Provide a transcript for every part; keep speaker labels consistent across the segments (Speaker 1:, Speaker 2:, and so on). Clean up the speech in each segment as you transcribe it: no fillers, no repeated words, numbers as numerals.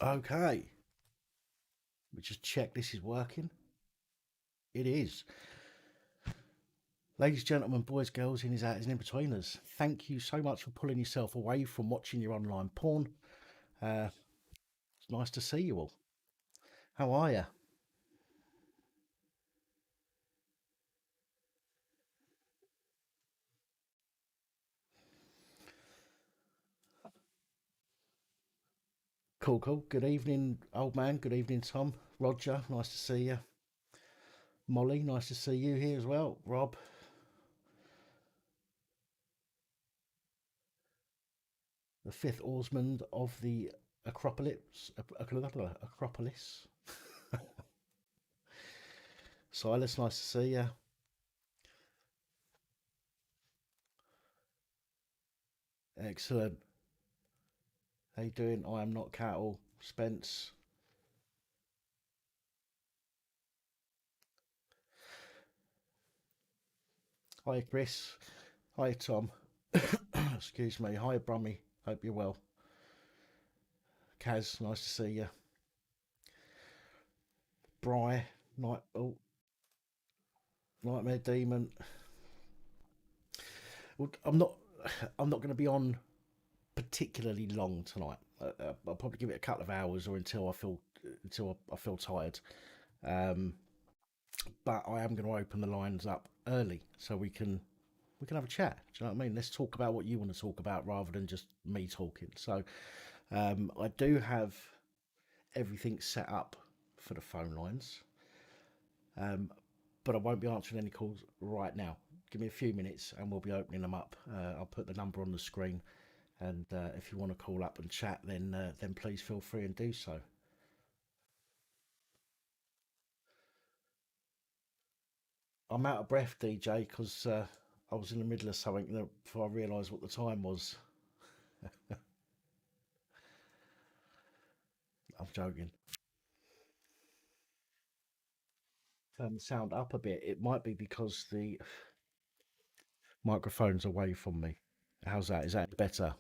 Speaker 1: Okay, we just check this is working. It is. Ladies, gentlemen, boys, girls, in his out, and in betweeners. Thank you so much for pulling yourself away from watching your online porn. Uh, it's nice to see you all. How are you? Cool, cool. Good evening, old man. Good evening, Tom. Roger, nice to see you. Molly, nice to see you here as well. Rob, the fifth oarsman of the Acropolis. Acropolis. Silas, nice to see you. Excellent. How you doing? I am not cattle. Spence. Hi, Chris. Hi, Tom. Excuse me. Hi, Brummy. Hope you're well. Kaz, nice to see you. Bry, Nightmare Demon. Well, I'm not going to be on particularly long tonight. I'll probably give it a couple of hours or until I feel tired. Um, but I am going to open the lines up early so we can have a chat. Do you know what I mean? Let's talk about what you want to talk about rather than just me talking. So I do have everything set up for the phone lines, um, but I won't be answering any calls right now. Give me a few minutes and we'll be opening them up. I'll put the number on the screen, and if you want to call up and chat, then please feel free and do so. I'm out of breath, DJ, because I was in the middle of something before I realised what the time was. I'm joking. Turn the sound up a bit. It might be because the microphone's away from me. How's that? Is that better?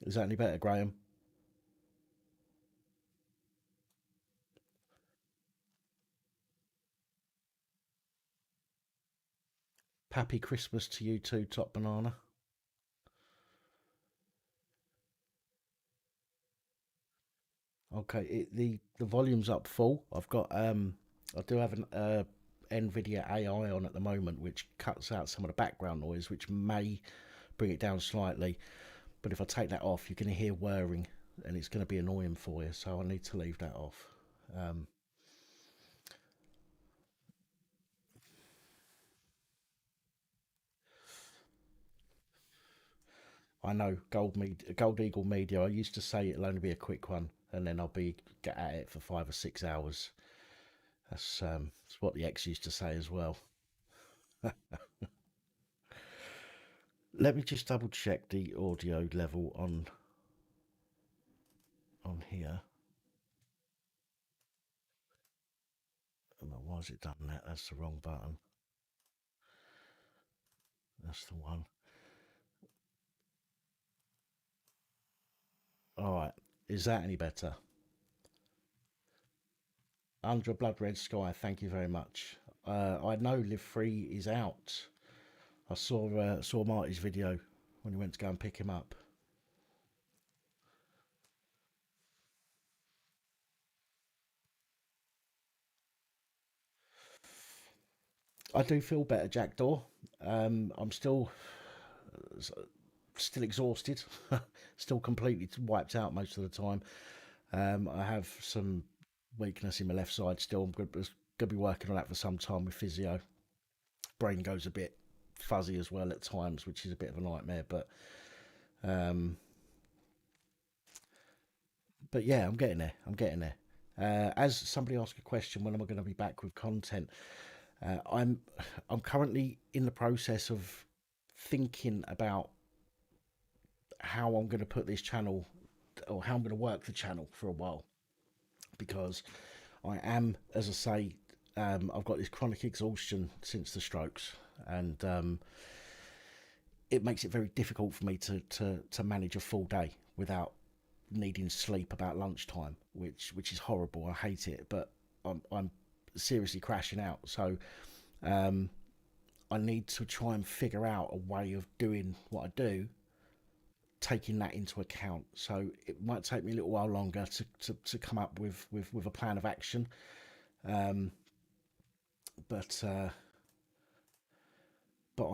Speaker 1: Is that any better, Graham? Happy Christmas to you too, Top Banana. Okay, the volume's up full. I do have an NVIDIA AI on at the moment, which cuts out some of the background noise, which may bring it down slightly. But if I take that off, you're going to hear whirring, and it's going to be annoying for you. So I need to leave that off. Um, I know Gold Eagle Media. I used to say it'll only be a quick one, and then I'll be get at it for 5 or 6 hours. That's what the ex used to say as well. Let me just double check the audio level on here. Oh, why has it done that? That's the wrong button. That's the one. All right. Is that any better? Under a blood red sky. Thank you very much. I know Live Free is out. I saw Marty's video when he went to go and pick him up. I do feel better, Jackdaw. I'm still exhausted, still completely wiped out most of the time. I have some weakness in my left side still. I'm going to be working on that for some time with physio. Brain goes a bit fuzzy as well at times, which is a bit of a nightmare. Um, but yeah, I'm getting there. I'm getting there. As somebody asked a question, when am I going to be back with content? Uh, I'm I'm currently in the process of thinking about how I'm going to put this channel, or how I'm going to work the channel for a while, because I am, as I say, I've got this chronic exhaustion since the strokes. and it makes it very difficult for me to manage a full day without needing sleep about lunchtime, which is horrible. I hate it, but I'm seriously crashing out. So um, I need to try and figure out a way of doing what I do, taking that into account. So it might take me a little while longer to come up with a plan of action. Um, but I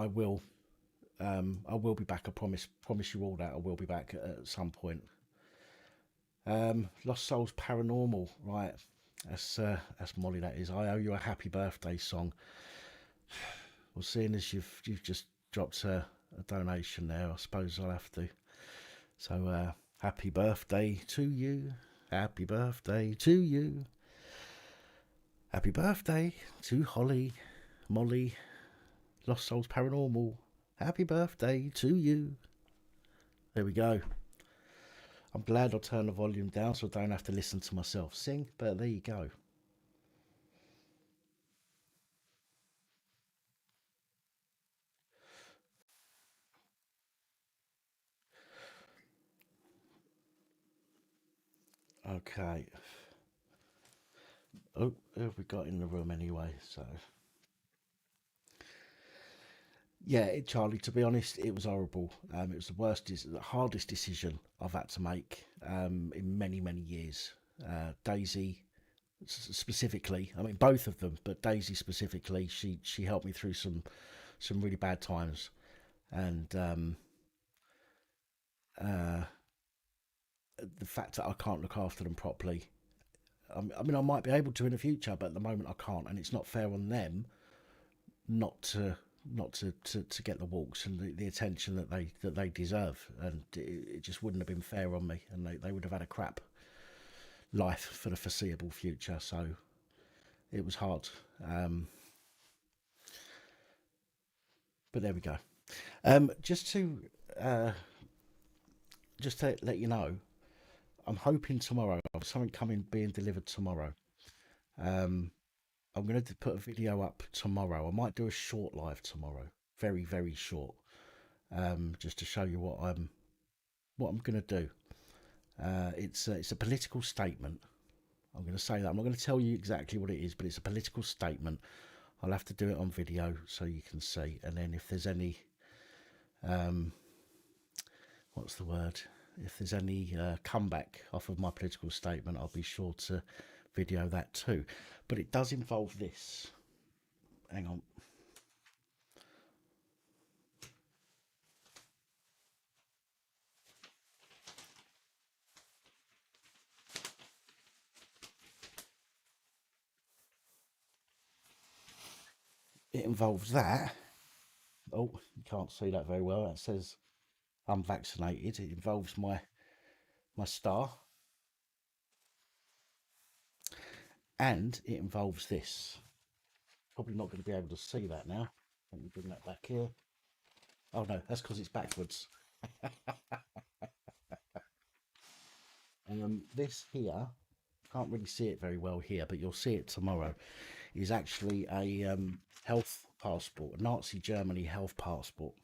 Speaker 1: will be back. I promise you all that I will be back at some point. Lost Souls Paranormal, right? That's Molly. That is. I owe you a happy birthday song. Well, seeing as you've just dropped a donation there, I suppose I'll have to. So happy birthday to you. Happy birthday to you. Happy birthday to Holly, Molly, Lost Souls Paranormal. Happy birthday to you. There we go. I'm glad I turned the volume down so I don't have to listen to myself sing, but there you go. Okay. Oh, who have we got in the room anyway? So, yeah, Charlie, to be honest, it was horrible. It was the hardest decision I've had to make in many, many years. Daisy specifically, I mean, both of them, but Daisy specifically, she helped me through some really bad times. And uh, the fact that I can't look after them properly. I mean, I might be able to in the future, but at the moment I can't, and it's not fair on them not to get the walks and the attention that they deserve, and it just wouldn't have been fair on me, and they would have had a crap life for the foreseeable future. So it was hard, um, but there we go. Um, just to uh, just to let you know, I'm hoping tomorrow. I've something coming being delivered tomorrow. Um, I'm going to put a video up tomorrow. I might do a short live tomorrow, very very short, just to show you what I'm going to do. It's a political statement. I'm going to say that. I'm not going to tell you exactly what it is, but it's a political statement. I'll have to do it on video so you can see. And then if there's any, um, what's the word? If there's any comeback off of my political statement, I'll be sure to video that too. But it does involve this. Hang on. It involves that. Oh, you can't see that very well. That says I'm vaccinated. It involves my star, and it involves this. Probably not going to be able to see that now. Let me bring that back here. Oh no, that's because it's backwards. This here, can't really see it very well here, but you'll see it tomorrow, is actually a health passport, a Nazi Germany health passport.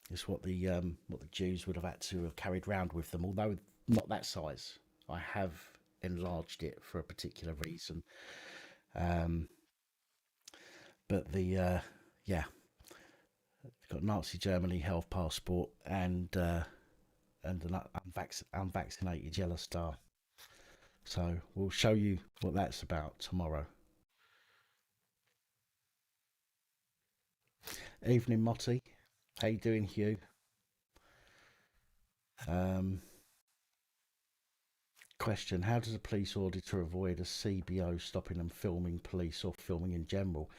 Speaker 1: It's what the Jews would have had to have carried around with them, although not that size. I have enlarged it for a particular reason. Um, but yeah, it's got Nazi Germany health passport and an unvaccinated yellow star. So we'll show you what that's about tomorrow. Evening, Motty. How you doing, Hugh? Um, Question: how does a police auditor avoid a CBO stopping them filming police or filming in general?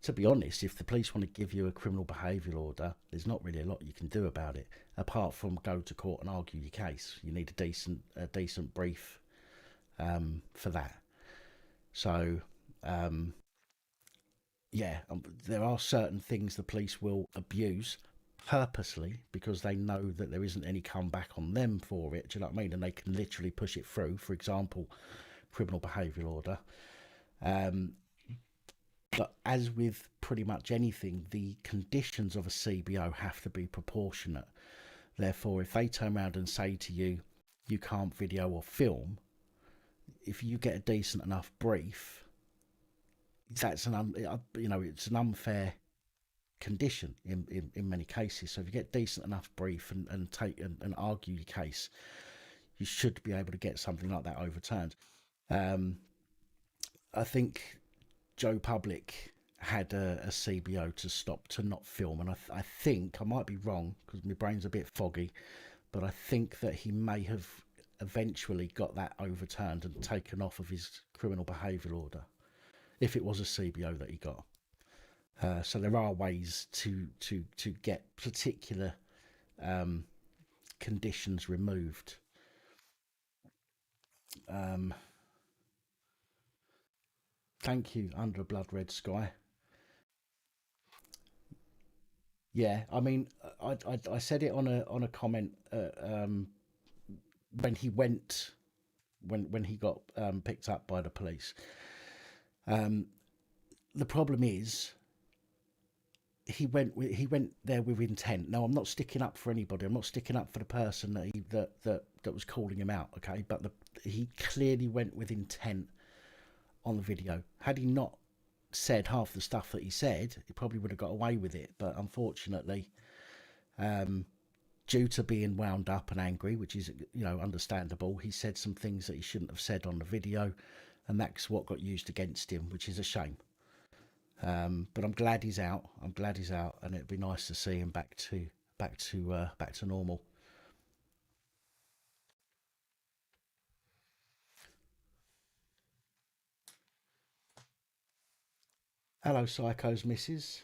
Speaker 1: To be honest, if the police want to give you a criminal behavioural order, there's not really a lot you can do about it, apart from go to court and argue your case. You need a decent brief for that. So yeah, there are certain things the police will abuse purposely because they know that there isn't any comeback on them for it. Do you know what I mean? And they can literally push it through. For example, criminal behavioural order. Um, But as with pretty much anything, the conditions of a CBO have to be proportionate. Therefore, if they turn around and say to you, you can't video or film, if you get a decent enough brief, that's it's an unfair condition in many cases. So if you get decent enough brief and take and argue your case, you should be able to get something like that overturned. Um, I think Joe Public had a CBO to stop to not film, and I think I might be wrong because my brain's a bit foggy, but I think that he may have eventually got that overturned and taken off of his criminal behavioural order if it was a CBO that he got. So there are ways to get particular um, conditions removed. Um, Thank you, Under a Blood Red Sky. Yeah, I mean, I said it on a comment when he went when he got picked up by the police. Um, the problem is he went there with intent. Now I'm not sticking up for anybody. I'm not sticking up for the person that was calling him out. Okay, but he clearly went with intent on the video. Had he not said half the stuff that he said, he probably would have got away with it. But unfortunately, um, due to being wound up and angry, which is understandable, he said some things that he shouldn't have said on the video, and that's what got used against him, which is a shame. But I'm glad he's out. I'm glad he's out, and it'd be nice to see him back to normal. Hello, Psycho's missus.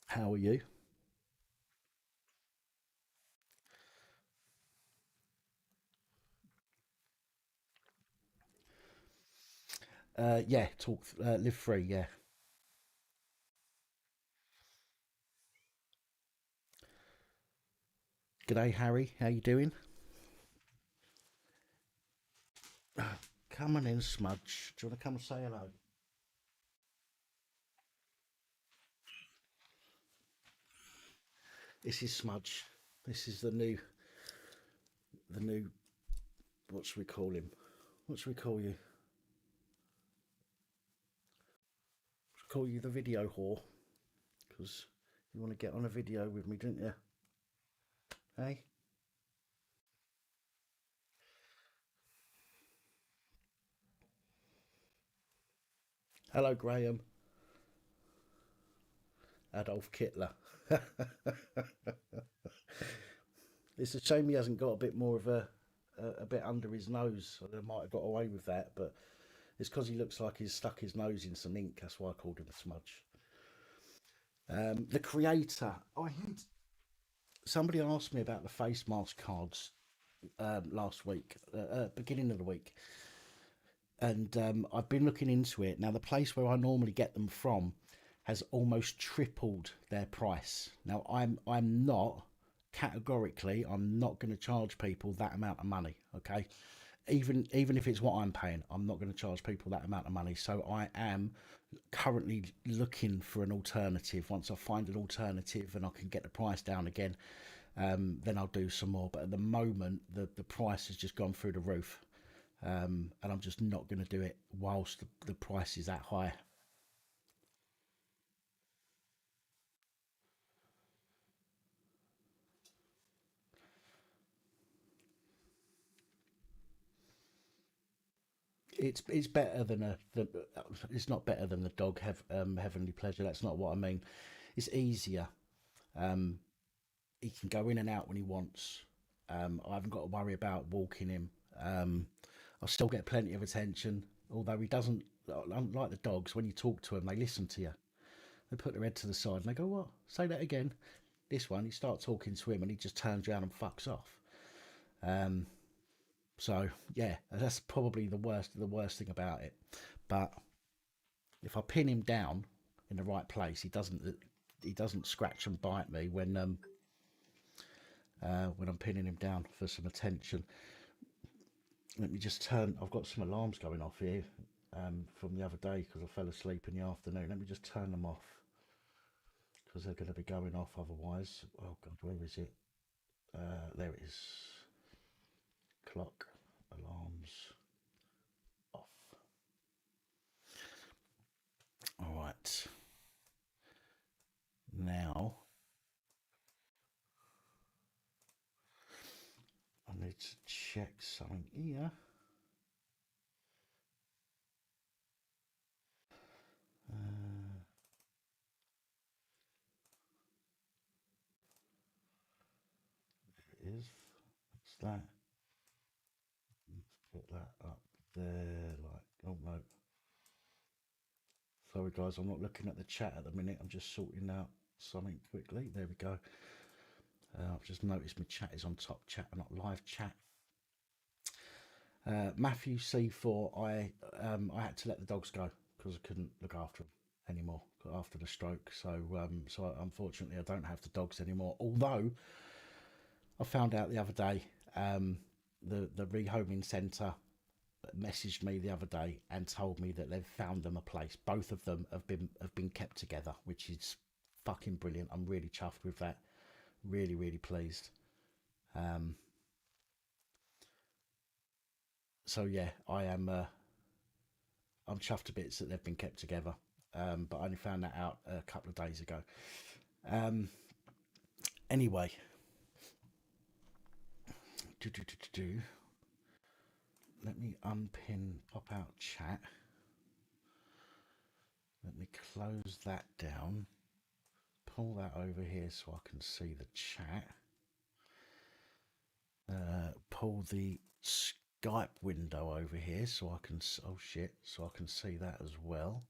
Speaker 1: How are you? Yeah, talk, live free. Yeah. G'day, Harry. How you doing? Come on in, Smudge. Do you want to come and say hello? This is Smudge. This is the new. What should we call him? What should we call you? Should call you the video whore because you want to get on a video with me, didn't you? Hey. Hello, Graham. Adolf Hitler. It's a shame he hasn't got a bit more of a bit under his nose. I might have got away with that, but it's because he looks like he's stuck his nose in some ink. That's why I called him a smudge. The creator. Oh, I had somebody asked me about the face mask cards last week, beginning of the week, and I've been looking into it. Now, the place where I normally get them from has almost tripled their price. Now, I'm not categorically, I'm not going to charge people that amount of money. Okay, even if it's what I'm paying, I'm not going to charge people that amount of money. So I am currently looking for an alternative. Once I find an alternative and I can get the price down again, then I'll do some more. But at the moment, the price has just gone through the roof, and I'm just not going to do it whilst the price is that high. It's better than it's not better than the dog heavenly pleasure. That's not what I mean. It's easier. Um, he can go in and out when he wants. I haven't got to worry about walking him. Um, I still get plenty of attention, although he doesn't. Unlike the dogs, when you talk to them, they listen to you. They put their head to the side and they go, "What? Say that again." This one, you start talking to him and he just turns around and fucks off. Um, so yeah, that's probably the worst thing about it. But if I pin him down in the right place, he doesn't scratch and bite me when I'm pinning him down for some attention. Let me just turn. I've got some alarms going off here from the other day because I fell asleep in the afternoon. Let me just turn them off because they're going to be going off otherwise. Oh God, where is it? There it is. Clock, alarms, off. All right. Now, I need to check something here. There it is. What's that? Let's put that up there. Like, oh no. Sorry guys, I'm not looking at the chat at the minute. I'm just sorting out something quickly. There we go. I've just noticed my chat is on top chat and not live chat. Matthew C4, I had to let the dogs go because I couldn't look after them anymore after the stroke. So unfortunately I don't have the dogs anymore. Although I found out the other day, the rehoming centre messaged me the other day and told me that they've found them a place. Both of them have been kept together, which is fucking brilliant. I'm really chuffed with that. Really pleased. So yeah, I'm chuffed to bits that they've been kept together. But I only found that out a couple of days ago. Anyway, let me unpin pop out chat. Let me close that down. Pull that over here so I can see the chat. Pull the Skype window over here so I can, oh shit, so I can see that as well.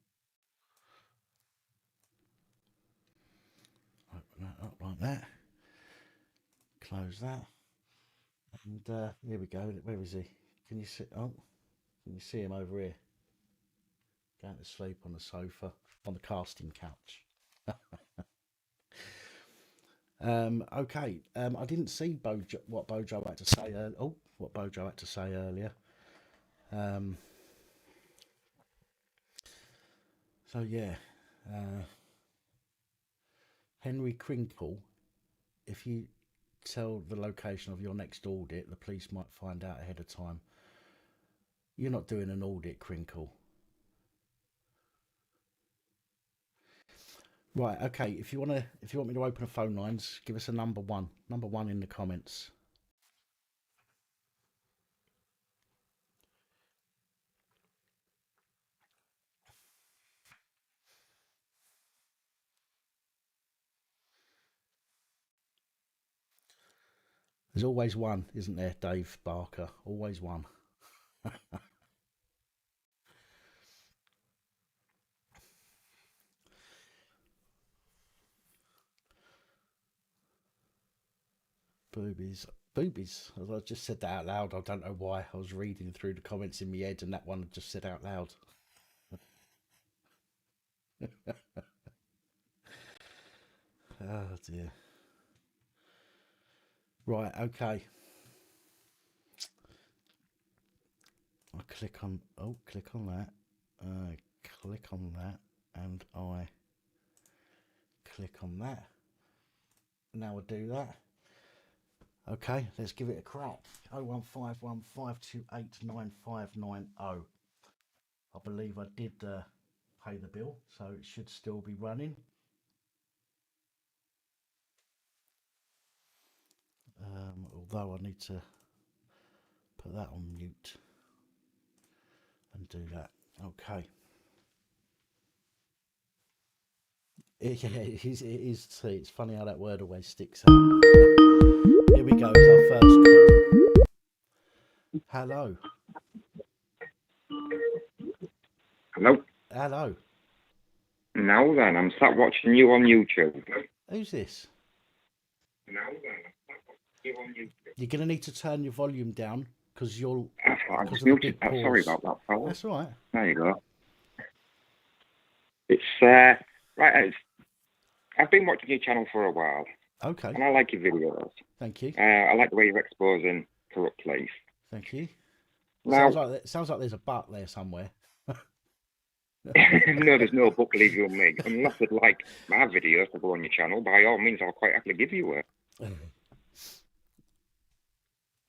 Speaker 1: Open that up like that. Close that. And here we go. Where is he? Can you see? Oh, can you see him over here? Going to sleep on the sofa, on the casting couch. Okay. I didn't see what Bojo had to say. What Bojo had to say earlier. So yeah, Henry Crinkle. If you tell the location of your next audit, the police might find out ahead of time. You're not doing an audit, Crinkle. Right, okay. If you want me to open the phone lines, give us a number one in the comments. There's always one, isn't there, Dave Barker? Always one. Boobies. I just said that out loud. I don't know why. I was reading through the comments in my head and that one just said out loud. Oh dear. Right, okay. I click on that. Click on that, and I click on that. Now I do that. Okay, let's give it a crack. 01515289590. I believe I did pay the bill, so it should still be running. Although I need to put that on mute and do that. Okay. It is. It's funny how that word always sticks out. Here we go. It's our first call. Hello. Hello.
Speaker 2: Now then, I'm sat watching you on YouTube.
Speaker 1: Who's this? You're going to need to turn your volume down because you'll.
Speaker 2: I just muted that. Sorry about that, fella.
Speaker 1: That's all right.
Speaker 2: There you go. It's right. I've been watching your channel for a while.
Speaker 1: Okay.
Speaker 2: And I like your videos.
Speaker 1: Thank you.
Speaker 2: I like the way you're exposing corrupt police.
Speaker 1: Thank you.
Speaker 2: Now,
Speaker 1: Sounds like there's a but there somewhere.
Speaker 2: no, there's no book leave you and me. Unless you'd like my videos to go on your channel, by all means, I'll quite happily give you it.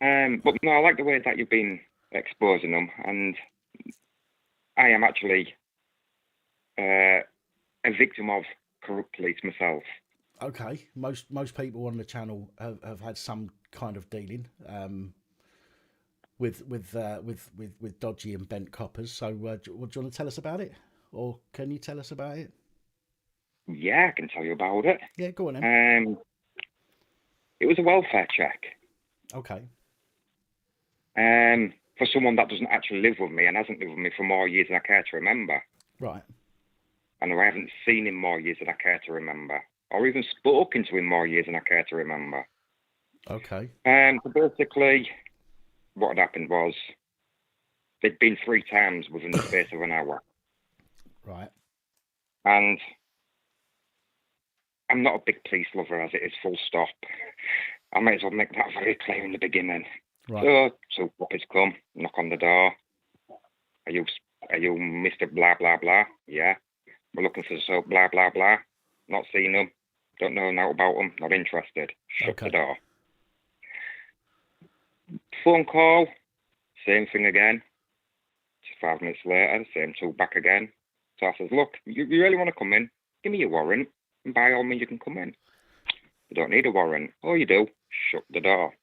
Speaker 2: But no, I like the way that you've been exposing them, and I am actually a victim of corrupt police myself.
Speaker 1: Okay, most people on the channel have had some kind of dealing with dodgy and bent coppers. So, do you want to tell us about it, or can you tell us about it?
Speaker 2: Yeah, I can tell you about it.
Speaker 1: Yeah, go on then.
Speaker 2: It was a welfare check.
Speaker 1: Okay.
Speaker 2: For someone that doesn't actually live with me and hasn't lived with me for more years than I care to remember.
Speaker 1: Right.
Speaker 2: And I haven't seen him more years than I care to remember, or even spoken to him more years than I care to remember.
Speaker 1: Okay.
Speaker 2: So basically, what had happened was they'd been 3 times within the space of an hour.
Speaker 1: Right.
Speaker 2: And I'm not a big police lover, as it is, full stop. I might as well make that very clear in the beginning.
Speaker 1: Right.
Speaker 2: So whoppers come, knock on the door. Are you Mr. Blah, blah, blah? Yeah. We're looking for soap, blah, blah, blah. Not seen them. Don't know now about them. Not interested. Shut the door. Phone call. Same thing again. Just 5 minutes later, same 2 back again. So I says, look, you really want to come in? Give me your warrant, and by all means you can come in. You don't need a warrant. Oh, you do. Shut the door.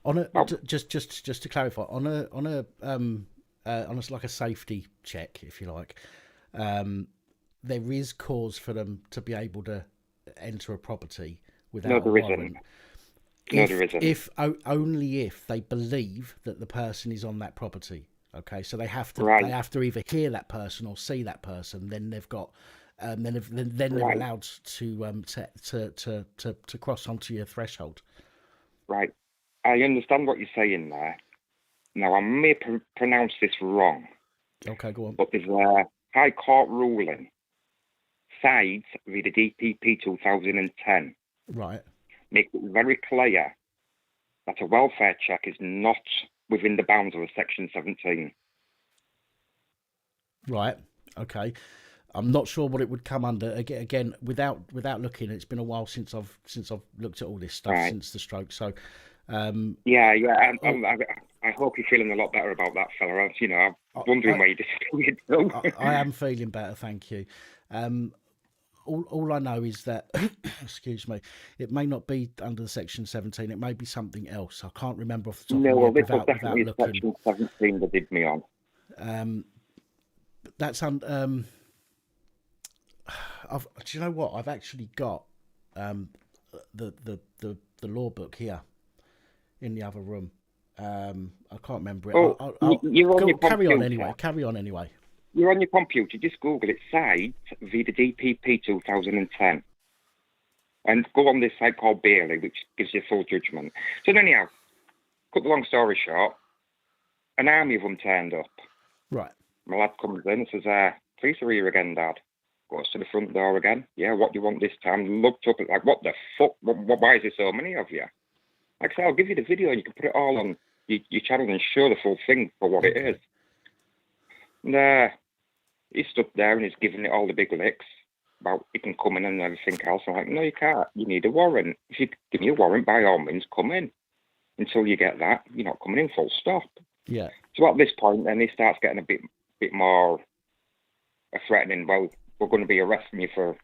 Speaker 1: On a just to clarify, on a like a safety check, if you like, there is cause for them to be able to enter a property without a warrant.
Speaker 2: No, there isn't.
Speaker 1: Only if they believe that the person is on that property. Okay, so they have to
Speaker 2: Right.
Speaker 1: they have to either hear that person or see that person. Then they've got then they're allowed to cross onto your threshold.
Speaker 2: Right. I understand what you're saying there. Now, I may pronounce this wrong.
Speaker 1: Okay, go on.
Speaker 2: But there's a High Court ruling, Sides v. the DPP 2010.
Speaker 1: Right.
Speaker 2: Makes it very clear that a welfare check is not within the bounds of a Section 17.
Speaker 1: Right. Okay. I'm not sure what it would come under. Again, without looking, it's been a while since I've looked at all this stuff since the stroke. So,
Speaker 2: yeah. I hope you're feeling a lot better about that, fella. You know, I'm wondering where you disappeared to.
Speaker 1: I am feeling better, thank you. All I know is that, excuse me, it may not be under the Section 17. It may be something else. I can't remember off the top of my head
Speaker 2: this was
Speaker 1: without
Speaker 2: definitely
Speaker 1: looking.
Speaker 2: Section 17 that did me on.
Speaker 1: That's do you know what? I've actually got the law book here in the other room. I can't remember it. Carry on anyway.
Speaker 2: You're on your computer. Just Google it. Sides v. the DPP 2010, and go on this site called Bailey, which gives you full judgment. So anyhow, cut the long story short, an army of them turned up.
Speaker 1: Right.
Speaker 2: My lad comes in and says, "Police are here again, Dad." Goes to the front door again. Yeah, what do you want this time? Looked up like, what the fuck? Why is there so many of you? Like I said, I'll give you the video and you can put it all on your channel and show the full thing for what it is. And he stood there and he's giving it all the big licks about he can come in and everything else. I'm like, no, you can't. You need a warrant. If you give me a warrant, by all means, come in. Until you get that, you're not coming in, full stop.
Speaker 1: Yeah.
Speaker 2: So at this point, then he starts getting a bit more threatening. Well, we're going to be arresting you for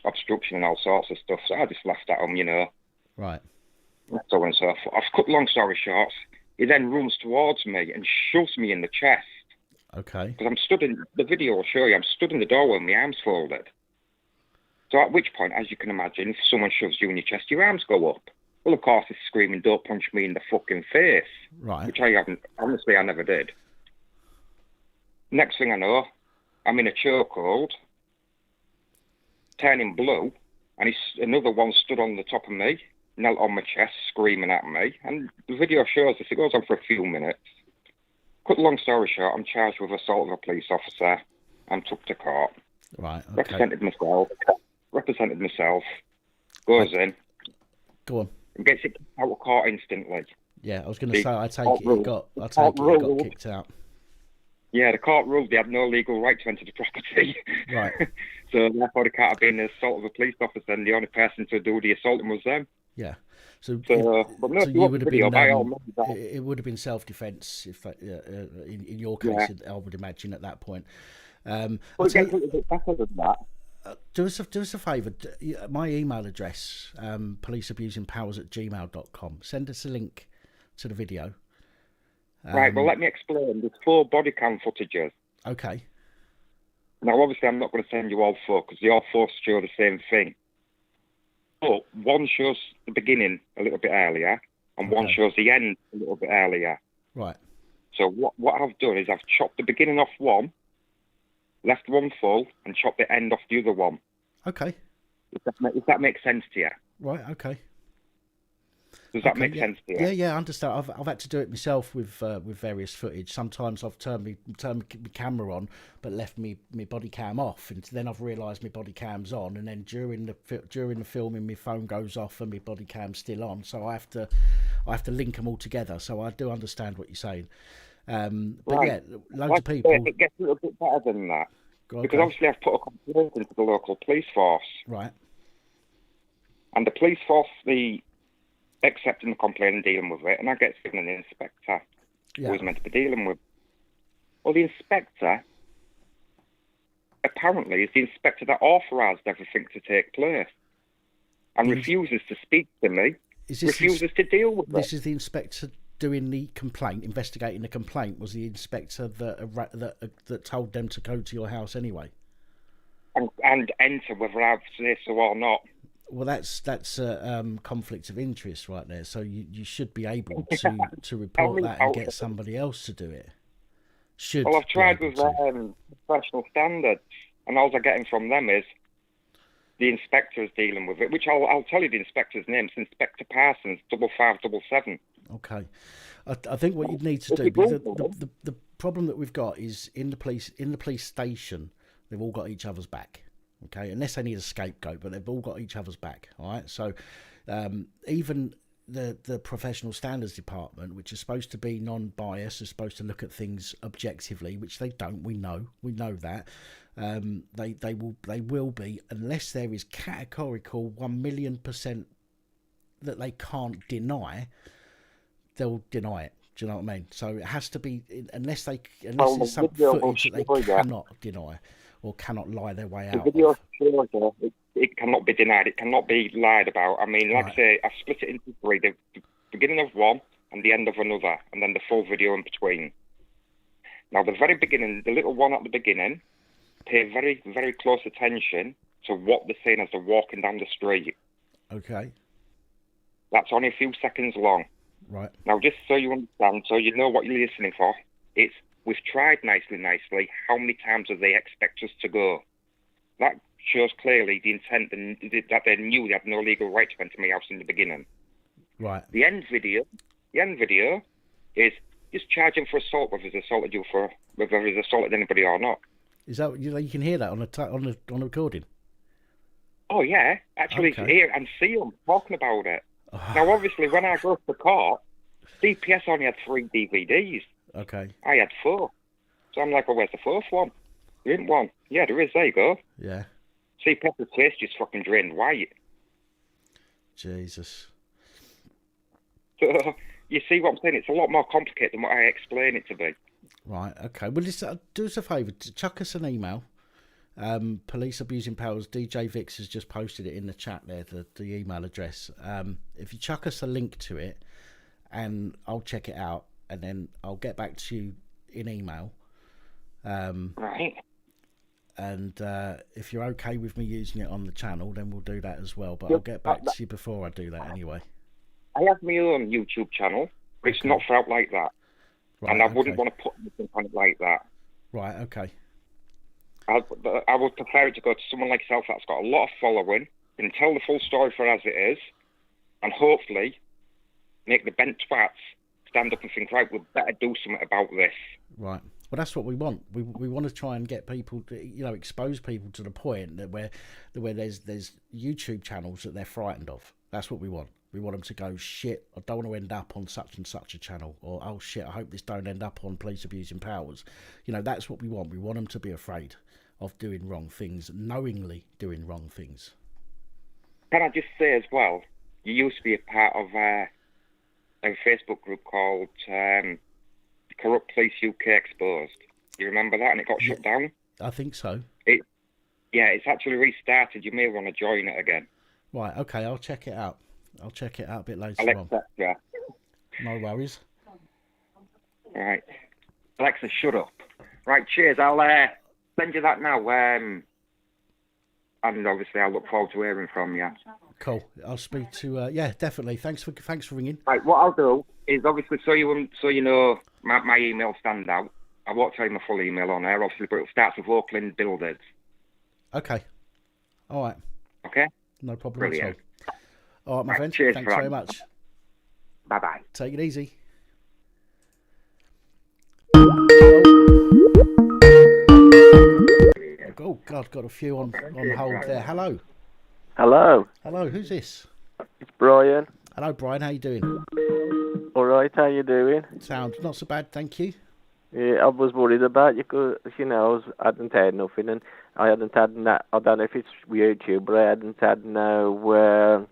Speaker 2: obstruction and all sorts of stuff. So I just laughed at him, you know.
Speaker 1: Right.
Speaker 2: So on and so forth. I've cut long story short. He then runs towards me and shoves me in the chest.
Speaker 1: Okay.
Speaker 2: Because I'm stood in the video will show you. I'm stood in the doorway with my arms folded. So at which point, as you can imagine, if someone shoves you in your chest, your arms go up. Well, of course, he's screaming, "Don't punch me in the fucking face!"
Speaker 1: Right.
Speaker 2: Which I haven't. Honestly, I never did. Next thing I know, I'm in a chokehold, turning blue, and another one stood on the top of me, knelt on my chest, screaming at me. And the video shows this. It goes on for a few minutes. Cut the long story short, I'm charged with assault of a police officer. I'm took to court.
Speaker 1: Right. Okay.
Speaker 2: Represented myself. Goes in.
Speaker 1: Go on.
Speaker 2: And gets it out of court instantly.
Speaker 1: Yeah, I was going to
Speaker 2: The
Speaker 1: say, I take
Speaker 2: court
Speaker 1: it
Speaker 2: ruled. The
Speaker 1: it
Speaker 2: court
Speaker 1: got
Speaker 2: ruled.
Speaker 1: kicked out.
Speaker 2: Yeah, the court ruled they had no legal right to enter the property.
Speaker 1: Right.
Speaker 2: So therefore, they can't have been the assault of a police officer, and the only person to do the assaulting was them.
Speaker 1: Yeah. So,
Speaker 2: But no,
Speaker 1: so
Speaker 2: if you
Speaker 1: you
Speaker 2: watch
Speaker 1: would
Speaker 2: the
Speaker 1: have
Speaker 2: video,
Speaker 1: been,
Speaker 2: by all means,
Speaker 1: it would have been self-defense if, in your
Speaker 2: yeah.
Speaker 1: case, I would imagine at that point.
Speaker 2: But it gets a little bit better than that.
Speaker 1: Do us a favour. My email address, policeabusingpowers@gmail.com. Send us a link to the video.
Speaker 2: Right, well, let me explain. There's 4 body cam footages.
Speaker 1: Okay.
Speaker 2: Now, obviously, I'm not going to send you all 4 because they all 4 show the same thing. But one shows the beginning a little bit earlier, and one shows the end a little bit earlier.
Speaker 1: Right.
Speaker 2: So what I've done is I've chopped the beginning off one, left one full, and chopped the end off the other one.
Speaker 1: Okay.
Speaker 2: If that makes sense to you.
Speaker 1: Right. Okay.
Speaker 2: Does that make sense to you?
Speaker 1: Yeah, I understand. I've had to do it myself with various footage. Sometimes I've turned my camera on, but left me body cam off, and then I've realised my body cam's on, and then during the filming, my phone goes off and my body cam's still on. So I have to link them all together. So I do understand what you're saying. But
Speaker 2: right.
Speaker 1: yeah, loads of people.
Speaker 2: It gets a little bit better than that.
Speaker 1: Okay.
Speaker 2: Because obviously I've put a complaint into the local police force.
Speaker 1: Right.
Speaker 2: And the police force, accepting the complaint and dealing with it, and I get given an inspector who was meant to be dealing with. Well, the inspector apparently is the inspector that authorised everything to take place and refuses to speak to me, refuses to deal with it.
Speaker 1: This is the inspector doing the complaint, investigating the complaint, was the inspector that told them to go to your house anyway?
Speaker 2: And enter whether I say so or not.
Speaker 1: Well, that's conflict of interest right there. So you should be able to report that and get somebody else to do it.
Speaker 2: Well, I've tried with professional standards, and all I'm getting from them is the inspector is dealing with it, which I'll tell you the inspector's name. It's Inspector Parsons, 5577.
Speaker 1: Okay. I think what you need to do, because the problem that we've got is in the police station, they've all got each other's back. Okay, unless they need a scapegoat, but they've all got each other's back. All right, so even the professional standards department, which is supposed to be non-biased, is supposed to look at things objectively, which they don't. We know that. They will be, unless there is categorical 1,000,000% that they can't deny. They'll deny it. Do you know what I mean? So it has to be, unless it's some footage that they cannot deny or cannot lie their way out.
Speaker 2: The video shows it cannot be denied. It cannot be lied about. I mean, like I say, I've split it into 3: the beginning of one and the end of another, and then the full video in between. Now, the very beginning, the little one at the beginning, pay very, very close attention to what they're saying as they're walking down the street. Okay. That's only a few seconds long.
Speaker 1: Right.
Speaker 2: Now, just so you understand, so you know what you're listening for, we've tried nicely, how many times do they expect us to go? That shows clearly the intent that they knew they had no legal right to enter my house in the beginning.
Speaker 1: Right.
Speaker 2: The end video is just charging for assault, whether he's assaulted anybody or not.
Speaker 1: Is that you can hear that on a recording?
Speaker 2: Oh yeah, actually hear and see them talking about it. Now, obviously, when I go to court, CPS only had 3 DVDs.
Speaker 1: Okay.
Speaker 2: I had 4. So I'm like, well, where's the 4th one? There isn't one. Yeah, there is. There you go.
Speaker 1: Yeah.
Speaker 2: CPS's face just fucking drained white.
Speaker 1: Jesus.
Speaker 2: So, you see what I'm saying? It's a lot more complicated than what I explain it to be.
Speaker 1: Right, okay. Well, do us a favour. Chuck us an email. Police Abusing Powers, DJ Vix has just posted it in the chat there, the email address. If you chuck us a link to it, and I'll check it out, and then I'll get back to you in email.
Speaker 2: Right.
Speaker 1: And if you're okay with me using it on the channel, then we'll do that as well. But I'll get back to you before I do that anyway.
Speaker 2: I have my own YouTube channel, but it's not for out like that.
Speaker 1: Right,
Speaker 2: and I wouldn't want to put anything on it like that.
Speaker 1: Right, okay.
Speaker 2: I would prefer it to go to someone like yourself that's got a lot of following, and tell the full story for as it is, and hopefully make the bent twats stand up and think, right, we'd better do something about this.
Speaker 1: Right. Well, that's what we want. We want to try and get people to, expose people to the point that where there's YouTube channels that they're frightened of. That's what we want. We want them to go, shit, I don't want to end up on such and such a channel, or oh shit, I hope this don't end up on police abusing powers. You know, that's what we want. We want them to be afraid of doing wrong things, knowingly doing wrong things.
Speaker 2: Can I just say as well, you used to be a part of a Facebook group called Corrupt Police UK Exposed. You remember that? And it got shut down?
Speaker 1: I think so.
Speaker 2: It's actually restarted. You may want to join it again.
Speaker 1: Right, okay, I'll check it out. I'll check it out a bit later
Speaker 2: Alexa,
Speaker 1: on.
Speaker 2: yeah.
Speaker 1: No worries.
Speaker 2: Right. Alexa, shut up. Right, cheers. I'll send you that now. And obviously I'll look forward to hearing from you.
Speaker 1: Cool. I'll speak to yeah, definitely. Thanks for ringing.
Speaker 2: Right, what I'll do is obviously so you know my email stands out. I won't tell you my full email on there, obviously, but it starts with Oakland Builders.
Speaker 1: Okay. All right.
Speaker 2: Okay?
Speaker 1: No problem
Speaker 2: Brilliant.
Speaker 1: at all. All right, my friend.
Speaker 2: Cheers.
Speaker 1: Thanks very much.
Speaker 2: Bye-bye.
Speaker 1: Take it easy. Oh, God, got a few on hold there. Hello.
Speaker 3: Hello.
Speaker 1: Hello, who's this?
Speaker 3: It's Brian.
Speaker 1: Hello, Brian. How you doing?
Speaker 3: All right, how you doing?
Speaker 1: Sound not so bad, thank you.
Speaker 3: Yeah, I was worried about you because, you know, I hadn't had nothing and I hadn't had no, I don't know if it's YouTube, but I hadn't had no,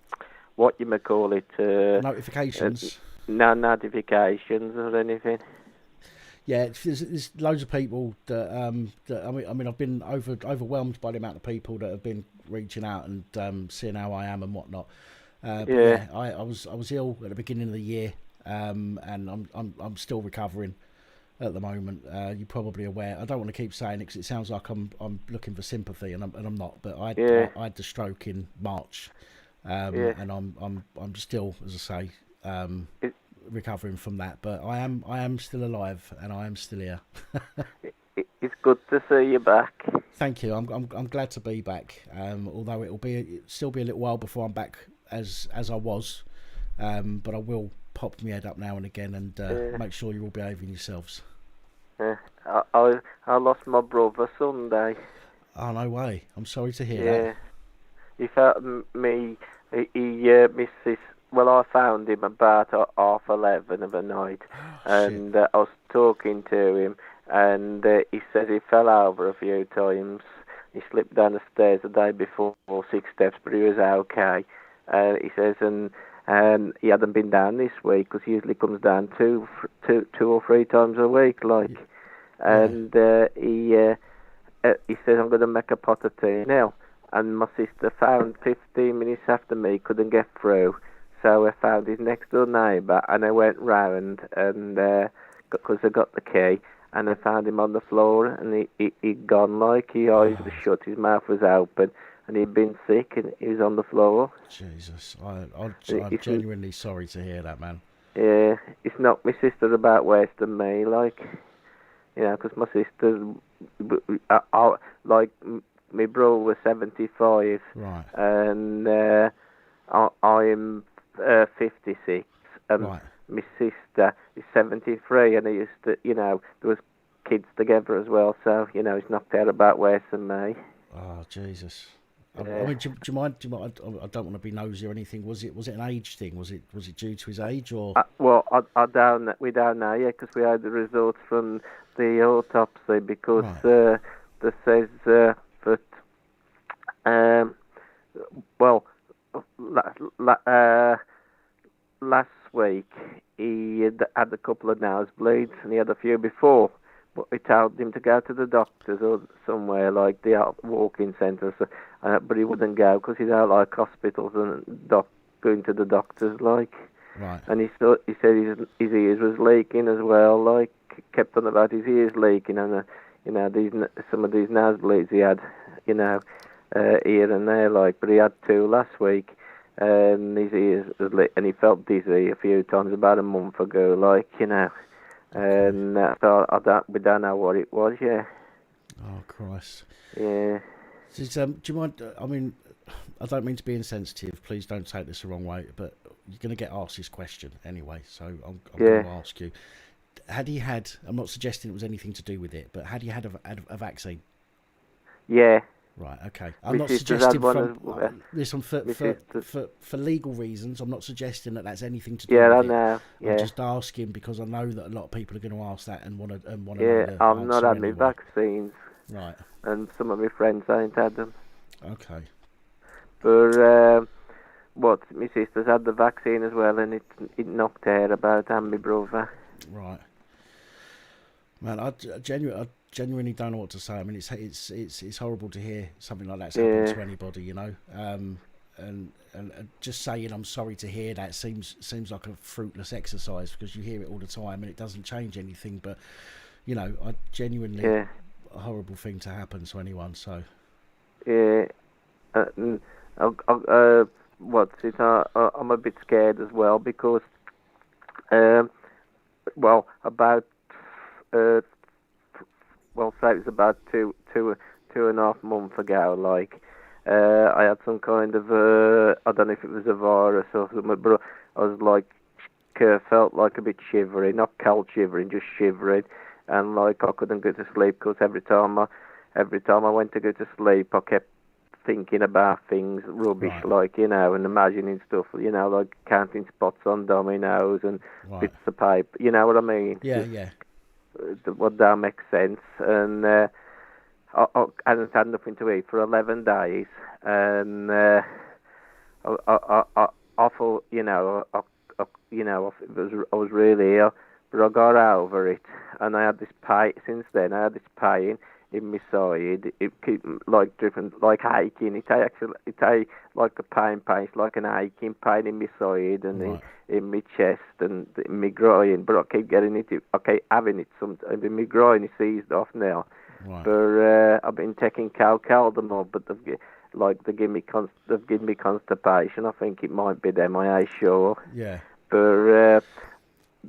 Speaker 3: what you may call it.
Speaker 1: Notifications.
Speaker 3: No notifications or anything.
Speaker 1: Yeah, there's loads of people that I mean I've been overwhelmed by the amount of people that have been reaching out and seeing how I am and whatnot.
Speaker 3: Yeah.
Speaker 1: I was ill at the beginning of the year, and I'm still recovering at the moment. You're probably aware. I don't want to keep saying it because it sounds like I'm looking for sympathy, and I'm not. But I had the stroke in March, and I'm still, as I say, recovering from that. But I am still alive, and I am still here.
Speaker 3: It's good to see you back.
Speaker 1: Thank you. I'm glad to be back. Although it'll still be a little while before I'm back as I was, but I will pop my head up now and again and make sure you're all behaving yourselves.
Speaker 3: I lost my brother Sunday.
Speaker 1: Oh, no way. I'm sorry to hear that.
Speaker 3: He found me. He missed his. Well, I found him about 11:30 of the night, and I was talking to him, and he said he fell over a few times. He slipped down the stairs the day before, 6 steps, but he was okay. He says, and he hadn't been down this week because he usually comes down two or three times a week, like. And he says, I'm going to make a pot of tea now. And my sister found 15 minutes after me, couldn't get through. So I found his next door neighbour, and I went round, and because I got the key, and I found him on the floor, and he'd gone like, his eyes were shut, his mouth was open, and he'd been sick, and he was on the floor.
Speaker 1: Jesus, I'm genuinely sorry to hear that, man.
Speaker 3: Yeah, it's knocked my sister about worse than me, like, you know, because my sister, like, my brother was 75,
Speaker 1: right,
Speaker 3: and I'm 56, and
Speaker 1: right.
Speaker 3: my sister is 73, and I used to, you know, there was kids together as well, so, you know, it's knocked out about worse than me.
Speaker 1: Oh, Jesus. I mean, do you mind? I don't want to be nosy or anything. Was it an age thing? Was it due to his age or?
Speaker 3: Well, we don't know yet because we had the results from the autopsy because that says that well, last week he had a couple of nosebleeds and he had a few before. But we told him to go to the doctors or somewhere like the walk-in centre, but he wouldn't go because he don't like hospitals and going to the doctors, like.
Speaker 1: Right.
Speaker 3: And he said his ears was leaking as well, like, kept on about his ears leaking, and you know, some of these nosebleeds he had, you know, here and there, like, but he had 2 last week, and his ears was and he felt dizzy a few times about a month ago, like, you know. And so we don't know what it was, yeah.
Speaker 1: Oh, Christ.
Speaker 3: Yeah.
Speaker 1: Do you mind, I mean, I don't mean to be insensitive, please don't take this the wrong way, but you're going to get asked this question anyway, so I'm going to ask you. Had he had, I'm not suggesting it was anything to do with it, but had he had a vaccine?
Speaker 3: Yeah.
Speaker 1: Right. Okay.
Speaker 3: My
Speaker 1: I'm not
Speaker 3: sister's
Speaker 1: suggesting
Speaker 3: had one as well.
Speaker 1: listen
Speaker 3: My sister's...
Speaker 1: for legal reasons. I'm not suggesting that that's anything to do
Speaker 3: Yeah, I
Speaker 1: with it.
Speaker 3: know.
Speaker 1: I'm
Speaker 3: Yeah.
Speaker 1: just asking because I know that a lot of people are going to ask that and want to know
Speaker 3: Yeah,
Speaker 1: the
Speaker 3: I've not
Speaker 1: answer
Speaker 3: had my
Speaker 1: anyway.
Speaker 3: vaccines,
Speaker 1: Right.
Speaker 3: and some of my friends ain't had them.
Speaker 1: Okay.
Speaker 3: But my sister's had the vaccine as well, and it knocked her about, and my brother.
Speaker 1: Right. Man, I genuinely don't know what to say. I mean, it's horrible to hear something like that's happened to anybody, you know. And just saying I'm sorry to hear that seems like a fruitless exercise because you hear it all the time and it doesn't change anything. But you know, I genuinely a horrible thing to happen to anyone. So
Speaker 3: yeah, I'm a bit scared as well because about say it was about two and a half months ago, like. I had some kind of I don't know if it was a virus or something, but I was like felt like a bit shivery, not cold shivering, just shivering, and like I couldn't go to sleep because every time I went to go to sleep, I kept thinking about things rubbish,
Speaker 1: Right.
Speaker 3: like, you know, and imagining stuff, you know, like counting spots on dominoes and bits of paper, you know what I mean?
Speaker 1: Yeah,
Speaker 3: just,
Speaker 1: yeah.
Speaker 3: What don't make sense, and I hadn't had nothing to eat for 11 days, and I thought, you know, I was really ill, but I got over it, and I had this pain since then. I had this pain in my side. It keep like different, like aching. It like a pain. It's like an aching pain in my side and in my chest and in my groin. But I keep getting it. I keep having it sometimes. In my groin is seized off now.
Speaker 1: Right.
Speaker 3: But I've been taking Calcaldamol, but they've given me constipation. I think it might be them. I ain't sure.
Speaker 1: Yeah.
Speaker 3: But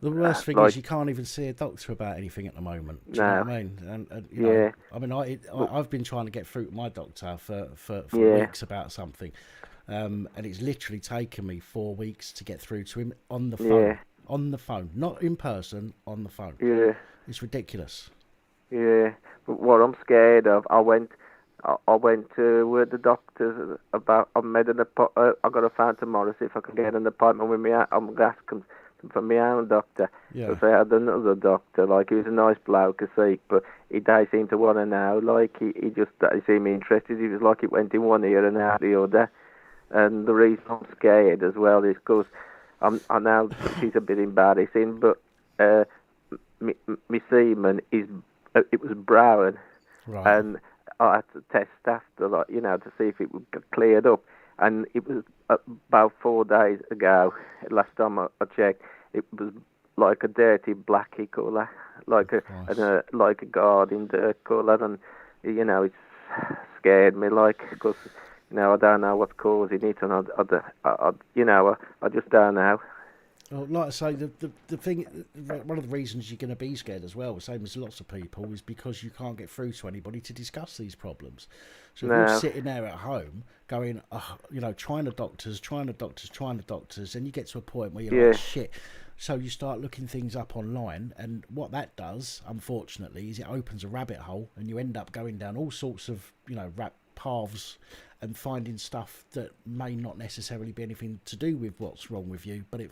Speaker 1: the worst thing is you can't even see a doctor about anything at the moment. Do you know what I mean? And you know, I mean, I've been trying to get through to my doctor for weeks about something, and it's literally taken me 4 weeks to get through to him on the phone. Yeah. On the phone, not in person, on the phone.
Speaker 3: Yeah.
Speaker 1: It's ridiculous.
Speaker 3: Yeah, but what I'm scared of, I went to the doctors about. I got a phone tomorrow see if I can get an appointment with me. I'm asking for my own doctor.
Speaker 1: Yeah.
Speaker 3: Because I had another doctor, like he was a nice bloke, I see, but he don't seem to want to know. Like he seemed interested. He was like it went in one ear and out the other. And the reason I'm scared as well is because I know it's a bit embarrassing, but my semen it was brown, and I had to test after, like, you know, to see if it would get cleared up. And it was about 4 days ago, last time I checked, it was like a dirty blacky colour, like a garden dirt colour, and you know, it's scared me, like, because you know, I don't know what's causing it, and I just don't know.
Speaker 1: Well, like I say, the thing, one of the reasons you're going to be scared as well, same as lots of people, is because you can't get through to anybody to discuss these problems. So if you're sitting there at home going, you know, trying the doctors, and you get to a point where you're like, shit. So you start looking things up online, and what that does, unfortunately, is it opens a rabbit hole, and you end up going down all sorts of, you know, paths and finding stuff that may not necessarily be anything to do with what's wrong with you, but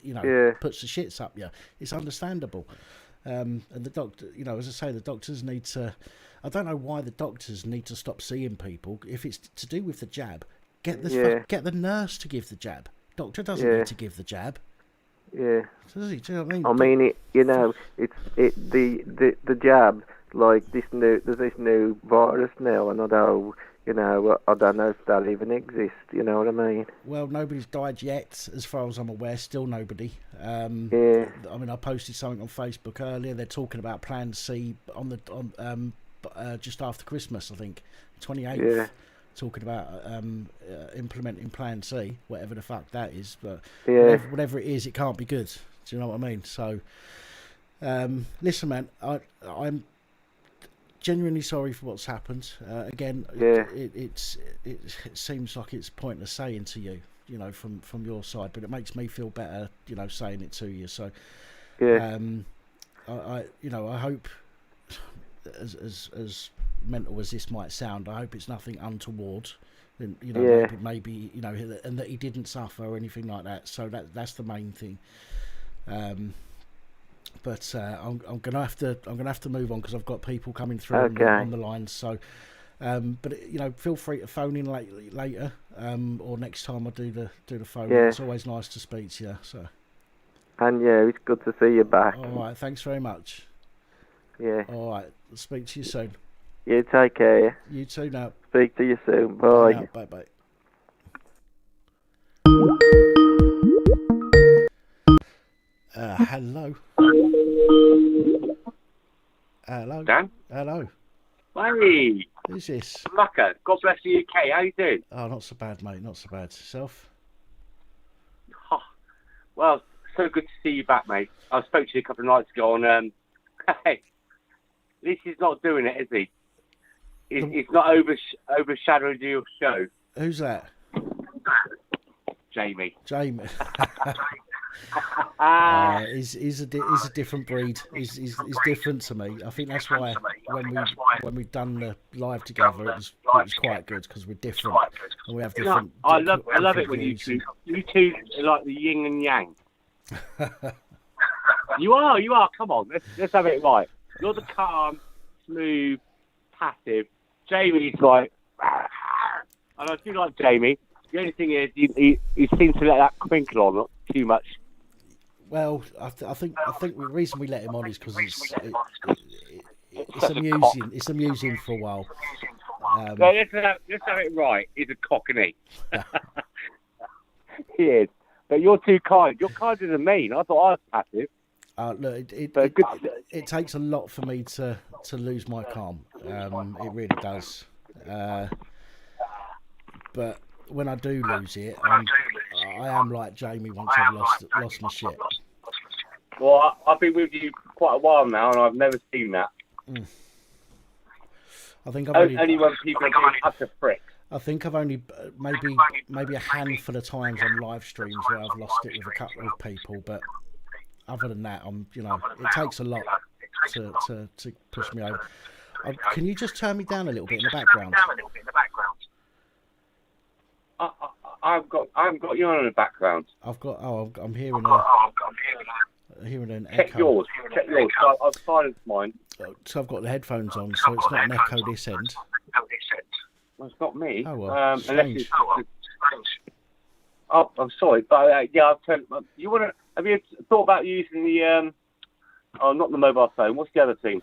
Speaker 1: you know, puts the shits up you. It's understandable. And the doctor, you know, as I say, the doctors need to, I don't know why the doctors need to stop seeing people. If it's to do with the jab, get the nurse to give the jab. Doctor doesn't need to give the jab.
Speaker 3: Yeah.
Speaker 1: Does he? Do you know what I mean?
Speaker 3: I mean, the jab, like there's this new virus now, and I don't know if that even exists. You know what I mean?
Speaker 1: Well, nobody's died yet, as far as I'm aware. Still nobody. I mean, I posted something on Facebook earlier. They're talking about Plan C on just after Christmas, I think, 28th. Yeah. Talking about implementing Plan C, whatever the fuck that is. But whatever it is, it can't be good. Do you know what I mean? So, listen, man, I'm genuinely sorry for what's happened. Again, it seems like it's pointless saying to you, you know, from your side, but it makes me feel better, you know, saying it to you. So, I hope as mental as this might sound, I hope it's nothing untoward. And, you know,
Speaker 3: Yeah.
Speaker 1: maybe you know, and that he didn't suffer or anything like that. So that's the main thing. But I'm gonna have to move on because I've got people coming through on the line. So, but you know, feel free to phone in later, or next time I do the phone.
Speaker 3: Yeah.
Speaker 1: It's always nice to speak to you. So.
Speaker 3: And yeah, it's good to see you back.
Speaker 1: All right, thanks very much.
Speaker 3: Yeah.
Speaker 1: All right, I'll speak to you soon.
Speaker 3: You take care.
Speaker 1: You too now.
Speaker 3: Speak to you soon. Bye.
Speaker 1: Bye bye. Hello. Hello.
Speaker 4: Dan?
Speaker 1: Hello.
Speaker 4: Hey,
Speaker 1: Who's this?
Speaker 4: Mucker. God bless the UK. How you doing?
Speaker 1: Oh, not so bad, mate. Not so bad. Yourself?
Speaker 4: Oh, well, so good to see you back, mate. I spoke to you a couple of nights ago on, hey, this is not doing it, is he? It's not overshadowing your show.
Speaker 1: Who's that?
Speaker 4: Jamie.
Speaker 1: Jamie. He's a different breed. He's different to me. I think that's why when we've done the live together, it was quite good because we're different and we have different.
Speaker 4: I love it when you two are like the yin and yang. You are. Come on, let's have it right. You're the calm, smooth, passive. Jamie's like, and I do like Jamie. The only thing is, he seems to let that crinkle on too much.
Speaker 1: Well, I think the reason we let him on is because it's amusing. It's amusing for a while.
Speaker 4: Well, let's have it right. He's a cock, isn't he? He is. But you're too kind. You're kinder than me. I thought I was passive.
Speaker 1: Look, it takes a lot for me to lose my calm. It really does. But when I do lose it, I am like Jamie once I've lost my shit.
Speaker 4: Well, I've been with you for quite a while now, and I've never seen that.
Speaker 1: I think
Speaker 4: only when people are utter pricks.
Speaker 1: I think I've only maybe a handful of times on live streams where I've lost it with a couple of people, but other than that, it takes a lot to push me over. Can you just turn me down a little bit in the background?
Speaker 4: I haven't got you on in the background.
Speaker 1: I'm hearing an
Speaker 4: Check
Speaker 1: echo.
Speaker 4: Check yours. So I've silenced mine.
Speaker 1: So I've got the headphones on, so it's not an echo this end.
Speaker 4: Well, it's not me.
Speaker 1: Oh well, strange.
Speaker 4: I'm sorry, but yeah, I've turned. Have you thought about using the not the mobile phone? What's the other thing?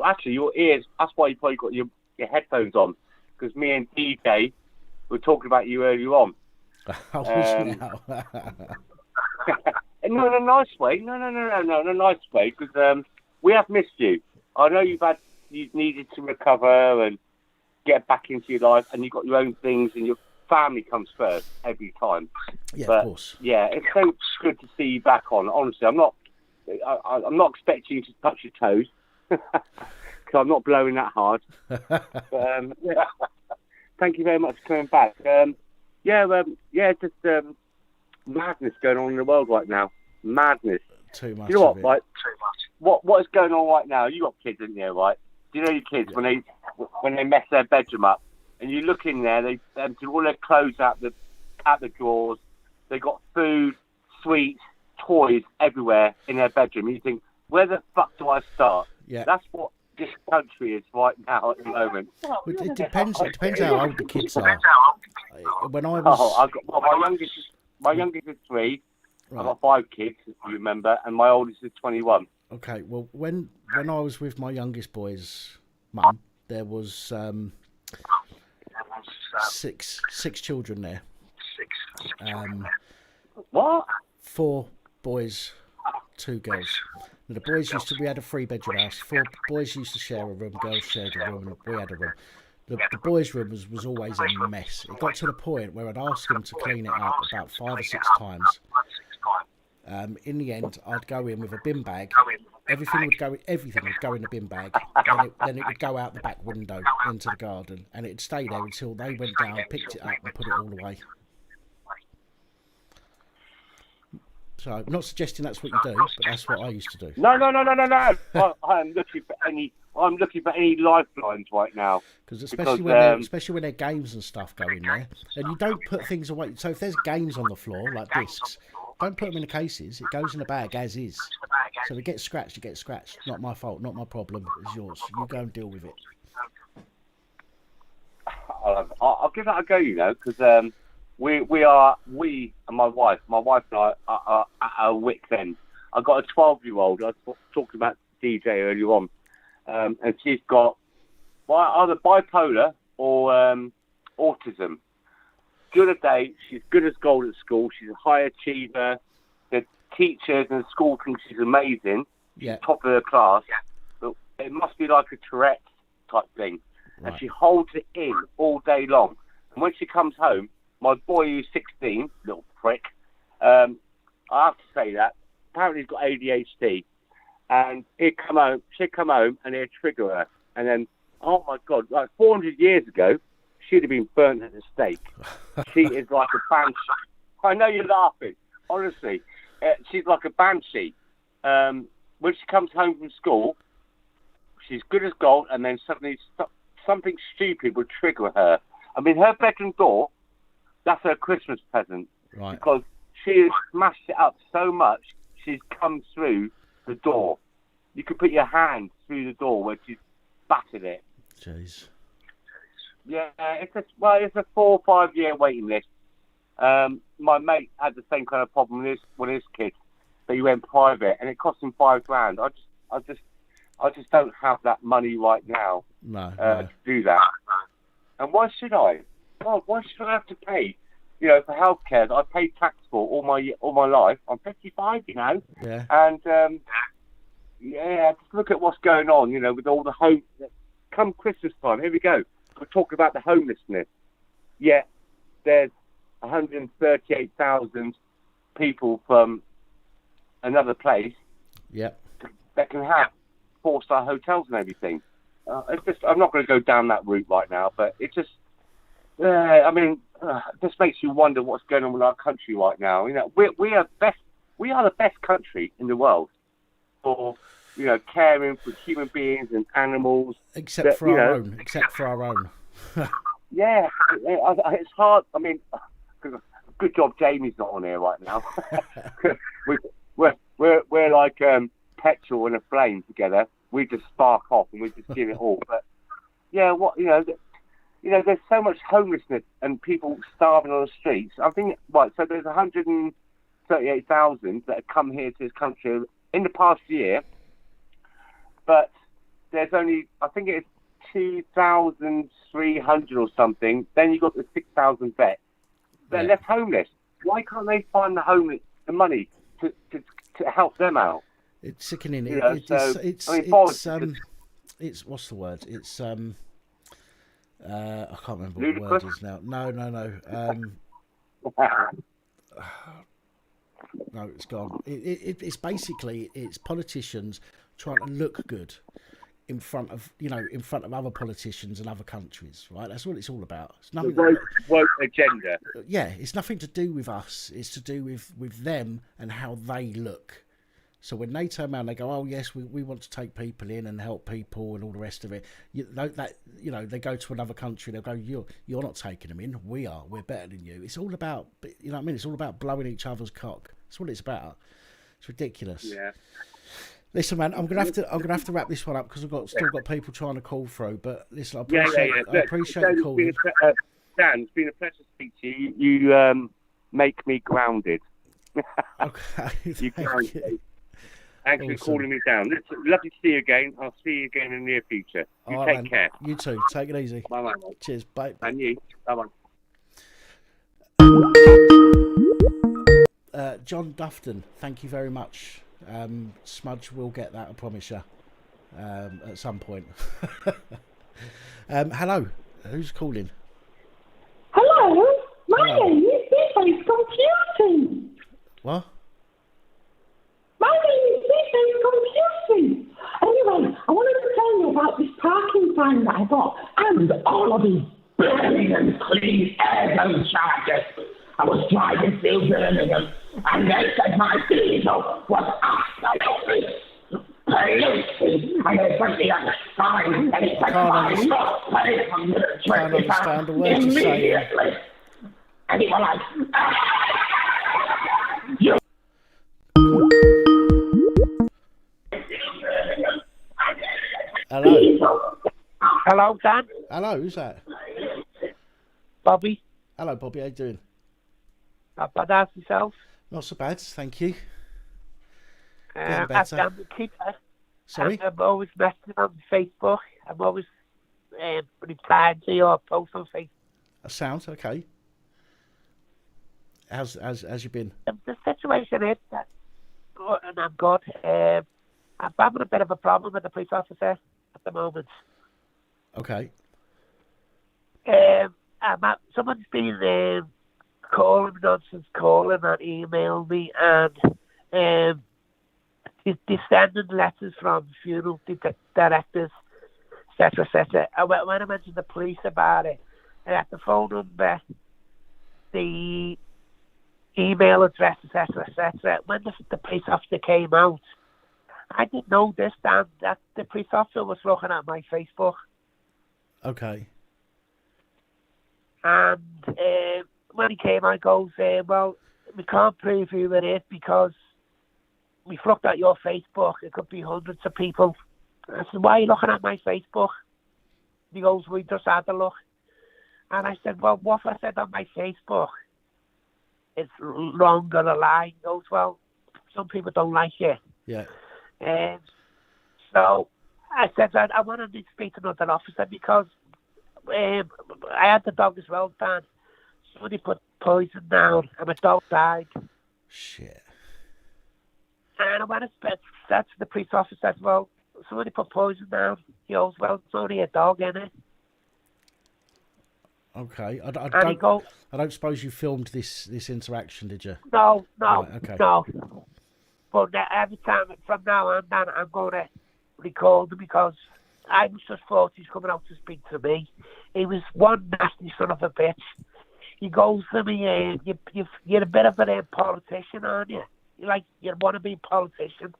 Speaker 4: Actually, your ears. That's why you probably got your headphones on, because me and DJ were talking about you earlier on. No, in a nice way. No, in a nice way, because we have missed you. I know you needed to recover and get back into your life, and you've got your own things, and your family comes first every time.
Speaker 1: Yeah,
Speaker 4: but,
Speaker 1: of course.
Speaker 4: Yeah, it's so good to see you back on. Honestly, I'm not expecting you to touch your toes, because I'm not blowing that hard. But, yeah. Thank you very much for coming back. Just madness going on in the world right now. Madness.
Speaker 1: Too much.
Speaker 4: You know what,
Speaker 1: of it.
Speaker 4: right? What is going on right now? You got kids, didn't you, right? Do you know your kids when they mess their bedroom up, and you look in there, they empty all their clothes out the drawers. They got food, sweets, toys everywhere in their bedroom. You think, where the fuck do I start?
Speaker 1: Yeah.
Speaker 4: That's what this country is right now at the moment.
Speaker 1: It depends. It depends how old the kids are. When I was,
Speaker 4: my youngest is 3.
Speaker 1: right.
Speaker 4: I've got 5 kids, if you remember, and my oldest is 21.
Speaker 1: Okay, well, when I was with my youngest boy's mum, there was 6 children there.
Speaker 4: What?
Speaker 1: 4 boys, 2 girls. And the boys we had a 3-bedroom house. 4 boys used to share a room, girls shared a room, and we had a room. The boys' room was always a mess. It got to the point where I'd ask them to clean it up about 5 or 6 times. In the end, I'd go in with a bin bag. Everything would go in the bin bag. Then it would go out the back window into the garden, and it'd stay there until they went down, picked it up, and put it all away. So I'm not suggesting that's what you do, but that's what I used to do.
Speaker 4: No. I am looking for any I'm looking for any lifelines right now.
Speaker 1: Because especially when there are games and stuff going there, and you don't put things away. So if there's games on the floor like discs, don't put them in the cases. It goes in the bag as is. So if it gets scratched, it gets scratched. Not my fault. Not my problem. It's yours. You go and deal with it.
Speaker 4: I'll give that a go, you know, because we and my wife and I are at our wit's end. I've got a 12-year-old. I talked about DJ earlier on, and she's got either bipolar or autism. During the day, she's good as gold at school. She's a high achiever. The teachers and the school think she's amazing. She's top of her class. But it must be like a Tourette type thing.
Speaker 1: Right.
Speaker 4: And she holds it in all day long. And when she comes home, my boy who's 16, little prick, I have to say that, apparently he's got ADHD. And she'd come home and it'd trigger her. And then, oh my God, like 400 years ago, she'd have been burnt at the stake. She is like a banshee. I know you're laughing, honestly. She's like a banshee. When she comes home from school, she's good as gold, and then suddenly something stupid would trigger her. I mean, her bedroom door, that's her Christmas present.
Speaker 1: Right.
Speaker 4: Because she has smashed it up so much, she's come through the door. You could put your hand through the door where she's battered it.
Speaker 1: Jeez.
Speaker 4: Yeah, it's a 4 or 5 year waiting list. My mate had the same kind of problem with his kid, but he went private, and it cost him $5,000. I just don't have that money right now to do that. And why should I? God, why should I have to pay? You know, for healthcare that I paid tax for all my life. I'm 55, you know.
Speaker 1: Yeah.
Speaker 4: And just look at what's going on. You know, with all the home. Come Christmas time, here we go. We're talking about the homelessness. Yet there's 138,000 people from another place.
Speaker 1: Yep.
Speaker 4: That can have 4-star hotels and everything. I'm not going to go down that route right now, but it just, it just makes you wonder what's going on with our country right now. You know, we are the best country in the world for, you know, caring for human beings and animals.
Speaker 1: Except for our own. Yeah,
Speaker 4: it's hard. I mean, good job Jamie's not on here right now. we're like petrol and a flame together. We just spark off and we just give it all. But yeah, there's so much homelessness and people starving on the streets. I think so there's 138,000 that have come here to this country in the past year, but there's only, I think it's 2,300 or something. Then you got the 6,000 vets. They're left homeless. Why can't they find the money to help them out?
Speaker 1: It's sickening.
Speaker 4: You know,
Speaker 1: It's what's the word? It's I can't remember
Speaker 4: ludicrous?
Speaker 1: what the word is now. No. No, it's gone. It's basically politicians trying to look good in front of other politicians and other countries, right? That's what it's all about. It's nothing.
Speaker 4: The woke agenda.
Speaker 1: Yeah, it's nothing to do with us. It's to do with them and how they look. So when they turn around, they go, "Oh yes, we want to take people in and help people and all the rest of it." They go to another country, they'll go, "You're not taking them in. We are. We're better than you." It's all about, you know what I mean? It's all about blowing each other's cock. That's what it's about. It's ridiculous.
Speaker 4: Yeah.
Speaker 1: Listen, man, I'm gonna have to wrap this one up because still got people trying to call through. But listen, I appreciate the call.
Speaker 4: Dan, it's been a pleasure to speak to you. You make me grounded.
Speaker 1: Okay.
Speaker 4: You ground me. Thanks for
Speaker 1: Awesome.
Speaker 4: calling me down. It's lovely to see you again. I'll see you again in the near future. You
Speaker 1: All
Speaker 4: take
Speaker 1: right,
Speaker 4: care.
Speaker 1: You too. Take it easy.
Speaker 4: Bye-bye.
Speaker 1: Cheers. Bye.
Speaker 4: And you. Bye-bye.
Speaker 1: John Dufton, thank you very much. Smudge will get that, I promise you, at some point. Hello, who's calling?
Speaker 5: Hello, my name is This Computing.
Speaker 1: What?
Speaker 5: My name is This Computing. Anyway, I wanted to tell you about this parking sign that I got and all of these Birmingham clean air zone charges. I was driving through Birmingham and they said my diesel was absolutely polluted, and there's something on the sign, and it's like, I'm not paying
Speaker 1: can't understand the words you're saying.
Speaker 5: immediately. And it was like, you.
Speaker 1: Hello.
Speaker 3: Hello, Dan.
Speaker 1: Hello, who's that?
Speaker 3: Bobby.
Speaker 1: Hello, Bobby, how you doing?
Speaker 3: Not bad, as yourself.
Speaker 1: Not so bad, thank you.
Speaker 3: I'm
Speaker 1: better.
Speaker 3: the keeper.
Speaker 1: Sorry?
Speaker 3: I'm always messaging on Facebook. I'm always replying to your post on Facebook.
Speaker 1: Sounds okay. How's you been?
Speaker 3: The situation is that, and I'm good. I'm having a bit of a problem with the police officer at the moment.
Speaker 1: Okay.
Speaker 3: Someone's been calling nonsense, calling and emailing me, and they're sending letters from funeral directors, etc., etc. And when I mentioned the police about it, I had the phone number, the email address, etc., etc. When the police officer came out, I didn't know this, Dan, that the police officer was looking at my Facebook.
Speaker 1: Okay.
Speaker 3: And when he came out, he goes, well, we can't prove who it is because we've looked at your Facebook. It could be hundreds of people. I said, why are you looking at my Facebook? He goes, we just had a look. And I said, well, what I said on my Facebook is wrong or a lie. He goes, well, some people don't like you.
Speaker 1: Yeah.
Speaker 3: So I said, I want to speak to another officer because I had the dog as well, Dan. Somebody put poison down and my dog died.
Speaker 1: Shit.
Speaker 3: And I went and said to the police officer, said, well, somebody put poison down. He goes, well, it's only a dog, isn't it?
Speaker 1: Okay. I don't suppose you filmed this interaction, did you?
Speaker 3: No,
Speaker 1: Right, okay.
Speaker 3: no. But every time from now on, Dan, I'm going to record him because I was just thought he's coming out to speak to me. He was one nasty son of a bitch. He goes to me, you're a bit of a politician, aren't you? You want to be a politician.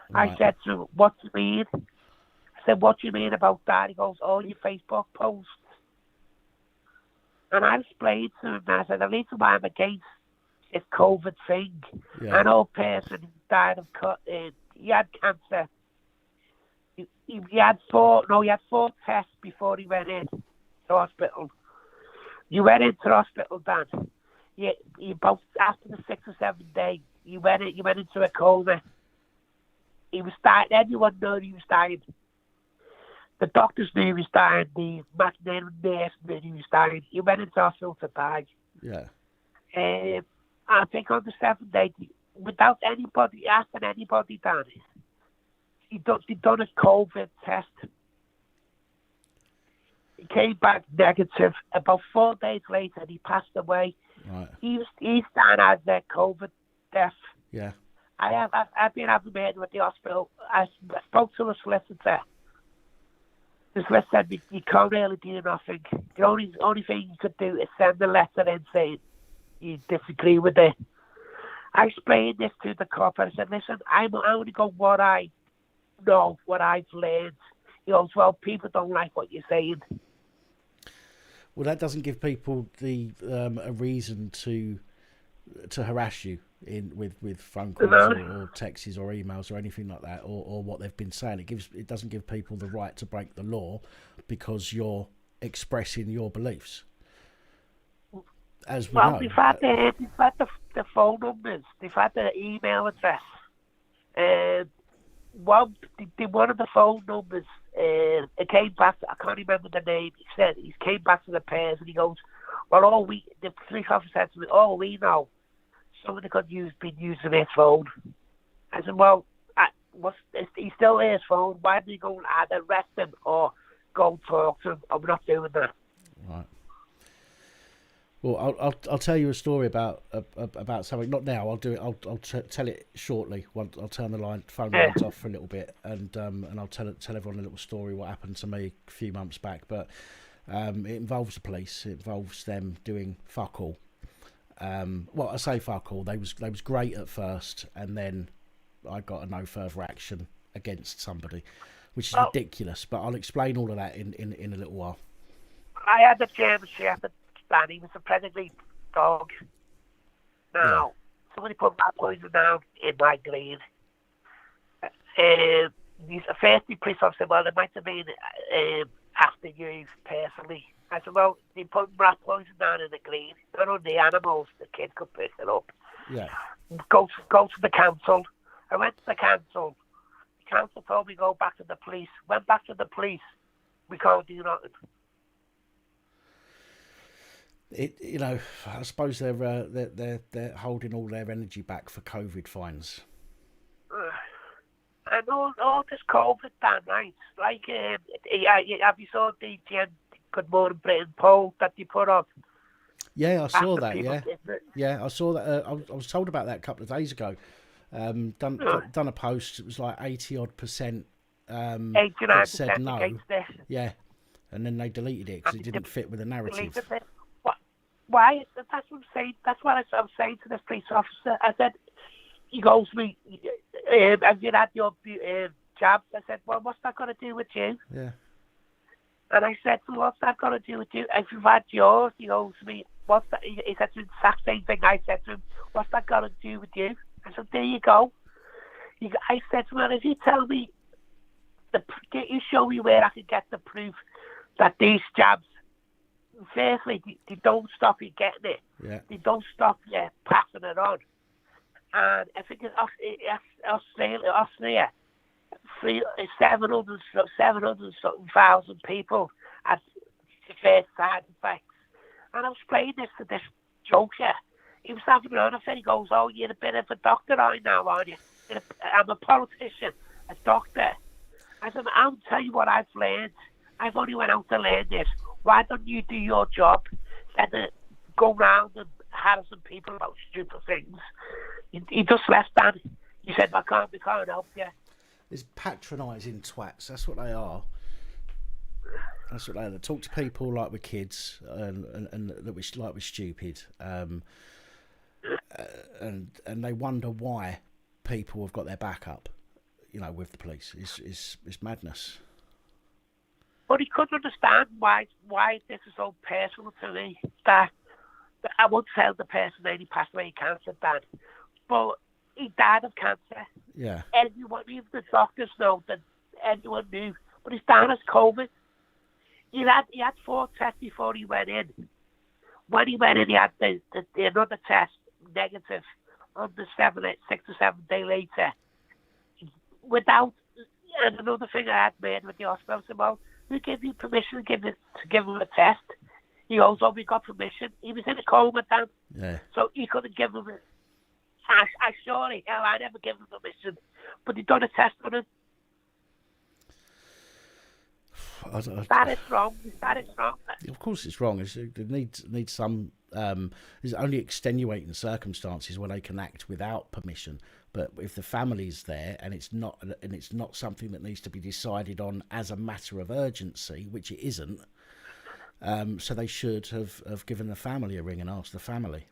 Speaker 3: Right. I said to him, what do you mean? I said, what do you mean about that? He goes, all your Facebook posts. And I explained to him, I said, the reason why I'm against this COVID thing, an old person who died of, he had cancer. He had four tests before he went in to hospital. You went into hospital, Dan. You both after the 6 or 7 days, you went into a coma. He was dying. Everyone knew he was dying. The doctors knew he was dying. The McNair nurse knew he was dying. He went into hospital to die.
Speaker 1: Yeah.
Speaker 3: I think on the 7th day, without anybody asking anybody, Dan, he done a COVID test. He came back negative. About 4 days later, he passed away.
Speaker 1: Right.
Speaker 3: He's down as a COVID death.
Speaker 1: Yeah.
Speaker 3: I've been having met with the hospital. I spoke to a solicitor. The solicitor said you can't really do nothing. The only thing you could do is send a letter in saying you disagree with it. I explained this to the cop and I said, listen, I'm only going what I know, what I've learned. He goes, well, people don't like what you're saying.
Speaker 1: Well, that doesn't give people a reason to harass you with phone calls or texts or emails or anything like that, or what they've been saying. It doesn't give people the right to break the law because you're expressing your beliefs. As we know.
Speaker 3: They've had the phone numbers, they've had the email address. One of the phone numbers, it came back. I can't remember the name. He said he came back to the pairs and he goes, "Well, the police officer said to me, all we know, somebody could been using his phone." I said, "Well, he still his phone. Why did he go and either arrest him or go talk to him? I'm not doing that."
Speaker 1: Right. Well, I'll tell you a story about something. Not now. I'll do it. I'll tell it shortly. I'll turn the phone lines off for a little bit, and I'll tell everyone a little story what happened to me a few months back. But it involves the police. It involves them doing fuck all. Well, I say fuck all. They was great at first, and then I got a no further action against somebody, which is
Speaker 6: Well-
Speaker 1: ridiculous. But I'll explain all of that in a little while.
Speaker 6: I had a German Shepherd, and he was a pedigree dog. Now, somebody put rat poison down in my green. He's a first police officer. Well, it might have been after you personally. I said, well, they put rat poison down in the green. Not on the animals, the kid could pick it up.
Speaker 1: Yeah.
Speaker 6: Go to the council. I went to the council. The council told me go back to the police. Went back to the police. We can't do nothing.
Speaker 1: I suppose they're holding all their energy back for COVID fines.
Speaker 6: And all this COVID, Dan, right? Like, have you saw the Good Morning Britain poll that they put up?
Speaker 1: Yeah, I saw
Speaker 6: After
Speaker 1: that.
Speaker 6: people
Speaker 1: Yeah,
Speaker 6: did it?
Speaker 1: yeah, I saw that. I was told about that a couple of days ago. Done a post. It was like 80-odd%.
Speaker 6: 89%
Speaker 1: that said no.
Speaker 6: against this.
Speaker 1: Yeah, and then they deleted it because it didn't fit with the narrative.
Speaker 6: Deleted it. Why? That's what I'm saying. That's what I was saying to this police officer. I said, he goes to me, have you had your jabs? I said, well, what's that got to do with you?
Speaker 1: Yeah.
Speaker 6: And I said, well, what's that got to do with you? If you've had yours, he goes to me, what's that? He said the exact same thing I said to him. What's that got to do with you? I said, there you go. I said to him, well, if you tell me, you show me where I can get the proof that these jabs, firstly, they don't stop you getting it.
Speaker 1: Yeah.
Speaker 6: They don't stop you passing it on. And I think in Austria, 700 something thousand people had the first side effects. And I was playing this to this joker. He was having it on. I said, he goes, oh, you're a bit of a doctor right now, aren't you? I'm a politician, a doctor. I said, I'll tell you what I've learned. I've only went out to learn this. Why don't you do your job and go round and harassing people about stupid things? He just left that. He said, we can't help you.
Speaker 1: It's patronising twats. That's what they are. That's what they are. They talk to people like we're kids and that we're stupid. And they wonder why people have got their back up, with the police. It's madness.
Speaker 6: But he couldn't understand why this is so personal to me. That I won't tell the person that he passed away of cancer, Dad. But he died of cancer.
Speaker 1: Yeah.
Speaker 6: Everyone, even the doctors know that everyone knew. But he's down as COVID. He had 4 tests before he went in. When he went in, he had another test negative on the 6 or 7 day later. And another thing I had made with the hospital, I said, well, who gave you permission to give him a test? He goes, oh, we got permission. He was in a coma then.
Speaker 1: Yeah. So
Speaker 6: he couldn't give him it. I surely, hell, I never give him permission. But he done a test on him. That is wrong. That is wrong.
Speaker 1: Of course it's wrong. It needs some... there's only extenuating circumstances where they can act without permission. But if the family's there and it's not something that needs to be decided on as a matter of urgency, which it isn't, so they should have given the family a ring and asked the family.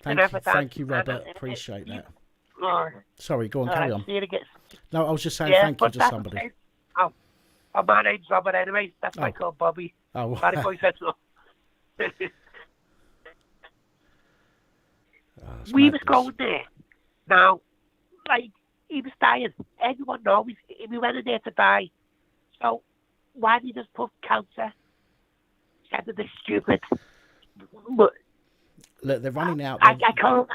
Speaker 1: Thank you, Robert. Appreciate that. Sorry, go on, carry on. No, I was just saying thank you to somebody.
Speaker 6: Oh, my name's Robert anyway. That's why I call Bobby.
Speaker 1: Oh,
Speaker 6: Bobby boy said so. We was going there. Now, like, he was dying. Everyone knows he went in there to die. So, why did he just put cancer? Said that they're stupid. But,
Speaker 1: look, they're running out.
Speaker 6: I don't.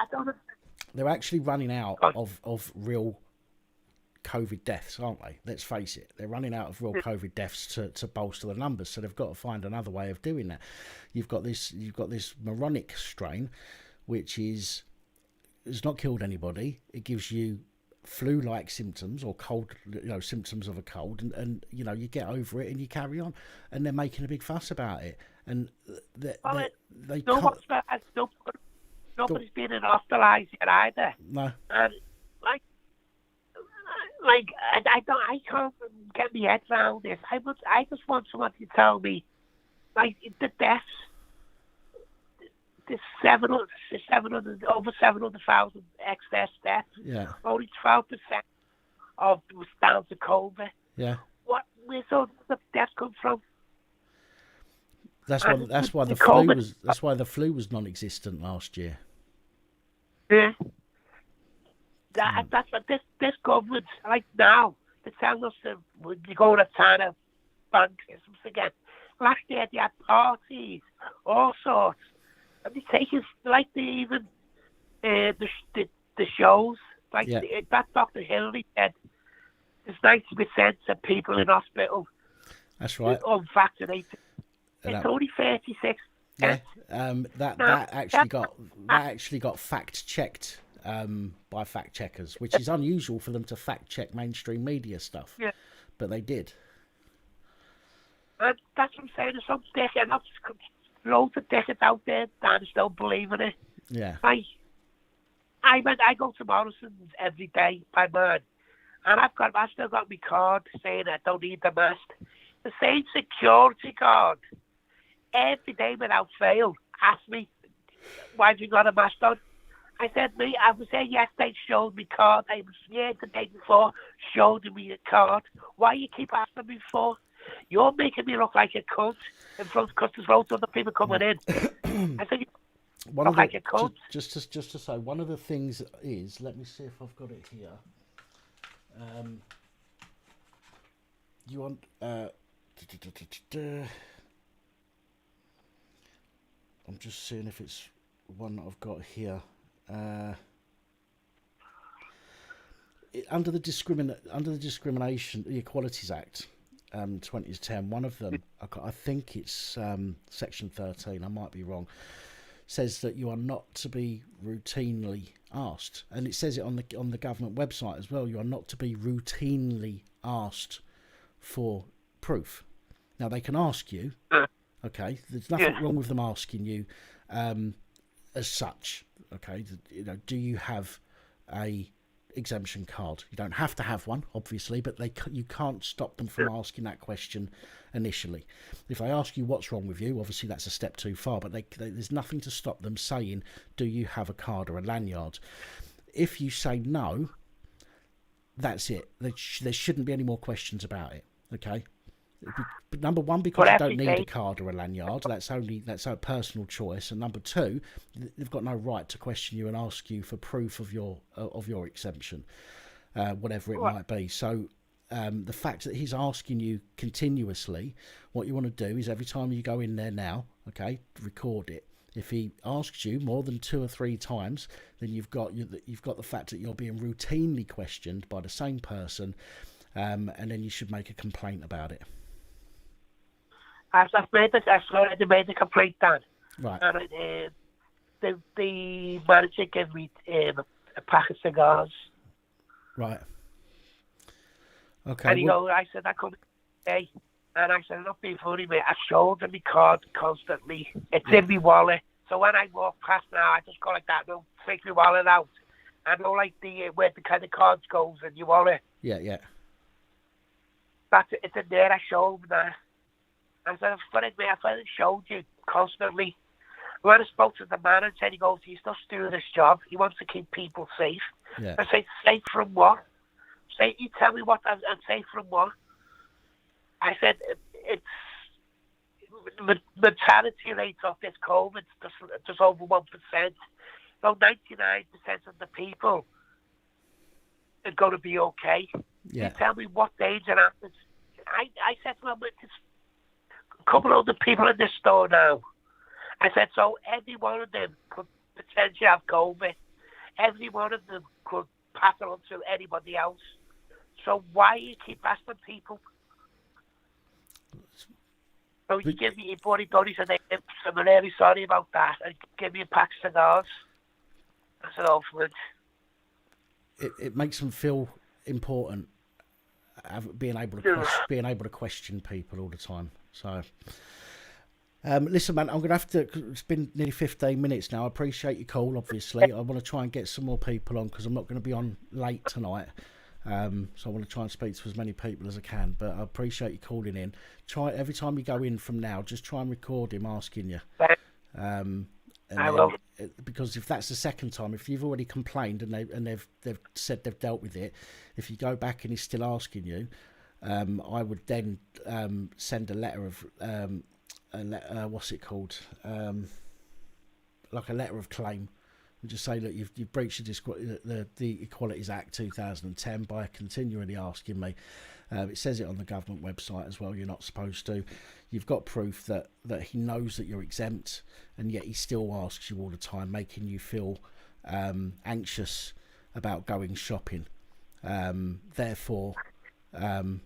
Speaker 1: They're actually running out of real COVID deaths, aren't they? Let's face it. They're running out of real COVID deaths to bolster the numbers. So they've got to find another way of doing that. You've got this moronic strain, which has not killed anybody. It gives you flu-like symptoms or cold, symptoms of a cold, and you get over it and you carry on. And they're making a big fuss about it. And they can't.
Speaker 6: Nobody's been hospitalised yet either.
Speaker 1: No.
Speaker 6: And I can't get my head around this. I just want someone to tell me, like, the deaths. There's 700, over 700,000 excess deaths.
Speaker 1: Yeah.
Speaker 6: Only 12% of it was down to COVID.
Speaker 1: Yeah.
Speaker 6: Where's all the deaths come from?
Speaker 1: That's why.
Speaker 6: And
Speaker 1: That's why the flu
Speaker 6: COVID
Speaker 1: was. That's why the flu was non-existent last year.
Speaker 6: Yeah. That's what this government, like now, they're telling us that we're going to turn out bank systems again. Last year they had parties, all sorts. And they take us, like they even, the shows, like that Dr. Hillary said, there's 90% of people in hospital.
Speaker 1: That's right.
Speaker 6: Unvaccinated. It's only 36.
Speaker 1: Yeah, that actually got fact checked by fact checkers, which is unusual for them to fact check mainstream media stuff. Yeah, but they did.
Speaker 6: And that's what I'm saying. There's some dickhead, and loads of dickheads out there that still believe in it.
Speaker 1: Yeah.
Speaker 6: I go to Morrison's every day by man, and I still got my card saying I don't need the mask. The same security card. Every day without fail, ask me, why have you got a mask on? I said, I was there yesterday, showed me card. I was here the day before, showed me a card. Why you keep asking me for? You're making me look like a cunt in front because there's loads of other people coming in. I said, like a cunt.
Speaker 1: Just to say, one of the things is, let me see if I've got it here. You want... I'm just seeing if it's one that I've got here. Under the Discrimination the Equalities Act, 2010, one of them, I think it's section 13. I might be wrong. Says that you are not to be routinely asked, and it says it on the government website as well. You are not to be routinely asked for proof. Now they can ask you. Okay, there's nothing wrong with them asking you as such. Okay, do you have a exemption card? You don't have to have one, obviously, but you can't stop them from asking that question initially. If they ask you what's wrong with you, obviously that's a step too far, but there's nothing to stop them saying, do you have a card or a lanyard? If you say no, that's it. There shouldn't be any more questions about it. Okay. Number one, because you don't need a card or a lanyard. That's a personal choice. And number two, they've got no right to question you and ask you for proof of your exemption, whatever it might be. So the fact that he's asking you continuously, what you want to do is every time you go in there now, okay, record it. If he asks you more than 2 or 3 times, then you've got the fact that you're being routinely questioned by the same person, and then you should make a complaint about it.
Speaker 6: I've already made a complaint, Dan.
Speaker 1: Right.
Speaker 6: And the manager gave me a pack of cigars.
Speaker 1: Right. Okay.
Speaker 6: And I said, I couldn't stay. And I said, I'm not being funny, mate. I showed him my card constantly. It's in my wallet. So when I walk past now, I just go like that, no, take my wallet out. I know, like, where the kind of cards goes in your wallet.
Speaker 1: Yeah.
Speaker 6: That's it. It's in there. I showed him that. I said, I've got it, mate. I've showed you constantly. When I spoke to the manager, he goes, he's just doing his job. He wants to keep people safe.
Speaker 1: Yeah.
Speaker 6: I say, safe from what? You tell me what I'm safe from what? I said, it's mortality rate of this COVID just over 1%. So 99% of the people are going to be okay.
Speaker 1: Yeah.
Speaker 6: You tell me what danger happens. I said to him, there's a couple of other people in this store now. I said, so every one of them could potentially have COVID. Every one of them could pass it on to anybody else. So why you keep asking people? So you give me your buddy Donny said, I'm really sorry about that. And give me a pack of cigars. I said, oh, for it.
Speaker 1: It makes them feel important, being able to question people all the time. So, listen, man, I'm going to have to. It's been nearly 15 minutes now. I appreciate your call. Obviously, I want to try and get some more people on because I'm not going to be on late tonight. So I want to try and speak to as many people as I can. But I appreciate you calling in. Try every time you go in from now, just try and record him asking you. And
Speaker 6: I will.
Speaker 1: because if that's the second time, if you've already complained and they've said they've dealt with it, if you go back and he's still asking you, I would then send a letter of what's it called, like a letter of claim, and just say, look, you've breached the Equalities Act 2010 by continually asking me. It says it on the government website as well. You're not supposed to. You've got proof that he knows that you're exempt, and yet he still asks you all the time, making you feel anxious about going shopping. Therefore, you're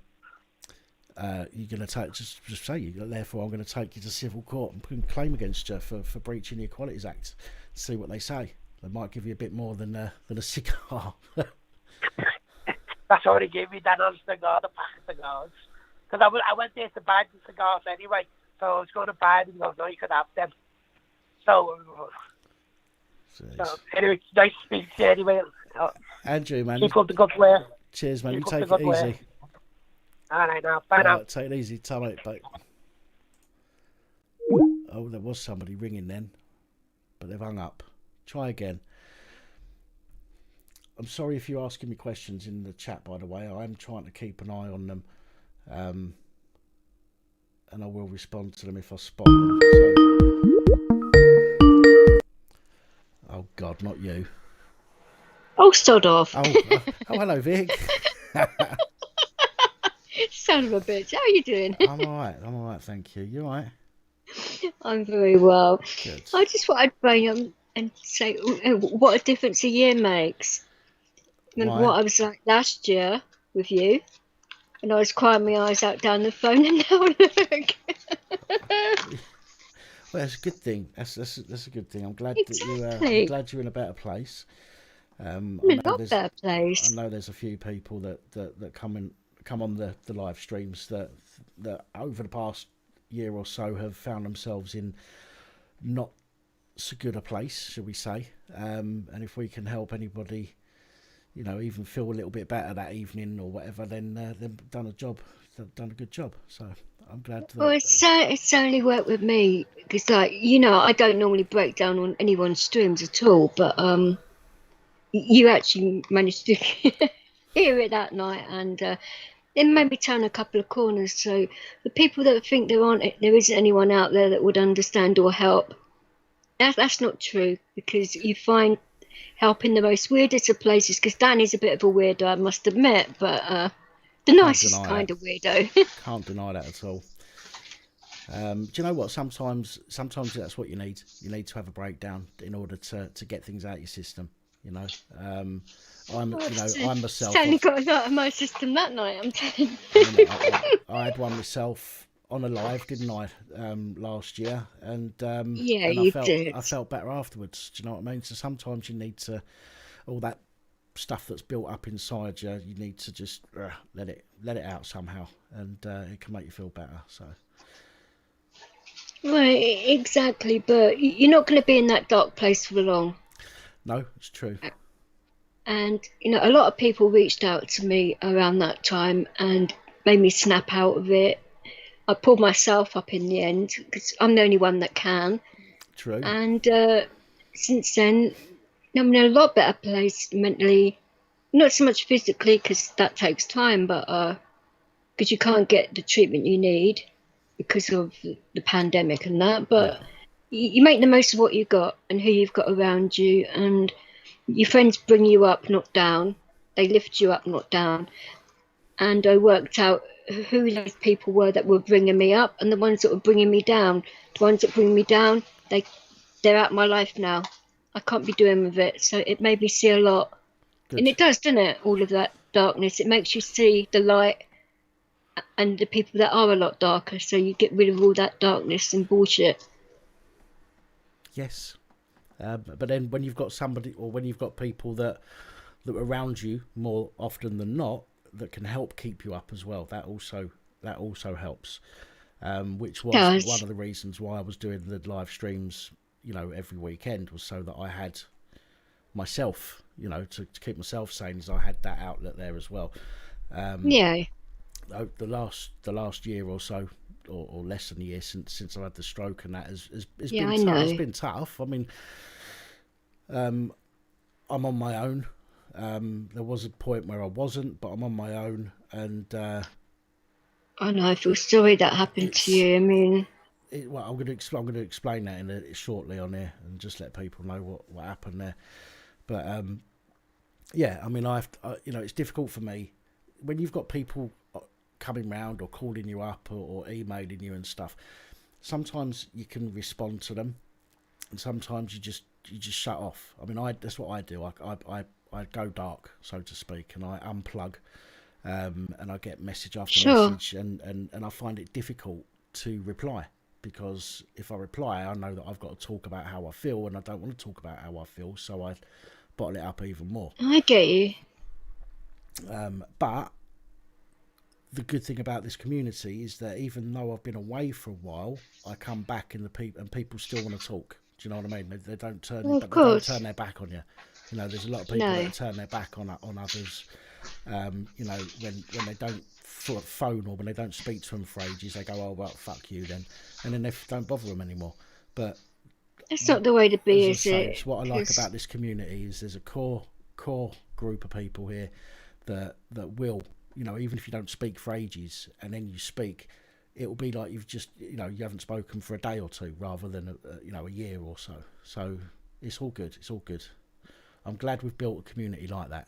Speaker 1: going to take just say, therefore, I'm going to take you to civil court and put a claim against you for breaching the Equalities Act. See what they say. They might give you a bit more than a cigar.
Speaker 6: That's all they gave me, then on cigar, the pack of cigars. Because I went there to buy the cigars anyway, so I was going to buy them, no, you could have them. So anyway, nice to speak to you anyway.
Speaker 1: Andrew, man.
Speaker 6: Keep up the good work.
Speaker 1: Cheers, man. You take it easy.
Speaker 6: Work. All right, now. Bye now.
Speaker 1: Take it easy. Time out, bye. Oh, there was somebody ringing then, but they've hung up. Try again. I'm sorry if you're asking me questions in the chat, by the way. I am trying to keep an eye on them, and I will respond to them if I spot them. So... Oh, God, not you.
Speaker 7: Oh, sod off.
Speaker 1: Oh, hello, Vic.
Speaker 7: Son of a bitch. How are you doing?
Speaker 1: I'm all right, thank you. You all right?
Speaker 7: I'm very well.
Speaker 1: Good.
Speaker 7: I just thought I'd bring and say what a difference a year makes. Remember what I was like last year with you, and I was crying my eyes out down the phone, and now look.
Speaker 1: Well, that's a good thing. That's a good thing. I'm glad
Speaker 7: Exactly.
Speaker 1: that I'm glad you're in a better place.
Speaker 7: In a lot better place.
Speaker 1: I know there's a few people that come on the live streams that over the past year or so have found themselves in not so good a place, shall we say? And if we can help anybody, even feel a little bit better that evening or whatever, then they've done a good job. So I'm glad.
Speaker 7: Well, it's only worked with me because, I don't normally break down on anyone's streams at all, but you actually managed to hear it that night, and it made me turn a couple of corners. So the people that think there isn't anyone out there that would understand or help, that's not true, because you find help in the most weirdest of places. Because Danny's a bit of a weirdo, I must admit, but the nicest kind of weirdo.
Speaker 1: Can't deny that at all. Do you know what? Sometimes that's what you need. You need to have a breakdown in order to get things out of your system. I'm myself.
Speaker 7: Certainly got it out of my system that night, I'm telling you.
Speaker 1: I had one myself on a live, didn't I, last year? And
Speaker 7: yeah,
Speaker 1: and
Speaker 7: you
Speaker 1: I felt better afterwards. Do you know what I mean? So sometimes you need to, all that stuff that's built up inside you, you need to just let it out somehow, and it can make you feel better. So.
Speaker 7: Right, exactly. But you're not going to be in that dark place for long.
Speaker 1: No, it's true.
Speaker 7: And, a lot of people reached out to me around that time and made me snap out of it. I pulled myself up in the end because I'm the only one that can.
Speaker 1: True.
Speaker 7: And since then, I'm in a lot better place mentally. Not so much physically, because that takes time, but because you can't get the treatment you need because of the pandemic and that. But you make the most of what you got and who you've got around you, and your friends bring you up, not down. They lift you up, not down. And I worked out who those people were that were bringing me up, and the ones that were bringing me down. The ones that bring me down, they're out of my life now. I can't be doing with it. So it made me see a lot. Good. And it does, doesn't it? All of that darkness. It makes you see the light and the people that are a lot darker. So you get rid of all that darkness and bullshit.
Speaker 1: Yes. But then when you've got somebody, or when you've got people that are around you more often than not, that can help keep you up as well, that also helps. Which was one of the reasons why I was doing the live streams, every weekend, was so that I had myself, to keep myself sane, as I had that outlet there as well. The last year or so, or less than a year since I had the stroke, and that has
Speaker 7: Yeah,
Speaker 1: been
Speaker 7: I
Speaker 1: tough.
Speaker 7: know.
Speaker 1: It's been tough. I mean, I'm on my own. There was a point where I wasn't, but I'm on my own, and
Speaker 7: I know. I feel sorry that happened to you. I mean,
Speaker 1: well, I'm going to explain that shortly on here, and just let people know what happened there. But yeah, I mean, it's difficult for me when you've got people coming round or calling you up or emailing you and stuff. Sometimes you can respond to them, and sometimes you just shut off. I mean, that's what I do. I go dark, so to speak, and I unplug, and I get message after
Speaker 7: Sure.
Speaker 1: message, and I find it difficult to reply, because if I reply, I know that I've got to talk about how I feel, and I don't want to talk about how I feel, so I bottle it up even more.
Speaker 7: I get you.
Speaker 1: But the good thing about this community is that even though I've been away for a while, I come back and people still want to talk. Do you know what I mean? They don't turn
Speaker 7: Well, of
Speaker 1: they don't
Speaker 7: course.
Speaker 1: turn their back on you. You know, there's a lot of people
Speaker 7: No.
Speaker 1: that turn their back on others. You know, when they don't phone or when they don't speak to them for ages, they go, "Oh well, fuck you then," and then they don't bother them anymore. But
Speaker 7: That's not the way to be,
Speaker 1: as
Speaker 7: is
Speaker 1: I say,
Speaker 7: it?
Speaker 1: it's what I like
Speaker 7: 'Cause-
Speaker 1: about this community is there's a core group of people here that will, you know, even if you don't speak for ages and then you speak, it will be like you've just, you know, you haven't spoken for a day or two rather than a year or so. So it's all good. It's all good. I'm glad we've built a community like that.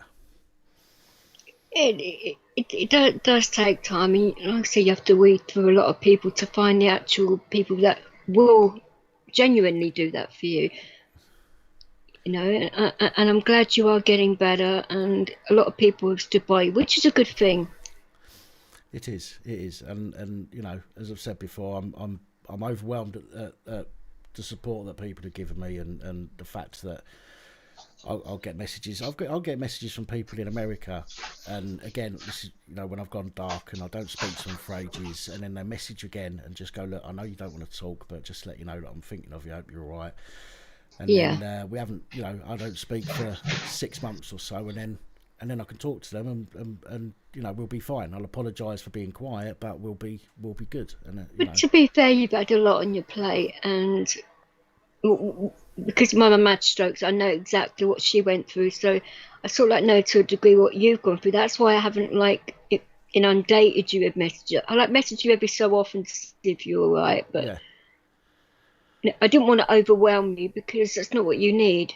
Speaker 7: It does take time. And like I say, you have to weed through a lot of people to find the actual people that will genuinely do that for you. You know, and I'm glad you are getting better, and a lot of people have stood by you, which is a good thing.
Speaker 1: It is, and you know, as I've said before, I'm overwhelmed at the support that people have given me, and the fact that I'll get messages. I'll get messages from people in America, and again, this is, you know, when I've gone dark and I don't speak to them for ages, and then they message again and just go, "Look, I know you don't want to talk, but just to let you know that I'm thinking of you. I hope you're all right." And
Speaker 7: Yeah.
Speaker 1: then we haven't, you know, I don't speak for 6 months or so, and then I can talk to them, and you know, we'll be fine. I'll apologise for being quiet, but we'll be good. And you know.
Speaker 7: But to be fair, you've had a lot on your plate, and because my mum had strokes, I know exactly what she went through. So I sort of like know to a degree what you've gone through. That's why I haven't inundated you with messages. I like message you every so often to see if you're all right, but
Speaker 1: Yeah.
Speaker 7: I didn't want to overwhelm you because that's not what you need.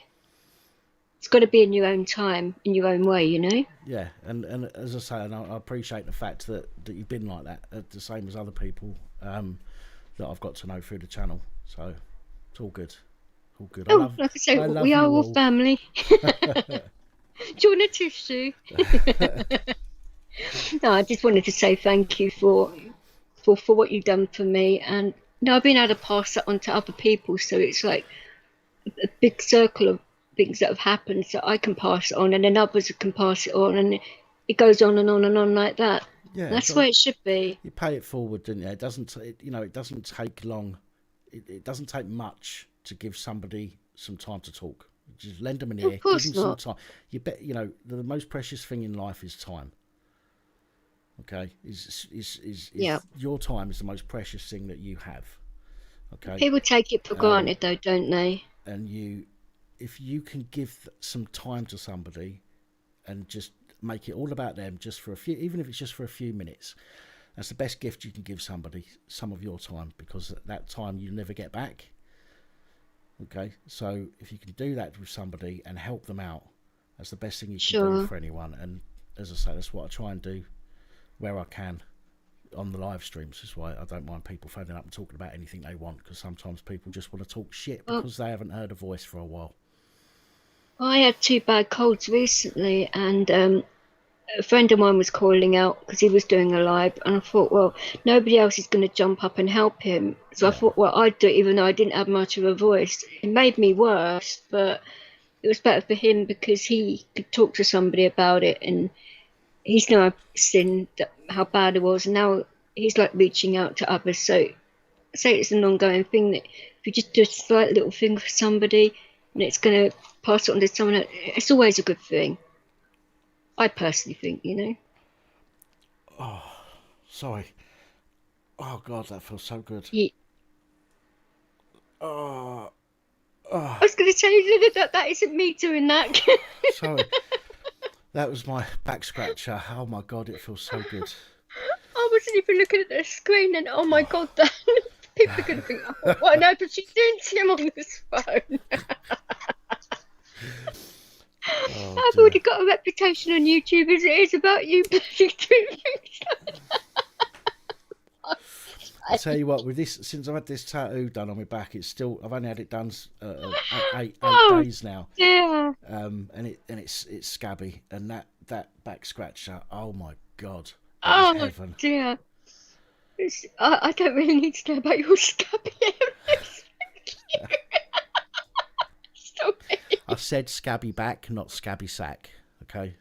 Speaker 7: It's got to be in your own time, in your own way, you know?
Speaker 1: Yeah, and as I say, and I appreciate the fact that you've been like that, the same as other people that I've got to know through the channel. So it's all good. All good.
Speaker 7: Oh, like I say, we are all family. Do you want a tissue? No, I just wanted to say thank you for what you've done for me, and I've been able to pass that on to other people, so it's like a big circle of things that have happened, so I can pass it on, and then others can pass it on, and it goes on and on and on like that.
Speaker 1: Yeah,
Speaker 7: that's the way it should be.
Speaker 1: You pay it forward, don't you? It doesn't, it doesn't take long. It doesn't take much to give somebody some time to talk. Just lend them an ear, give them some time. You bet, you know, the most precious thing in life is time. Okay, is your time is the most precious thing that you have. Okay,
Speaker 7: people take it for granted though, don't they?
Speaker 1: And if you can give some time to somebody and just make it all about them, just for a few, even if it's just for a few minutes, that's the best gift you can give somebody, some of your time, because that time you never get back. Okay, so if you can do that with somebody and help them out, that's the best thing you can do for anyone. And as I say, that's what I try and do where I can on the live streams. That's why I don't mind people phoning up and talking about anything they want, because sometimes people just want to talk shit because they haven't heard a voice for a while. I
Speaker 7: had 2 bad colds recently, and a friend of mine was calling out because he was doing a live, and I thought, well, nobody else is going to jump up and help him, so I thought, well, I'd do it even though I didn't have much of a voice. It made me worse, but it was better for him because he could talk to somebody about it, and he's now seen how bad it was, and now he's like reaching out to others. So I say it's an ongoing thing, that if you just do a slight little thing for somebody and it's going to pass it on to someone else, it's always a good thing. I personally think, you know.
Speaker 1: Oh, sorry. Oh God, that feels so good.
Speaker 7: Yeah.
Speaker 1: Oh,
Speaker 7: I was going to say that isn't me doing that.
Speaker 1: sorry. That was my back scratcher. Oh my God, it feels so good.
Speaker 7: I wasn't even looking at the screen, and oh my God, that people are going to think, oh, what on earth is she doing to him on this phone?
Speaker 1: Oh,
Speaker 7: I've
Speaker 1: dear.
Speaker 7: already got a reputation on YouTube as it is about you bloody doing things like that.
Speaker 1: I tell you what, with this, since I've had this tattoo done on my back, it's still. I've only had it done eight
Speaker 7: Oh,
Speaker 1: days now,
Speaker 7: dear.
Speaker 1: and it's scabby, and that back scratcher. Oh my God, it
Speaker 7: Oh,
Speaker 1: was heaven.
Speaker 7: dear. I don't really need to know about your scabby areas. Stop it.
Speaker 1: I said scabby back, not scabby sack. Okay.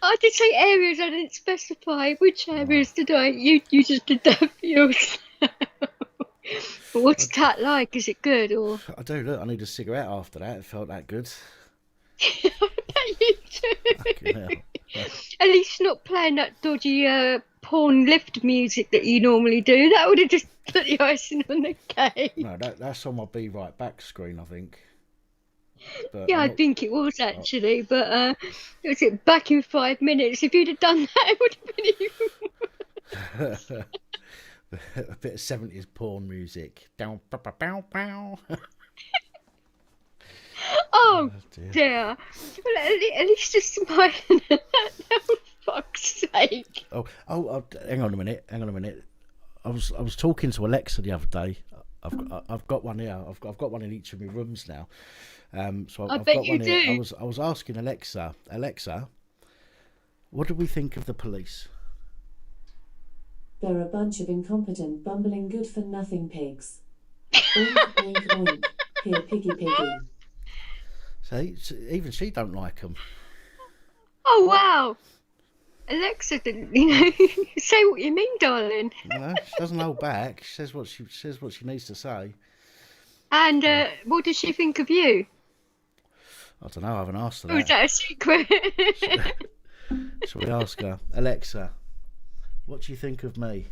Speaker 7: I did say areas, I didn't specify which areas did I. You just did that for yourself. But what's that like? Is it good or?
Speaker 1: I do look. I need a cigarette after that. It felt that good.
Speaker 7: I bet you do.
Speaker 1: Fucking hell.
Speaker 7: At least not playing that dodgy porn lift music that you normally do. That would have just put the icing on the cake.
Speaker 1: No, that's on my Be Right Back screen, I think. But
Speaker 7: Yeah,
Speaker 1: I'm
Speaker 7: I
Speaker 1: not-
Speaker 7: think it was actually, but it was it back in 5 minutes. If you'd have done that, it would have been even.
Speaker 1: a bit of 70s porn music. Down, pow, pow, pow, pow.
Speaker 7: Oh
Speaker 1: dear.
Speaker 7: dear. Well, at least just smiling at that. For fuck's sake.
Speaker 1: Oh, hang on a minute. I was talking to Alexa the other day. I've got one here. I've got one in each of my rooms now. So I've
Speaker 7: bet
Speaker 1: got
Speaker 7: you
Speaker 1: one here.
Speaker 7: do.
Speaker 1: I was asking Alexa, what do we think of the police?
Speaker 8: They're a bunch of incompetent, bumbling, good-for-nothing pigs. Oink, oink, oink. Here, piggy, piggy.
Speaker 1: See, even she don't like them.
Speaker 7: Oh wow. Alexa didn't, say what you mean, darling.
Speaker 1: No, she doesn't hold back. She says what she needs to say.
Speaker 7: And what does she think of you?
Speaker 1: I don't know. I haven't asked her
Speaker 7: Or is
Speaker 1: that.
Speaker 7: that a secret?
Speaker 1: Shall we ask her, Alexa? What do you think of me?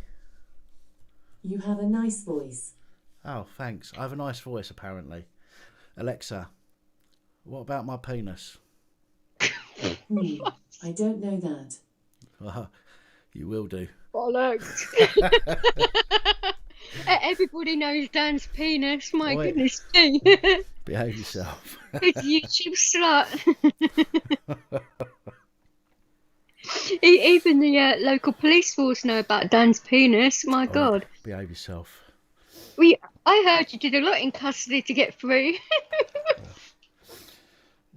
Speaker 8: You have a nice voice.
Speaker 1: Oh, thanks. I have a nice voice, apparently. Alexa, what about my penis?
Speaker 8: I don't know that.
Speaker 1: Well, you will do.
Speaker 7: Bollocks. Everybody knows Dan's penis. My
Speaker 1: Wait.
Speaker 7: goodness me.
Speaker 1: Behave yourself.
Speaker 7: It's YouTube slut. Even the local police force know about Dan's penis. My God.
Speaker 1: Behave yourself.
Speaker 7: I heard you did a lot in custody to get through.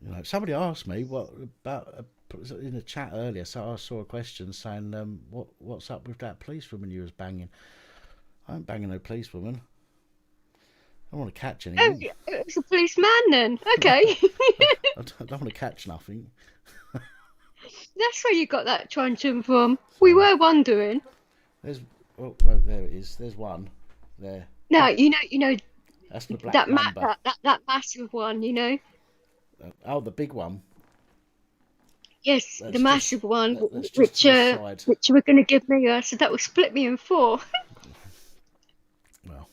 Speaker 1: You know, somebody asked me what about in the chat earlier. So I saw a question saying, "What's up with that policewoman you was banging?" I ain't banging no policewoman. I don't want to catch
Speaker 7: Oh,
Speaker 1: anything.
Speaker 7: it was a policeman then. Okay.
Speaker 1: I don't want to catch nothing.
Speaker 7: That's where you got that truncheon from. We were wondering.
Speaker 1: There's oh, there it is. There's one there.
Speaker 7: No, you know
Speaker 1: That's the black
Speaker 7: that
Speaker 1: number.
Speaker 7: that massive one,
Speaker 1: Oh, the big one.
Speaker 7: Yes,
Speaker 1: That's
Speaker 7: the massive one,
Speaker 1: that's just
Speaker 7: which
Speaker 1: to the side.
Speaker 7: which you were going to give me. So that would split me in 4.
Speaker 1: Well,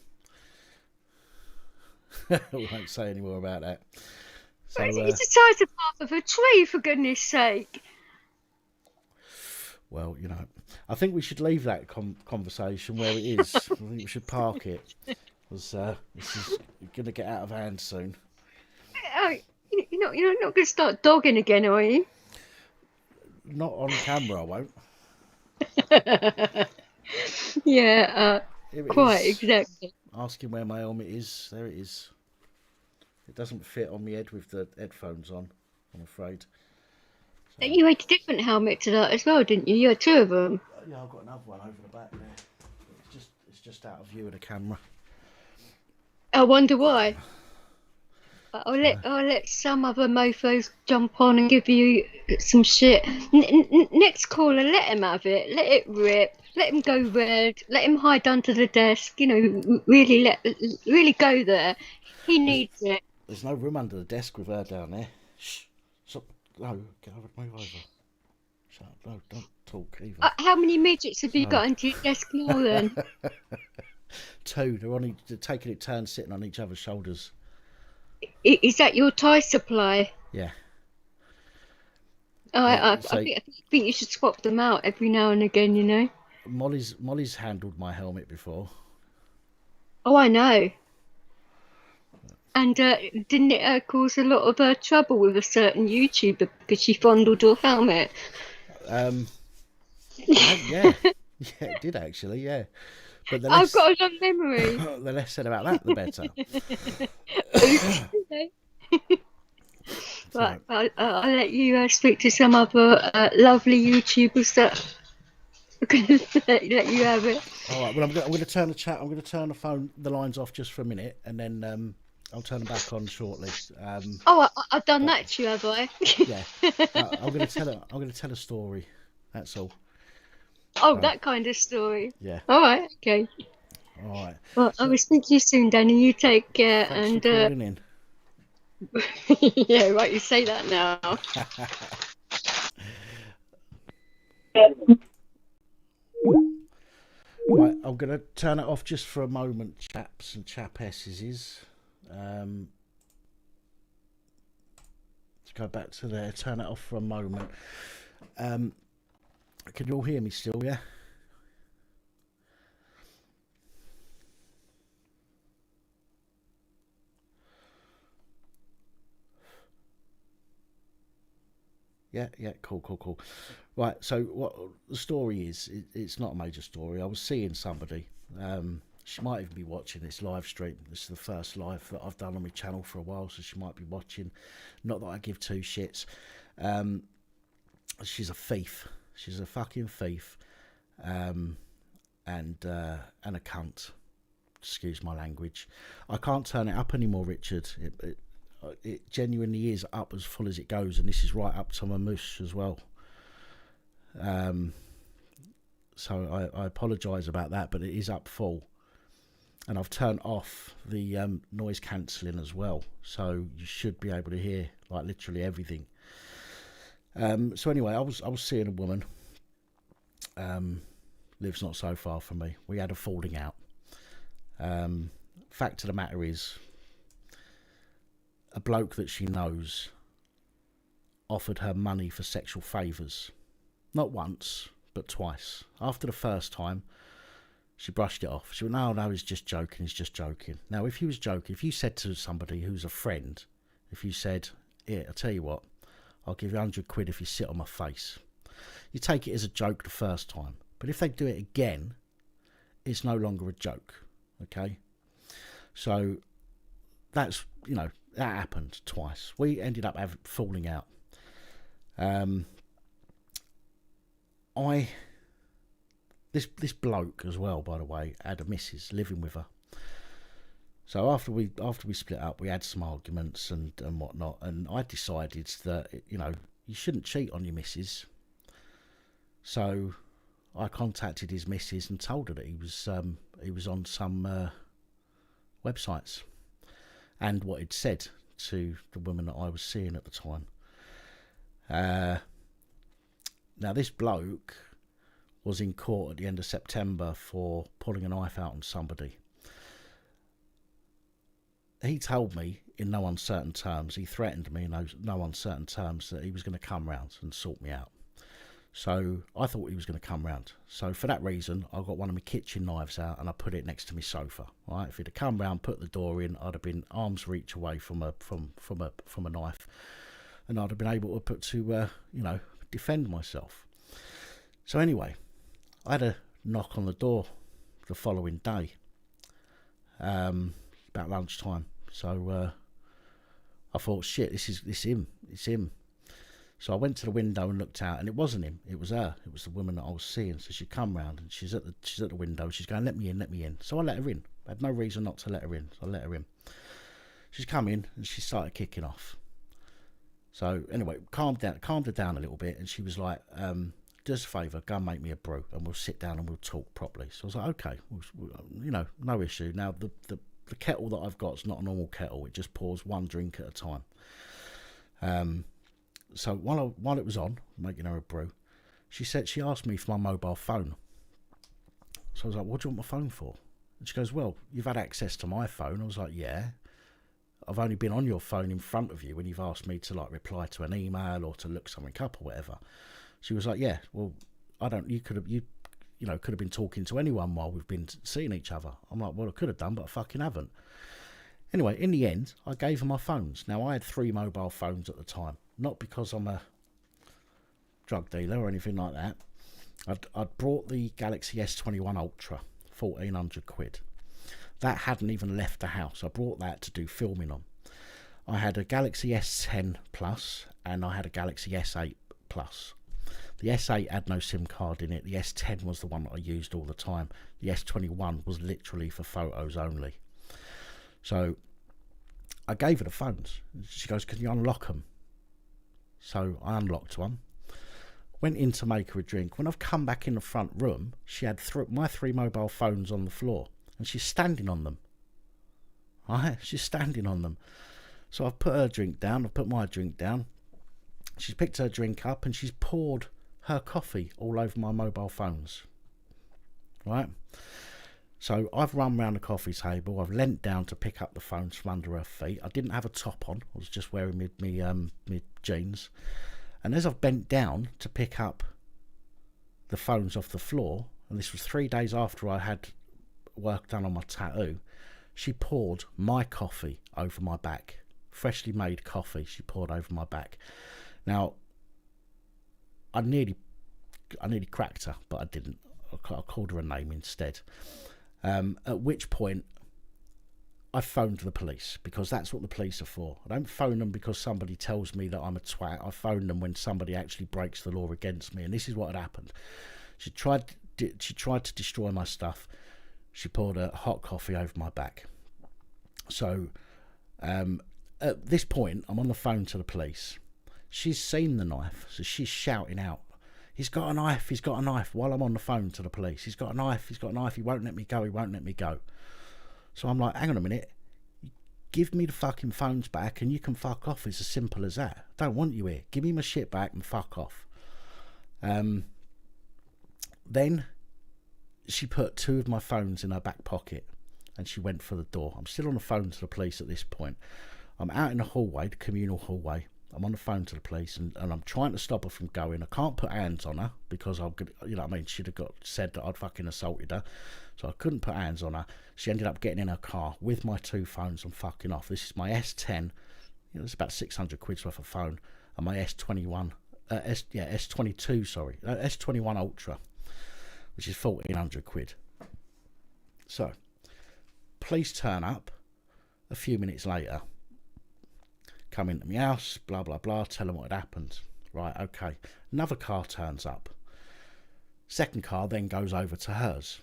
Speaker 1: we won't say any more about that. So,
Speaker 7: But it's the size of half of a tree, for goodness sake.
Speaker 1: well, you know, I think we should leave that conversation where it is. I think we should park it. Because this is going to get out of hand soon.
Speaker 7: Oh, you're not going to start dogging again, are you?
Speaker 1: Not on camera, I won't.
Speaker 7: Yeah,
Speaker 1: Here it
Speaker 7: quite
Speaker 1: is.
Speaker 7: exactly.
Speaker 1: Asking where my helmet is. There it is. It doesn't fit on my head with the headphones on, I'm afraid.
Speaker 7: You had a different helmet to that as well, didn't you? You had 2 of them.
Speaker 1: Yeah, I've got another one over the back there. It's just out of view of the camera.
Speaker 7: I wonder why. I'll let some other mofos jump on and give you some shit. Next caller, let him have it. Let it rip. Let him go red. Let him hide under the desk. Really go there. He needs it.
Speaker 1: There's no room under the desk with her down there. Shh. Stop. No, move over. Shut up. No, don't. talk either.
Speaker 7: How many midgets have you got under your desk now then?
Speaker 1: 2. They're taking it turns sitting on each other's shoulders.
Speaker 7: Is that your tie supply?
Speaker 1: Yeah.
Speaker 7: I
Speaker 1: So
Speaker 7: think you should swap them out every now and again, you know.
Speaker 1: Molly's handled my helmet before.
Speaker 7: Oh, I know. And didn't it cause a lot of trouble with a certain YouTuber because she fondled your helmet?
Speaker 1: Yeah, it did actually. Yeah, but
Speaker 7: I've got a long memory.
Speaker 1: The less said about that, the better.
Speaker 7: Right, I'll let you speak to some other lovely YouTubers that are going to let you have it.
Speaker 1: All right. Well, I'm going to turn the chat. I'm going to turn the lines off just for a minute, and then I'll turn them back on shortly.
Speaker 7: I've done that to you, have I?
Speaker 1: Yeah. I'm going to tell a story. That's all.
Speaker 7: Oh, that kind of story.
Speaker 1: Yeah.
Speaker 7: All right. Okay.
Speaker 1: All right.
Speaker 7: Well, I will speak to you soon, Danny. You take care.
Speaker 1: Thanks for calling in.
Speaker 7: Yeah, right. You say that now.
Speaker 1: Right, I'm going to turn it off just for a moment, chaps and chapesses. Let's go back to there. Turn it off for a moment. Can you all hear me still? Yeah. Yeah, cool. Right, so what the story is, it's not a major story. I was seeing somebody, she might even be watching this live stream. This is the first live that I've done on my channel for a while, so she might be watching. Not that I give two shits. She's a thief. She's a fucking thief, and a cunt. Excuse my language. I can't turn it up anymore, Richard. It genuinely is up as full as it goes, and this is right up to my mush as well. So I apologise about that, but it is up full, and I've turned off the noise cancelling as well, so you should be able to hear like literally everything. So anyway, I was seeing a woman, lives not so far from me. We had a falling out. Fact of the matter is, a bloke that she knows offered her money for sexual favours. Not once, but twice. After the first time, she brushed it off. She went, no, he's just joking, Now, if he was joking, if you said to somebody who's a friend, if you said, here, I'll tell you what, I'll give you 100 quid if you sit on my face. You take it as a joke the first time. But if they do it again, it's no longer a joke, okay? So, that's, that happened twice. We ended up falling out. This bloke as well, by the way, had a missus living with her. So after we split up, we had some arguments and whatnot, and I decided that you shouldn't cheat on your missus. So I contacted his missus and told her that he was on some websites, and what he'd said to the woman that I was seeing at the time. Now this bloke was in court at the end of September for pulling a knife out on somebody. He told me in no uncertain terms, he threatened me in no uncertain terms that he was going to come round and sort me out. So I thought he was going to come round. So for that reason, I got one of my kitchen knives out and I put it next to my sofa. Right? If he'd have come round, put the door in, I'd have been arm's reach away from a knife, and I'd have been able to defend myself. So anyway, I had a knock on the door the following day, about lunchtime. So I thought, shit, it's him. So I went to the window and looked out, and it wasn't him. It was her. It was the woman that I was seeing. So she come round and she's at the window. She's going, let me in. So I let her in. I had no reason not to let her in. So I let her in. She's come in and she started kicking off. So anyway, calmed her down a little bit, and she was like, do us a favour, go and make me a brew, and we'll sit down and we'll talk properly. So I was like, okay, no issue. Now the kettle that I've got is not a normal kettle. It just pours one drink at a time. So while it was on, making her a brew, She asked me for my mobile phone. So I was like, what do you want my phone for? And she goes, well, you've had access to my phone. I was like, yeah. I've only been on your phone in front of you when you've asked me to like reply to an email or to look something up or whatever. She was like, yeah, well, you could have been talking to anyone while we've been seeing each other. I'm like, well, I could have done, but I fucking haven't. Anyway, in the end, I gave her my phones. Now, I had 3 mobile phones at the time. Not because I'm a drug dealer or anything like that. I'd brought the Galaxy S21 Ultra, 1,400 quid. That hadn't even left the house. I brought that to do filming on. I had a Galaxy S10 Plus and I had a Galaxy S8 Plus. The S8 had no SIM card in it. The S10 was the one that I used all the time. The S21 was literally for photos only. So I gave her the phones. She goes, can you unlock them? So I unlocked one. Went in to make her a drink. When I've come back in the front room, she had my 3 mobile phones on the floor. And she's standing on them. Right? She's standing on them. So I've put her drink down. I've put my drink down. She's picked her drink up and she's poured her coffee all over my mobile phones. Right? So I've run round the coffee table. I've leant down to pick up the phones from under her feet. I didn't have a top on. I was just wearing my jeans. And as I've bent down to pick up the phones off the floor, and this was 3 days after I had work done on my tattoo, she poured my coffee over my back. Freshly made coffee she poured over my back. Now, I nearly cracked her, but I didn't. I called her a name instead. At which point, I phoned the police, because that's what the police are for. I don't phone them because somebody tells me that I'm a twat. I phone them when somebody actually breaks the law against me, and this is what had happened. She tried to destroy my stuff. She poured a hot coffee over my back. So at this point, I'm on the phone to the police. She's seen the knife, so she's shouting out, he's got a knife, he's got a knife, while I'm on the phone to the police. He's got a knife, he's got a knife, he won't let me go, he won't let me go. So I'm like, hang on a minute, give me the fucking phones back and you can fuck off. It's as simple as that. I don't want you here. Give me my shit back and fuck off. Then she put 2 of my phones in her back pocket and she went for the door. I'm still on the phone to the police at this point. I'm out in the hallway, the communal hallway. I'm on the phone to the police and I'm trying to stop her from going. I can't put hands on her because I'm gonna, you know what I mean, she'd have said that I'd fucking assaulted her. So I couldn't put hands on her. She ended up getting in her car with my 2 phones and fucking off. This is my S10. You know, it's about 600 quid's worth of phone. And my S21, S21 Ultra, which is 1,400 quid. So, police turn up a few minutes later, come into my house, blah, blah, blah, tell them what had happened. Right, okay. Another car turns up. Second car then goes over to hers.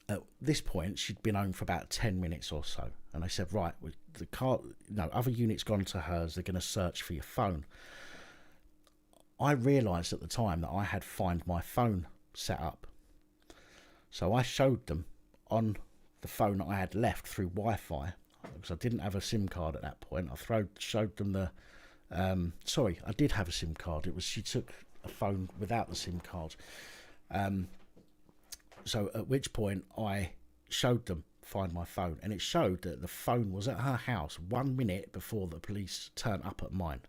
Speaker 1: At this point, she'd been home for about 10 minutes or so. And they said, right, the car, other unit's gone to hers, they're going to search for your phone. I realised at the time that I had Find My Phone set up. So I showed them on the phone that I had left through Wi-Fi, because I didn't have a SIM card at that point. I showed them the... sorry, I did have a SIM card. She took a phone without the SIM card. So at which point I showed them Find My Phone, and it showed that the phone was at her house 1 minute before the police turned up at mine.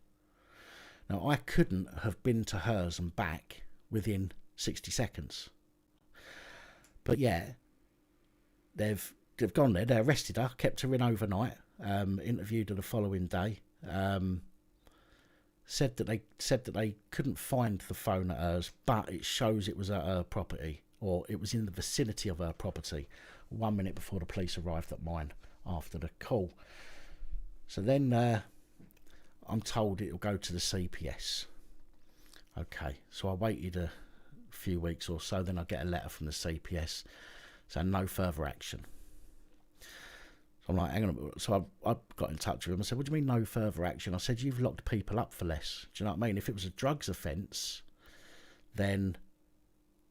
Speaker 1: Now, I couldn't have been to hers and back within 60 seconds. But yeah, they've gone there, they arrested her, kept her in overnight, interviewed her the following day, said that they couldn't find the phone at hers, but it shows it was at her property, or it was in the vicinity of her property 1 minute before the police arrived at mine after the call. So then I'm told it'll go to the CPS. Okay, so I waited a few weeks or so, then I get a letter from the CPS saying no further action. So I'm like, hang on. So I got in touch with him. I said, what do you mean no further action? I said, you've locked people up for less. Do you know what I mean? If it was a drugs offence, then,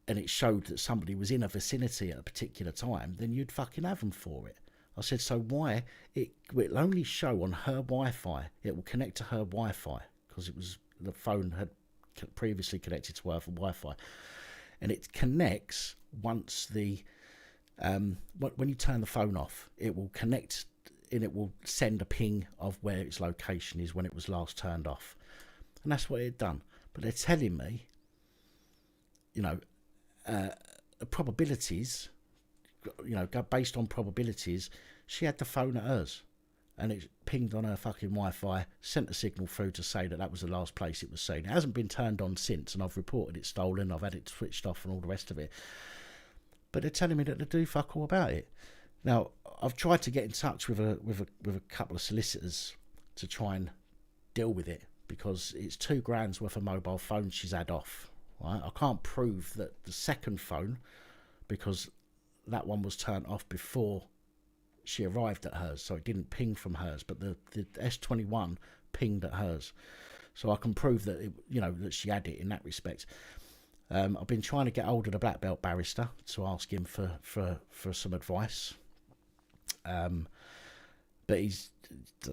Speaker 1: and it showed that somebody was in a vicinity at a particular time, then you'd fucking have them for it. I said, so why? It'll only show on her Wi-Fi. It will connect to her Wi-Fi because it was, the phone had previously connected to Wi-Fi, and it connects once the when you turn the phone off, it will connect and it will send a ping of where its location is when it was last turned off, and that's what it had done. But they're telling me, you know, probabilities, you know, based on probabilities, she had the phone at hers, and it pinged on her fucking Wi-Fi, sent a signal through to say that that was the last place it was seen. It hasn't been turned on since, and I've reported it stolen, I've had it switched off and all the rest of it. But they're telling me that they do fuck all about it. Now, I've tried to get in touch with a couple of solicitors to try and deal with it, because it's £2,000 worth of mobile phones she's had off. Right? I can't prove that the second phone, because that one was turned off before she arrived at hers, so it didn't ping from hers, but the S21 pinged at hers, so I can prove that it, you know, that she had it in that respect. I've been trying to get hold of the black belt barrister to ask him for some advice, but he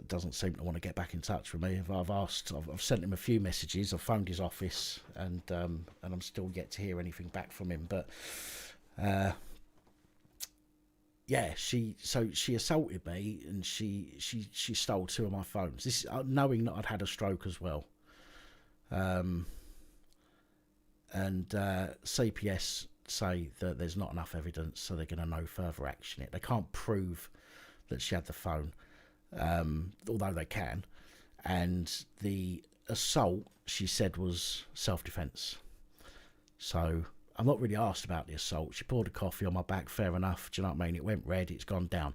Speaker 1: doesn't seem to want to get back in touch with me. I've sent him a few messages, I've phoned his office, and I'm still yet to hear anything back from him. But yeah, she assaulted me, and she stole 2 of my phones. This knowing that I'd had a stroke as well. And CPS say that there's not enough evidence, so they're going to no further action it. They can't prove that she had the phone, although they can. And the assault, she said, was self-defence. So I'm not really asked about the assault. She poured a coffee on my back, fair enough. Do you know what I mean? It went red, it's gone down.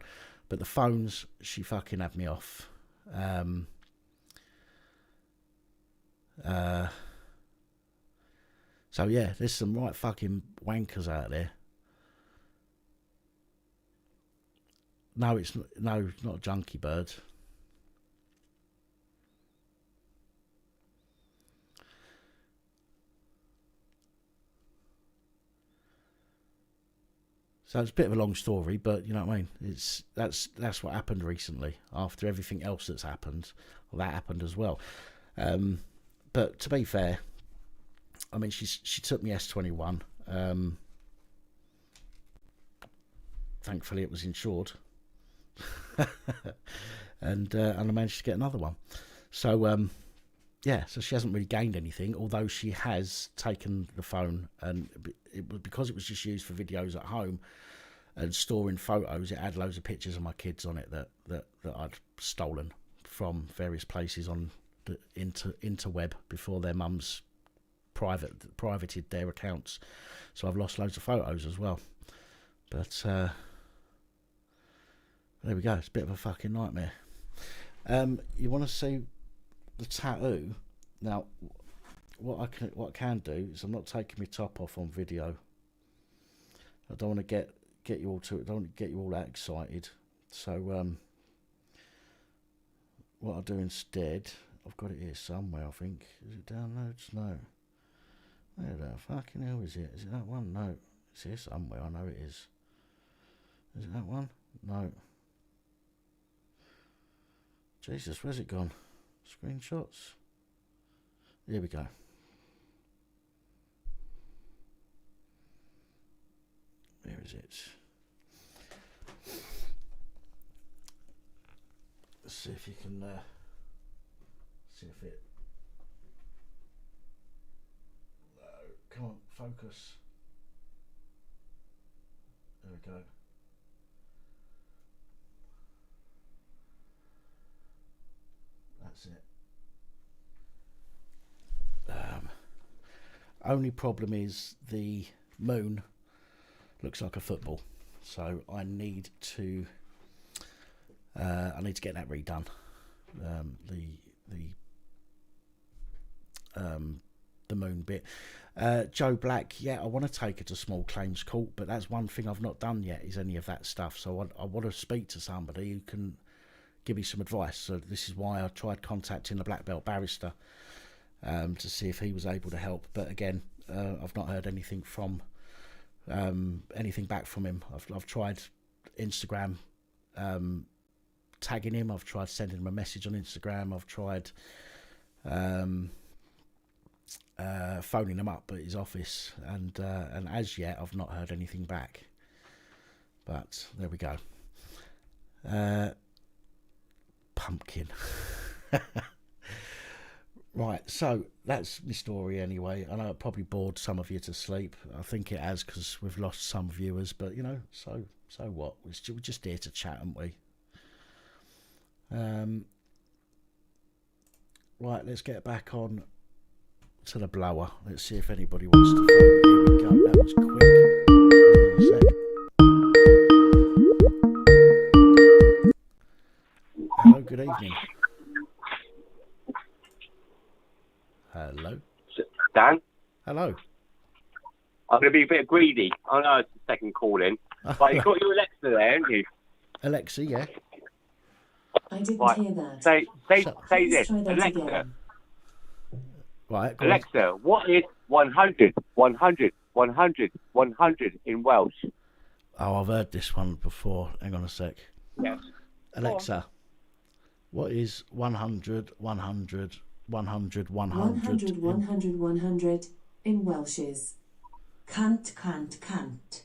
Speaker 1: But the phones, she fucking had me off. So yeah, there's some right fucking wankers out there. No, it's not a junkie bird. So it's a bit of a long story, but you know what I mean. That's what happened recently. After everything else that's happened, well, that happened as well. But to be fair, I mean, she took me S21. Thankfully, it was insured, and I managed to get another one. So yeah, so she hasn't really gained anything, although she has taken the phone, and it was because it was just used for videos at home and storing photos. It had loads of pictures of my kids on it that I'd stolen from various places on the interweb before their mums privated their accounts. So I've lost loads of photos as well. But there we go. It's a bit of a fucking nightmare. You want to see the tattoo? Now, what I can do is, I'm not taking my top off on video. I don't want to get you all to. I don't want to get you all that excited. So what I'll do instead, I've got it here somewhere. I think, is it downloads? No. Where the fucking hell is it? Is it that one? No. It's here somewhere. I know it is. Is it that one? No. Jesus, where's it gone? Screenshots. Here we go. Where is it? Let's see if you can see if it. No, come on, focus. There we go. That's it. Only problem is the moon looks like a football, so I need to get that redone. The moon bit. Joe Black, yeah, I want to take her to small claims court, but that's one thing I've not done yet, is any of that stuff. So I want to speak to somebody who can give me some advice. So this is why I tried contacting the black belt barrister to see if he was able to help. But again, I've not heard anything from anything back from him. I've tried Instagram tagging him. I've tried sending him a message on Instagram. I've tried phoning him up at his office, and as yet I've not heard anything back. But there we go. Pumpkin. Right, so that's my story anyway. I know it probably bored some of you to sleep. I think it has, because we've lost some viewers, but so what? We're just here to chat, aren't we? Right, let's get back on to the blower. Let's see if anybody wants to phone. Here we go. That was quick. Hello, good evening. Hello.
Speaker 4: Dan?
Speaker 1: Hello.
Speaker 4: I'm going to be a bit greedy. I know it's the second call in. But you've got your Alexa there, haven't you?
Speaker 1: Alexa, yeah.
Speaker 8: I didn't
Speaker 4: Right.
Speaker 8: hear that.
Speaker 4: Say
Speaker 8: Please
Speaker 4: this.
Speaker 8: try that
Speaker 4: Alexa.
Speaker 8: again.
Speaker 1: Right, go
Speaker 4: Alexa, what is 100, 100, 100, 100 in Welsh?
Speaker 1: on. Oh, I've heard this one before. Hang on a sec.
Speaker 4: Yes.
Speaker 1: Alexa, what is 100, 100, 100, 100?
Speaker 8: 100, 100, 100 in Welsh is cant, cant, cant.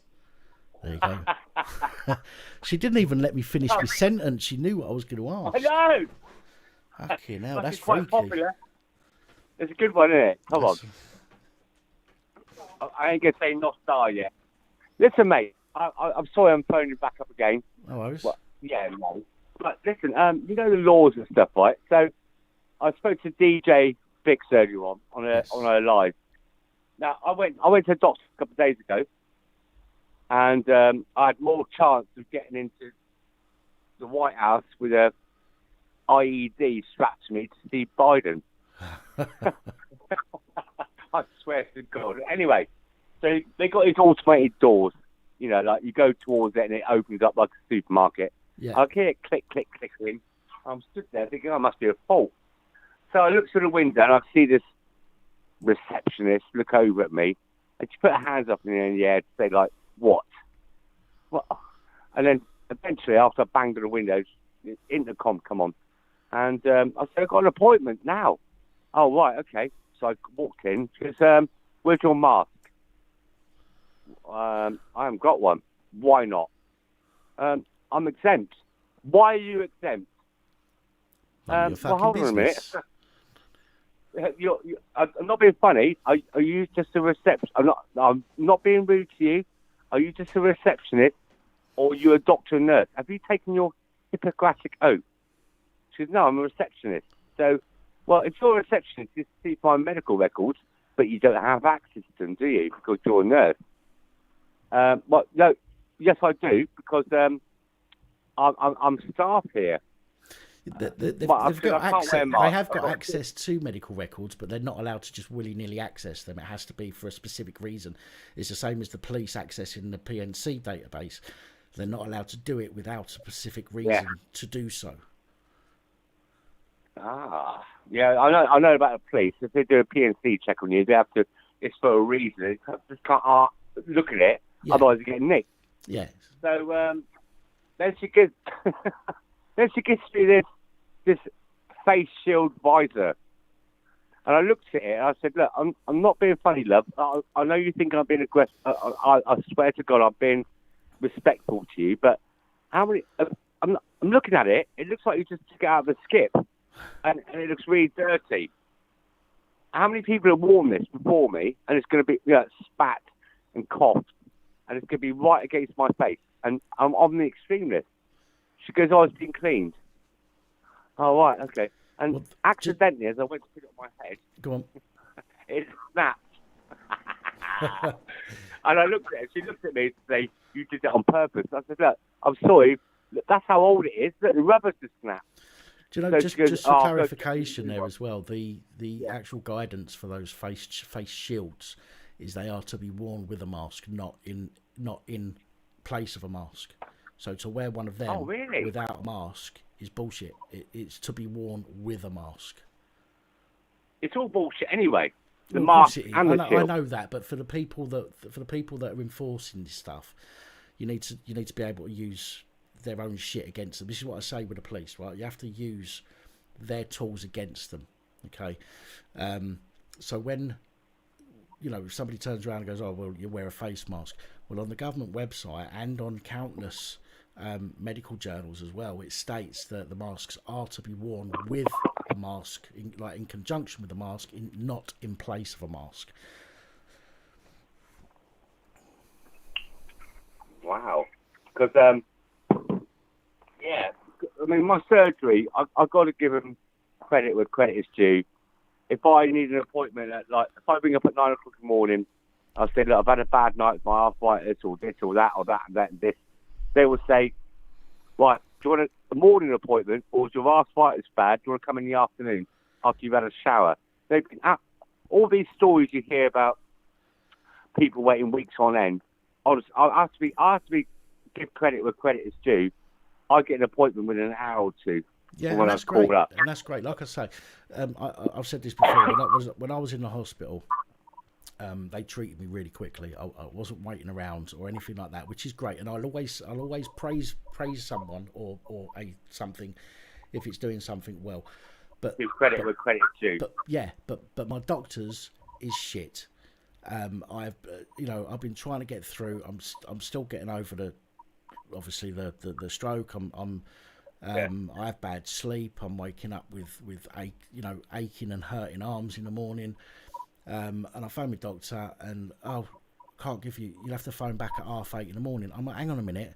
Speaker 1: There you go. She didn't even let me finish my sentence. She knew what I was going to ask.
Speaker 4: I know.
Speaker 1: Okay, now that's
Speaker 4: It's quite
Speaker 1: freaky.
Speaker 4: popular. It's a good one, isn't it? Come on. I ain't going to say not star yet. Listen, mate. I'm sorry I'm phoning back up again.
Speaker 1: No worries.
Speaker 4: Well, yeah, no. But listen, you know the laws and stuff, right? So I spoke to DJ Vix earlier on a live. Now I went to the doctor a couple of days ago, and I had more chance of getting into the White House with a IED strapped to me to see Biden. I swear to God. Anyway, so they got these automated doors. You know, like you go towards it and it opens up like a supermarket.
Speaker 1: Yeah.
Speaker 4: I hear it click, click, click in. I'm stood there thinking, oh, must be a fault. So I look through the window and I see this receptionist look over at me, and she put her hands up in the air to say, like, what? And then eventually, after I banged on the window, intercom come on. And I said, I've got an appointment now. Oh, right, okay. So I walked in. She goes, where's your mask? I haven't got one. Why not? I'm exempt. Why are you exempt?
Speaker 1: None of your
Speaker 4: Well, hold
Speaker 1: fucking
Speaker 4: on a minute.
Speaker 1: business.
Speaker 4: I'm not being funny. Are you just a reception? I'm not being rude to you. Are you just a receptionist, or are you a doctor and nurse? Have you taken your Hippocratic oath? She says, no, I'm a receptionist. So, well, if you're a receptionist, you see my medical records, but you don't have access to them, do you? Because you're a nurse. Well, no, yes, I do, because I'm staff here.
Speaker 1: They've
Speaker 4: Well,
Speaker 1: got
Speaker 4: I can't
Speaker 1: access.
Speaker 4: wear a
Speaker 1: They
Speaker 4: mask.
Speaker 1: have got access to medical records, but they're not allowed to just willy-nilly access them. It has to be for a specific reason. It's the same as the police accessing the PNC database. They're not allowed to do it without a specific reason to do so.
Speaker 4: Ah, yeah, I know about the police. If they do a PNC check on you, they have to. It's for a reason. They just can't look at it, otherwise you get nicked.
Speaker 1: Yeah.
Speaker 4: So then she gives me this face shield visor, and I looked at it and I said, "Look, I'm not being funny, love. I know you think I'm being aggressive. I swear to God, I'm being respectful to you. But how many? I'm looking at it. It looks like you just took it out of a skip, and it looks really dirty. How many people have worn this before me? And it's going to be spat and coughed, and it's going to be right against my face, and I'm on the extreme list." She goes, "Oh, it's been cleaned." Oh, right, okay. And accidentally, as I went to put it on my head,
Speaker 1: go on,
Speaker 4: it snapped. And I looked at her. She looked at me and said, "You did that on purpose." I said, "Look, I'm sorry. Look, that's how old it is. Look, the rubber's just snapped."
Speaker 1: Do you know,
Speaker 4: So
Speaker 1: just for clarification there as well, the actual guidance for those face shields is they are to be worn with a mask, not in place of a mask. So to wear one of them without a mask is bullshit. It's to be worn with a mask.
Speaker 4: It's all bullshit anyway. The
Speaker 1: Well,
Speaker 4: mask
Speaker 1: of course it is.
Speaker 4: and the
Speaker 1: I
Speaker 4: shield.
Speaker 1: know that, but for the people that are enforcing this stuff, you need to be able to use their own shit against them. This is what I say with the police, right? You have to use their tools against them. Okay, So when, if somebody turns around and goes, oh, well, you wear a face mask. Well, on the government website and on countless medical journals as well, it states that the masks are to be worn with a mask, in conjunction with the mask, not in place of a mask.
Speaker 4: Wow. Because, yeah, I mean, my surgery, I've got to give them credit where credit is due. If I need an appointment if I ring up at 9 o'clock in the morning, I'll say, look, I've had a bad night with my arthritis, or this, or that, or that, and that, and this. They will say, right, do you want a morning appointment, or is your arthritis bad? Do you want to come in the afternoon after you've had a shower? All these stories you hear about people waiting weeks on end, honestly, I have to be give credit where credit is due. I get an appointment within an hour or two.
Speaker 1: Yeah, and that's great. And that's great. Like I say, I've said this before. When I was in the hospital, they treated me really quickly. I wasn't waiting around or anything like that, which is great. And I'll always praise someone or something if it's doing something well. But
Speaker 4: give credit where credit is due.
Speaker 1: But my doctors is shit. I've been trying to get through. I'm still getting over the stroke. I have bad sleep. I'm waking up with aching and hurting arms in the morning. And I phoned my doctor and can't give you. You'll have to phone back at 8:30 in the morning. I'm like, hang on a minute.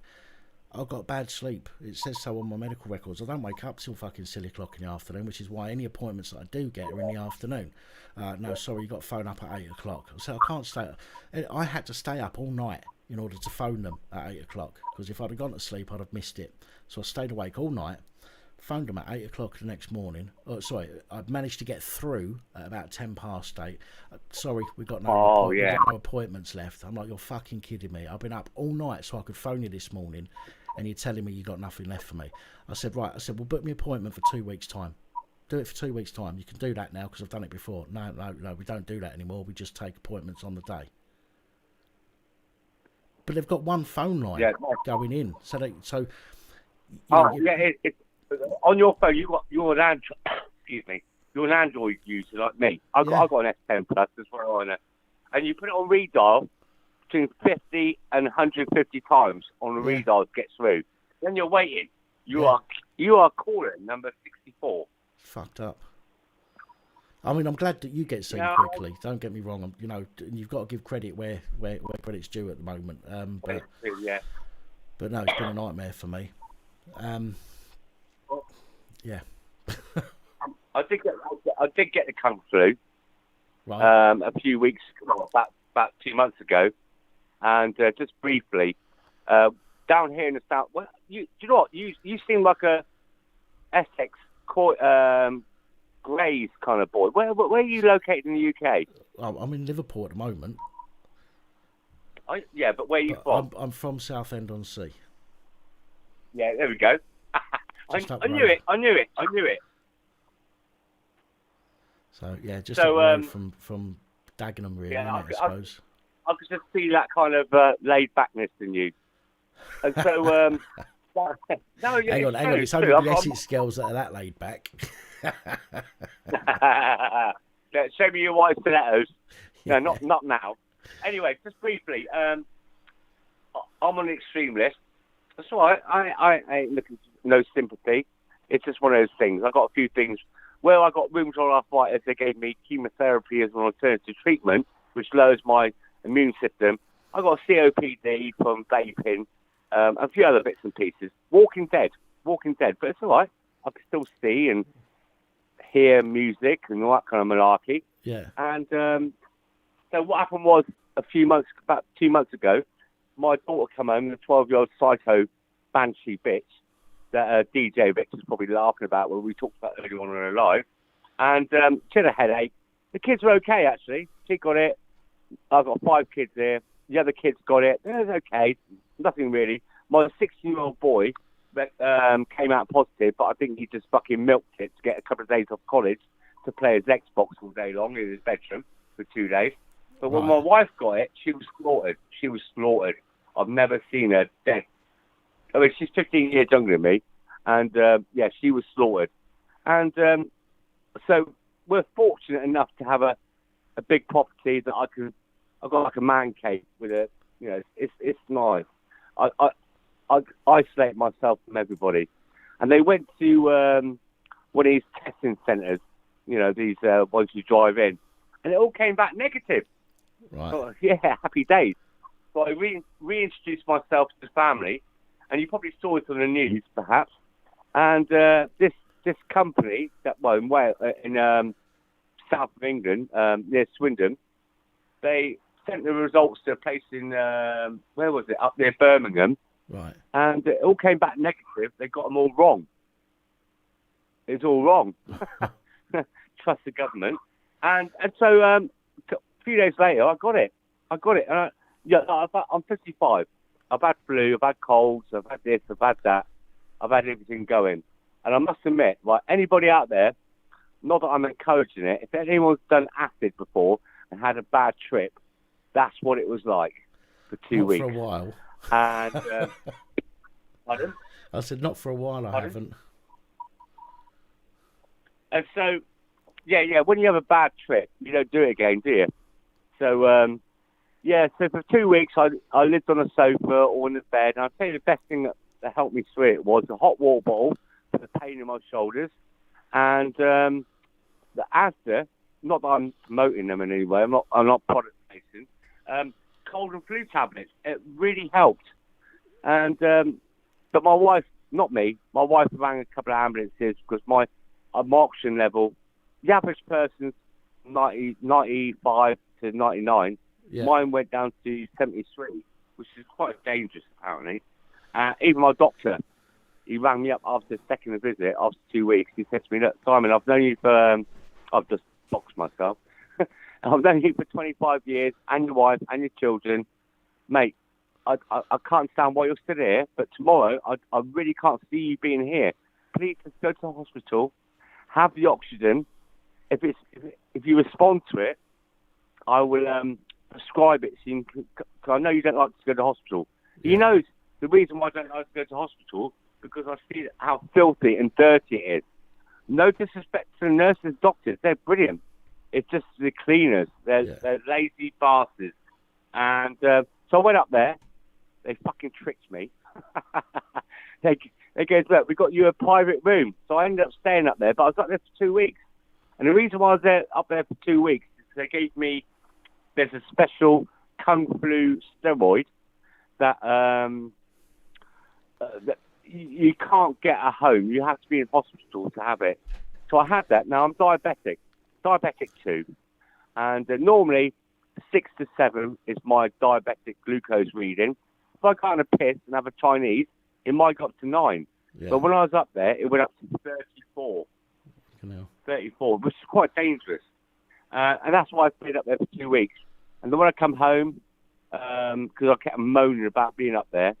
Speaker 1: I've got bad sleep. It says so on my medical records. I don't wake up till fucking silly o'clock in the afternoon, which is why any appointments that I do get are in the afternoon. No, sorry, you got to phone up at 8 o'clock. So I can't stay. I had to stay up all night in order to phone them at 8 o'clock, because if I'd have gone to sleep, I'd have missed it. So I stayed awake all night, phoned them at 8 o'clock the next morning. I'd managed to get through at about 8:10. Sorry, we've got no appointments left. I'm like, you're fucking kidding me. I've been up all night so I could phone you this morning, and you're telling me you got nothing left for me. I said, right. I said, well, book me an appointment for 2 weeks' time. Do it for 2 weeks' time. You can do that now because I've done it before. No, we don't do that anymore. We just take appointments on the day. But they've got one phone line going in.
Speaker 4: It's on your phone. You're an Android. Excuse me. You're an Android user like me. I've got an S10 Plus as well on it, and you put it on redial between 50 and 150 times on the redial to get through. Then you're waiting. You are calling number 64.
Speaker 1: Fucked up. I mean, I'm glad that you get seen quickly. Don't get me wrong. You've got to give credit where credit's due at the moment. But no, it's been a nightmare for me. Yeah.
Speaker 4: I did get the kung flu.
Speaker 1: Right.
Speaker 4: A few weeks, about 2 months ago, and just briefly, down here in the south. Well, do you know what? You seem like a Essex Grays kind of boy. Where are you located in the UK?
Speaker 1: I'm in Liverpool at the moment.
Speaker 4: But where are you from?
Speaker 1: I'm from Southend-on-Sea.
Speaker 4: Yeah, there we go. I knew it.
Speaker 1: So yeah, just away from Dagenham, really.
Speaker 4: Yeah,
Speaker 1: I suppose.
Speaker 4: I could just see that kind of laid backness in you. And so,
Speaker 1: hang on. It's only the Essex girls that are that laid back.
Speaker 4: Show me your white stilettos. No, not now. Anyway, just briefly, I'm on the extreme list. That's all right. I ain't looking for no sympathy. It's just one of those things. I got a few things. Well, I got rheumatoid arthritis. They gave me chemotherapy as an alternative treatment, which lowers my immune system. I got COPD from vaping, a few other bits and pieces. Walking Dead, but it's all right. I can still see and hear music and all that kind of malarkey.
Speaker 1: Yeah.
Speaker 4: And so what happened was about 2 months ago, my daughter came home, the 12-year-old psycho banshee bitch that DJ Vic was probably laughing about when we talked about earlier on in her life. And she had a headache. The kids were okay, actually. She got it. I've got 5 kids here. The other kids got it. It was okay. Nothing really. My 16-year-old boy came out positive, but I think he just fucking milked it to get a couple of days off college to play his Xbox all day long in his bedroom for 2 days. But when my wife got it, she was slaughtered. I've never seen her dead. I mean, she's 15 years younger than me. And, she was slaughtered. And so we're fortunate enough to have a a big property that I've got like a man cave with a, it's nice. I isolate myself from everybody. And they went to one of these testing centres, these ones you drive in, and it all came back negative.
Speaker 1: Right.
Speaker 4: So, yeah, happy days. So I reintroduced myself to the family, and you probably saw it on the news, perhaps. And this company in Wales, in south of England, near Swindon, they sent the results to a place in where was it? Up near Birmingham.
Speaker 1: Right.
Speaker 4: And it all came back negative. They got them all wrong. It's all wrong. Trust the government. And so a few days later, I got it. And I'm 55. I've had flu, I've had colds, I've had this, I've had that. I've had everything going. And I must admit, like anybody out there, not that I'm encouraging it, if anyone's done acid before and had a bad trip, that's what it was like for 2 weeks.
Speaker 1: For a while.
Speaker 4: And pardon?
Speaker 1: I said not for a while. I haven't. And
Speaker 4: so, yeah. When you have a bad trip, you don't do it again, do you? So, So for 2 weeks, I lived on a sofa or in the bed. And I'll tell you the best thing that helped me through it was a hot water bottle for the pain in my shoulders, and the Asda. Not that I'm promoting them in any way. I'm not product placing. Cold and flu tablets. It really helped. And but my wife, not me, my wife rang a couple of ambulances because my oxygen level, the average person's 95 to 99.
Speaker 1: Yeah.
Speaker 4: Mine went down to 73, which is quite dangerous apparently. Even my doctor, he rang me up after the second visit, after 2 weeks. He said to me, "Look, Simon, I've known you for, I've just boxed myself. I've known you for 25 years, and your wife, and your children. Mate, I can't understand why you're still here, but tomorrow, I really can't see you being here. Please just go to the hospital, have the oxygen. If you respond to it, I will prescribe it. Because I know you don't like to go to the hospital. Yeah. He knows the reason why I don't like to go to the hospital, because I see how filthy and dirty it is. No disrespect to the nurses, doctors, they're brilliant. It's just the cleaners. They're lazy bastards. And so I went up there. They fucking tricked me. They goes, "Look, we got you a private room." So I ended up staying up there, but I was up there for 2 weeks. And the reason why I was up there for 2 weeks is they gave me, there's a special Kung Flu steroid that you can't get at home. You have to be in hospital to have it. So I had that. Now I'm diabetic 2. And normally 6 to 7 is my diabetic glucose reading. If I go on a piss and have a Chinese, it might go up to 9. Yeah. But when I was up there, it went up to 34. 34, which is quite dangerous. And that's why I stayed up there for 2 weeks. And then when I come home, because I kept moaning about being up there,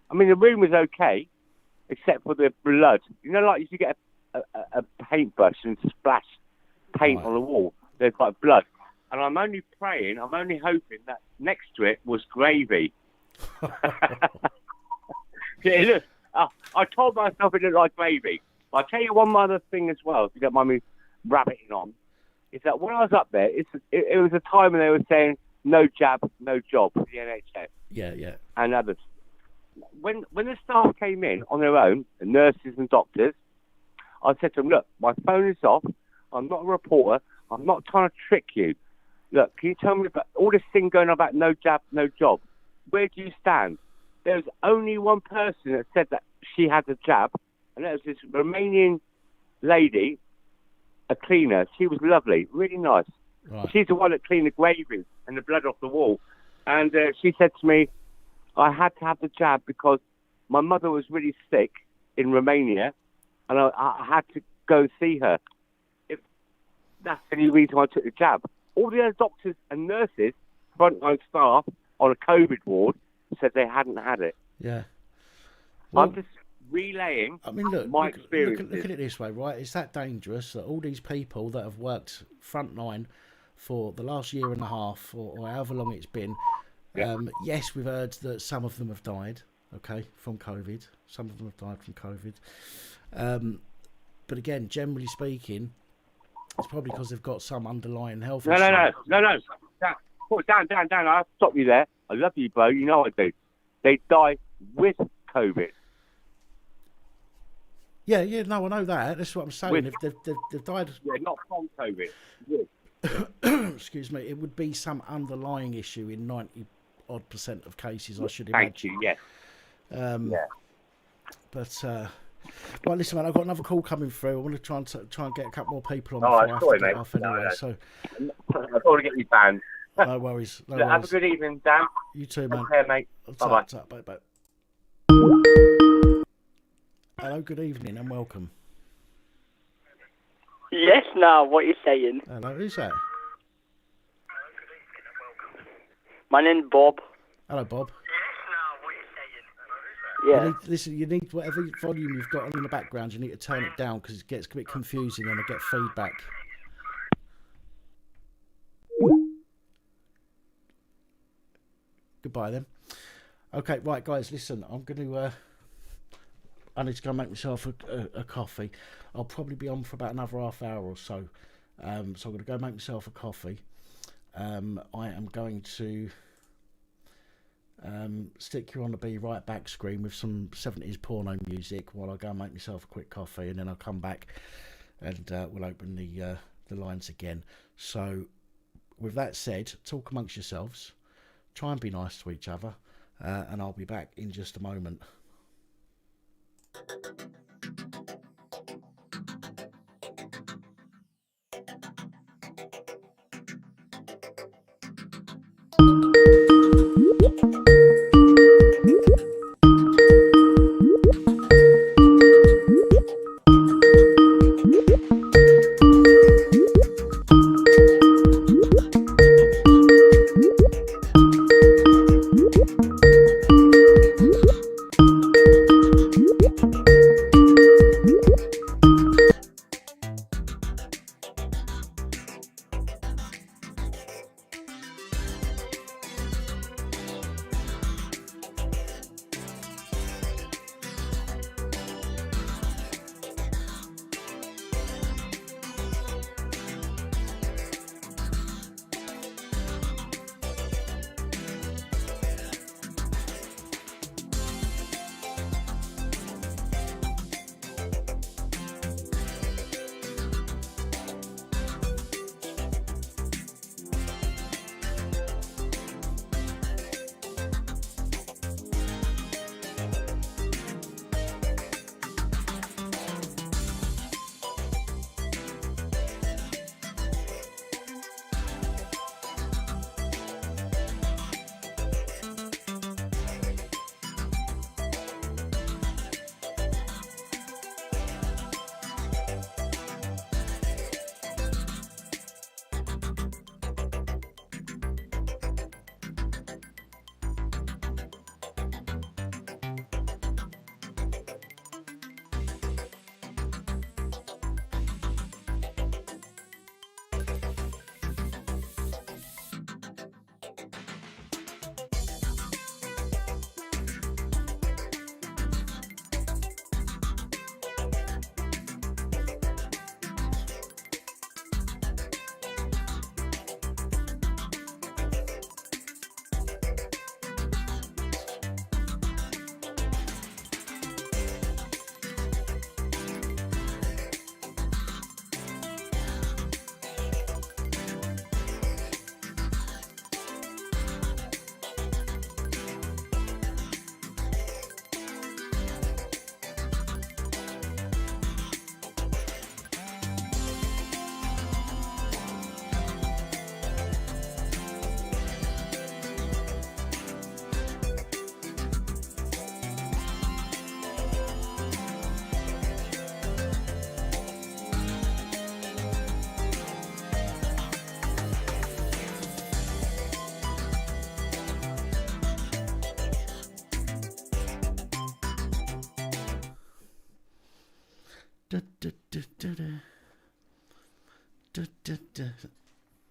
Speaker 4: I mean, the room was okay, except for the blood. Like if you get a paintbrush and splash paint on the wall, there's like blood. And I'm only hoping that next to it was gravy. I told myself it looked like gravy. I'll tell you one other thing as well, if you don't mind me rabbiting on, is that when I was up there, it was a time when they were saying, no jab, no job for the NHS.
Speaker 1: Yeah.
Speaker 4: And others. When the staff came in on their own, the nurses and doctors, I said to them, "Look, my phone is off. I'm not a reporter. I'm not trying to trick you. Look, can you tell me about all this thing going on about no jab, no job? Where do you stand?" There was only one person that said that she had a jab, and that was this Romanian lady, a cleaner. She was lovely, really nice. Right. She's the one that cleaned the gravy and the blood off the wall. And she said to me, "I had to have the jab because my mother was really sick in Romania, and I had to go see her. That's the only reason I took the jab." All the other doctors and nurses, frontline staff on a COVID ward, said they hadn't had it.
Speaker 1: Yeah. Well,
Speaker 4: I'm just relaying
Speaker 1: my
Speaker 4: experiences.
Speaker 1: Look at it this way, right? Is that dangerous that all these people that have worked frontline for the last year and a half or however long it's been, yes, we've heard that some of them have died, from COVID. Some of them have died from COVID. But again, generally speaking, It's probably because they've got some underlying health
Speaker 4: No.
Speaker 1: issue.
Speaker 4: Dan, I'll stop you there. I love you, bro. You know I do. They die with COVID.
Speaker 1: Yeah, no, I know that. That's what I'm saying. If they've died,
Speaker 4: Yeah, not from COVID. Yeah.
Speaker 1: excuse me, it would be some underlying issue in 90% of cases, I should
Speaker 4: Thank
Speaker 1: imagine.
Speaker 4: you, yes. Yeah.
Speaker 1: But well, listen, man, I've got another call coming through. I want to try and get a couple more people on
Speaker 4: Oh,
Speaker 1: before I have
Speaker 4: sorry,
Speaker 1: to get
Speaker 4: mate.
Speaker 1: off anyway.
Speaker 4: No.
Speaker 1: So
Speaker 4: I don't want to get you banned.
Speaker 1: no worries. No
Speaker 4: Have a
Speaker 1: worries.
Speaker 4: good evening, Dan.
Speaker 1: You too, man.
Speaker 4: Okay, mate. Bye-bye.
Speaker 1: Bye. Hello, good evening and welcome.
Speaker 9: Yes, now, what you saying?
Speaker 1: Hello, who's that?
Speaker 9: My name's Bob.
Speaker 1: Hello, Bob.
Speaker 9: Yeah.
Speaker 1: You need whatever volume you've got on in the background, you need to turn it down because it gets a bit confusing and I get feedback. Goodbye then. Okay, right, guys, listen, I'm going to... I need to go make myself a coffee. I'll probably be on for about another half hour or so. So I'm going to go make myself a coffee. I am going to stick you on the Be Right Back screen with some 70s porno music while I go and make myself a quick coffee, and then I'll come back and we'll open the lines again. So with that said, talk amongst yourselves, try and be nice to each other, and I'll be back in just a moment.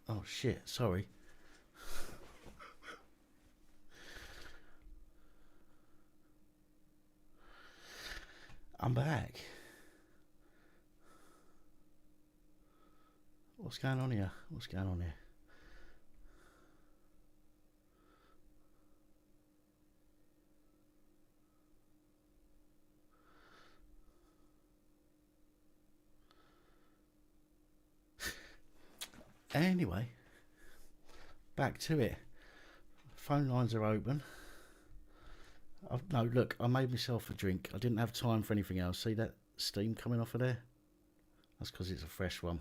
Speaker 1: Oh shit, sorry. I'm back. What's going on here? What's going on here? Anyway, back to it. Phone lines are open. No, look, I made myself a drink. I didn't have time for anything else. See that steam coming off of there? That's because it's a fresh one.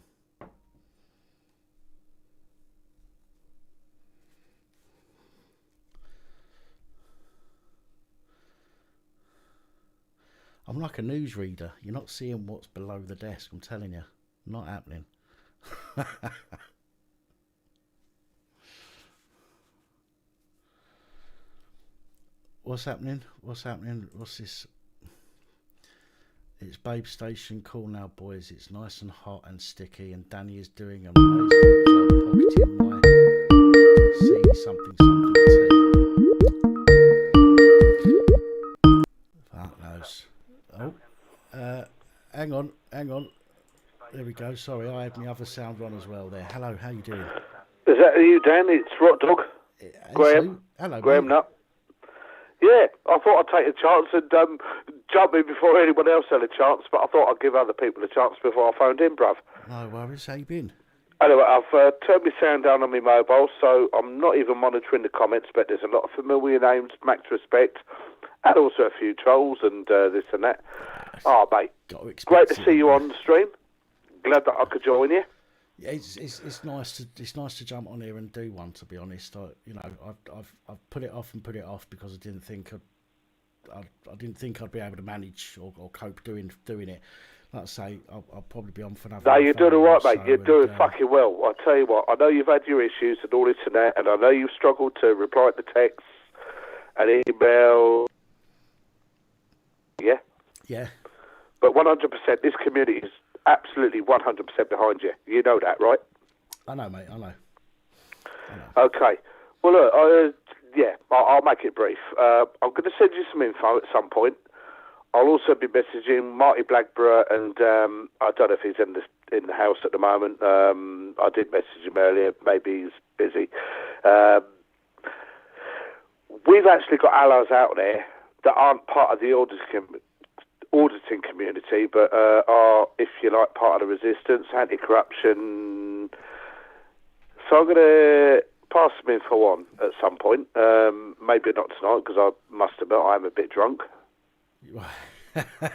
Speaker 1: I'm like a newsreader. You're not seeing what's below the desk, I'm telling you. Not happening. What's happening? What's happening? What's this? It's Babe Station. Cool now, boys. It's nice and hot and sticky, and Danny is doing an amazing job pocketing my something tea. Fuck knows. Oh, hang on. There we go. Sorry, I had my other sound on as well there. Hello, how you doing?
Speaker 10: Is that you, Dan? It's Rot Dog. Graham.
Speaker 1: Hello,
Speaker 10: Graham
Speaker 1: mate.
Speaker 10: Nutt. Yeah, I thought I'd take a chance and jump in before anyone else had a chance, but I thought I'd give other people a chance before I phoned in, bruv.
Speaker 1: No worries, how you been?
Speaker 10: Anyway, I've turned my sound down on my mobile, so I'm not even monitoring the comments, but there's a lot of familiar names, max respect, and also a few trolls and this and that. Oh, mate, great to see you on the stream. Glad that I could join you.
Speaker 1: Yeah, it's nice to jump on here and do one. To be honest, I've put it off because I didn't think I'd be able to manage or cope doing it. Like I say, I'll probably be on for another.
Speaker 10: No, you're doing all right, mate.
Speaker 1: So,
Speaker 10: you're doing fucking well. I tell you what, I know you've had your issues and all this and that, and I know you've struggled to reply to texts and email. Yeah.
Speaker 1: Yeah.
Speaker 10: But 100%, this community is absolutely 100% behind you. You know that, right?
Speaker 1: I know, mate. I know.
Speaker 10: Okay. Well, look, I'll make it brief. I'm going to send you some info at some point. I'll also be messaging Marty Blackburn, and I don't know if he's in the house at the moment. I did message him earlier. Maybe he's busy. We've actually got allies out there that aren't part of the auditing community, but are, if you like, part of the resistance, anti-corruption. So I'm going to pass some info on at some point. Maybe not tonight, because I must admit I am a bit drunk.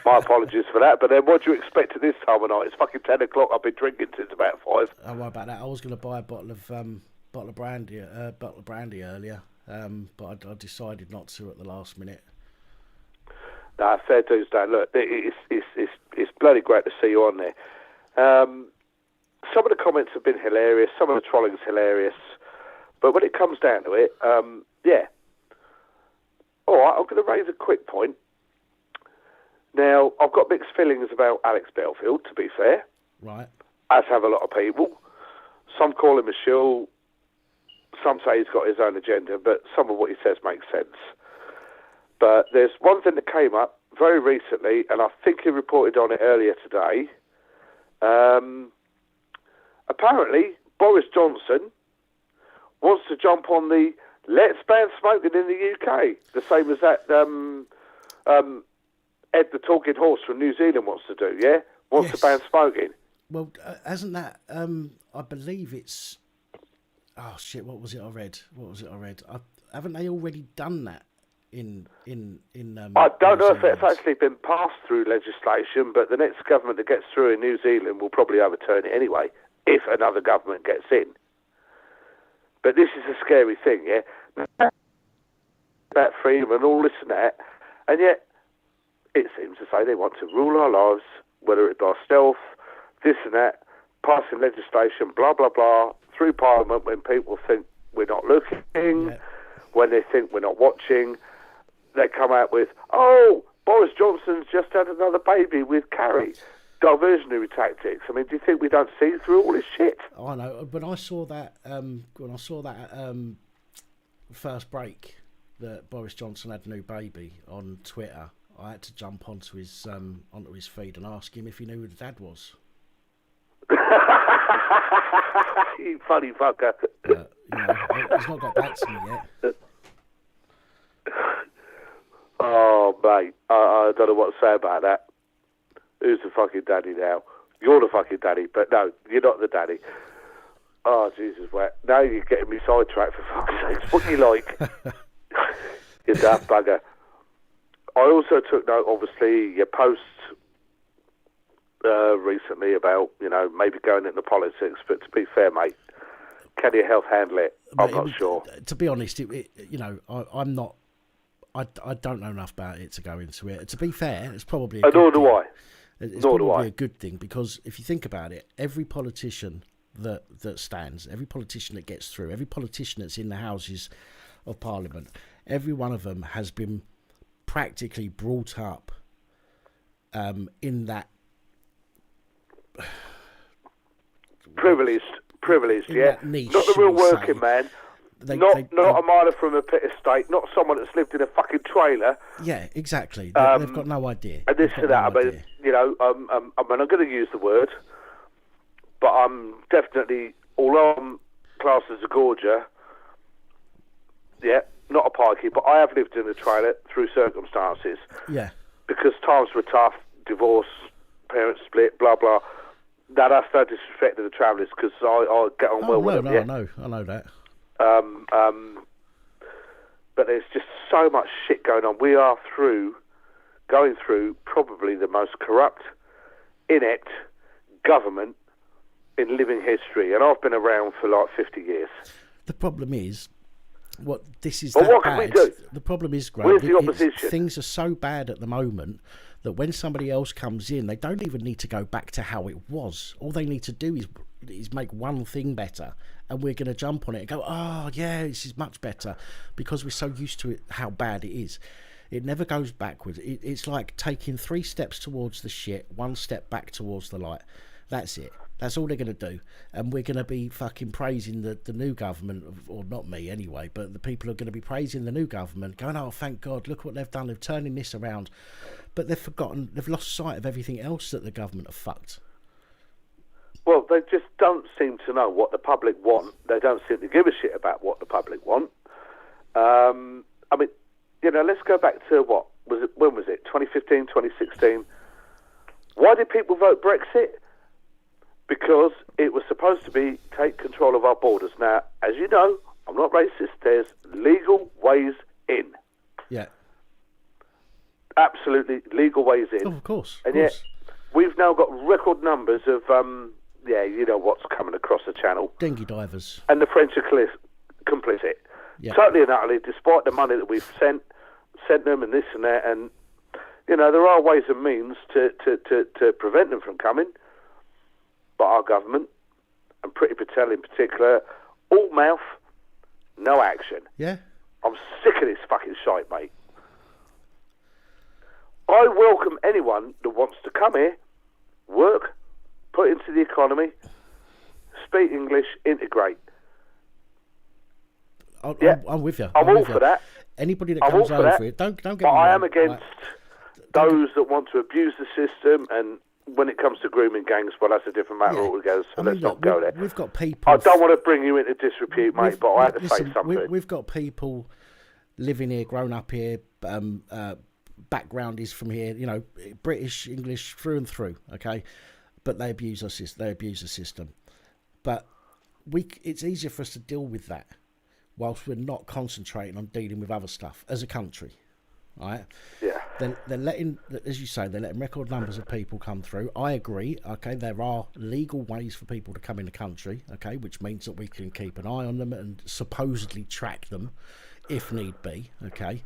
Speaker 10: My apologies for that, but then what do you expect at this time of night? It's fucking 10 o'clock. I've been drinking since about 5.
Speaker 1: Don't worry about that. I was going to buy a bottle of brandy earlier, but I decided not to at the last minute.
Speaker 10: No, fair dues, Dan. Look, it's bloody great to see you on there. Some of the comments have been hilarious. Some of the trolling's hilarious. But when it comes down to it, yeah. All right, I'm going to raise a quick point. Now, I've got mixed feelings about Alex Belfield, to be fair.
Speaker 1: Right.
Speaker 10: As have a lot of people. Some call him a shill. Some say he's got his own agenda, but some of what he says makes sense. But there's one thing that came up very recently, and I think he reported on it earlier today. Apparently, Boris Johnson wants to jump on the let's ban smoking in the UK, the same as that Ed the Talking Horse from New Zealand wants to do, yeah? Wants to ban smoking.
Speaker 1: Well, hasn't that, I believe it's, oh shit, what was it I read? Haven't they already done that? I
Speaker 10: don't know if it's actually been passed through legislation, but the next government that gets through in New Zealand will probably overturn it anyway, if another government gets in. But this is a scary thing, yeah? About freedom and all this and that, and yet it seems to say they want to rule our lives, whether it by stealth, this and that, passing legislation, blah, blah, blah, through Parliament when people think we're not looking, when they think we're not watching. They come out with, oh, Boris Johnson's just had another baby with Carrie. Diversionary tactics. I mean, do you think we don't see through all this shit?
Speaker 1: I know. When I saw that, first break that Boris Johnson had a new baby on Twitter, I had to jump onto his feed and ask him if he knew who the dad was.
Speaker 10: You funny fucker.
Speaker 1: He's not got back to me yet.
Speaker 10: Oh, mate, I don't know what to say about that. Who's the fucking daddy now? You're the fucking daddy, but no, you're not the daddy. Oh, Jesus, wet. Now you're getting me sidetracked, for fuck's sake. What do you like? You daft bugger. I also took note, obviously, your post recently about, maybe going into politics, but to be fair, mate, can your health handle it? I'm not sure.
Speaker 1: To be honest, I'm not. I don't know enough about it to go into it. To be fair, it's probably a good thing. It's probably a good thing, because if you think about it, every politician that stands, every politician that gets through, every politician that's in the Houses of Parliament, every one of them has been practically brought up in that
Speaker 10: privileged, yeah.
Speaker 1: Niche,
Speaker 10: not the real working man. Not a miner from a pit estate, not someone that's lived in a fucking trailer.
Speaker 1: Yeah, exactly. They've got no idea.
Speaker 10: And this and that. I mean, I'm not going to use the word, but I'm definitely, although I'm classed as a gorger, yeah, not a pikey, but I have lived in a trailer through circumstances.
Speaker 1: Yeah. Because
Speaker 10: times were tough, divorce, parents split, blah, blah. Now, that's no disrespect to the travellers, because I get on well with them. Yeah?
Speaker 1: I know that.
Speaker 10: But there's just so much shit going on. We are going through probably the most corrupt, inept government in living history, and I've been around for like 50 years.
Speaker 1: The problem is, what
Speaker 10: can we do?
Speaker 1: The problem is, Greg,
Speaker 10: where's the opposition?
Speaker 1: Things are so bad at the moment that when somebody else comes in, they don't even need to go back to how it was. All they need to do is make one thing better, and we're going to jump on it and go, oh yeah, this is much better, because we're so used to it, how bad it is. It never goes backwards. It's like taking 3 steps towards the shit, 1 step back towards the light. That's it. That's all they're going to do. And we're going to be fucking praising the new government, or not me anyway, but the people are going to be praising the new government, going, oh, thank God, look what they've done. They're turning this around. But they've lost sight of everything else that the government have fucked.
Speaker 10: Well, they just don't seem to know what the public want. They don't seem to give a shit about what the public want. I mean, let's go back to when was it? 2015, 2016. Why did people vote Brexit? Because it was supposed to be take control of our borders. Now, as you know, I'm not racist. There's legal ways in.
Speaker 1: Yeah.
Speaker 10: Absolutely legal ways in.
Speaker 1: Oh, of course.
Speaker 10: And yet, we've now got record numbers of, you know what's coming across the channel.
Speaker 1: Dinghy divers.
Speaker 10: And the French are complicit.
Speaker 1: Yeah.
Speaker 10: Totally and utterly, despite the money that we've sent them and this and that. And, there are ways and means to prevent them from coming. But our government, and Pretty Patel in particular, all mouth, no action.
Speaker 1: Yeah.
Speaker 10: I'm sick of this fucking shite, mate. I welcome anyone that wants to come here, work, put into the economy, speak English, integrate.
Speaker 1: I'm with you.
Speaker 10: I'm all for that.
Speaker 1: Anybody that comes over it, don't get me wrong.
Speaker 10: I am against those that want to abuse the system, and when it comes to grooming gangs, well, that's a different matter altogether, so let's not go there.
Speaker 1: We've got people...
Speaker 10: I don't want to bring you into disrepute, mate, but I have to say something.
Speaker 1: We've got people living here, grown up here, background is from here, British, English, through and through, okay? But they abuse us. They abuse the system. But it's easier for us to deal with that whilst we're not concentrating on dealing with other stuff as a country, right?
Speaker 10: Yeah.
Speaker 1: They're letting, as you say, they're letting record numbers of people come through. I agree, okay? There are legal ways for people to come in the country, okay? Which means that we can keep an eye on them and supposedly track them if need be, okay?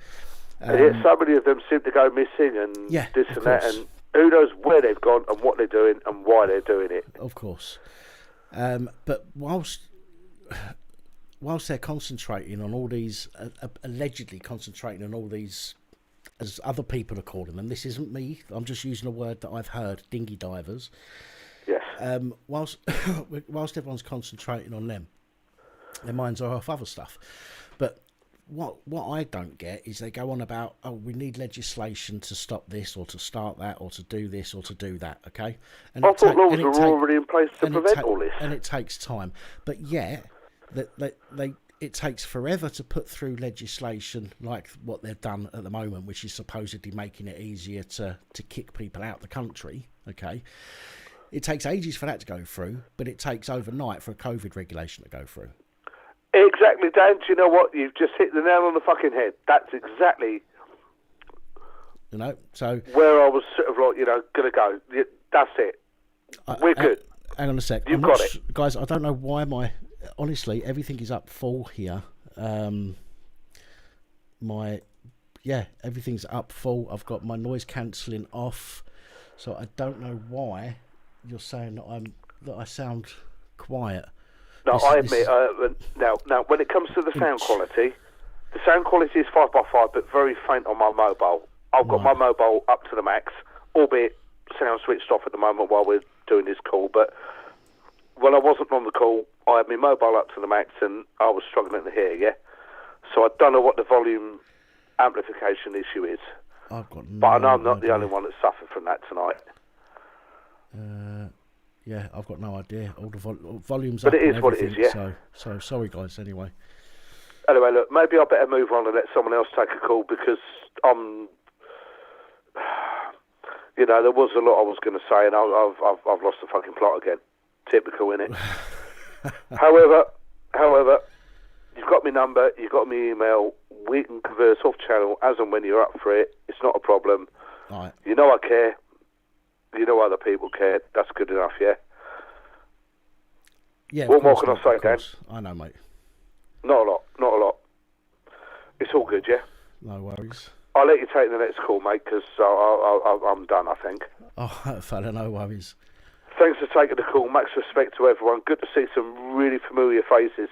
Speaker 10: And yet so many of them seem to go missing and this and that, and who knows where they've gone and what they're doing and why they're doing it.
Speaker 1: Of course. But whilst they're concentrating on all these, allegedly concentrating on all these, as other people are calling them, this isn't me, I'm just using a word that I've heard, dinghy divers.
Speaker 10: Yes.
Speaker 1: Whilst everyone's concentrating on them, their minds are off other stuff. But what I don't get is they go on about, oh, we need legislation to stop this or to start that or to do this or to do that, okay? And
Speaker 10: I thought laws were already in place to prevent all this.
Speaker 1: And it takes time. But yet, it takes forever to put through legislation like what they've done at the moment, which is supposedly making it easier to kick people out of the country, okay? It takes ages for that to go through, but it takes overnight for a COVID regulation to go through.
Speaker 10: Exactly, Dan. Do you know what? You've just hit the nail on the fucking head. That's exactly,
Speaker 1: so
Speaker 10: where I was sort of like, going to go. That's it. We're good.
Speaker 1: Hang on a sec.
Speaker 10: You've got it.
Speaker 1: Guys, I don't know why honestly, everything is up full here. Everything's up full. I've got my noise cancelling off, so I don't know why you're saying that I sound quiet.
Speaker 10: No, I admit. Now, when it comes to the sound quality is 5x5, but very faint on my mobile. I've got my mobile up to the max, albeit sound switched off at the moment while we're doing this call. But when I wasn't on the call, I had my mobile up to the max, and I was struggling to hear. Yeah, so I don't know what the volume amplification issue is. But I know I'm not the only one that suffered from that tonight.
Speaker 1: Yeah, I've got no idea. All the volumes
Speaker 10: but
Speaker 1: up.
Speaker 10: But it is what it is, yeah.
Speaker 1: So sorry, guys. Anyway,
Speaker 10: look, maybe I better move on and let someone else take a call because there was a lot I was going to say, and I've lost the fucking plot again. Typical, innit? However, you've got my number, you've got my email. We can converse off channel as and when you're up for it. It's not a problem.
Speaker 1: All right.
Speaker 10: You know I care. You know other people care. That's good enough, yeah?
Speaker 1: Yeah.
Speaker 10: What more can I say, Dan?
Speaker 1: I know, mate.
Speaker 10: Not a lot. It's all good, yeah?
Speaker 1: No worries.
Speaker 10: I'll let you take the next call, mate, because I'm done, I think.
Speaker 1: Oh, fella, no worries.
Speaker 10: Thanks for taking the call. Max respect to everyone. Good to see some really familiar faces.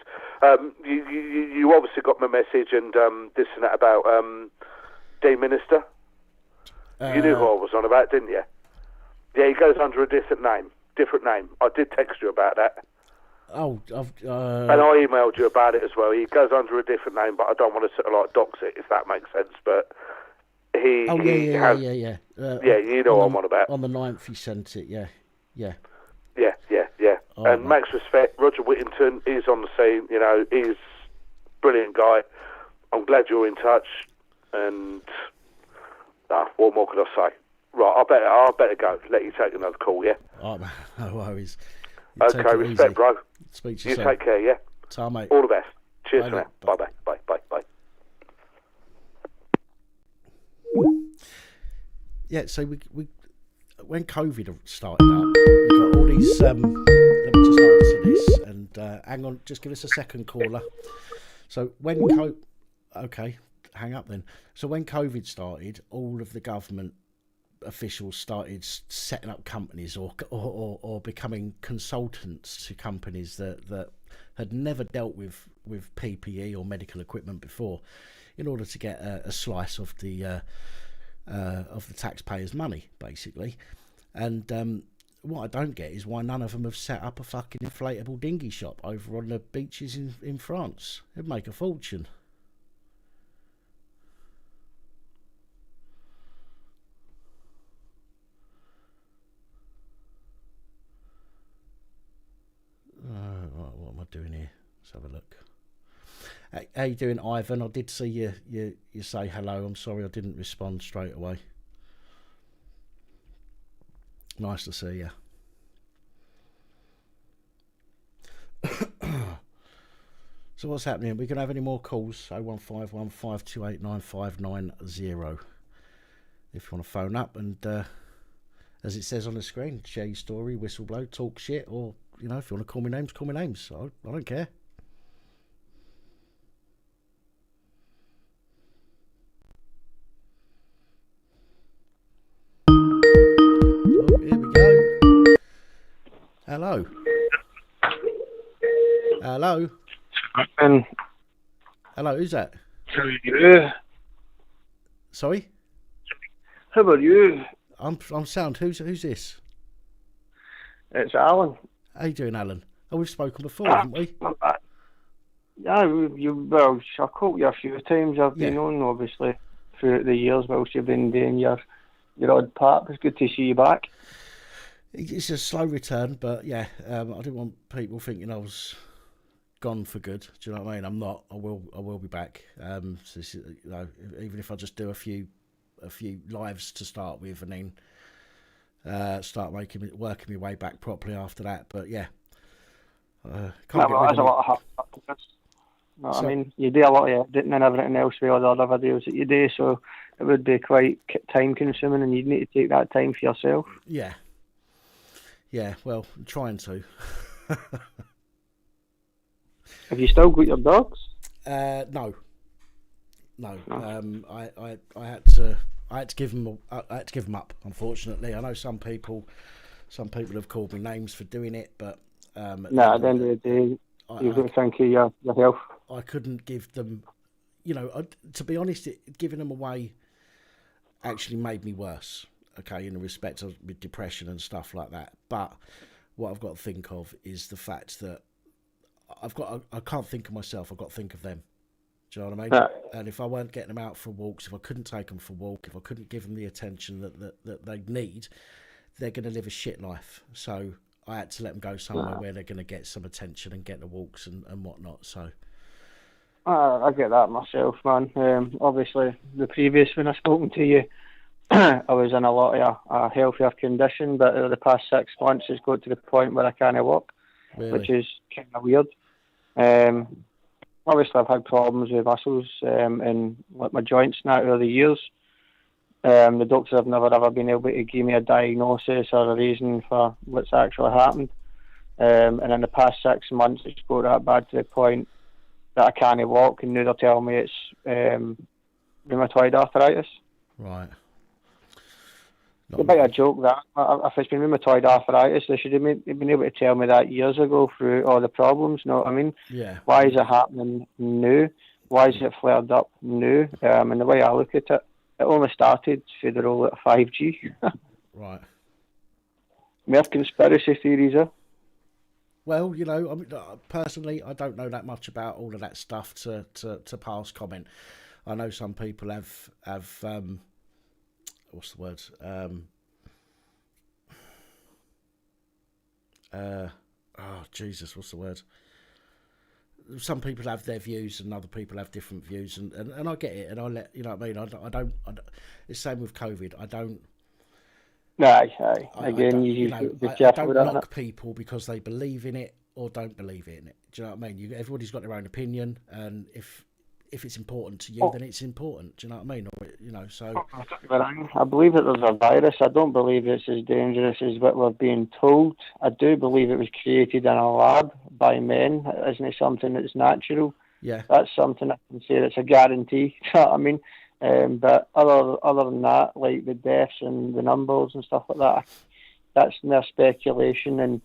Speaker 10: You obviously got my message and this and that about Dean Minister. You knew who I was on about, didn't you? Yeah, he goes under a different name. I did text you about that.
Speaker 1: Oh,
Speaker 10: and I emailed you about it as well. He goes under a different name, but I don't want to sort of like dox it, if that makes sense. But he
Speaker 1: yeah.
Speaker 10: You know what I'm on about.
Speaker 1: On the 9th, he sent it. Yeah. Oh,
Speaker 10: and max respect, Roger Whittington is on the scene. He's a brilliant guy. I'm glad you're in touch. And what more can I say? Right, I better go. Let you take another call, yeah?
Speaker 1: Oh, no worries.
Speaker 10: Okay, respect, easy. Bro.
Speaker 1: Speak to
Speaker 10: you take care, yeah?
Speaker 1: Ta, mate.
Speaker 10: All the best. Cheers
Speaker 1: bye
Speaker 10: for now. Bye.
Speaker 1: Yeah, so we when COVID started up, we got all these. Let me just answer this and hang on. Just give us a second, caller. So when okay, hang up then. So when COVID started, all of the government officials started setting up companies or becoming consultants to companies that had never dealt with PPE or medical equipment before, in order to get a slice of the taxpayers' money, basically. And what I don't get is why none of them have set up a fucking inflatable dinghy shop over on the beaches in France. It'd make a fortune. What am I doing here? Let's have a look. How you doing, Ivan? I did see you say hello. I'm sorry I didn't respond straight away. Nice to see you. So what's happening? We can have any more calls? 01515289590 if you want to phone up and as it says on the screen, share your story, whistleblow, talk shit, or if you want to call me names, call me names. I don't care. Hello. Hello. Hello, who's that?
Speaker 11: How are you?
Speaker 1: Sorry?
Speaker 11: How about you?
Speaker 1: I'm sound. Who's this?
Speaker 11: It's Alan.
Speaker 1: How you doing, Alan? Oh, we've spoken before, haven't we?
Speaker 11: Yeah, well, I've caught you a few times. I've been on, obviously, throughout the years whilst you've been doing your odd part. It's good to see you back.
Speaker 1: It's a slow return, but yeah, I didn't want people thinking I was gone for good. Do you know what I mean? I'm not. I will be back. So this is, even if I just do a few lives to start with, and then start working my way back properly after that. But yeah, can't get rid of
Speaker 11: a lot of happiness. No, I mean, you do a lot of editing and everything else with all the other videos that you do, so it would be quite time consuming, and you'd need to take that time for yourself.
Speaker 1: Yeah. Yeah, well, I'm trying to.
Speaker 11: Have you still got your dogs?
Speaker 1: No. I had to give them up. Unfortunately, I know some people have called me names for doing it, but
Speaker 11: at the end of the day, you've got to think of your health.
Speaker 1: I couldn't give them, to be honest, giving them away actually made me worse. Okay, in the respect of with depression and stuff like that. But what I've got to think of is the fact that I can't think of myself. I've got to think of them. Do you know what I mean? And if I weren't getting them out for walks, if I couldn't take them for a walk, if I couldn't give them the attention that they need, they're going to live a shit life. So I had to let them go somewhere where they're going to get some attention and get the walks and whatnot. So
Speaker 11: I get that myself, man. Obviously, the previous when I spoken to you, I was in a lot of a healthier condition, but over the past 6 months, it's got to the point where I can't walk, which is kind of weird. Obviously, I've had problems with muscles and like my joints now over the years. The doctors have never ever been able to give me a diagnosis or a reason for what's actually happened. And in the past 6 months, it's got that bad to the point that I can't walk, and now they're telling me it's rheumatoid arthritis.
Speaker 1: Right.
Speaker 11: It's a bit of a joke that if it's been rheumatoid arthritis, they should have been able to tell me that years ago through all the problems. You know what I mean?
Speaker 1: Yeah.
Speaker 11: Why is it happening now? Why is it flared up now? And the way I look at it, it only started through the role of 5G.
Speaker 1: Right.
Speaker 11: Mere conspiracy theories,
Speaker 1: Well, I mean, personally, I don't know that much about all of that stuff to pass comment. I know some people have what's the word? Oh Jesus, what's the word? Some people have their views and other people have different views, and I get it, and I let you know what I mean. I don't. It's the same with COVID. I don't.
Speaker 11: Aye. Again,
Speaker 1: I don't knock people because they believe in it or don't believe in it. Do you know what I mean? Everybody's got their own opinion, and if it's important to you, then it's important. Do you know what I mean? Or, so.
Speaker 11: I believe that there's a virus. I don't believe it's as dangerous as what we're being told. I do believe it was created in a lab by men. Isn't it something that's natural?
Speaker 1: Yeah.
Speaker 11: That's something I can say that's a guarantee. You know what I mean? But other than that, like the deaths and the numbers and stuff like that, that's mere speculation, and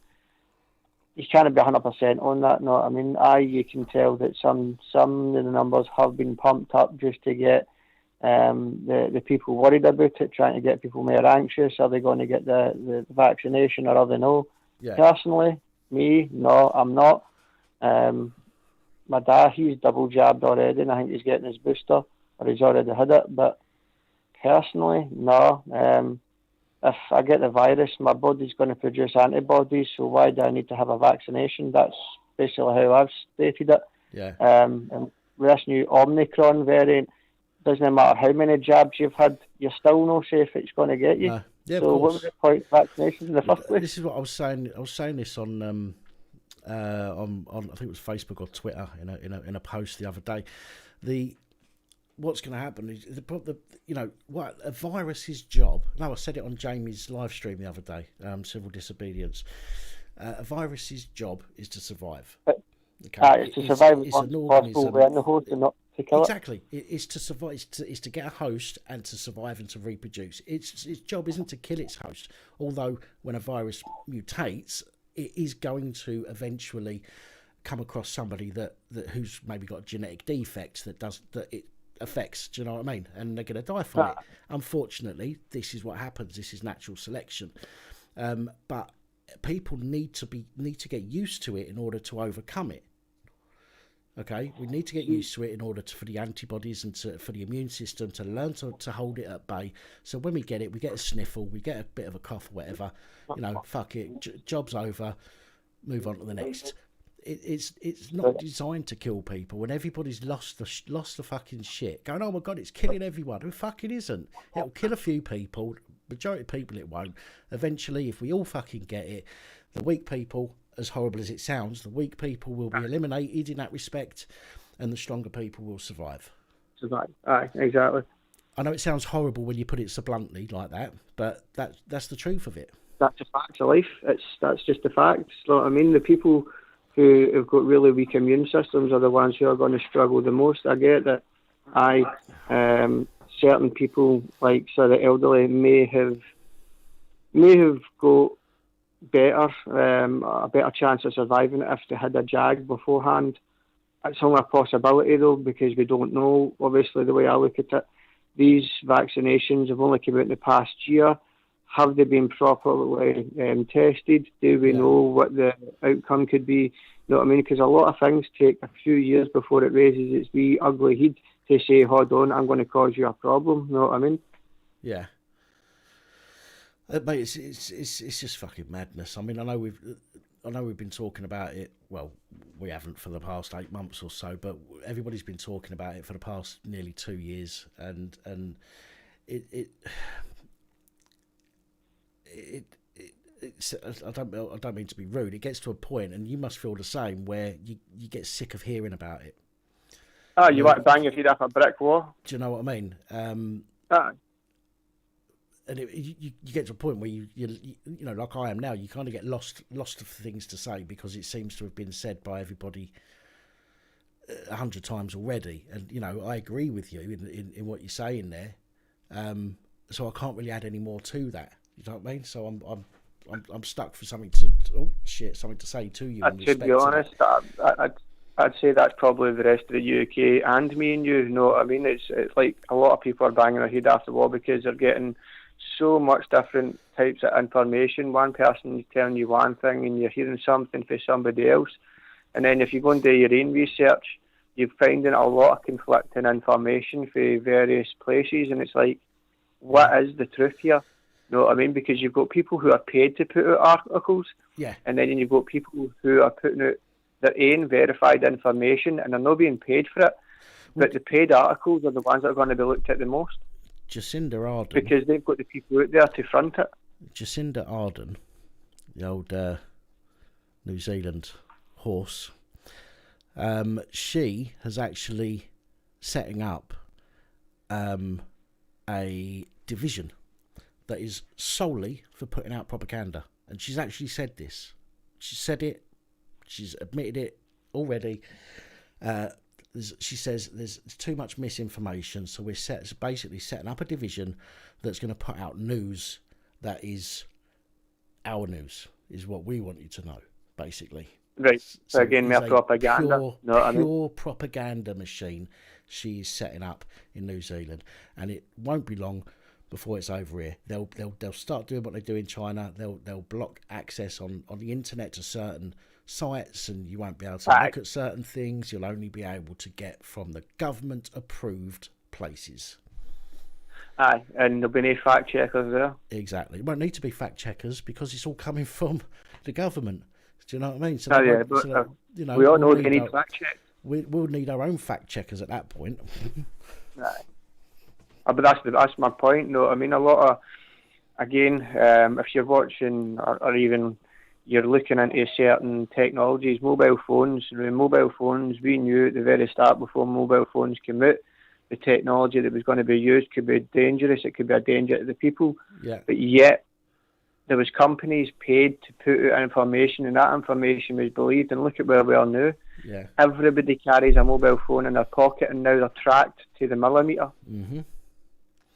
Speaker 11: you can't be 100% on that. No, I mean, you can tell that some of the numbers have been pumped up just to get the people worried about it, trying to get people more anxious. Are they going to get the vaccination or are they no?
Speaker 1: Yeah.
Speaker 11: Personally, me, no, I'm not. My dad, he's double jabbed already, and I think he's getting his booster, or he's already had it. But personally, no. If I get the virus, my body's going to produce antibodies, so why do I need to have a vaccination? That's basically how I've stated it.
Speaker 1: Yeah.
Speaker 11: And with this new Omicron variant, doesn't matter how many jabs you've had, you're still not safe it's going to get you.
Speaker 1: No. Yeah,
Speaker 11: so what was the point of vaccinations in the first place?
Speaker 1: This is what I was saying. I was saying this on I think it was Facebook or Twitter in a post the other day. What's going to happen is what a virus's job. No, I said it on Jamie's live stream the other day. Civil disobedience. A virus's job is to survive.
Speaker 11: Okay, it's to survive. It's an organism.
Speaker 1: Exactly. It's to survive. It's to get a host and to survive and to reproduce. Its job isn't to kill its host. Although when a virus mutates, it is going to eventually come across somebody that who's maybe got a genetic defect that it affects. Do you know what I mean? And they're going to die from it. Unfortunately, this is what happens. This is natural selection. But people need to get used to it in order to overcome it. Okay, we need to get used to it in order for the antibodies and for the immune system to learn to hold it at bay. So when we get it, we get a sniffle, we get a bit of a cough or whatever. Fuck it, job's over, move on to the next. It's not designed to kill people. When everybody's lost the fucking shit, going, oh my god, it's killing everyone. It fucking isn't. It'll kill a few people. Majority of people it won't. Eventually, if we all fucking get it, the weak people, as horrible as it sounds, the weak people will be eliminated in that respect, and the stronger people will survive.
Speaker 11: Aye, exactly.
Speaker 1: I know it sounds horrible when you put it so bluntly like that, but that's the truth of it.
Speaker 11: That's a fact of life. That's just the facts. You know what I mean? The people who have got really weak immune systems are the ones who are going to struggle the most. I get that. Certain people, like the elderly, may have got a better chance of surviving it if they had a jag beforehand. It's only a possibility though, because we don't know. Obviously, the way I look at it, these vaccinations have only come out in the past year. Have they been properly tested? Do we know what the outcome could be? You know what I mean? Because a lot of things take a few years before it raises its wee ugly head to say, hold on, I'm going to cause you a problem. You know what I mean?
Speaker 1: Yeah. Mate, it's just fucking madness. I mean, I know we've been talking about it. Well, we haven't for the past 8 months or so, but everybody's been talking about it for the past nearly 2 years, and it's I don't mean to be rude. It gets to a point, and you must feel the same, where you get sick of hearing about it.
Speaker 11: Oh, you want to bang your head off a brick wall?
Speaker 1: Do you know what I mean? And you get to a point where you like I am now, you kind of get lost of things to say, because it seems to have been said by everybody 100 times already. And I agree with you in what you're saying there. So I can't really add any more to that. You know what I mean? So I'm stuck for something to say to you.
Speaker 11: To be honest, I'd say that's probably the rest of the UK and me and you. You know what I mean? It's like a lot of people are banging their head off the wall because they're getting so much different types of information. One person is telling you one thing and you're hearing something from somebody else. And then if you go and do your own research, you're finding a lot of conflicting information from various places. And it's like, what is the truth here? You know what I mean? Because you've got people who are paid to put out articles.
Speaker 1: Yeah.
Speaker 11: And then you've got people who are putting out their own verified information and they're not being paid for it. But the paid articles are the ones that are going to be looked at the most.
Speaker 1: Jacinda Ardern.
Speaker 11: Because they've got the people out there to front it.
Speaker 1: Jacinda Ardern, the old New Zealand horse, she has actually setting up a division that is solely for putting out propaganda. And she's actually said this. She said it. She's admitted it already. She says there's too much misinformation, so we're basically setting up a division that's going to put out news that is our news, is what we want you to know, basically.
Speaker 11: Right. So again, more propaganda.
Speaker 1: Pure propaganda machine she's setting up in New Zealand, and it won't be long before it's over here. They'll start doing what they do in China. They'll block access on the internet to certain sites, and you won't be able to look at certain things. You'll only be able to get from the government approved places.
Speaker 11: Aye, and there'll be no fact checkers there.
Speaker 1: Exactly. It won't need to be fact checkers because it's all coming from the government. Do you know what I mean? So
Speaker 11: we all know they need fact checks.
Speaker 1: We'll need our own fact checkers at that point.
Speaker 11: Aye. But that's my point. No, I mean, a lot of, again, if you're watching or even you're looking into certain technologies, mobile phones, we knew at the very start before mobile phones came out, the technology that was going to be used could be dangerous. It could be a danger to the people.
Speaker 1: Yeah.
Speaker 11: But yet, there was companies paid to put out information, and that information was believed. And look at where we are now.
Speaker 1: Yeah.
Speaker 11: Everybody carries a mobile phone in their pocket, and now they're tracked to the millimetre.
Speaker 1: Mm-hmm.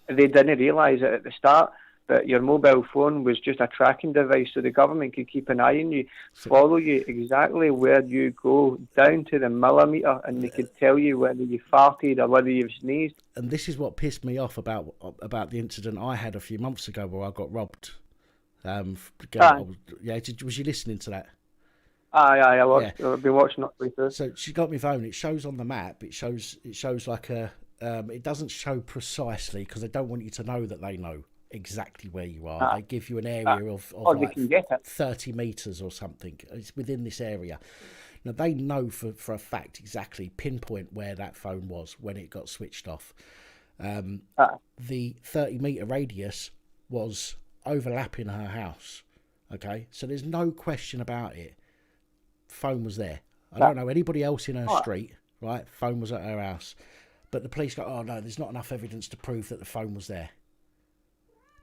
Speaker 11: They didn't realise it at the start, but your mobile phone was just a tracking device, so the government could keep an eye on you, follow you exactly where you go, down to the millimetre, and they could tell you whether you farted or whether you've sneezed.
Speaker 1: And this is what pissed me off about the incident I had a few months ago where I got robbed. Was you listening to that?
Speaker 11: Aye, I
Speaker 1: Yeah.
Speaker 11: I've been watching it later.
Speaker 1: So she got my phone. It shows on the map. It shows like a. It doesn't show precisely because they don't want you to know that they know exactly where you are. They give you an area of
Speaker 11: they
Speaker 1: like
Speaker 11: can get it.
Speaker 1: 30 meters or something. It's within this area. Now they know for a fact exactly pinpoint where that phone was when it got switched off. The 30-meter radius was overlapping her house. Okay, so there's no question about it. Phone was there. I don't know anybody else in her street, right? Phone was at her house. But the police go, oh no, there's not enough evidence to prove that the phone was there.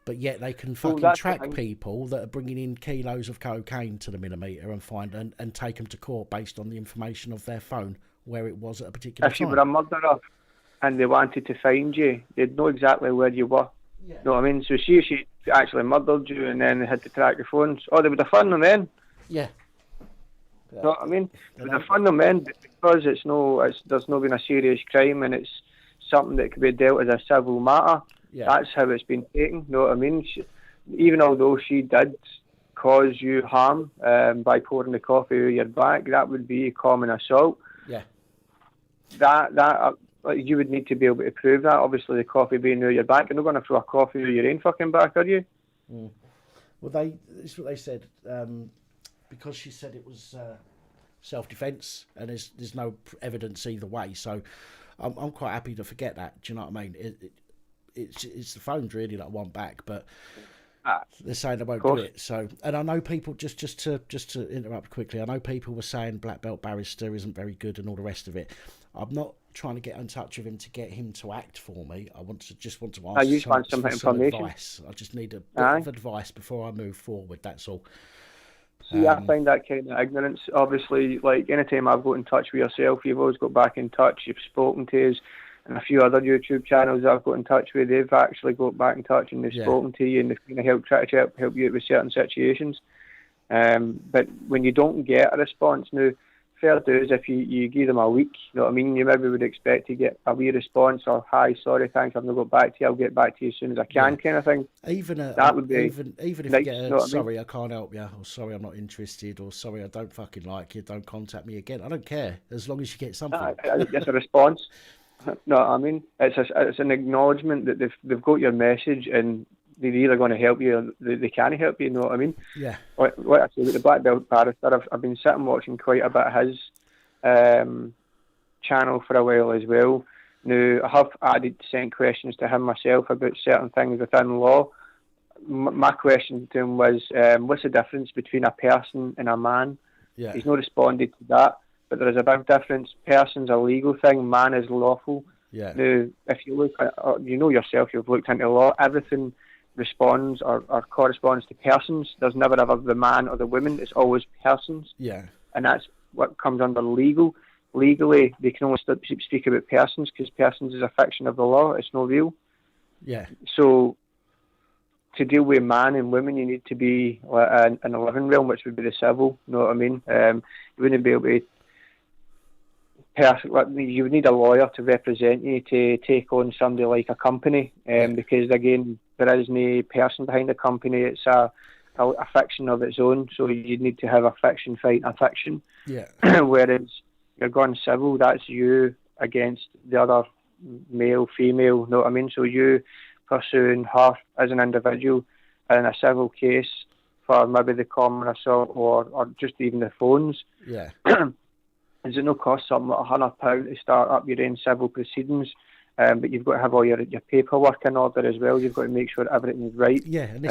Speaker 1: But yet they can fucking track people that are bringing in kilos of cocaine to the millimeter and find and take them to court based on the information of their phone where it was at a particular time.
Speaker 11: If you were a murderer and they wanted to find you, they'd know exactly where you were. Yeah. You know what I mean? So she actually murdered you and then they had to track your phones. Oh, they would have found them then.
Speaker 1: Yeah.
Speaker 11: You know what I mean? They would have found them then because there's not been a serious crime and it's something that could be dealt as a civil matter. Yeah. That's how it's been taken. You know what I mean? Even although she did cause you harm by pouring the coffee over your back, that would be a common assault.
Speaker 1: Yeah.
Speaker 11: That you would need to be able to prove that. Obviously, the coffee being over your back, you're not going to throw a coffee over your own fucking back, are you?
Speaker 1: Mm. Well, this is what they said. Because she said it was self-defence, and there's no evidence either way. So I'm quite happy to forget that. Do you know what I mean? It's the phones really that I want back, but they're saying they won't do it. So, and I know people just to interrupt quickly. I know people were saying black belt barrister isn't very good and all the rest of it. I'm not trying to get in touch with him to get him to act for me. I just want to ask
Speaker 11: some
Speaker 1: advice. I just need a bit of advice before I move forward. That's all.
Speaker 11: See, I find that kind of ignorance. Obviously, like anytime I've got in touch with yourself, you've always got back in touch. You've spoken to us. And a few other YouTube channels that I've got in touch with, they've actually got back in touch and they've spoken to you and they've kind of help you out with certain situations. But when you don't get a response, now, fair dues, if you give them a week, you know what I mean, you maybe would expect to get a wee response or, hi, sorry, thanks, I've not got back to you, I'll get back to you as soon as I can kind of thing.
Speaker 1: That would be even if nice, you get a, sorry, I can't help you, or sorry, I'm not interested, or sorry, I don't fucking like you, don't contact me again. I don't care, as long as you get something.
Speaker 11: It's a response. No, I mean, it's an acknowledgement that they've got your message and they're either going to help you or they can't help you, you know what I mean?
Speaker 1: Yeah.
Speaker 11: Like I say, with the Black Belt Barrister, I've been sitting watching quite a bit of his channel for a while as well. Now, I have sent questions to him myself about certain things within law. My question to him was, what's the difference between a person and a man?
Speaker 1: Yeah.
Speaker 11: He's not responded to that. But there is a big difference. Person's a legal thing, man is lawful.
Speaker 1: Yeah.
Speaker 11: Now, if you look at, you know yourself, you've looked into law, everything responds or corresponds to persons. There's never ever the man or the woman, it's always persons.
Speaker 1: Yeah.
Speaker 11: And that's what comes under legal. Legally, they can only speak about persons because persons is a fiction of the law, it's no real.
Speaker 1: Yeah.
Speaker 11: So, to deal with man and women, you need to be in a living realm, which would be the civil, you know what I mean? You wouldn't be able to you would need a lawyer to represent you to take on somebody like a company, because again, there is no person behind the company. It's a fiction of its own, so you'd need to have a fiction fighting a fiction.
Speaker 1: Yeah.
Speaker 11: Whereas you're going civil, that's you against the other male, female, you know what I mean? So you pursuing her as an individual in a civil case for maybe the common assault or just even the phones.
Speaker 1: Yeah.
Speaker 11: Does it not cost something like £100 to start up your own civil proceedings? But you've got to have all your paperwork in order as well. You've got to make sure everything is right.
Speaker 1: Yeah, and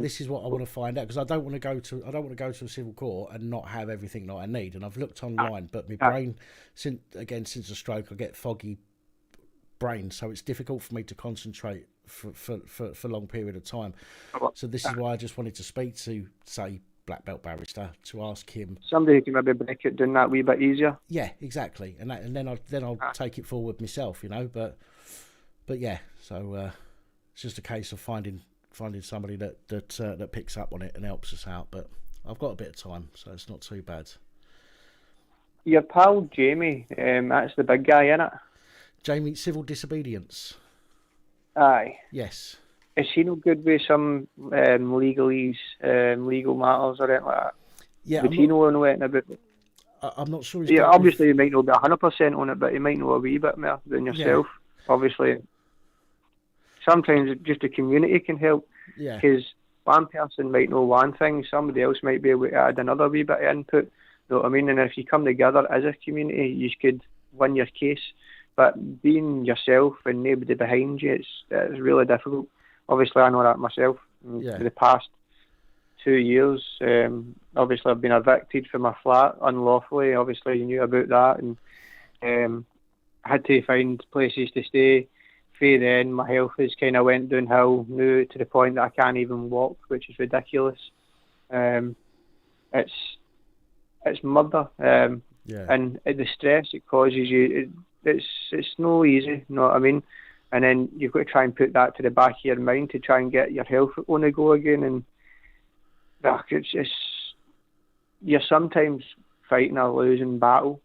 Speaker 1: this is what I want to find out, because I don't want to go to a civil court and not have everything that I need. And I've looked online, but my brain, since the stroke, I get foggy brain, so it's difficult for me to concentrate for a long period of time. So this is why I just wanted to speak to, say, Black Belt Barrister, to ask him, somebody who can maybe break it down that wee bit easier. Yeah, exactly, and then I'll take it forward myself, you know. But yeah, so it's just a case of finding somebody that picks up on it and helps us out. But I've got a bit of time, so it's not too bad.
Speaker 11: Your pal Jamie, that's the big guy, innit?
Speaker 1: Jamie, civil disobedience.
Speaker 11: Aye.
Speaker 1: Yes.
Speaker 11: Is he no good with some legal matters or anything like that?
Speaker 1: Yeah.
Speaker 11: Would he know anything about it?
Speaker 1: I'm not sure.
Speaker 11: Yeah, obviously you might not be 100% on it, but you might know a wee bit more than yourself.
Speaker 1: Yeah.
Speaker 11: Obviously, sometimes just the community can help.
Speaker 1: Yeah.
Speaker 11: Because one person might know one thing, somebody else might be able to add another wee bit of input. You know what I mean? And if you come together as a community, you could win your case. But being yourself and nobody behind you, it's really difficult. Obviously, I know that myself.
Speaker 1: Yeah.
Speaker 11: For the past 2 years, obviously I've been evicted from my flat unlawfully. Obviously, you knew about that, and I had to find places to stay. Then my health has kind of went downhill now to the point that I can't even walk, which is ridiculous. It's murder, and the stress it causes you, it's no easy, you know what I mean? And then you've got to try and put that to the back of your mind to try and get your health on the go again, and you're sometimes fighting a losing battle,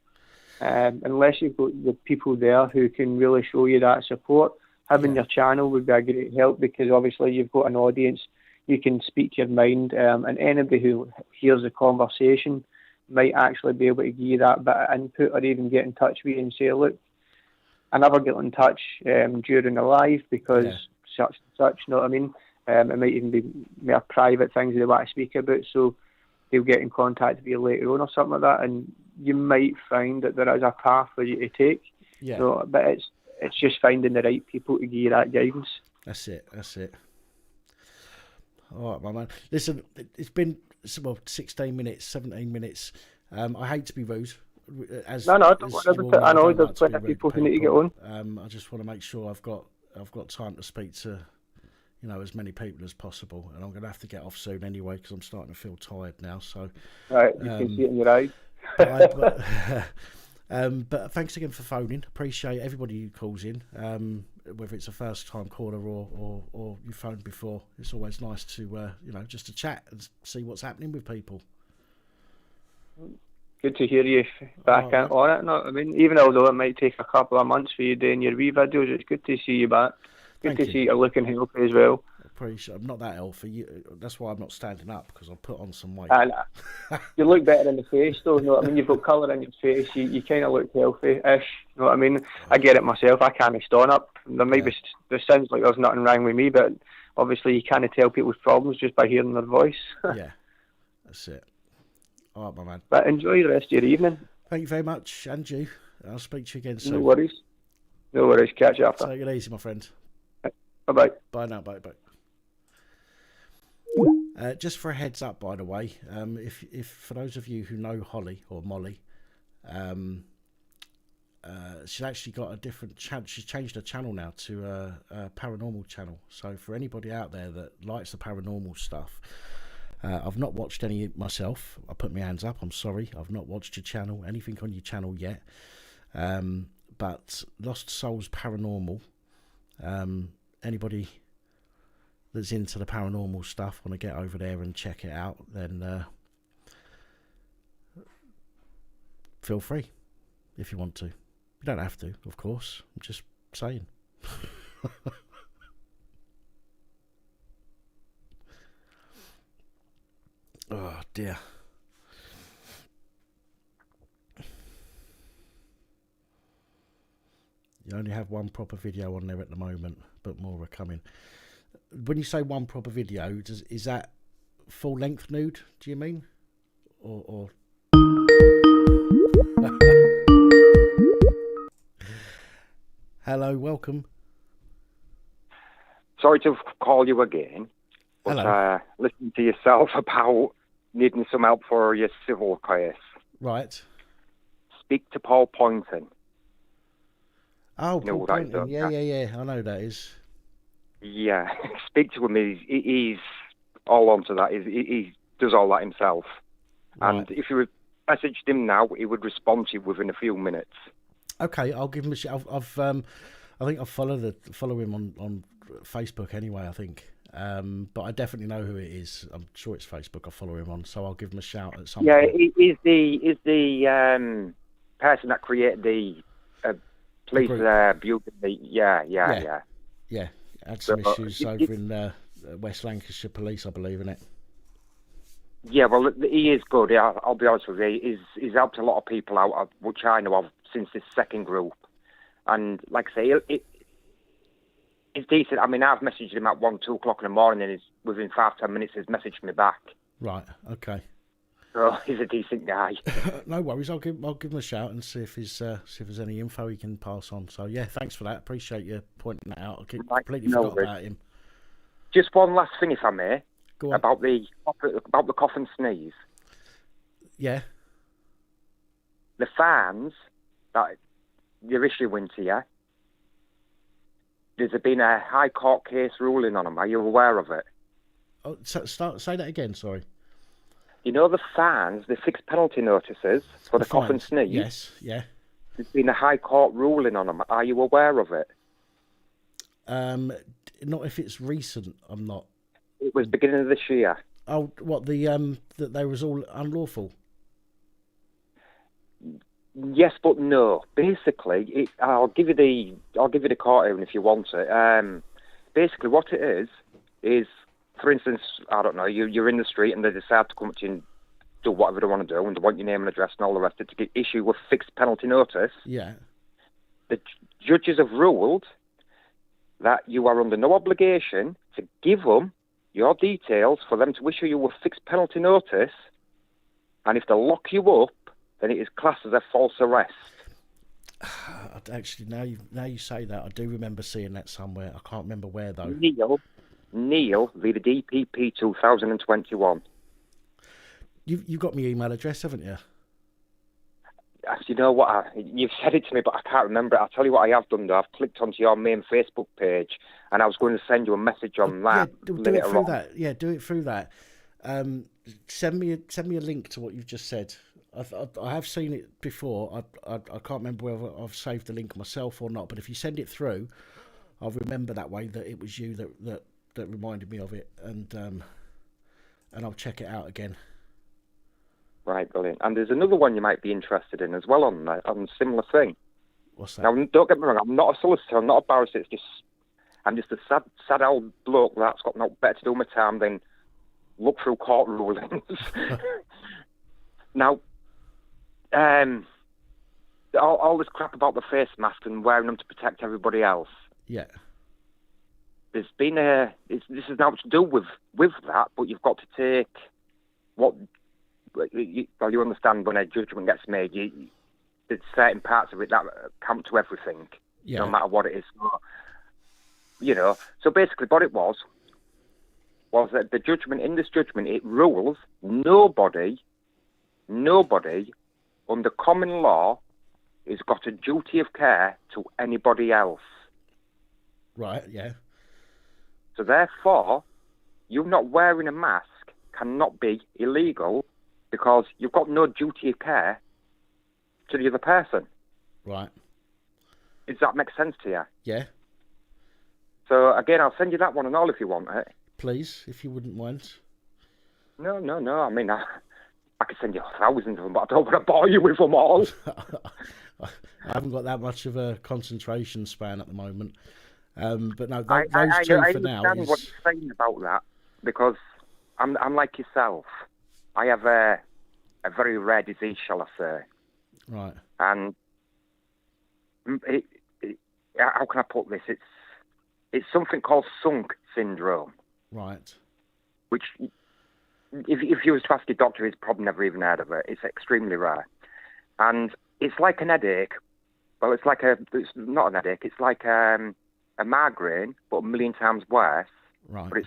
Speaker 11: unless you've got the people there who can really show you that support. Having your channel would be a great help, because obviously you've got an audience, you can speak your mind, and anybody who hears the conversation might actually be able to give you that bit of input, or even get in touch with you and say, look, I never get in touch during the live because such and such, you know what I mean? It might even be more private things they want to speak about, so they'll get in contact with you later on or something like that, and you might find that there is a path for you to take.
Speaker 1: Yeah.
Speaker 11: So, but it's just finding the right people to give you that guidance.
Speaker 1: That's it. All right, my man. Listen, it's been 16 minutes, 17 minutes. I hate to be rude. I know there's plenty of people who need to get on. I just want to make sure I've got time to speak to, as many people as possible, and I'm going to have to get off soon anyway because I'm starting to feel tired now. So,
Speaker 11: right, you can see it in your eyes.
Speaker 1: But thanks again for phoning. Appreciate everybody who calls in, whether it's a first-time caller or you phoned before. It's always nice to just to chat and see what's happening with people.
Speaker 11: Good to hear you back on it. No, I mean, even although it might take a couple of months for you doing your wee videos, it's good to see you back. Good to see you looking healthy as well.
Speaker 1: Appreciate. I'm not that healthy. That's why I'm not standing up, because I've put on some weight.
Speaker 11: And you look better in the face, though. You know what I mean? You've got colour in your face. You kind of look healthy-ish. You know what I mean? I get it myself. I can't stand up. There sounds like there's nothing wrong with me, but obviously you can't tell people's problems just by hearing their voice.
Speaker 1: Yeah, that's it. All right, my man.
Speaker 11: But enjoy the rest of your evening.
Speaker 1: Thank you very much, and you. I'll speak to you again soon.
Speaker 11: No worries. Catch you after.
Speaker 1: Take it easy, my friend.
Speaker 11: Bye-bye.
Speaker 1: Bye now. Bye. Just for a heads up, by the way, if for those of you who know Holly or Molly, she's actually got a different channel. She's changed her channel now to a paranormal channel. So for anybody out there that likes the paranormal stuff, I've not watched any myself. I put my hands up. I'm sorry, I've not watched your channel, anything on your channel yet. But Lost Souls Paranormal. Anybody that's into the paranormal stuff want to get over there and check it out, then feel free if you want to. You don't have to, of course. I'm just saying. Oh dear. You only have one proper video on there at the moment, but more are coming. When you say one proper video, is that full length nude? Do you mean, or? Hello, welcome.
Speaker 2: Sorry to call you again, but
Speaker 1: hello.
Speaker 2: Listen to yourself about needing some help for your civil case.
Speaker 1: Right.
Speaker 2: Speak to Paul Poynton.
Speaker 1: Oh, Paul Poynton. Yeah. I know that is.
Speaker 2: Yeah, speak to him. He's all onto that. He does all that himself. Right. And if you messaged him now, he would respond to you within a few minutes.
Speaker 1: Okay, I'll give him a shout. I think I follow him on Facebook anyway. I think, but I definitely know who it is. I'm sure it's Facebook. I follow him on, so I'll give him a shout at some point.
Speaker 2: Yeah, he's the person that created the police bugle. Yeah.
Speaker 1: Had some issues over in West Lancashire Police, I believe, isn't it?
Speaker 2: Yeah, well, he is good. I'll be honest with you. He's helped a lot of people out, which I know of, since this second group. And like I say, it's decent. I mean, I've messaged him at 1, 2 o'clock in the morning, and within 5-10 minutes, he's messaged me back.
Speaker 1: Right. Okay.
Speaker 2: So he's a decent guy.
Speaker 1: No worries. I'll give him a shout and see if there's any info he can pass on. So yeah, thanks for that. Appreciate you pointing that out. I completely forgot about him.
Speaker 2: Just one last thing, if I may,
Speaker 1: Go on.
Speaker 2: about the cough and sneeze.
Speaker 1: Yeah.
Speaker 2: The fines that you're issuing to you, there's been a High Court case ruling on them. Are you aware of it?
Speaker 1: Oh, say that again. Sorry.
Speaker 2: You know the fines, the fixed penalty notices for the cough and sneeze?
Speaker 1: Yes, yeah.
Speaker 2: There's been a High Court ruling on them. Are you aware of it?
Speaker 1: Not if it's recent. I'm not.
Speaker 2: It was beginning of this year.
Speaker 1: Oh, what that they was all unlawful?
Speaker 2: Yes, but no. Basically, I'll give you the court even if you want it. Basically, what it is, for instance, I don't know, you're in the street and they decide to come to you and do whatever they want to do, and they want your name and address and all the rest of it to issue a fixed penalty notice.
Speaker 1: Yeah.
Speaker 2: The judges have ruled that you are under no obligation to give them your details for them to issue you a fixed penalty notice, and if they lock you up, then it is classed as a false arrest.
Speaker 1: Actually, now you say that, I do remember seeing that somewhere. I can't remember where though.
Speaker 2: Neil via the DPP 2021.
Speaker 1: You've got my email address, haven't you?
Speaker 2: You know what? You've said it to me, but I can't remember it. I'll tell you what I have done, though. I've clicked onto your main Facebook page, and I was going to send you a message on that.
Speaker 1: Yeah, do it through that. Yeah, do it through that. Send me a link to what you've just said. I have seen it before. I can't remember whether I've saved the link myself or not. But if you send it through, I'll remember that way that it was you that reminded me of it, and I'll check it out again.
Speaker 2: Right, brilliant. And there's another one you might be interested in as well on a similar thing.
Speaker 1: What's that?
Speaker 2: Now, don't get me wrong, I'm not a solicitor, I'm not a barrister, I'm just a sad old bloke that's got no better to do with my time than look through court rulings. Now, all this crap about the face mask and wearing them to protect everybody else.
Speaker 1: Yeah.
Speaker 2: There's been this is not to do with that, but you've got to take what... you understand when a judgment gets made, there's certain parts of it that count to everything, no matter what it is. So basically what it was that the judgment, in this judgment, it rules nobody under common law has got a duty of care to anybody else.
Speaker 1: Right, yeah.
Speaker 2: So therefore, you not wearing a mask cannot be illegal, because you've got no duty of care to the other person.
Speaker 1: Right.
Speaker 2: Does that make sense to you?
Speaker 1: Yeah.
Speaker 2: So, again, I'll send you that one and all if you want it.
Speaker 1: Please, if you wouldn't mind.
Speaker 2: No. I mean, I could send you thousands of them, but I don't want to bore you with them all.
Speaker 1: I haven't got that much of a concentration span at the moment. But no,
Speaker 2: I
Speaker 1: two for now.
Speaker 2: I understand what you're saying about that, because I'm like yourself. I have a very rare disease, shall I say.
Speaker 1: Right.
Speaker 2: And how can I put this? It's something called sunk syndrome.
Speaker 1: Right. Which,
Speaker 2: if you was to ask your doctor, he's probably never even heard of it. It's extremely rare. And it's like an headache. Well, it's not an headache. It's like a migraine, but a million times worse.
Speaker 1: Right.
Speaker 2: But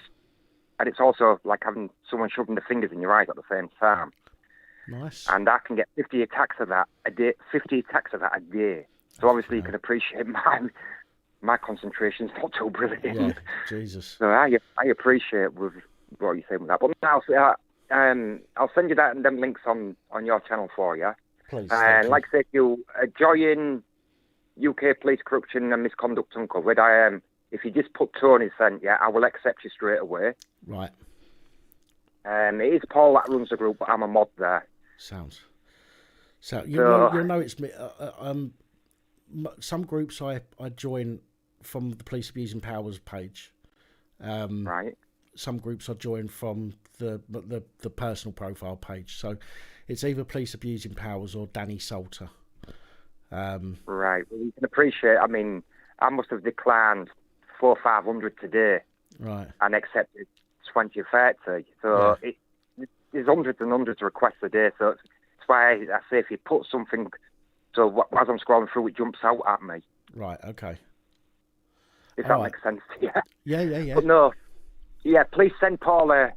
Speaker 2: it's also like having someone shoving their fingers in your eyes at the same time.
Speaker 1: Nice.
Speaker 2: And I can get 50 attacks of that a day. So obviously you can appreciate my concentration's not too brilliant.
Speaker 1: Yeah, Jesus.
Speaker 2: So I appreciate with what you're saying with that. But now I'll send you that and them links on your channel for you.
Speaker 1: Please.
Speaker 2: And like I said, you join UK police corruption and misconduct uncovered. If you just put Tony sent, I will accept you straight away.
Speaker 1: Right.
Speaker 2: It is Paul that runs the group, but I'm a mod there.
Speaker 1: Sounds. So you'll know it's me. Some groups I join from the Police Abusing Powers page.
Speaker 2: Right.
Speaker 1: some groups I join from the personal profile page. So it's either Police Abusing Powers or Danny Salter.
Speaker 2: Right. Well, you can appreciate. I mean, I must have declined 400 or 500 today,
Speaker 1: right,
Speaker 2: and accepted 20 or 30. So there's hundreds and hundreds of requests a day. So that's why I say if you put something, so as I'm scrolling through, it jumps out at me.
Speaker 1: Right. Okay.
Speaker 2: If that makes sense to you.
Speaker 1: Yeah.
Speaker 2: But no. Yeah, please send Paul a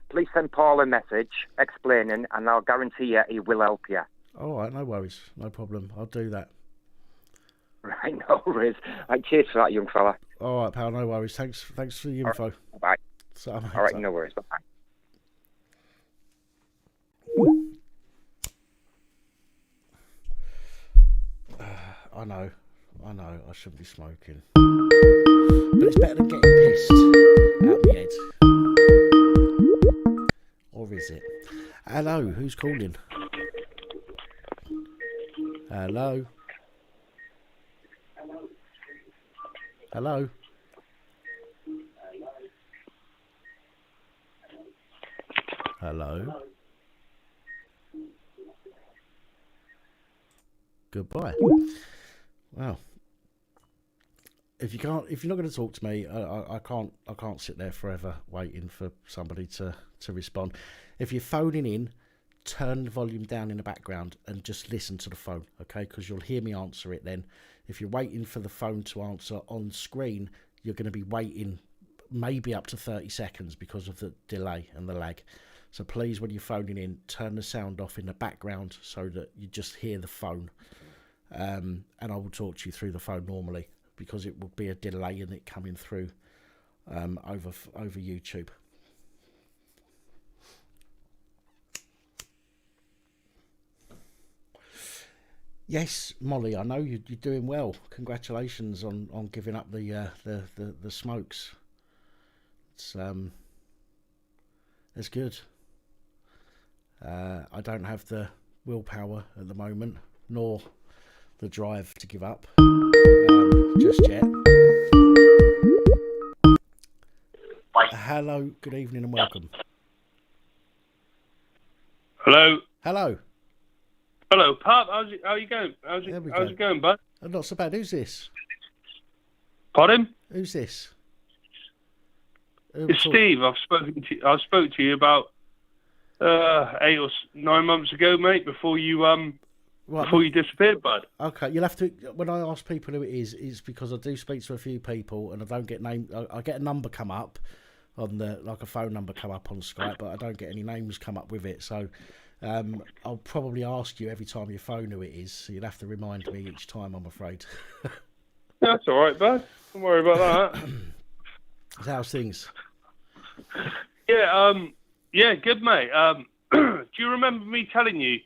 Speaker 2: message explaining, and I'll guarantee you he will help you.
Speaker 1: All right, no worries, no problem. I'll do that.
Speaker 2: Right, no worries. Right, cheers for that, young fella.
Speaker 1: All right, pal, no worries. Thanks for the info.
Speaker 2: Bye.
Speaker 1: So,
Speaker 2: all right, no worries. Bye.
Speaker 1: I know, I shouldn't be smoking. But it's better than getting pissed out my head. Or is it? Hello, who's calling? Hello? Hello? Hello? Goodbye. Wow. If you're not going to talk to me, I can't sit there forever waiting for somebody to respond. If you're phoning in, turn the volume down in the background and just listen to the phone, okay? Because you'll hear me answer it then. If you're waiting for the phone to answer on screen, you're going to be waiting maybe up to 30 seconds because of the delay and the lag. So please, when you're phoning in, turn the sound off in the background so that you just hear the phone. And I will talk to you through the phone normally, because it will be a delay in it coming through over YouTube. Yes, Molly, I know you're doing well. Congratulations on giving up the smokes. It's good. I don't have the willpower at the moment, nor the drive to give up just yet. Hello, good evening and welcome.
Speaker 12: Hello.
Speaker 1: Hello,
Speaker 12: Pop. How you going? How's it going, bud?
Speaker 1: Not so bad. Who's this?
Speaker 12: Pardon?
Speaker 1: Who's this?
Speaker 12: It's Steve. I spoke to you about 8 or 9 months ago, mate. Before you disappeared, bud.
Speaker 1: Okay, you'll have to. When I ask people who it is because I do speak to a few people and I don't get name. I get a number come up on like a phone number come up on Skype, but I don't get any names come up with it. So I'll probably ask you every time you phone who it is. So you'll have to remind me each time, I'm afraid.
Speaker 12: That's all right, bud. Don't worry about that.
Speaker 1: How's things?
Speaker 12: Yeah, good, mate. Do you remember me telling you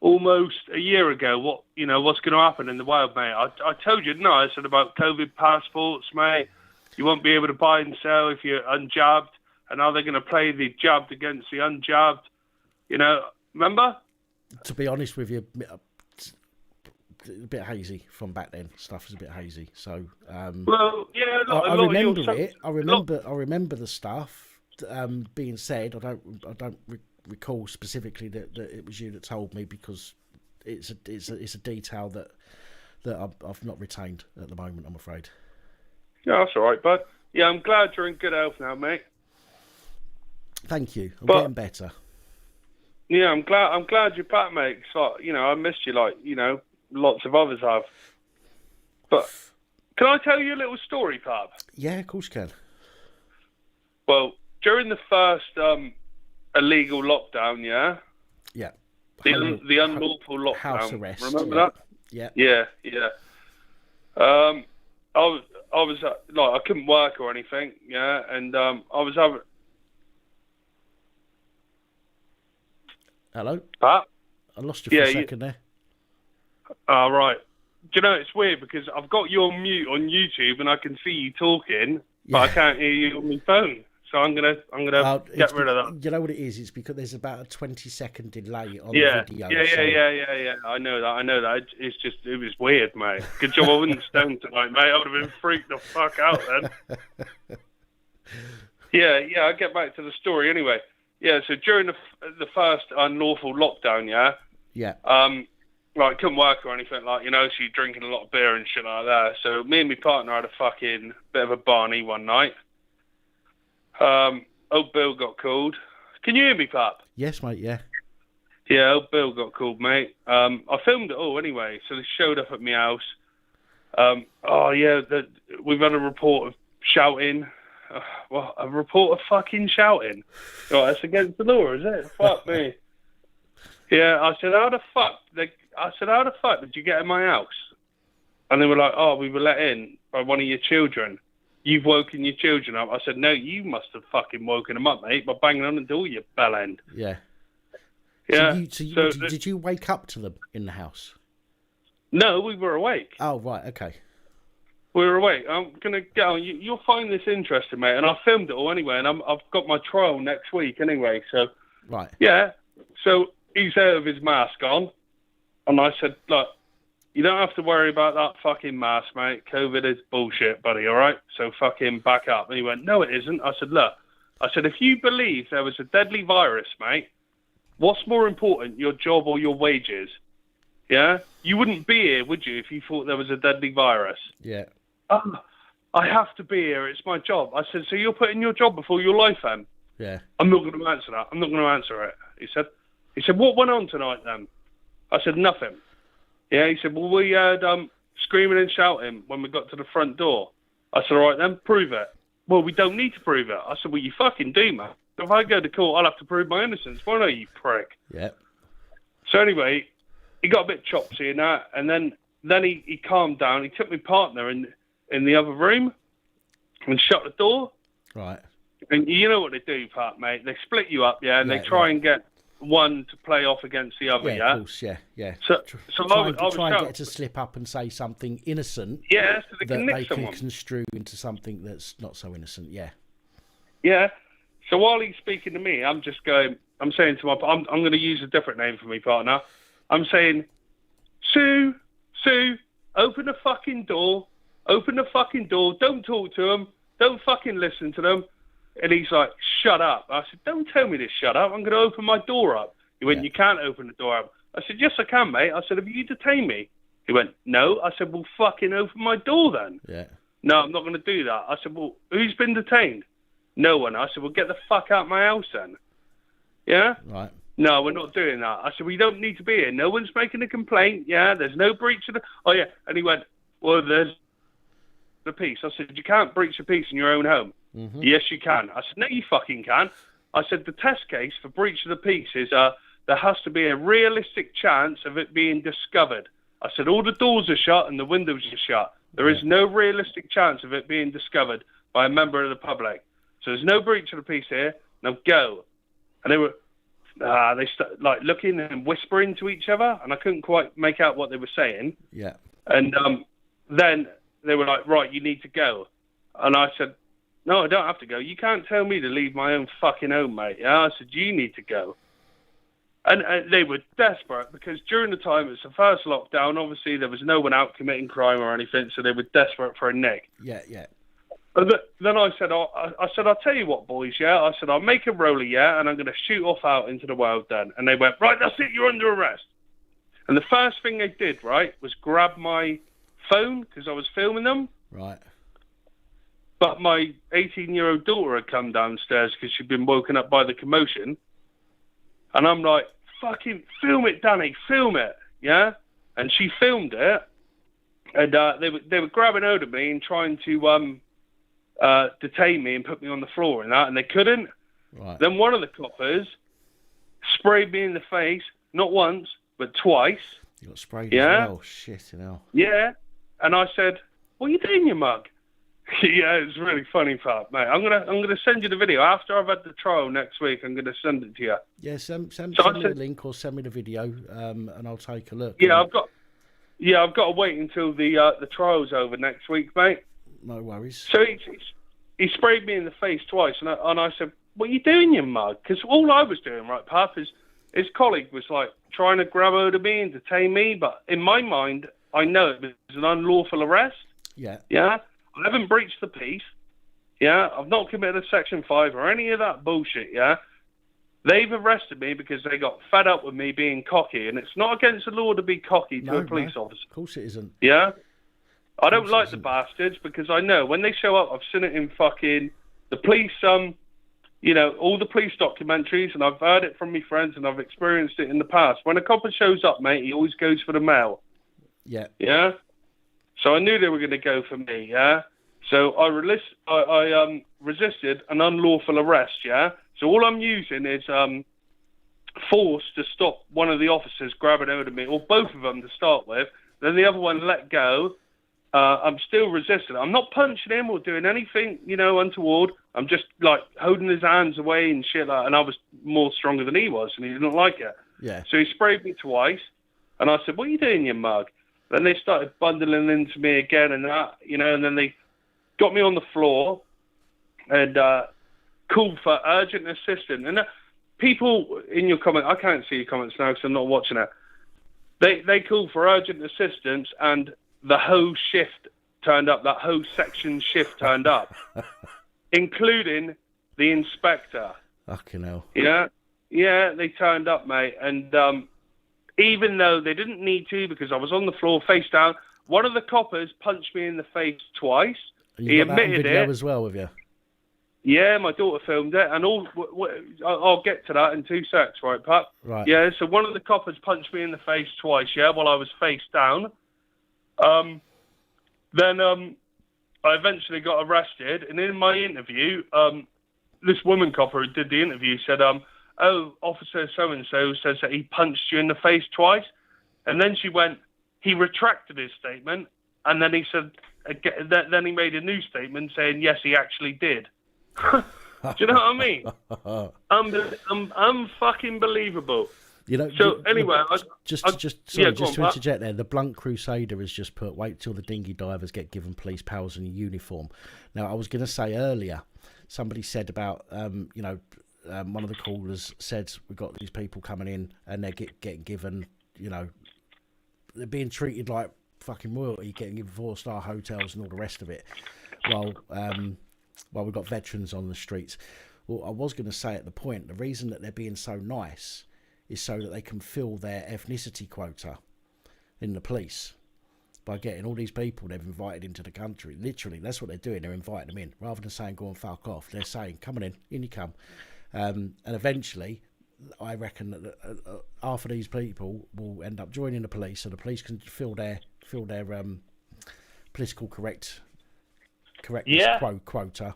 Speaker 12: almost a year ago what's going to happen in the wild, mate? I told you, didn't I? I said about COVID passports, mate. You won't be able to buy and sell if you're unjabbed, and how they're going to play the jabbed against the unjabbed. Remember?
Speaker 1: To be honest with you, a bit hazy from back then. Stuff was a bit hazy. So
Speaker 12: well, yeah,
Speaker 1: I remember it. I remember the stuff being said. I don't recall specifically that it was you that told me, because it's a detail that I've not retained at the moment, I'm afraid.
Speaker 12: Yeah, that's all right, bud. Yeah, I'm glad you're in good health now, mate.
Speaker 1: Thank you. I'm getting better.
Speaker 12: Yeah, I'm glad you're back, mate. So, I missed you like, lots of others have. But can I tell you a little story, Pab?
Speaker 1: Yeah, of course you can.
Speaker 12: Well, during the first illegal lockdown, yeah?
Speaker 1: Yeah.
Speaker 12: The unlawful lockdown.
Speaker 1: House arrest.
Speaker 12: Remember that?
Speaker 1: Yeah.
Speaker 12: Yeah. I was I couldn't work or anything, yeah, and I was having.
Speaker 1: Hello?
Speaker 12: Pat?
Speaker 1: I lost you for a second there.
Speaker 12: Oh, right. Do you know, it's weird because I've got you on mute on YouTube and I can see you talking, but I can't hear you on my phone. So I'm gonna get rid of that.
Speaker 1: You know what it is? It's because there's about a 20-second delay on
Speaker 12: the
Speaker 1: video.
Speaker 12: Yeah. I know that. It was weird, mate. Good job I wasn't stoned tonight, mate. I would have been freaked the fuck out then. Yeah, I get back to the story anyway. Yeah, so during the first unlawful lockdown,
Speaker 1: Yeah.
Speaker 12: Like, couldn't work or anything, like, you know, so you're drinking a lot of beer and shit like that. So me and my partner had a fucking bit of a Barney one night. Old Bill got called. Can you hear me, Pap?
Speaker 1: Yes, mate, yeah.
Speaker 12: Yeah, old Bill got called, mate. I filmed it all anyway, so they showed up at my house. We've had a report of shouting. A report of fucking shouting? Oh, that's against the law, is it? Fuck me. Yeah, I said, how the fuck did you get in my house? And they were like, oh, we were let in by one of your children. You've woken your children up. I said, no, you must have fucking woken them up, mate, by banging on the door, you bellend.
Speaker 1: Yeah.
Speaker 12: Yeah.
Speaker 1: Did you wake up to them in the house?
Speaker 12: No, we were awake.
Speaker 1: Oh, right, okay.
Speaker 12: We were awake. I'm going to get on. You'll find this interesting, mate. And I filmed it all anyway, and I've got my trial next week anyway, so...
Speaker 1: Right.
Speaker 12: Yeah. So he's there with his mask on, and I said, look, you don't have to worry about that fucking mask, mate. COVID is bullshit, buddy, all right? So fucking back up. And he went, no, it isn't. I said, look, if you believe there was a deadly virus, mate, what's more important, your job or your wages? Yeah? You wouldn't be here, would you, if you thought there was a deadly virus?
Speaker 1: Yeah.
Speaker 12: I have to be here. It's my job. I said, so you're putting your job before your life, then?
Speaker 1: Yeah.
Speaker 12: I'm not going to answer that. I'm not going to answer it. He said, what went on tonight, then? I said, nothing. Yeah, he said, well, we heard screaming and shouting when we got to the front door. I said, all right, then, prove it. Well, we don't need to prove it. I said, well, you fucking do, man. If I go to court, I'll have to prove my innocence. Why not, you prick?
Speaker 1: Yeah.
Speaker 12: So anyway, he got a bit chopsy and that, and then he calmed down. He took my partner in the other room and shut the door.
Speaker 1: Right.
Speaker 12: And you know what they do, Pat, mate? They split you up, and they try and get one to play off against the other,
Speaker 1: Of course, yeah.
Speaker 12: So
Speaker 1: try and get it to slip up and say something innocent.
Speaker 12: Yeah, so they can
Speaker 1: that
Speaker 12: nick
Speaker 1: they
Speaker 12: someone.
Speaker 1: can construe into something that's not so innocent. Yeah.
Speaker 12: Yeah. So while he's speaking to me, I'm saying to I'm going to use a different name for my partner. I'm saying, Sue, open the fucking door. Open the fucking door. Don't talk to them. Don't fucking listen to them. And he's like, shut up. I said, don't tell me to shut up. I'm going to open my door up. He went, you can't open the door up. I said, yes, I can, mate. I said, have you detained me? He went, no. I said, well, fucking open my door then.
Speaker 1: Yeah.
Speaker 12: No, I'm not going to do that. I said, well, who's been detained? No one. I said, well, get the fuck out of my house then. Yeah?
Speaker 1: Right.
Speaker 12: No, we're not doing that. I said, we don't need to be here. No one's making a complaint. Yeah, there's no breach of the... Oh, yeah. And he went, well, there's the peace. I said, you can't breach the peace in your own home.
Speaker 1: Mm-hmm.
Speaker 12: Yes, you can. I said, no, you fucking can. I said, the test case for breach of the peace is there has to be a realistic chance of it being discovered. I said, all the doors are shut and the windows are shut. There is no realistic chance of it being discovered by a member of the public. So there's no breach of the peace here. Now go. And they were, they started like looking and whispering to each other, and I couldn't quite make out what they were saying.
Speaker 1: Yeah.
Speaker 12: And then they were like, right, you need to go. And I said, no, I don't have to go. You can't tell me to leave my own fucking home, mate. Yeah? I said, you need to go. And they were desperate because during the time it was the first lockdown, obviously there was no one out committing crime or anything, so they were desperate for a nick.
Speaker 1: Yeah, yeah.
Speaker 12: And then I said, I'll tell you what, boys, yeah? I said, I'll make a roller, yeah, and I'm going to shoot off out into the world then. And they went, right, that's it, you're under arrest. And the first thing they did, right, was grab my phone because I was filming them.
Speaker 1: Right.
Speaker 12: But my 18-year-old daughter had come downstairs because she'd been woken up by the commotion. And I'm like, fucking film it, Danny, film it, yeah? And she filmed it. And they were grabbing hold of me and trying to detain me and put me on the floor and that, and they couldn't.
Speaker 1: Right.
Speaker 12: Then one of the coppers sprayed me in the face, not once, but twice.
Speaker 1: You got sprayed
Speaker 12: yeah?
Speaker 1: as well? Shit, you know.
Speaker 12: Yeah. And I said, what are you doing, you mug? Yeah, it's really funny part, mate. I'm gonna send you the video to have had the trial next week. I'm gonna send it to you.
Speaker 1: Yeah, send me the link or send me the video, and I'll take a look.
Speaker 12: Yeah, I've got to wait until the trial's over next week, mate.
Speaker 1: No worries.
Speaker 12: So he sprayed me in the face twice, and I said, "What are you doing, you mug?" Because all I was doing, right, Pap, is his colleague was like trying to grab hold of me and detain me, but in my mind, I know it was an unlawful arrest.
Speaker 1: Yeah.
Speaker 12: Yeah. I haven't breached the peace. Yeah, I've not committed a Section 5 or any of that bullshit, yeah? They've arrested me because they got fed up with me being cocky, and it's not against the law to be cocky to a police officer.
Speaker 1: Of course it isn't.
Speaker 12: Yeah? I don't like the bastards because I know when they show up, I've seen it in fucking the police, you know, all the police documentaries, and I've heard it from my friends, and I've experienced it in the past. When a copper shows up, mate, he always goes for the male.
Speaker 1: Yeah.
Speaker 12: Yeah? So I knew they were going to go for me, yeah? So I resisted an unlawful arrest, yeah? So all I'm using is force to stop one of the officers grabbing hold of me, or both of them to start with. Then the other one let go. I'm still resisting. I'm not punching him or doing anything, you know, untoward. I'm just, like, holding his hands away and shit like that. And I was more stronger than he was, and he didn't like it.
Speaker 1: Yeah.
Speaker 12: So he sprayed me twice, and I said, "What are you doing, you mug?" Then they started bundling into me again and that, you know, and then they got me on the floor and called for urgent assistance. And people in your comment, I can't see your comments now because I'm not watching it. They called for urgent assistance, and the whole shift turned up. That whole section shift turned up, including the inspector.
Speaker 1: Fucking hell.
Speaker 12: Yeah, they turned up, mate. And even though they didn't need to, because I was on the floor face down, one of the coppers punched me in the face twice. He
Speaker 1: You got that on
Speaker 12: admitted
Speaker 1: video
Speaker 12: it.
Speaker 1: as well, have you?
Speaker 12: Yeah, my daughter filmed it, and I'll get to that in 2 secs, right, Pat?
Speaker 1: Right.
Speaker 12: Yeah, so one of the coppers punched me in the face twice, yeah, while I was face down. Then I eventually got arrested, and in my interview, this woman copper who did the interview said, "Oh, Officer so-and-so says that he punched you in the face twice." And then she went, "He retracted his statement," and then he said, then he made a new statement saying, "Yes, he actually did." Do you know what I mean? I'm fucking believable.
Speaker 1: You know.
Speaker 12: So anyway,
Speaker 1: just
Speaker 12: go
Speaker 1: to
Speaker 12: on, Pat.
Speaker 1: interject there. The Blunt Crusader has just put, "Wait till the dinghy divers get given police powers and a uniform." Now, I was going to say earlier, somebody said about you know, one of the callers said we've got these people coming in and they're getting given, you know, they're being treated like fucking royalty, getting given 4-star hotels and all the rest of it, while we've got veterans on the streets. Well, I was going to say at the point, the reason that they're being so nice is so that they can fill their ethnicity quota in the police by getting all these people they've invited into the country. Literally, that's what they're doing. They're inviting them in. Rather than saying, "Go and fuck off," they're saying, "Come on in you come." And eventually, I reckon that half of these people will end up joining the police, so the police can fill their political correctness quota.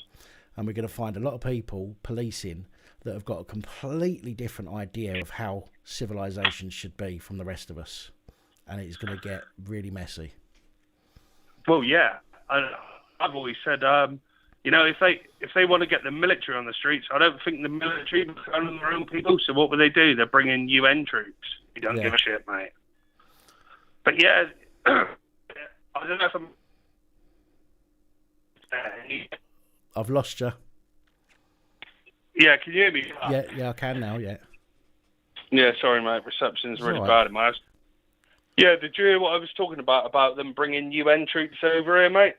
Speaker 1: And we're going to find a lot of people policing that have got a completely different idea of how civilization should be from the rest of us, and it's going to get really messy.
Speaker 12: Well, yeah, I've always said, you know, if they want to get the military on the streets, I don't think the military will own their own people. So what will they do? They bring in UN troops. You don't give a shit, mate. But yeah, I don't know if I'm.
Speaker 1: I've lost you.
Speaker 12: Yeah, can you hear me?
Speaker 1: Yeah, I can now. Yeah.
Speaker 12: Yeah, sorry, mate. Reception's really
Speaker 1: all right.
Speaker 12: bad in my house. Yeah, did you hear what I was talking about them bringing UN troops over here, mate?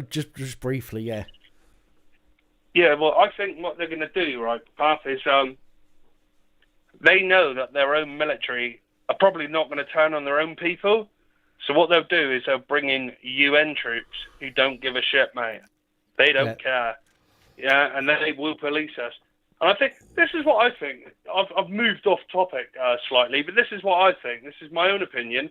Speaker 1: Just briefly, yeah.
Speaker 12: Yeah, well, I think what they're going to do, right, Path, is they know that their own military are probably not going to turn on their own people. So what they'll do is they'll bring in UN troops who don't give a shit, mate. They don't care. Yeah, and then they will police us. And I think this is what I think. I've moved off topic slightly, but this is what I think. This is my own opinion.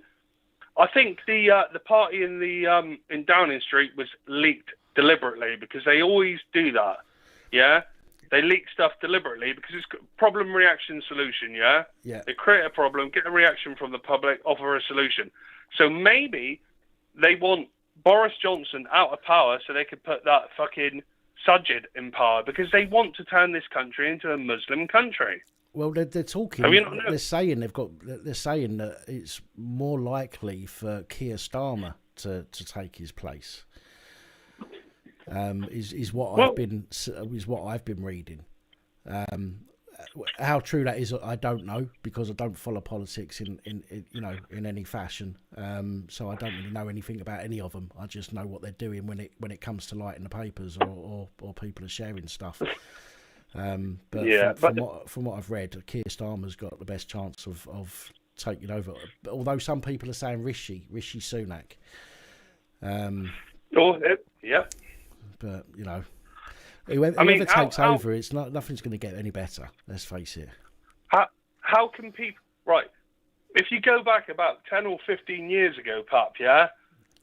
Speaker 12: I think the party in Downing Street was leaked deliberately because they always do that. Yeah, they leak stuff deliberately because it's problem, reaction, solution. Yeah. They create a problem, get a reaction from the public, offer a solution. So maybe they want Boris Johnson out of power so they could put that fucking Sajid in power because they want to turn this country into a Muslim country.
Speaker 1: Well, they're talking. They're saying that it's more likely for Keir Starmer to take his place. Is what I've been reading, how true that is, I don't know, because I don't follow politics in any fashion. So I don't really know anything about any of them. I just know what they're doing when it comes to light in the papers or people are sharing stuff. But from what I've read, Keir Starmer's got the best chance of taking over. Although some people are saying Rishi Sunak.
Speaker 12: Yeah.
Speaker 1: But whoever takes over, it's nothing's going to get any better. Let's face it.
Speaker 12: How can people? Right. If you go back about 10 or 15 years ago, Pup, yeah,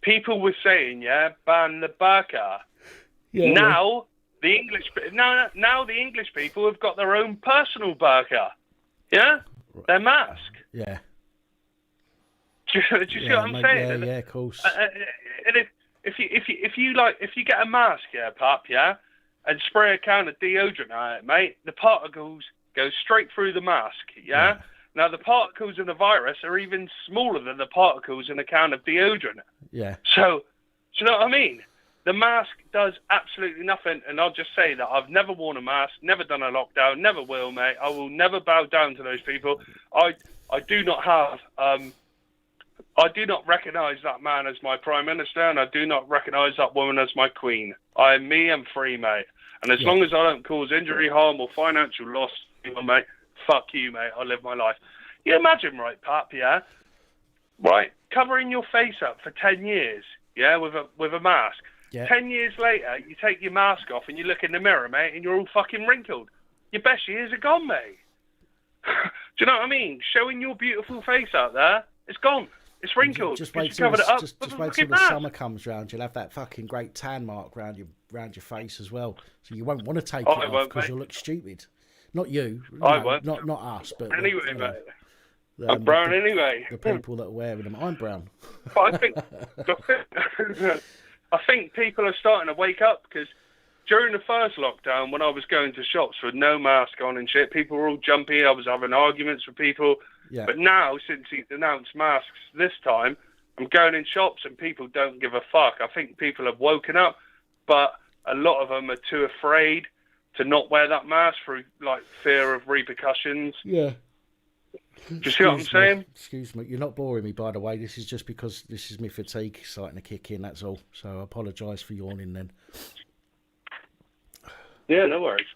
Speaker 12: people were saying, ban the burqa.
Speaker 1: Yeah,
Speaker 12: now the English people have got their own personal burqa. Yeah, their mask.
Speaker 1: Yeah.
Speaker 12: Do you see what I'm saying?
Speaker 1: Yeah, of course.
Speaker 12: And if you get a mask, Pup, and spray a can of deodorant at it, mate, the particles go straight through the mask, yeah? Now, the particles of the virus are even smaller than the particles in a can of deodorant.
Speaker 1: Yeah.
Speaker 12: So, do you know what I mean? The mask does absolutely nothing, and I'll just say that I've never worn a mask, never done a lockdown, never will, mate. I will never bow down to those people. I do not have... I do not recognise that man as my Prime Minister, and I do not recognise that woman as my Queen. I am me and free, mate. And as long as I don't cause injury, harm, or financial loss, mate, fuck you, mate. I live my life. You imagine, right, Pap, right, covering your face up for 10 years, with a mask.
Speaker 1: Yeah.
Speaker 12: 10 years later, you take your mask off and you look in the mirror, mate, and you're all fucking wrinkled. Your best years are gone, mate. Do you know what I mean? Showing your beautiful face out there, it's gone. It's wrinkled.
Speaker 1: Just wait till the summer comes round. You'll have that fucking great tan mark round your face as well. So you won't want to take it off because you'll look stupid. Not you.
Speaker 12: I won't.
Speaker 1: Not us. But
Speaker 12: anyway, mate. I'm brown anyway.
Speaker 1: The people that are wearing them. I'm brown.
Speaker 12: But I think people are starting to wake up because during the first lockdown, when I was going to shops with no mask on and shit, people were all jumpy. I was having arguments with people.
Speaker 1: Yeah.
Speaker 12: But now, since he's announced masks this time, I'm going in shops and people don't give a fuck. I think people have woken up, but a lot of them are too afraid to not wear that mask through fear of repercussions.
Speaker 1: Yeah.
Speaker 12: Do you see what I'm saying?
Speaker 1: Excuse me. You're not boring me, by the way. This is just because this is my fatigue starting to kick in, that's all. So I apologise for yawning then.
Speaker 12: Yeah, no worries.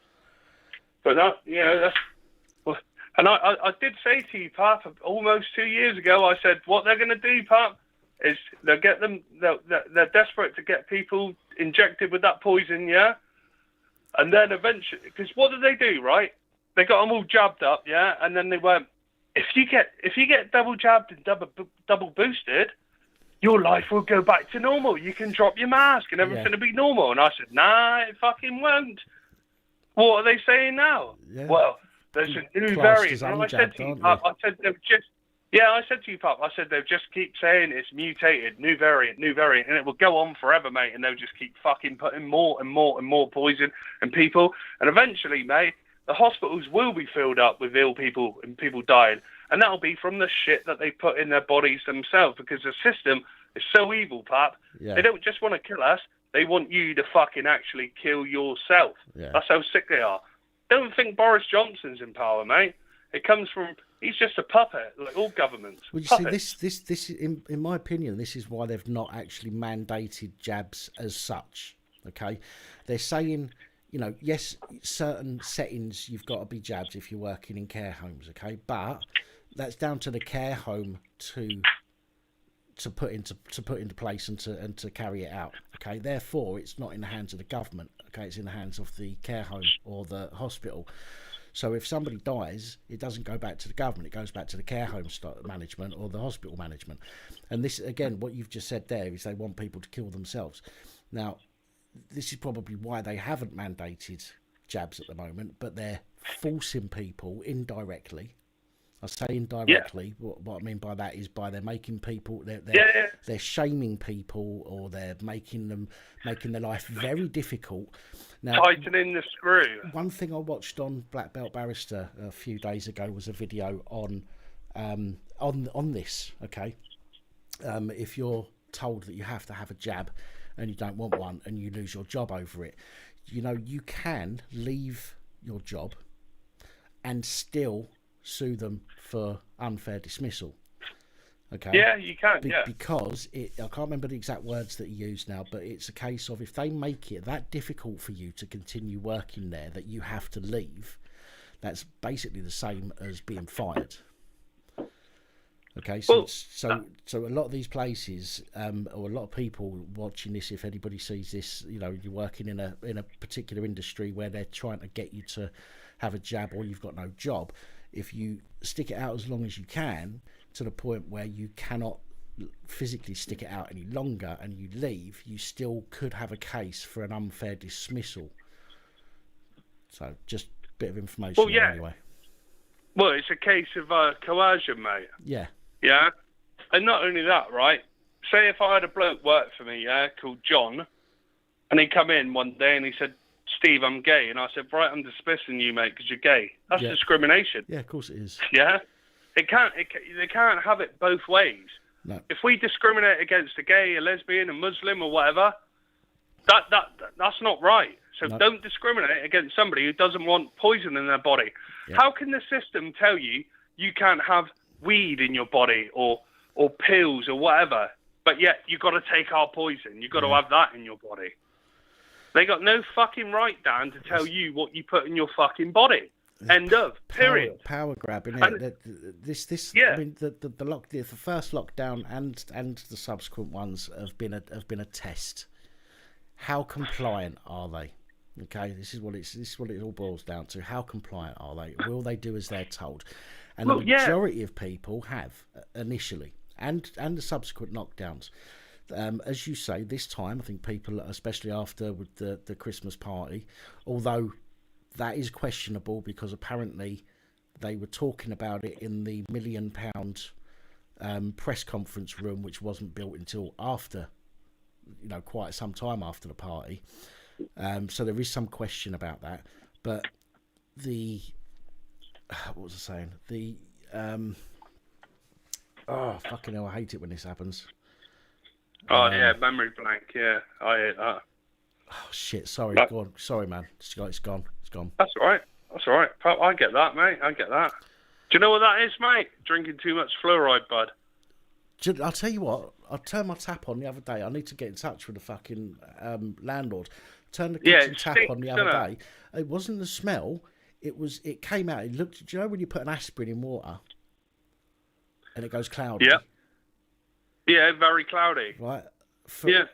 Speaker 12: But that's... And I did say to you, Pap, almost 2 years ago, I said, what they're going to do, Pap, is they're desperate to get people injected with that poison, yeah? And then eventually, because what did they do, right? They got them all jabbed up, yeah? And then they went, if you get double jabbed and double boosted, your life will go back to normal. You can drop your mask and everything will be normal. And I said, nah, it fucking won't. What are they saying now?
Speaker 1: Yeah.
Speaker 12: Well, there's a new variant. And I said to you, Pup, I said they'll just keep saying it's mutated, new variant, and it will go on forever, mate, and they'll just keep fucking putting more and more and more poison in people. And eventually, mate, the hospitals will be filled up with ill people and people dying. And that'll be from the shit that they put in their bodies themselves, because the system is so evil, Pap.
Speaker 1: Yeah.
Speaker 12: They don't just want to kill us, they want you to fucking actually kill yourself.
Speaker 1: Yeah.
Speaker 12: That's how sick they are. Don't think Boris Johnson's in power, mate. It comes from... He's just a puppet, like all governments.
Speaker 1: Well, you see, this in my opinion, this is why they've not actually mandated jabs as such, okay? They're saying, yes, certain settings you've got to be jabbed if you're working in care homes, okay? But that's down to the care home to put into place and to carry it out, okay? Therefore, it's not in the hands of the government, okay? It's in the hands of the care home or the hospital. So if somebody dies, it doesn't go back to the government, it goes back to the care home management or the hospital management. And this, again, what you've just said there is they want people to kill themselves. Now, this is probably why they haven't mandated jabs at the moment, but they're forcing people indirectly. I say indirectly. Yeah. What I mean by that is they're making people, they're shaming people, or they're making their life very difficult. Now,
Speaker 12: tightening the screw.
Speaker 1: One thing I watched on Black Belt Barrister a few days ago was a video on this. Okay, if you're told that you have to have a jab and you don't want one and you lose your job over it, you can leave your job and still sue them for unfair dismissal. Okay.
Speaker 12: Yeah, you can.
Speaker 1: Because I can't remember the exact words that he used now, but it's a case of if they make it that difficult for you to continue working there that you have to leave, that's basically the same as being fired. Okay, so a lot of these places, or a lot of people watching this, if anybody sees this, you know, you're working in a particular industry where they're trying to get you to have a jab or you've got no job. If you stick it out as long as you can, to the point where you cannot physically stick it out any longer and you leave, you still could have a case for an unfair dismissal. So just a bit of information anyway.
Speaker 12: Well, it's a case of coercion, mate.
Speaker 1: Yeah.
Speaker 12: Yeah? And not only that, right? Say if I had a bloke work for me, called John, and he come in one day and he said, Steve, I'm gay. And I said, right, I'm dismissing you, mate, because you're gay. That's discrimination.
Speaker 1: Yeah, of course it is.
Speaker 12: Yeah? They can't have it both ways.
Speaker 1: No.
Speaker 12: If we discriminate against a gay, a lesbian, a Muslim, or whatever, that's not right. So don't discriminate against somebody who doesn't want poison in their body. Yeah. How can the system tell you you can't have weed in your body or pills or whatever, but yet you've got to take our poison? You've got to have that in your body. They got no fucking right, Dan, to tell you what you put in your fucking body. End of. Period.
Speaker 1: Power grab, innit? I mean, the first lockdown and the subsequent ones have been a test. How compliant are they? Okay, this is what it all boils down to. How compliant are they? Will they do as they're told? And the majority of people have initially, and the subsequent knockdowns. As you say, this time I think people, especially after with the Christmas party, although that is questionable because apparently they were talking about it in the £1 million press conference room, which wasn't built until after, you know, quite some time after the party. So there is some question about that. But what was I saying? Oh, fucking hell, I hate it when this happens.
Speaker 12: Oh, yeah, memory blank, yeah. I hate that.
Speaker 1: Oh, shit, sorry, go on. Sorry, man. It's gone.
Speaker 12: That's all right. I get that, mate. I get that. Do you know what that is, mate? Drinking too much fluoride, bud.
Speaker 1: I'll tell you what. I turned my tap on the other day. I need to get in touch with the fucking landlord. Turned the kitchen tap on the other day. It wasn't the smell. It came out. It looked. Do you know when you put an aspirin in water and it goes cloudy?
Speaker 12: Yeah. Yeah, very cloudy.
Speaker 1: Right.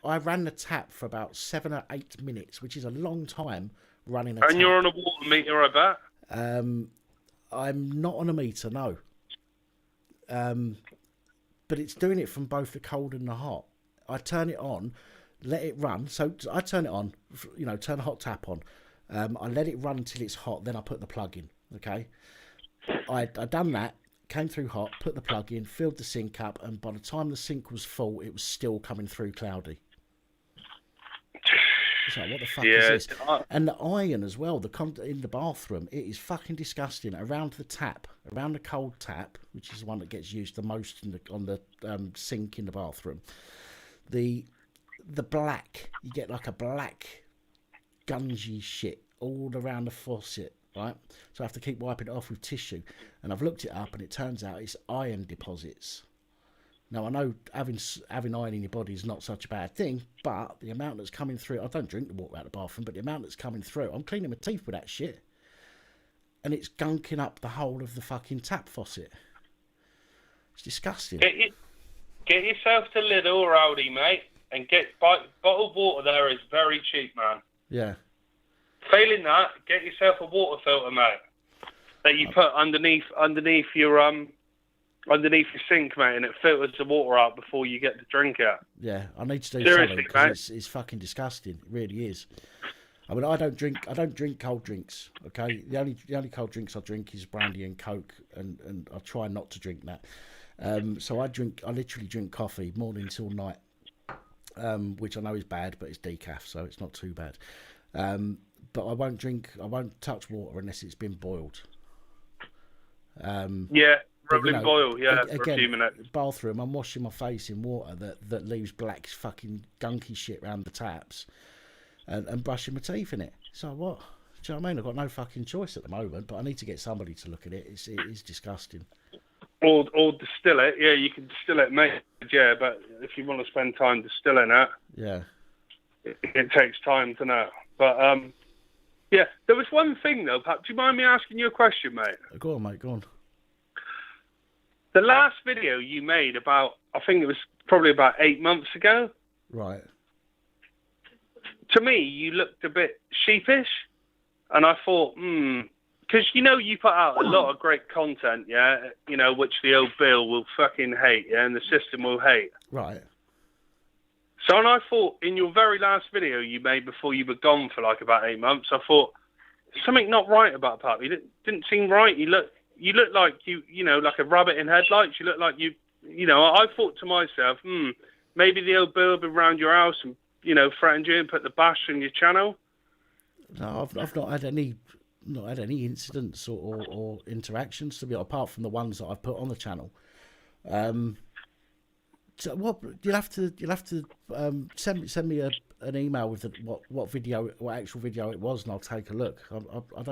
Speaker 1: I ran the tap for about 7 or 8 minutes, which is a long time running a tap.
Speaker 12: And you're on a water meter, I bet?
Speaker 1: I'm not on a meter, no. But it's doing it from both the cold and the hot. I turn it on, let it run. So I turn it on, you know, turn the hot tap on. I let it run until it's hot, then I put the plug in, okay? I done that. Came through hot, put the plug in, filled the sink up, and by the time the sink was full, it was still coming through cloudy. It's like, what the fuck is this? And the iron as well, in the bathroom, it is fucking disgusting. Around the tap, around the cold tap, which is the one that gets used the most on the sink in the bathroom, the black, you get like a black gungy shit all around the faucet. Right, so I have to keep wiping it off with tissue, and I've looked it up, and it turns out it's iron deposits. Now I know having iron in your body is not such a bad thing, but the amount that's coming through, I don't drink the water out of the bathroom, but the amount that's coming through, I'm cleaning my teeth with that shit, and it's gunking up the whole of the fucking tap faucet. It's disgusting.
Speaker 12: Get yourself to Lidl or Aldi, mate, and get bottled water. There is very cheap, man.
Speaker 1: Yeah.
Speaker 12: Failing that, get yourself a water filter, mate, that you put underneath your sink, mate, and it filters the water out before you get to drink it.
Speaker 1: Yeah, I need to do something because it's fucking disgusting. It really is. I mean, I don't drink cold drinks. Okay, the only cold drinks I drink is brandy and Coke, and I try not to drink that. So I literally drink coffee morning till night, which I know is bad, but it's decaf, so it's not too bad. But I won't touch water unless it's been boiled.
Speaker 12: Rubbing boil, for a few minutes.
Speaker 1: Bathroom, I'm washing my face in water that leaves black fucking gunky shit around the taps, and brushing my teeth in it. So what? Do you know what I mean? I've got no fucking choice at the moment, but I need to get somebody to look at it. It is disgusting.
Speaker 12: Or distill it. Yeah, you can distill it, mate. Yeah, but if you want to spend time distilling it,
Speaker 1: yeah,
Speaker 12: it takes time to know. But yeah, there was one thing though, Pat. Do you mind me asking you a question, mate?
Speaker 1: Go on, mate. Go on.
Speaker 12: The last video you made about, I think it was probably about 8 months ago.
Speaker 1: Right.
Speaker 12: To me, you looked a bit sheepish, and I thought, because you put out a lot of great content, yeah, which the old Bill will fucking hate, yeah, and the system will hate.
Speaker 1: Right.
Speaker 12: So, and I thought, in your very last video you made before you were gone for like about 8 months, I thought, something not right about Pat. You didn't seem right. You look like like a rabbit in headlights. You look like I thought to myself, maybe the old Bill will be around your house and, threatened you and put the bash on your channel.
Speaker 1: No, I've not had any incidents or interactions, to be apart from the ones that I've put on the channel. So what you'll have to send me an email with what actual video it was, and I'll take a look.
Speaker 12: I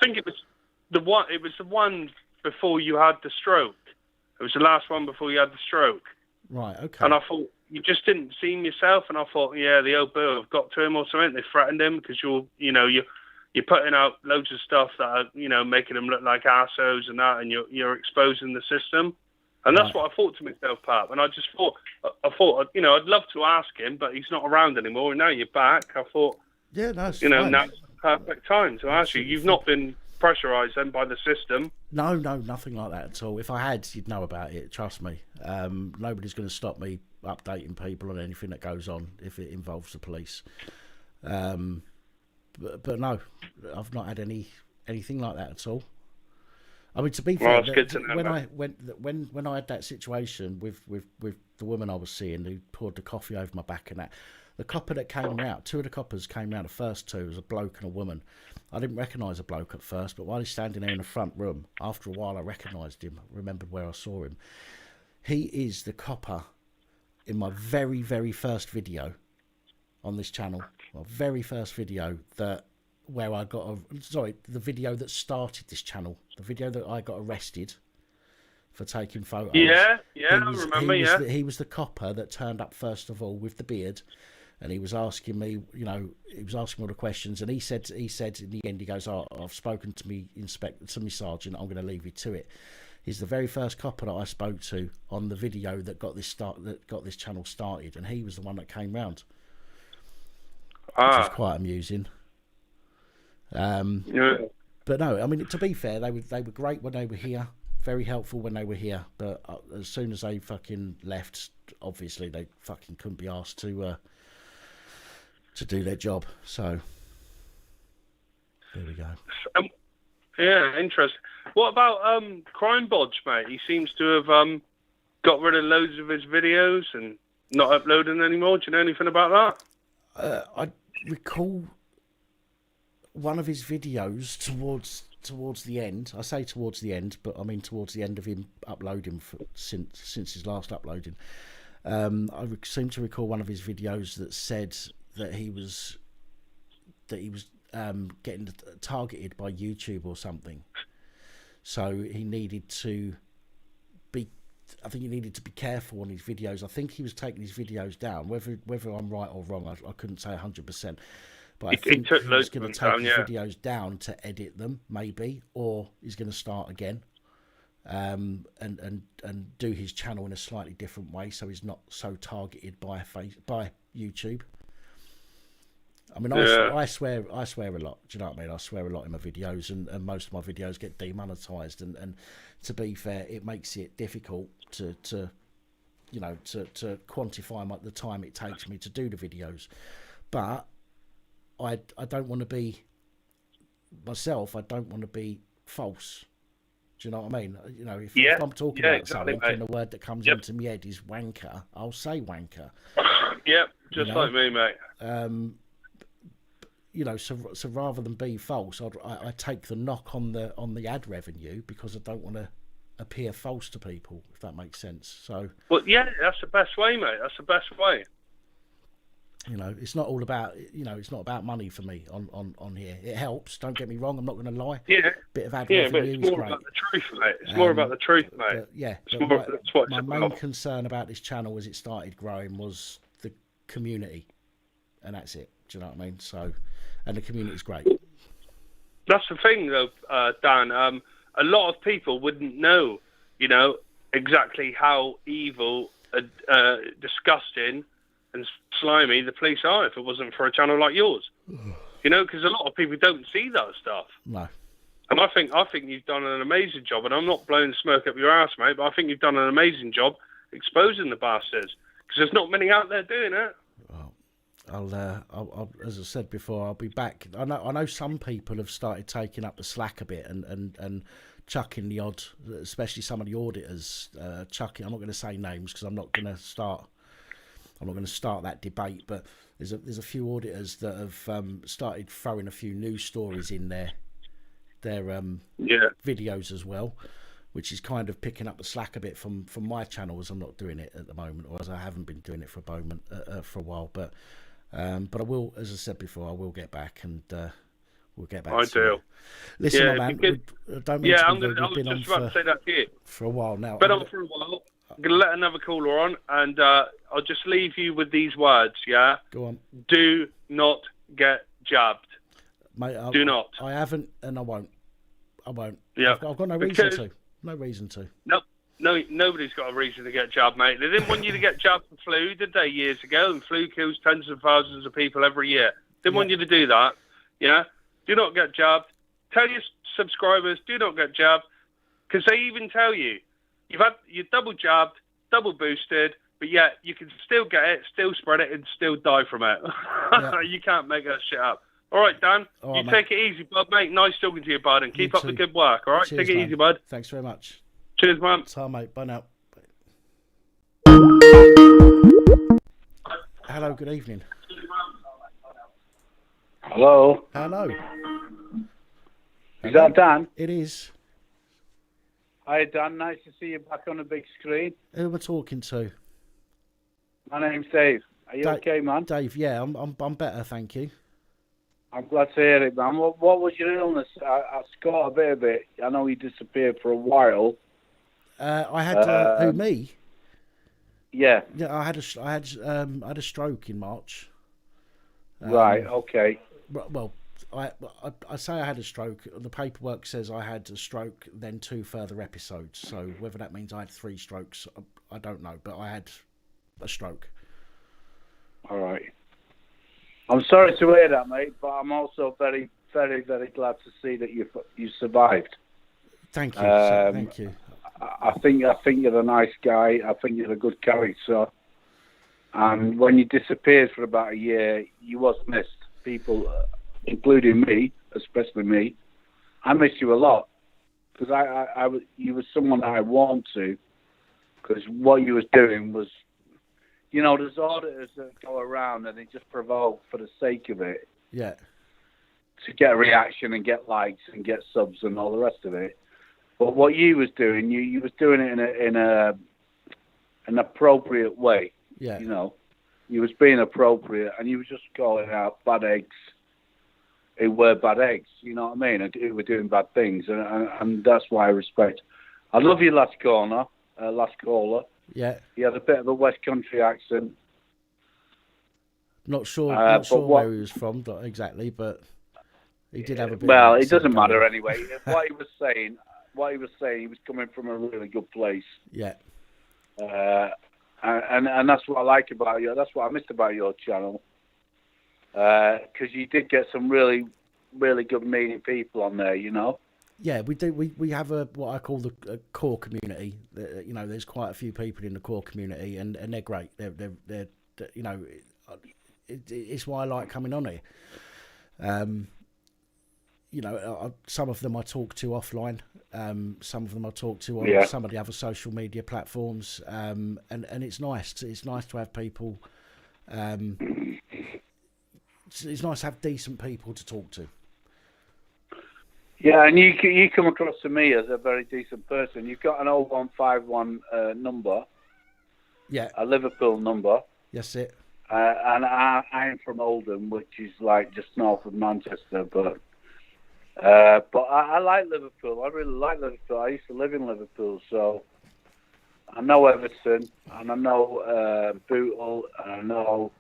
Speaker 12: think it was the one. It was the one before you had the stroke. It was the last one before you had the stroke.
Speaker 1: Right. Okay.
Speaker 12: And I thought you just didn't seem yourself, and I thought, yeah, the old Bill have got to him or something. They threatened him because you're putting out loads of stuff that are making them look like arseholes and that, and you're exposing the system. And that's what I thought to myself, Pat. And I just thought, I'd love to ask him, but he's not around anymore. And now you're back. I thought,
Speaker 1: yeah, that's
Speaker 12: now's the perfect time to ask you. You've not been pressurised then by the system.
Speaker 1: No, nothing like that at all. If I had, you'd know about it. Trust me. Nobody's going to stop me updating people on anything that goes on if it involves the police. But no, I've not had anything like that at all. I mean, to be fair, when I had that situation with the woman I was seeing who poured the coffee over my back and that, the copper that came out, two of the coppers came out, the first two was a bloke and a woman. I didn't recognise a bloke at first, but while he's standing there in the front room, after a while I recognised him, remembered where I saw him. He is the copper in my very, very first video on this channel, my very first video the video that started this channel, the video that I got arrested for taking photos.
Speaker 12: Yeah, I remember.
Speaker 1: He was the copper that turned up first of all with the beard, and he was asking me, he was asking all the questions, and he said in the end, he goes, I've spoken to me sergeant, I'm going to leave you to it. He's the very first copper that I spoke to on the video that got this channel started, and he was the one that came round. Which was quite amusing. But no, I mean, to be fair, they were great when they were here, very helpful when they were here, but as soon as they fucking left, obviously they fucking couldn't be asked to do their job. So there we go.
Speaker 12: Yeah, interesting. What about Crime Bodge, mate? He seems to have got rid of loads of his videos and not uploading anymore. Do you know anything about
Speaker 1: that? I recall one of his videos towards the end. I say towards the end, but I mean towards the end of him uploading since his last uploading. I seem to recall one of his videos that said that he was getting targeted by YouTube or something. So he needed to be careful on his videos. I think he was taking his videos down. Whether I'm right or wrong, I couldn't say 100%. But I think he was going to take his videos down to edit them, maybe, or he's going to start again, and do his channel in a slightly different way, so he's not so targeted by YouTube. I mean, I swear a lot. Do you know what I mean? I swear a lot in my videos, and most of my videos get demonetized. And to be fair, it makes it difficult to quantify the time it takes me to do the videos. But I don't want to be myself. I don't want to be false. Do you know what I mean? If I'm talking about something and the word that comes into my head is wanker, I'll say wanker.
Speaker 12: Yep, just like me, mate.
Speaker 1: So rather than be false, I take the knock on the ad revenue because I don't want to appear false to people, if that makes sense. So,
Speaker 12: well, yeah, that's the best way, mate. That's the best way.
Speaker 1: You know, it's not all about, it's not about money for me on here. It helps, don't get me wrong, I'm not going to lie.
Speaker 12: Yeah.
Speaker 1: Bit of ad
Speaker 12: Yeah,
Speaker 1: revenue
Speaker 12: but it's
Speaker 1: is
Speaker 12: more
Speaker 1: great.
Speaker 12: about the truth, mate. It's more about the truth, mate.
Speaker 1: But, yeah,
Speaker 12: it's
Speaker 1: but
Speaker 12: more, that's what
Speaker 1: my
Speaker 12: it's
Speaker 1: main
Speaker 12: about.
Speaker 1: concern about this channel as it started growing was the community. And that's it. Do you know what I mean? So, and the community's great.
Speaker 12: That's the thing, though, Dan. A lot of people wouldn't know, exactly how evil, disgusting, and slimy the police are if it wasn't for a channel like yours. Because a lot of people don't see that stuff.
Speaker 1: No.
Speaker 12: And I think you've done an amazing job, and I'm not blowing smoke up your ass, mate, but I think you've done an amazing job exposing the bastards, because there's not many out there doing it.
Speaker 1: I'll, as I said before, I'll be back. I know some people have started taking up the slack a bit and chucking the odd, especially some of the auditors, chucking. I'm not going to say names because I'm not going to start that debate. But there's a few auditors that have started throwing a few news stories in their videos as well, which is kind of picking up the slack a bit from my channel, as I'm not doing it at the moment, or as I haven't been doing it for a while. But I will, as I said before, I will get back, and we'll get back.
Speaker 12: I do.
Speaker 1: Listen, my man, don't mean
Speaker 12: I
Speaker 1: to
Speaker 12: was
Speaker 1: be
Speaker 12: just about to say that to you.
Speaker 1: For a while now.
Speaker 12: Been on for a while. I'm going to let another caller on, and I'll just leave you with these words, yeah?
Speaker 1: Go on.
Speaker 12: Do not get jabbed.
Speaker 1: Mate,
Speaker 12: do not.
Speaker 1: I haven't, and I won't.
Speaker 12: Yeah.
Speaker 1: I've got no reason to. No reason to.
Speaker 12: No, nobody's got a reason to get jabbed, mate. They didn't want you to get jabbed for flu, did they, years ago? And flu kills tens of thousands of people every year. Didn't want you to do that, yeah? Do not get jabbed. Tell your subscribers, do not get jabbed, because they even tell you, you're double jabbed, double boosted, but yet you can still get it, still spread it, and still die from it. Yeah. You can't make that shit up. All right, Dan, you take it easy, bud, mate. Nice talking to you, bud, and keep up the good work, all right?
Speaker 1: Cheers,
Speaker 12: take it
Speaker 1: man.
Speaker 12: easy, bud.
Speaker 1: Thanks very much.
Speaker 12: Cheers, man.
Speaker 1: Bye, mate. Bye now. Hello, good evening.
Speaker 13: Hello.
Speaker 1: Hello.
Speaker 13: Is that Dan?
Speaker 1: It is.
Speaker 13: Hi, Dan. Nice to see you back on the big screen.
Speaker 1: Who am I talking to?
Speaker 13: My name's Dave. Are you okay, man?
Speaker 1: Dave, yeah, I'm better, thank you.
Speaker 13: I'm glad to hear it, man. What was your illness? I caught a bit of it. I know you disappeared for a while.
Speaker 1: I had who, me?
Speaker 13: Yeah.
Speaker 1: Yeah, I had a stroke in March.
Speaker 13: Right. Okay.
Speaker 1: Well, I say I had a stroke. The paperwork says I had a stroke, then 2 further episodes. So whether that means I had 3 strokes, I don't know. But I had a stroke.
Speaker 13: All right. I'm sorry to hear that, mate. But I'm also very, very, very glad to see that you survived.
Speaker 1: Thank you. Thank you.
Speaker 13: I think you're a nice guy. I think you're a good character. And when you disappeared for about a year, you was missed. People, including me, especially me, I missed you a lot because you were someone that I warmed to. Because what you was doing was, there's auditors that go around and they just provoke for the sake of it.
Speaker 1: Yeah.
Speaker 13: To get a reaction and get likes and get subs and all the rest of it. But what you was doing, you was doing it in an appropriate way.
Speaker 1: Yeah.
Speaker 13: You was being appropriate, and you was just calling out bad eggs who were bad eggs. You know what I mean? And who were doing bad things, and that's why I respect. I love your last caller.
Speaker 1: Yeah.
Speaker 13: He had a bit of a West Country accent.
Speaker 1: Not sure where he was from exactly, but he did have a bit.
Speaker 13: Well, it doesn't matter anyway. What he was saying, he was coming from a really good place.
Speaker 1: Yeah.
Speaker 13: And that's what I like about you. That's what I missed about your channel. Because you did get some really, really good meaning people on there,
Speaker 1: Yeah, we do. We have what I call the core community. There's quite a few people in the core community, and they're great. They're it's why I like coming on here. Some of them I talk to offline. Some of them I talk to on some of the other social media platforms. And it's nice. It's nice to have people. It's nice to have decent people to talk to.
Speaker 13: Yeah, and you come across to me as a very decent person. You've got an 0151 number.
Speaker 1: Yeah.
Speaker 13: A Liverpool number.
Speaker 1: That's it.
Speaker 13: And I'm from Oldham, which is like just north of Manchester, but I like Liverpool. I really like Liverpool. I used to live in Liverpool, so I know Everton, and I know Bootle, and I know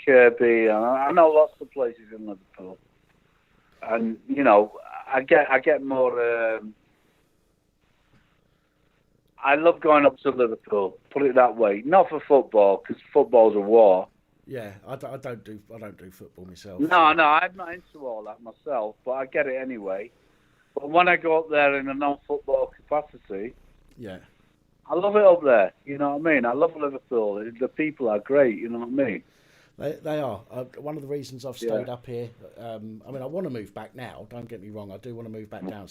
Speaker 13: Kirby, and I know lots of places in Liverpool. And you know, I get more. I love going up to Liverpool. Put it that way. Not for football, because football's a war.
Speaker 1: Yeah, I don't do football myself.
Speaker 13: No,
Speaker 1: so.
Speaker 13: no, I'm not into all that myself, but I get it anyway. But when I go up there in a non-football capacity,
Speaker 1: yeah,
Speaker 13: I love it up there. You know what I mean? I love Liverpool. The people are great. You know what I mean?
Speaker 1: They are. One of the reasons I've stayed up here. I mean, I want to move back now. Don't get me wrong. I do want to move back down.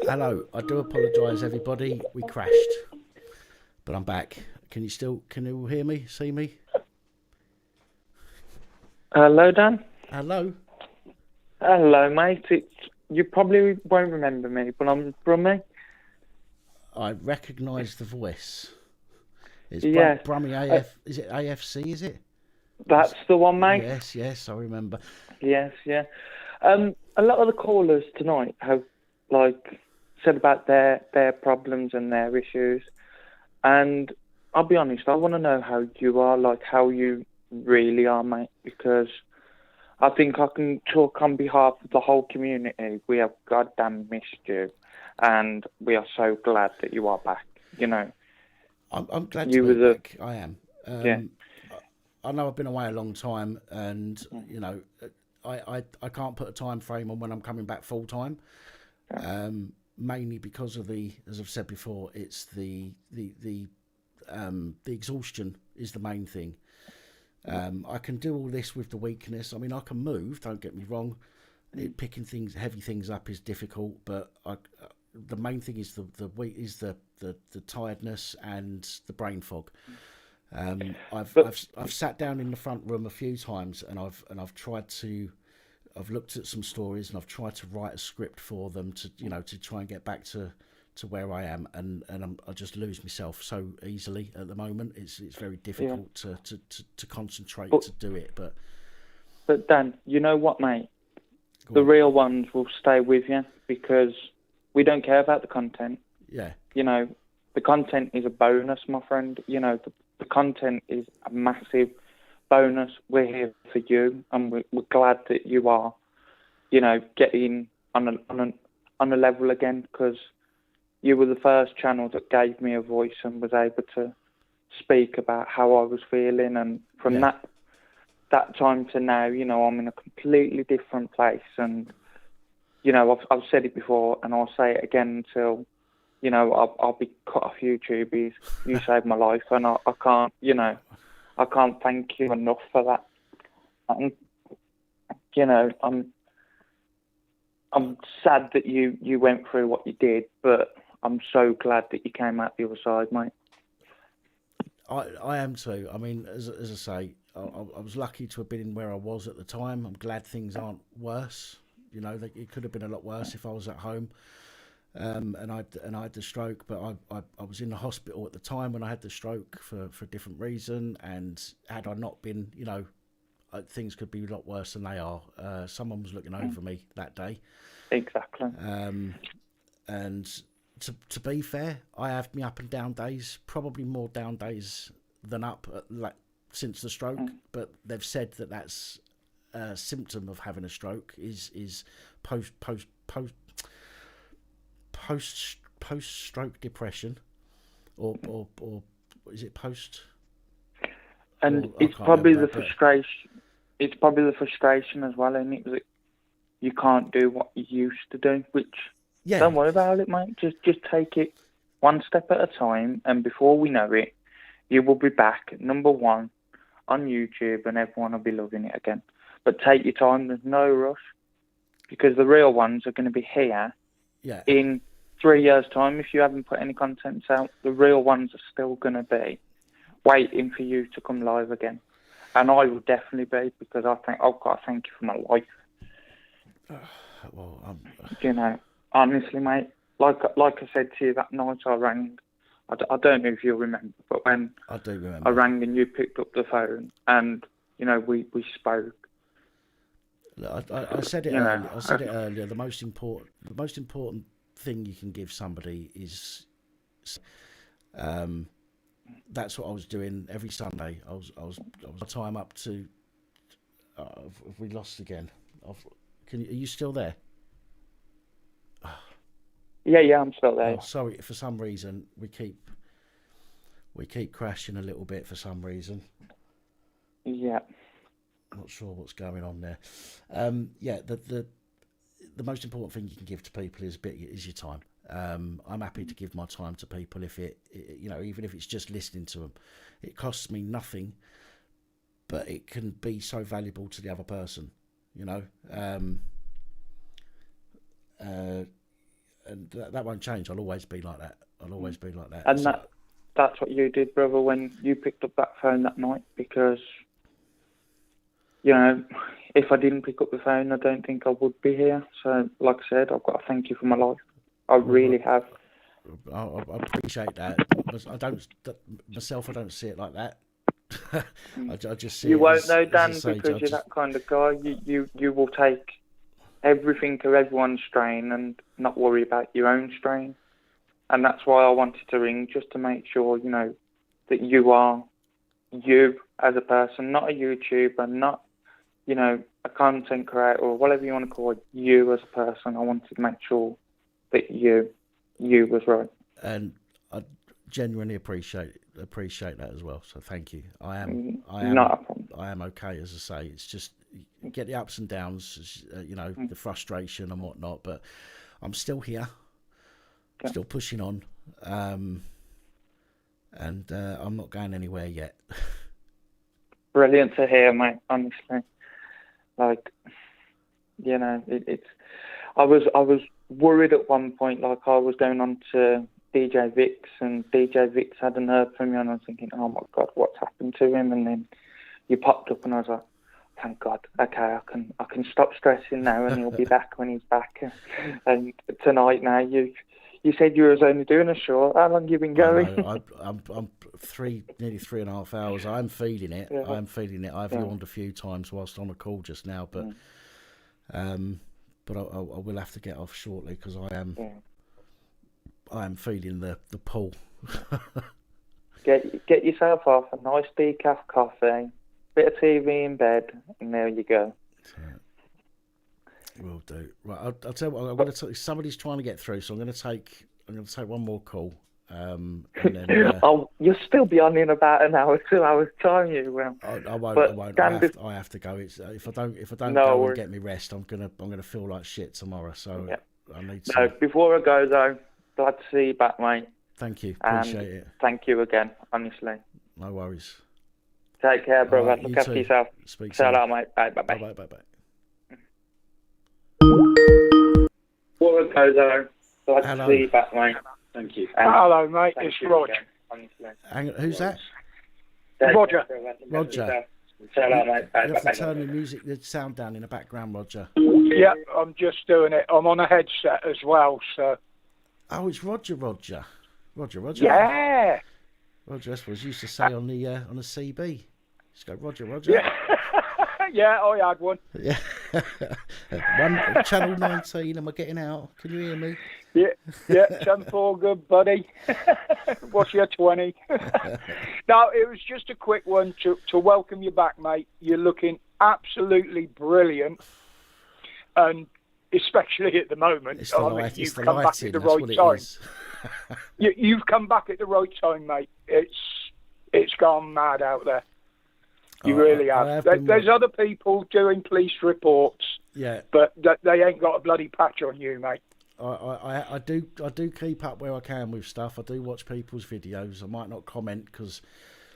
Speaker 1: Hello. I do apologise, everybody. We crashed, but I'm back. Can you hear me? See me?
Speaker 14: Hello, Dan.
Speaker 1: Hello.
Speaker 14: Hello, mate. You probably won't remember me, but I'm Brummy.
Speaker 1: I recognise the voice. It's
Speaker 14: Yes.
Speaker 1: Brummy AF. Is it AFC? Is it?
Speaker 14: That's the one, mate.
Speaker 1: Yes, I remember.
Speaker 14: Yes, yeah. A lot of the callers tonight have said about their problems and their issues, and I'll be honest. I want to know how you are, how you really are, mate, because I think I can talk on behalf of the whole community. We have goddamn missed you, and we are so glad that you are back. You know,
Speaker 1: I'm glad to be back. I am.
Speaker 14: Yeah.
Speaker 1: I know I've been away a long time, and you know, I can't put a time frame on when I'm coming back full time. Mainly because of as I've said before, it's the exhaustion is the main thing. I can do all this with the weakness. I mean, I can move. Don't get me wrong. Picking heavy things up is difficult, but the main thing is the tiredness and the brain fog. I've sat down in the front room a few times, and I've looked at some stories, and I've tried to write a script for them to try and get back to where I am, and I just lose myself so easily at the moment. It's very difficult to concentrate to do it.
Speaker 14: But Dan, you know what, mate? The real ones will stay with you because we don't care about the content.
Speaker 1: Yeah.
Speaker 14: You know, the content is a bonus, my friend. You know, the content is a massive bonus. We're here for you, and we're glad that you are, you know, getting on a level again, because you were the first channel that gave me a voice and was able to speak about how I was feeling, and from that time to now, you know, I'm in a completely different place, and you know, I've said it before, and I'll say it again until, you know, I'll be cut off YouTube. You saved my life, and I can't, you know, I can't thank you enough for that. And, you know, I'm sad that you went through what you did, but I'm so glad that you came out the other side, mate.
Speaker 1: I am too. I mean, as I say, I was lucky to have been where I was at the time. I'm glad things aren't worse. You know, it could have been a lot worse if I was at home. And I had the stroke, but I was in the hospital at the time when I had the stroke for a different reason. And had I not been, you know, things could be a lot worse than they are. Someone was looking over me that day.
Speaker 14: Exactly.
Speaker 1: And to be fair, I have me up and down days, probably more down days than up, since the stroke. But they've said that that's a symptom of having a stroke is post stroke depression, or is it post?
Speaker 14: And it's probably the frustration. It's probably the frustration as well, isn't it? That you can't do what you used to do. Which don't worry about it, mate. Just take it one step at a time, and before we know it, you will be back number one on YouTube, and everyone will be loving it again. But take your time. There's no rush, because the real ones are going to be here.
Speaker 1: Yeah.
Speaker 14: In 3 years' time, if you haven't put any content out, the real ones are still going to be waiting for you to come live again. And I will definitely be, because I've got to thank you for my life.
Speaker 1: Well,
Speaker 14: you know, honestly, mate, like I said to you that night I rang. I don't know if you'll remember, but when
Speaker 1: I do remember,
Speaker 14: I rang and you picked up the phone, and we spoke.
Speaker 1: I said it earlier. I said it earlier. The most important thing you can give somebody is. That's what I was doing every Sunday. I was time up to. Have we lost again? Are you still there?
Speaker 14: Yeah, I'm still there.
Speaker 1: Oh, sorry, for some reason we keep crashing a little bit for some reason.
Speaker 14: Yeah.
Speaker 1: Not sure what's going on there. Yeah, the most important thing you can give to people is your time. I'm happy to give my time to people if it even if it's just listening to them. It costs me nothing, but it can be so valuable to the other person, and that won't change. I'll always be like that.
Speaker 14: And that's what you did, brother, when you picked up that phone that night, because, if I didn't pick up the phone, I don't think I would be here. So, like I said, I've got to thank you for my life. I really have.
Speaker 1: I appreciate that. I don't see it like that. I just see
Speaker 14: you
Speaker 1: it
Speaker 14: won't
Speaker 1: as,
Speaker 14: know,
Speaker 1: as
Speaker 14: Dan,
Speaker 1: I say,
Speaker 14: because you're that kind of guy. You will take everything to everyone's strain and not worry about your own strain. And that's why I wanted to ring, just to make sure, that you are you as a person, not a YouTuber, not, a content creator or whatever you want to call it, you as a person. I wanted to make sure that you was right.
Speaker 1: And I genuinely appreciate that as well. So thank you. I am
Speaker 14: not a problem.
Speaker 1: I am okay, as I say. It's just you get the ups and downs, the frustration and whatnot. But I'm still here, still pushing on, and I'm not going anywhere yet.
Speaker 14: Brilliant to hear, mate. Honestly, it's. I was worried at one point, like I was going on to DJ Vix, and DJ Vix hadn't heard from you, and I was thinking, oh my God, what's happened to him? And then you popped up, and I was like, thank God, okay, I can stop stressing now, and he'll be back when he's back. And tonight, now you said you was only doing a short. How long you been going?
Speaker 1: I'm nearly 3.5 hours. I'm feeling it.
Speaker 14: Yeah.
Speaker 1: I'm feeling it. I've yawned a few times whilst on a call just now, but but I will have to get off shortly because I am feeling the pull.
Speaker 14: Get yourself off a nice decaf coffee, bit of TV in bed, and there you go.
Speaker 1: Will do. Right, I'll tell you what. I'm going to. Somebody's trying to get through, so I'm going to take one more call. And then,
Speaker 14: you'll still be on in about an hour, 2 hours time. You will.
Speaker 1: I won't. I have to go. It's if I don't go and get me rest, I'm gonna feel like shit tomorrow. So I need to.
Speaker 14: No, before I go though, glad to see you back, mate.
Speaker 1: Thank you. Appreciate it.
Speaker 14: Thank you again. Honestly.
Speaker 1: No worries.
Speaker 14: Take care, brother.
Speaker 1: Right,
Speaker 14: Look after yourself.
Speaker 1: Speak
Speaker 14: soon.
Speaker 1: Out,
Speaker 14: mate. Bye.
Speaker 1: Bye.
Speaker 14: Before I go though, glad to see you back, mate.
Speaker 13: Thank you.
Speaker 15: Hello, mate. It's Rog.
Speaker 1: Who's that?
Speaker 15: Roger.
Speaker 1: Roger.
Speaker 14: Hello, mate.
Speaker 1: You have to turn the sound down in the background, Roger.
Speaker 15: Yeah, I'm just doing it. I'm on a headset as well, so.
Speaker 1: Oh, it's Roger.
Speaker 15: Yeah.
Speaker 1: Roger, that's what I used to say on the CB. Just go, Roger.
Speaker 15: Yeah. Yeah, I had one.
Speaker 1: Yeah. Channel 19, am I getting out? Can you hear me?
Speaker 15: Yeah, 10-4, good buddy. What's your 20? No, it was just a quick one to welcome you back, mate. You're looking absolutely brilliant. And especially at the moment, you've come back at the right time. You've come back at the right time, mate. It's gone mad out there. You really have. There's other people doing police reports, but they ain't got a bloody patch on you, mate.
Speaker 1: I do keep up where I can with stuff. I do watch people's videos. I might not comment because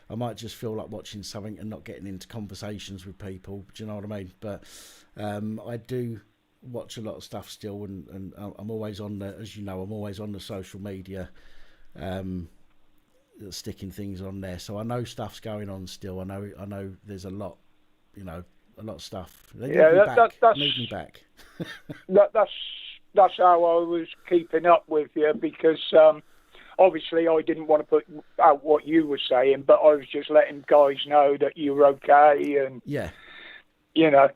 Speaker 1: I might just feel like watching something and not getting into conversations with people. Do you know what I mean? But I do watch a lot of stuff still, and I'm always on the, as you know, I'm always on the social media. Sticking things on there, so I know stuff's going on still. I know there's a lot, a lot of stuff. They need me back.
Speaker 15: That's that's how I was keeping up with you, because obviously I didn't want to put out what you were saying, but I was just letting guys know that you were okay, and
Speaker 1: Yeah.
Speaker 15: you know,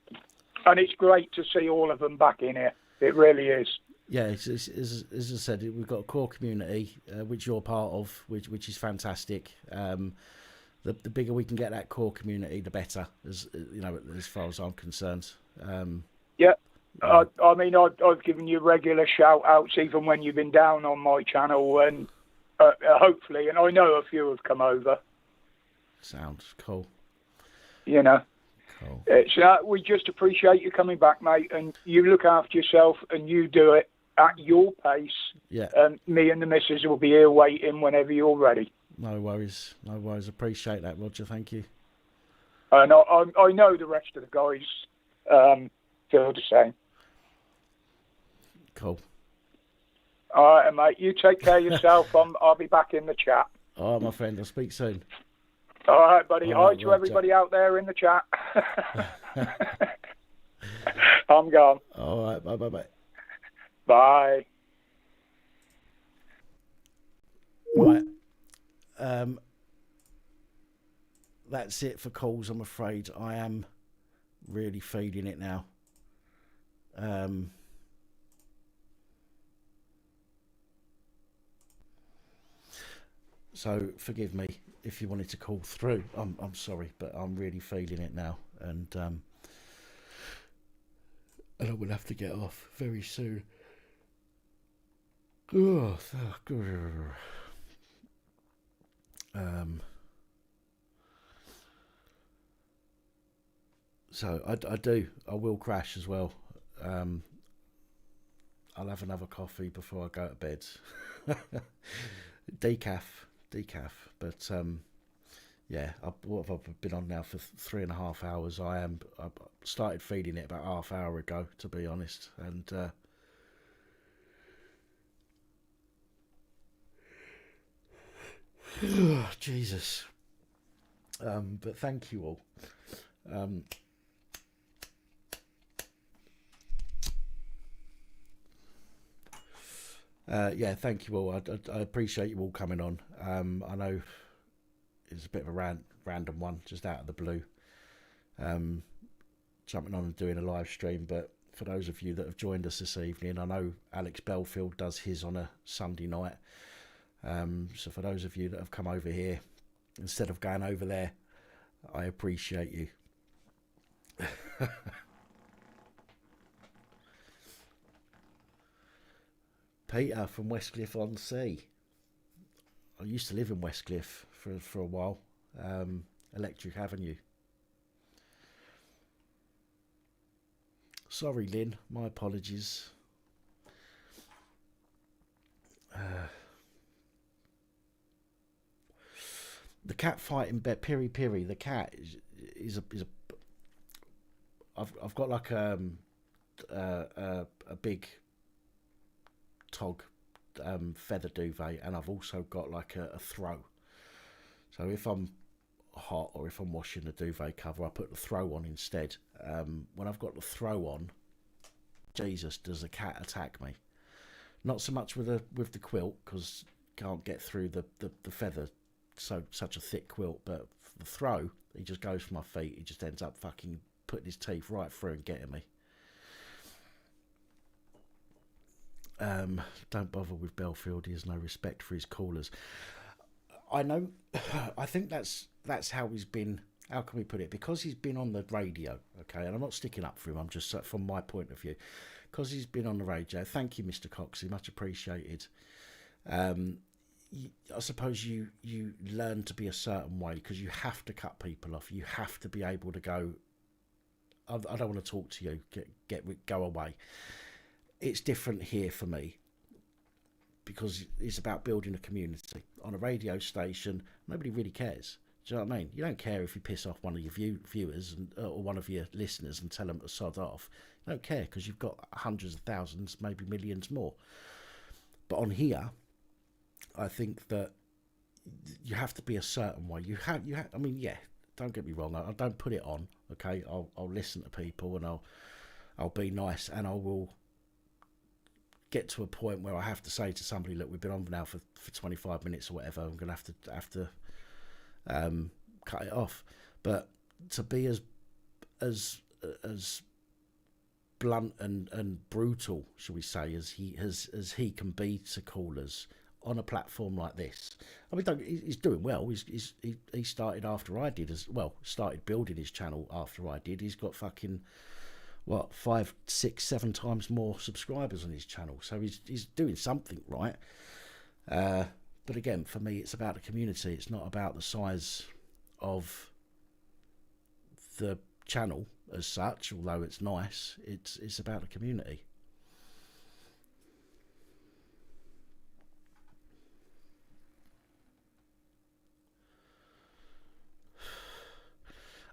Speaker 15: and it's great to see all of them back in here. It really is.
Speaker 1: Yeah, as I said, we've got a core community, which you're part of, which is fantastic. The bigger we can get that core community, the better, as you know, as far as I'm concerned.
Speaker 15: Yeah. I mean, I've given you regular shout-outs even when you've been down on my channel, and hopefully, and I know a few have come over.
Speaker 1: Sounds cool.
Speaker 15: You know.
Speaker 1: Cool.
Speaker 15: It's, we just appreciate you coming back, mate, and you look after yourself, and you do it at your pace.
Speaker 1: Yeah.
Speaker 15: And me and the missus will be here waiting whenever you're ready.
Speaker 1: No worries. No worries. Appreciate that, Roger. Thank you.
Speaker 15: And I know the rest of the guys feel the same.
Speaker 1: Cool.
Speaker 15: All right, mate. You take care of yourself. I'll be back in the chat.
Speaker 1: All right, my friend. I'll speak soon.
Speaker 15: All right, buddy.
Speaker 1: All right,
Speaker 15: Hi to everybody out there in the chat. I'm gone.
Speaker 1: All right. Bye.
Speaker 15: Bye.
Speaker 1: Right. That's it for calls, I'm afraid. I am really feeling it now. So forgive me if you wanted to call through. I'm sorry, but I'm really feeling it now, and I will have to get off very soon. Oh, so I will crash as well. I'll have another coffee before I go to bed. Decaf, but yeah, what have I been on now for 3.5 hours? I started feeding it about half hour ago, to be honest, and oh, Jesus. But thank you all. Yeah, thank you all. I appreciate you all coming on. I know it's a bit of a random one, just out of the blue. Jumping on and doing a live stream, but for those of you that have joined us this evening, I know Alex Belfield does his on a Sunday night. So for those of you that have come over here instead of going over there, I appreciate you. Peter from Westcliff-on-Sea. I used to live in Westcliff for a while. Electric Avenue. Sorry, Lynn. My apologies. The cat fight in bed. Piri Piri. The cat is a. I've got like a big tog feather duvet, and I've also got like a throw. So if I'm hot or if I'm washing the duvet cover, I put the throw on instead. When I've got the throw on, Jesus, does the cat attack me? Not so much with the quilt, because can't get through the feather, such a thick quilt, but the throw, he just goes for my feet. He just ends up fucking putting his teeth right through and getting me. Don't bother with Belfield. He has no respect for his callers. I know. I think that's how he's been. How can we put it? Because he's been on the radio, okay. And I'm not sticking up for him. I'm just from my point of view, because he's been on the radio. Thank you, Mr. Coxey. Much appreciated. I suppose you learn to be a certain way, because you have to cut people off. You have to be able to go, I don't want to talk to you. Go away. It's different here for me, because it's about building a community. On a radio station, nobody really cares. Do you know what I mean? You don't care if you piss off one of your viewers or one of your listeners and tell them to sod off. You don't care, because you've got hundreds of thousands, maybe millions more. But on here, I think that you have to be a certain way. You have. I mean, yeah. Don't get me wrong. I don't put it on. Okay, I'll listen to people, and I'll be nice, and I will get to a point where I have to say to somebody, look, we've been on now for 25 minutes or whatever, I'm going to have to cut it off. But to be as blunt and brutal, shall we say, as he can be to callers on a platform like this. I mean, he's doing well. He started after I did, started building his channel after I did. He's got fucking 5, 6, 7 times more subscribers on his channel, so he's doing something right. But again, for me, it's about the community. It's not about the size of the channel as such, although it's nice. It's about the community.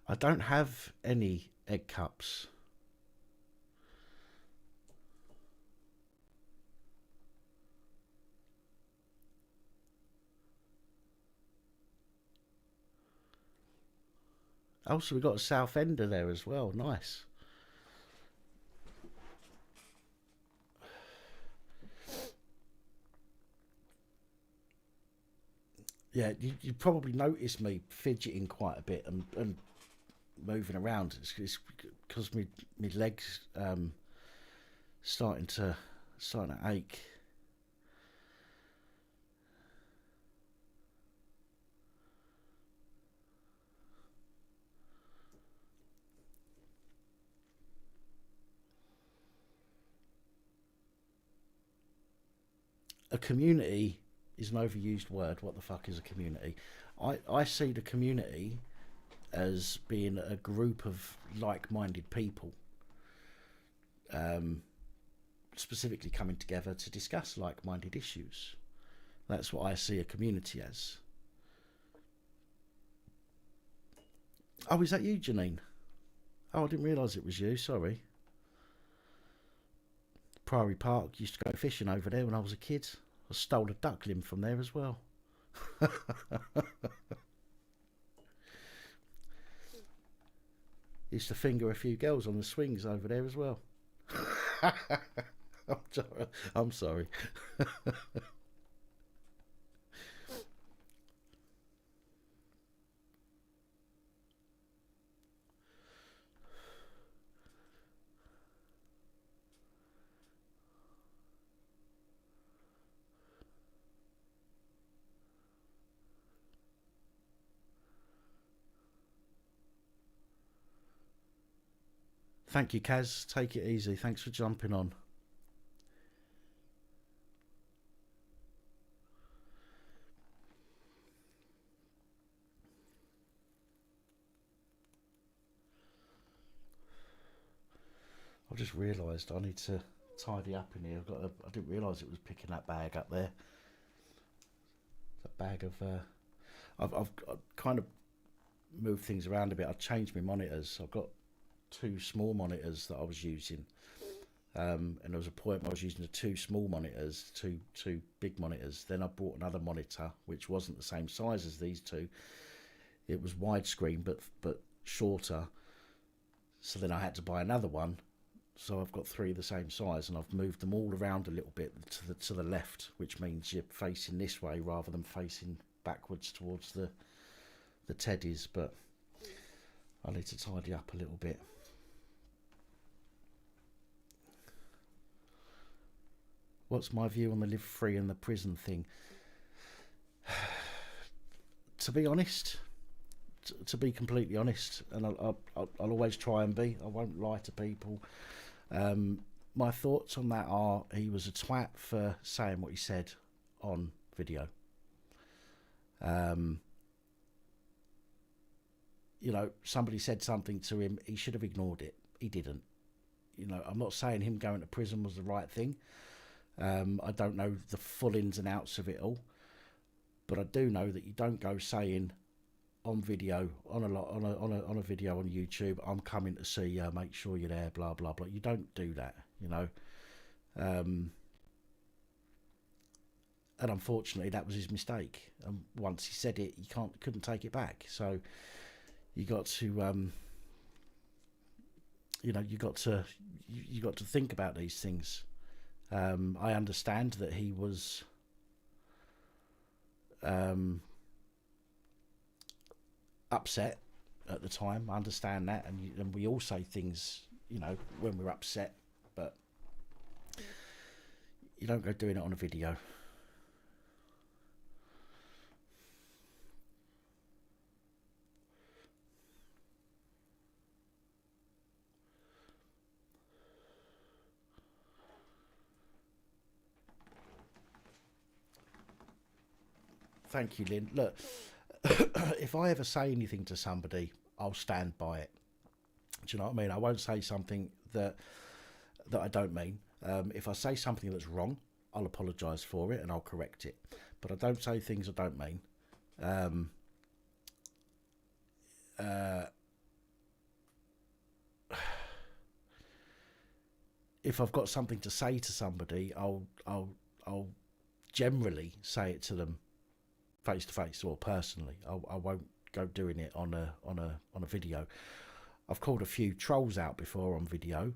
Speaker 1: I don't have any egg cups. Oh, so we've got a South Ender there as well. Nice. Yeah, you probably noticed me fidgeting quite a bit and moving around. It's because my legs starting to ache. A community is an overused word. What the fuck is a community? I see the community as being a group of like-minded people, specifically coming together to discuss like-minded issues. That's what I see a community as. Oh, is that you, Janine? Oh, I didn't realise it was you, sorry. Priory Park, used to go fishing over there when I was a kid. I stole a duckling from there as well. Used to finger a few girls on the swings over there as well. I'm sorry. Thank you, Kaz. Take it easy. Thanks for jumping on. I've just realised I need to tidy up in here. I didn't realise it was picking that bag up there. That bag of... I've kind of moved things around a bit. I've changed my monitors. I've got 2 small monitors that I was using, and there was a point where I was using the 2 small monitors, two big monitors. Then I bought another monitor which wasn't the same size as these 2. It was widescreen but shorter, so then I had to buy another one. So I've got 3 the same size, and I've moved them all around a little bit to the left, which means you're facing this way rather than facing backwards towards the teddies. But I need to tidy up a little bit. What's my view on the live free and the prison thing? To be honest, to be completely honest, and I'll always try and be, I won't lie to people. My thoughts on that are, he was a twat for saying what he said on video. You know, somebody said something to him, he should have ignored it. He didn't. You know, I'm not saying him going to prison was the right thing. I don't know the full ins and outs of it all, but I do know that you don't go saying on video, on a video on YouTube, I'm coming to see you, make sure you're there, blah blah blah. You don't do that, you know. And unfortunately, that was his mistake. And once he said it, he couldn't take it back. So you got to, you know, you got to think about these things. I understand that he was upset at the time. I understand that, and we all say things, you know, when we're upset, but you don't go doing it on a video. Thank you, Lynn. Look, if I ever say anything to somebody, I'll stand by it. Do you know what I mean? I won't say something that I don't mean. If I say something that's wrong, I'll apologise for it and I'll correct it. But I don't say things I don't mean. If I've got something to say to somebody, I'll generally say it to them face to face or personally. I won't go doing it on a video. I've called a few trolls out before on video,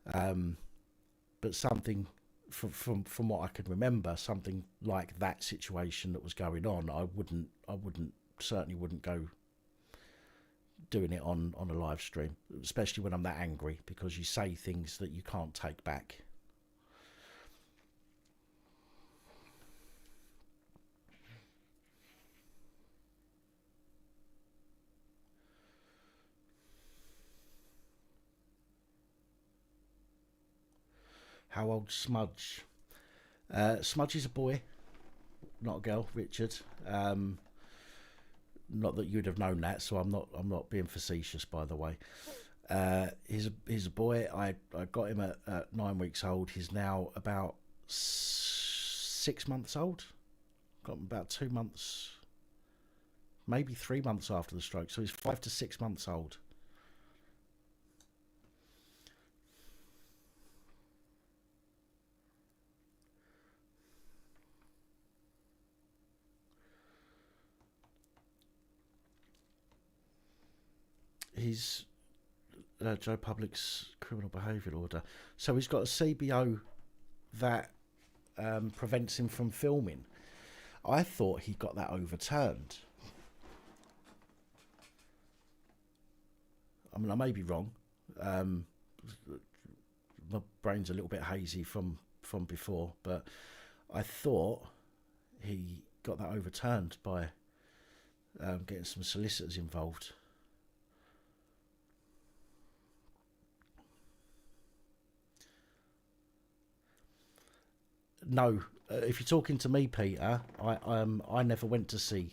Speaker 1: but something from what I can remember, something like that situation that was going on, I certainly wouldn't go doing it on a live stream, especially when I'm that angry, because you say things that you can't take back. How old Smudge? Smudge is a boy, not a girl, Richard. Not that you'd have known that, so I'm not being facetious, by the way. He's a boy. I got him at 9 weeks old. He's now about 6 months old. Got him about 2 months, maybe 3 months after the stroke. So he's 5 to 6 months old. He's Joe Public's criminal behavioural order. So he's got a CBO that prevents him from filming. I thought he got that overturned. I mean, I may be wrong. My brain's a little bit hazy from before, but I thought he got that overturned by getting some solicitors involved. No, if you're talking to me, Peter, I never went to see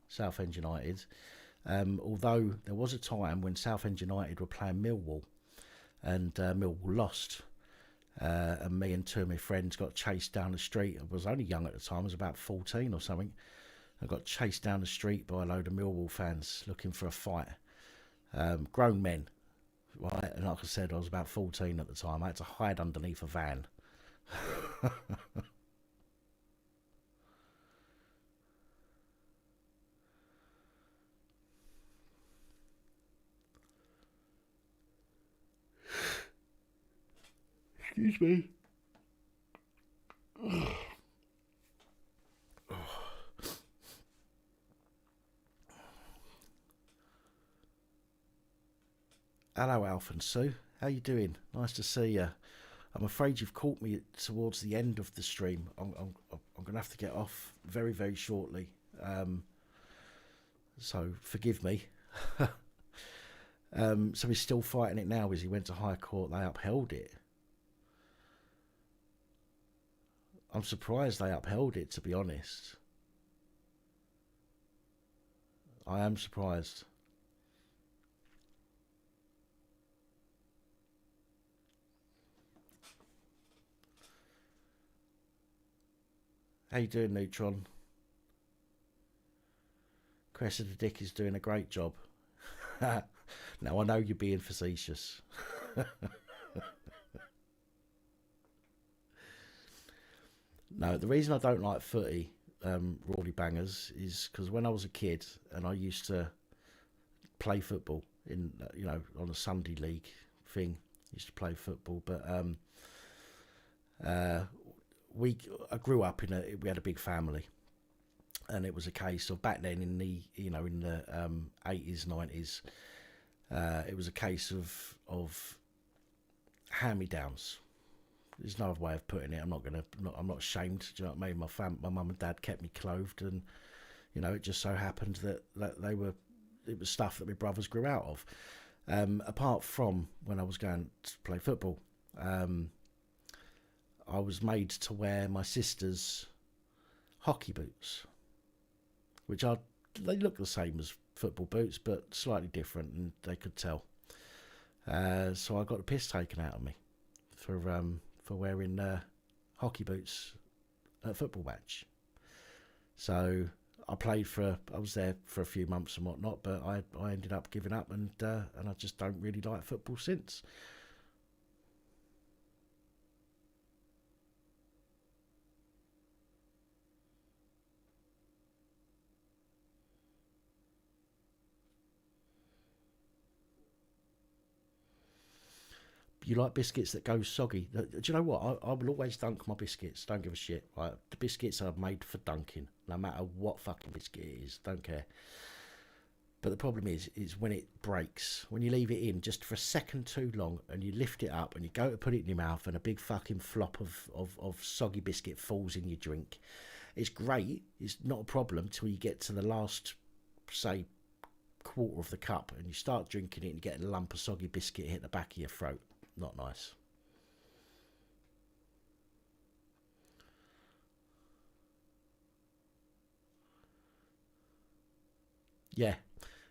Speaker 1: Southend United, although there was a time when Southend United were playing Millwall, and Millwall lost, and me and two of my friends got chased down the street. I was only young at the time, I was about 14 or something. I got chased down the street by a load of Millwall fans looking for a fight, grown men, right? And like I said, I was about 14 at the time. I had to hide underneath a van. Excuse me. Hello, Alf and Sue. How you doing? Nice to see you. I'm afraid you've caught me towards the end of the stream. I'm going to have to get off very, very shortly. So forgive me. So he's still fighting it now as he went to High Court. They upheld it. I'm surprised they upheld it, to be honest. I am surprised. How you doing, Neutron? Cressida Dick is doing a great job. Now, I know you're being facetious. No, the reason I don't like footy, Rawley Bangers, is because when I was a kid and I used to play football in, on a Sunday league thing, used to play football, but I grew up we had a big family, and it was a case of back then in the 80s, 90s, it was a case of hand-me-downs. There's no other way of putting it. I'm not ashamed. Do you know what I mean? My mum and dad kept me clothed, and it just so happened that it was stuff that my brothers grew out of. Apart from when I was going to play football, I was made to wear my sister's hockey boots, which they look the same as football boots, but slightly different, and they could tell. So I got the piss taken out of me for wearing hockey boots at a football match. So I was there for a few months and whatnot, but I ended up giving up, and I just don't really like football since. You like biscuits that go soggy. Do you know what? I will always dunk my biscuits. Don't give a shit. Right? The biscuits are made for dunking, no matter what fucking biscuit it is. Don't care. But the problem is when it breaks, when you leave it in just for a second too long, and you lift it up and you go to put it in your mouth, and a big fucking flop of soggy biscuit falls in your drink. It's great. It's not a problem till you get to the last, say, quarter of the cup, and you start drinking it, and you get a lump of soggy biscuit hit the back of your throat. Not nice. Yeah,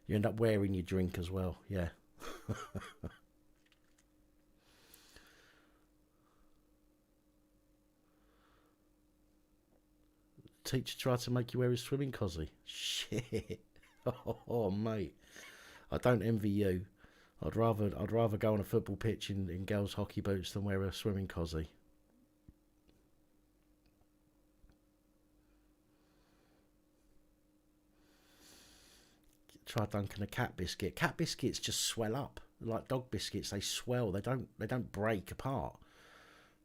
Speaker 1: you end up wearing your drink as well. Yeah. Teacher tried to make you wear his swimming cosy. Shit. Oh, mate. I don't envy you. I'd rather go on a football pitch in girls' hockey boots than wear a swimming cosy. Try dunking a cat biscuit. Cat biscuits just swell up like dog biscuits. They swell. They don't break apart.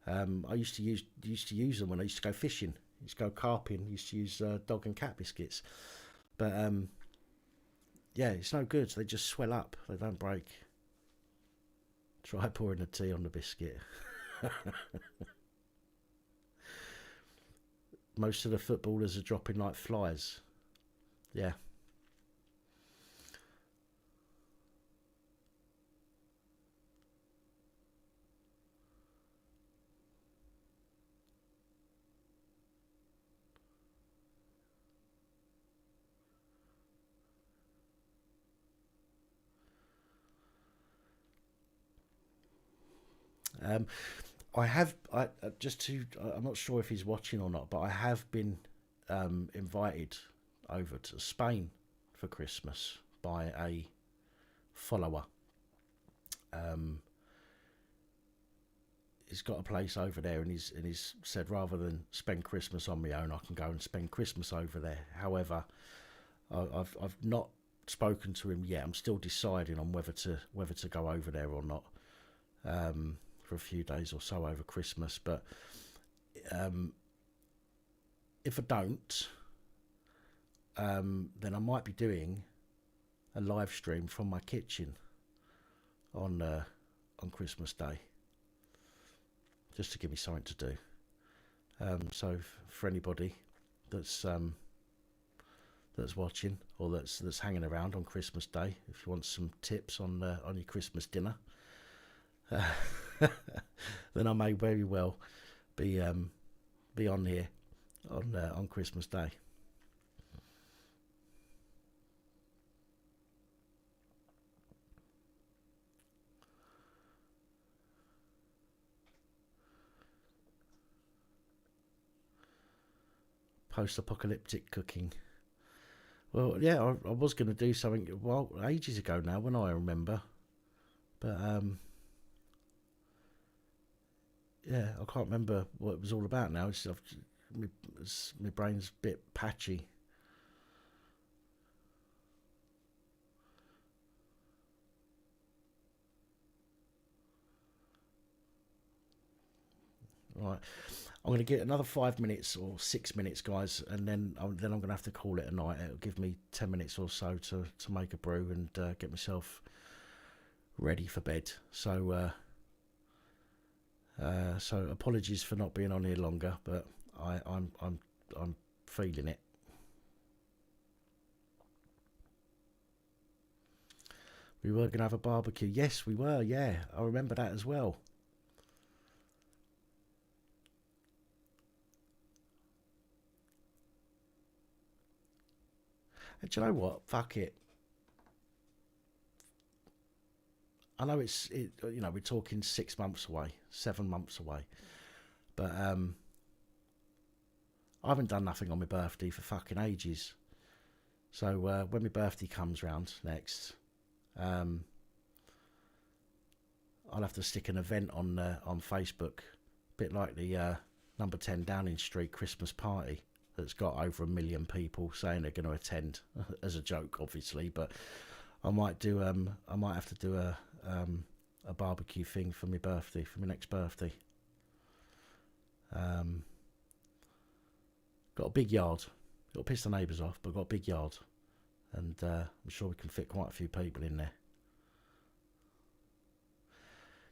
Speaker 1: I used to use them when I used to go fishing. I used to go carping. I used to use dog and cat biscuits, but yeah, it's no good. They just swell up. They don't break. Try pouring the tea on the biscuit. Most of the footballers are dropping like flies. Yeah. I'm not sure if he's watching or not, but I have been invited over to Spain for Christmas by a follower. He's got a place over there, and he's said rather than spend Christmas on my own, I can go and spend Christmas over there. However, I've not spoken to him yet. I'm still deciding on whether to go over there or not. For a few days or so over Christmas, but if I don't, then I might be doing a live stream from my kitchen on Christmas Day, just to give me something to do. So for anybody that's watching or that's hanging around on Christmas Day, if you want some tips on your Christmas dinner, then I may very well be on here on Christmas Day. Post-apocalyptic cooking. Well, yeah, I was going to do something ages ago now, when I remember, but yeah, I can't remember what it was all about now. My brain's a bit patchy. All right. I'm going to get another 5 minutes or 6 minutes, guys, and then I'm going to have to call it a night. It'll give me 10 minutes or so to make a brew and get myself ready for bed. So so apologies for not being on here longer, but I'm feeling it. We were going to have a barbecue. Yes, we were. Yeah, I remember that as well. And do you know what? Fuck it. I know you know, we're talking 6 months away, 7 months away, but I haven't done nothing on my birthday for fucking ages. So when my birthday comes round next, I'll have to stick an event on Facebook, a bit like the number 10 Downing Street Christmas party that's got over 1 million people saying they're going to attend as a joke, obviously. But I might have to do a barbecue thing for my birthday, for my next birthday. Got a big yard. Got to piss the neighbours off, but got a big yard, and I'm sure we can fit quite a few people in there.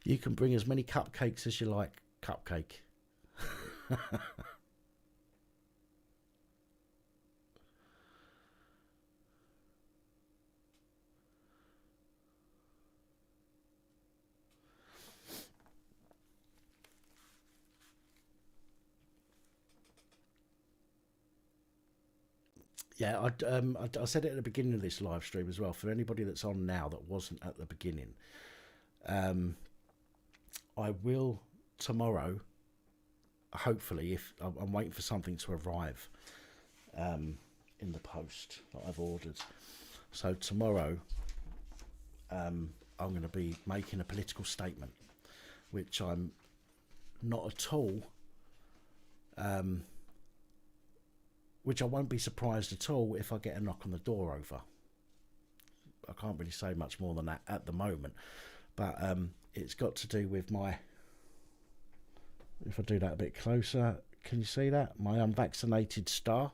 Speaker 1: You can bring as many cupcakes as you like. Cupcake. Yeah, I said it at the beginning of this live stream as well. For anybody that's on now that wasn't at the beginning, I will tomorrow, hopefully, if I'm waiting for something to arrive in the post that I've ordered. So tomorrow, I'm going to be making a political statement, which I'm not at all... which I won't be surprised at all if I get a knock on the door over. I can't really say much more than that at the moment, but it's got to do with my... If I do that a bit closer, can you see that? My unvaccinated star.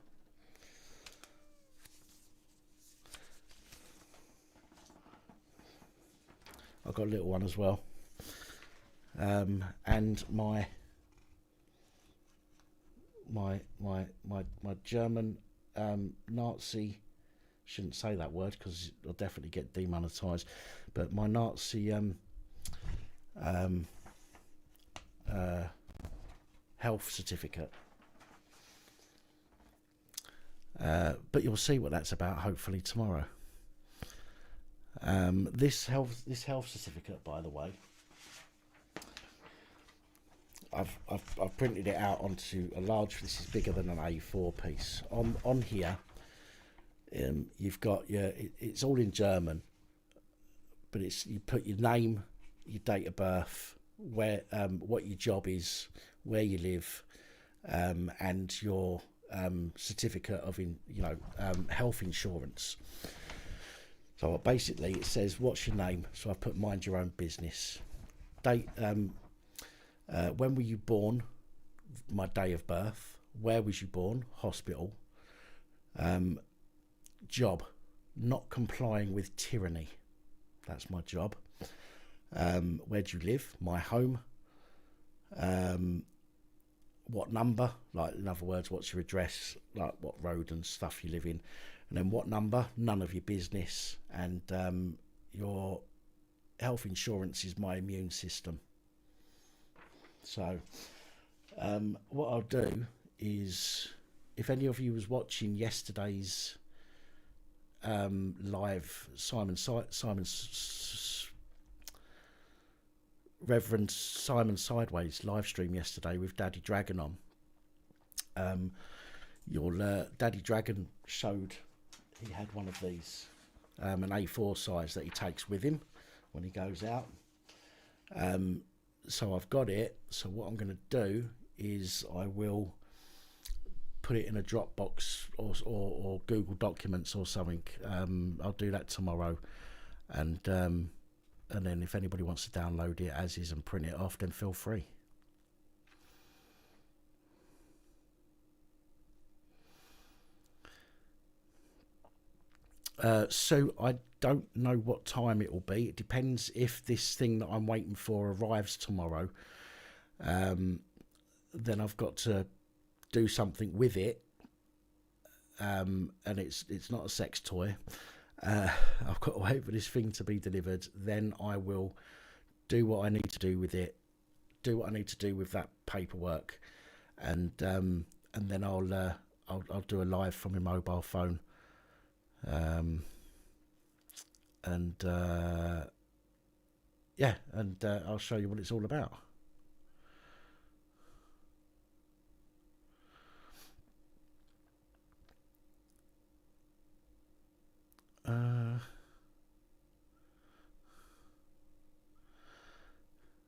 Speaker 1: I've got a little one as well. And my German Nazi, shouldn't say that word because I'll definitely get demonetised, but my Nazi health certificate. But you'll see what that's about hopefully tomorrow. This health certificate, by the way, I've printed it out onto a large. This is bigger than an A4 piece. On here, you've got it's all in German, but you put your name, your date of birth, where what your job is, where you live, and your certificate of health insurance. So basically, it says what's your name. So I've put mind your own business. Date. When were you born? My day of birth. Where was you born? Hospital. Job. Not complying with tyranny. That's my job. Where do you live? My home. What number? Like, in other words, what's your address? Like, what road and stuff you live in. And then what number? None of your business. And your health insurance is my immune system. So what I'll do is, if any of you was watching yesterday's live Reverend Simon Sideways live stream yesterday with Daddy Dragon on, your Daddy Dragon showed he had one of these, an A4 size that he takes with him when he goes out. So I've got it. So what I'm going to do is I will put it in a Dropbox or Google Documents or something. I'll do that tomorrow, and then if anybody wants to download it as is and print it off, then feel free. So I don't know what time it will be. It depends if this thing that I'm waiting for arrives tomorrow. Then I've got to do something with it. And it's not a sex toy. I've got to wait for this thing to be delivered. Then I will do what I need to do with it. Do what I need to do with that paperwork, and then I'll do a live from my mobile phone. Yeah, and I'll show you what it's all about.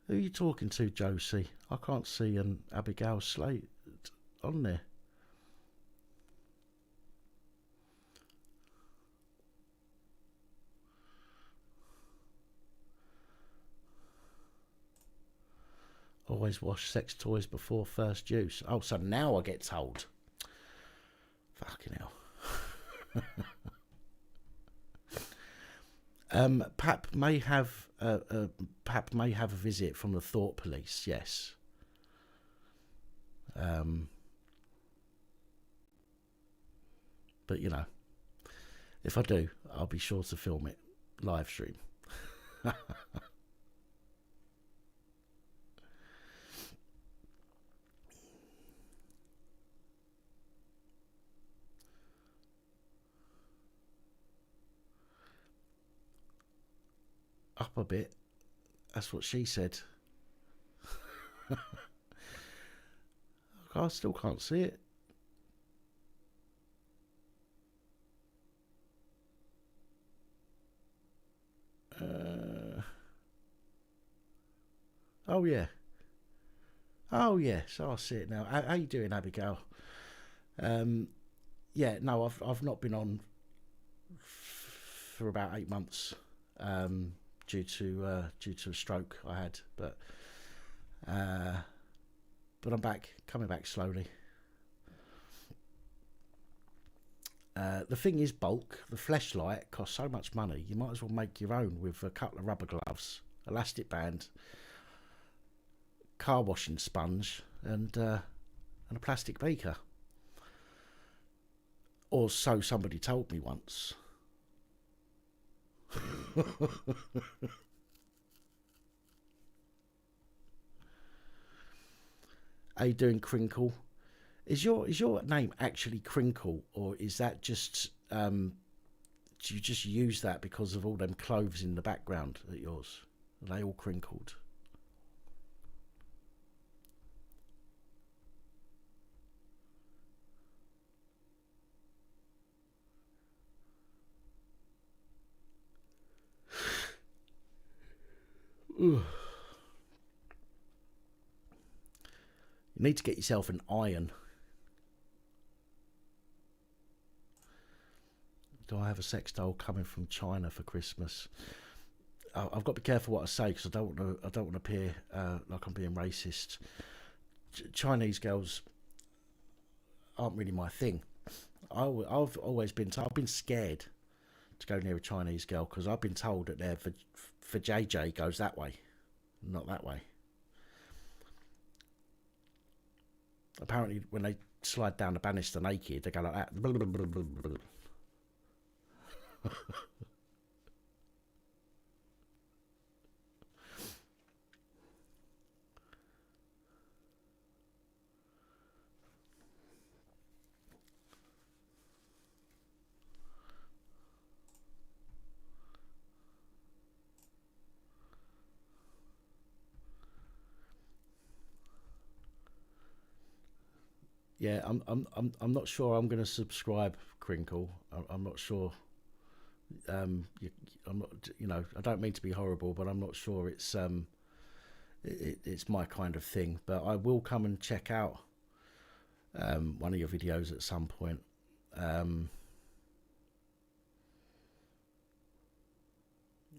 Speaker 1: Who are you talking to, Josie? I can't see an Abigail Slate on there. Always wash sex toys before first use. Oh, so now I get told. Fucking hell. Pap may have a visit from the Thought Police. Yes. But you know, if I do, I'll be sure to film it live stream. Up a bit. That's what she said. I still can't see it. Oh yeah. Oh yes, I see it now. How you doing, Abigail? Yeah, no, I've not been on for about 8 months. Due to a stroke I had, but I'm back, coming back slowly. The thing is, bulk. The fleshlight costs so much money. You might as well make your own with a couple of rubber gloves, elastic band, car washing sponge, and a plastic beaker. Or so somebody told me once. How you doing, Crinkle? Is your name actually Crinkle, or is that just do you just use that because of all them clothes in the background at yours? Are they all crinkled? Ugh. You need to get yourself an iron. Do I have a sex doll coming from China for Christmas? I've got to be careful what I say because I don't want to appear like I'm being racist. Chinese girls aren't really my thing. I've always been I've been scared to go near a Chinese girl because I've been told that they're for JJ goes that way, not that way. Apparently, when they slide down the banister naked, they go like that. Yeah, I'm not sure I'm going to subscribe, Crinkle. I'm not sure. I'm not, you know, I don't mean to be horrible, but I'm not sure it's it's my kind of thing. But I will come and check out one of your videos at some point.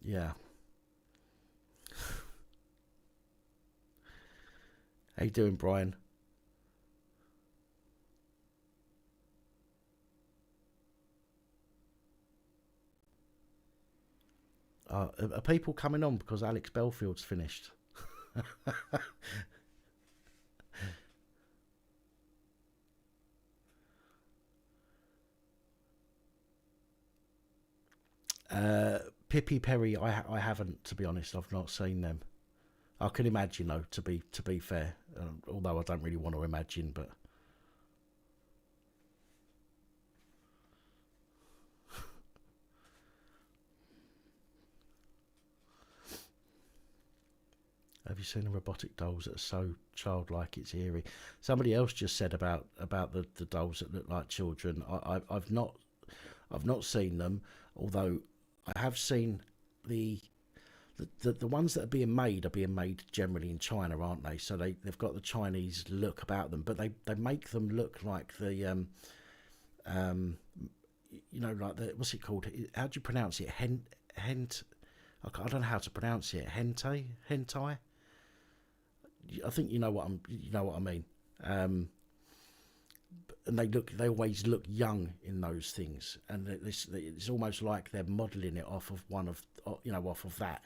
Speaker 1: Yeah. How you doing, Brian? Are people coming on because Alex Belfield's finished? Pippi Perry, I haven't, to be honest. I've not seen them. I can imagine, though, to be fair, although I don't really want to imagine, but. Have you seen the robotic dolls that are so childlike it's eerie? Somebody else just said about the dolls that look like children. I've not seen them, although I have seen the ones that are being made generally in China, aren't they? So they've got the Chinese look about them, but they make them look like the you know, like the, what's it called? How do you pronounce it? I don't know how to pronounce it. Hentai. I think you know what I mean. And they always look young in those things, and it's almost like they're modelling it off of off of that.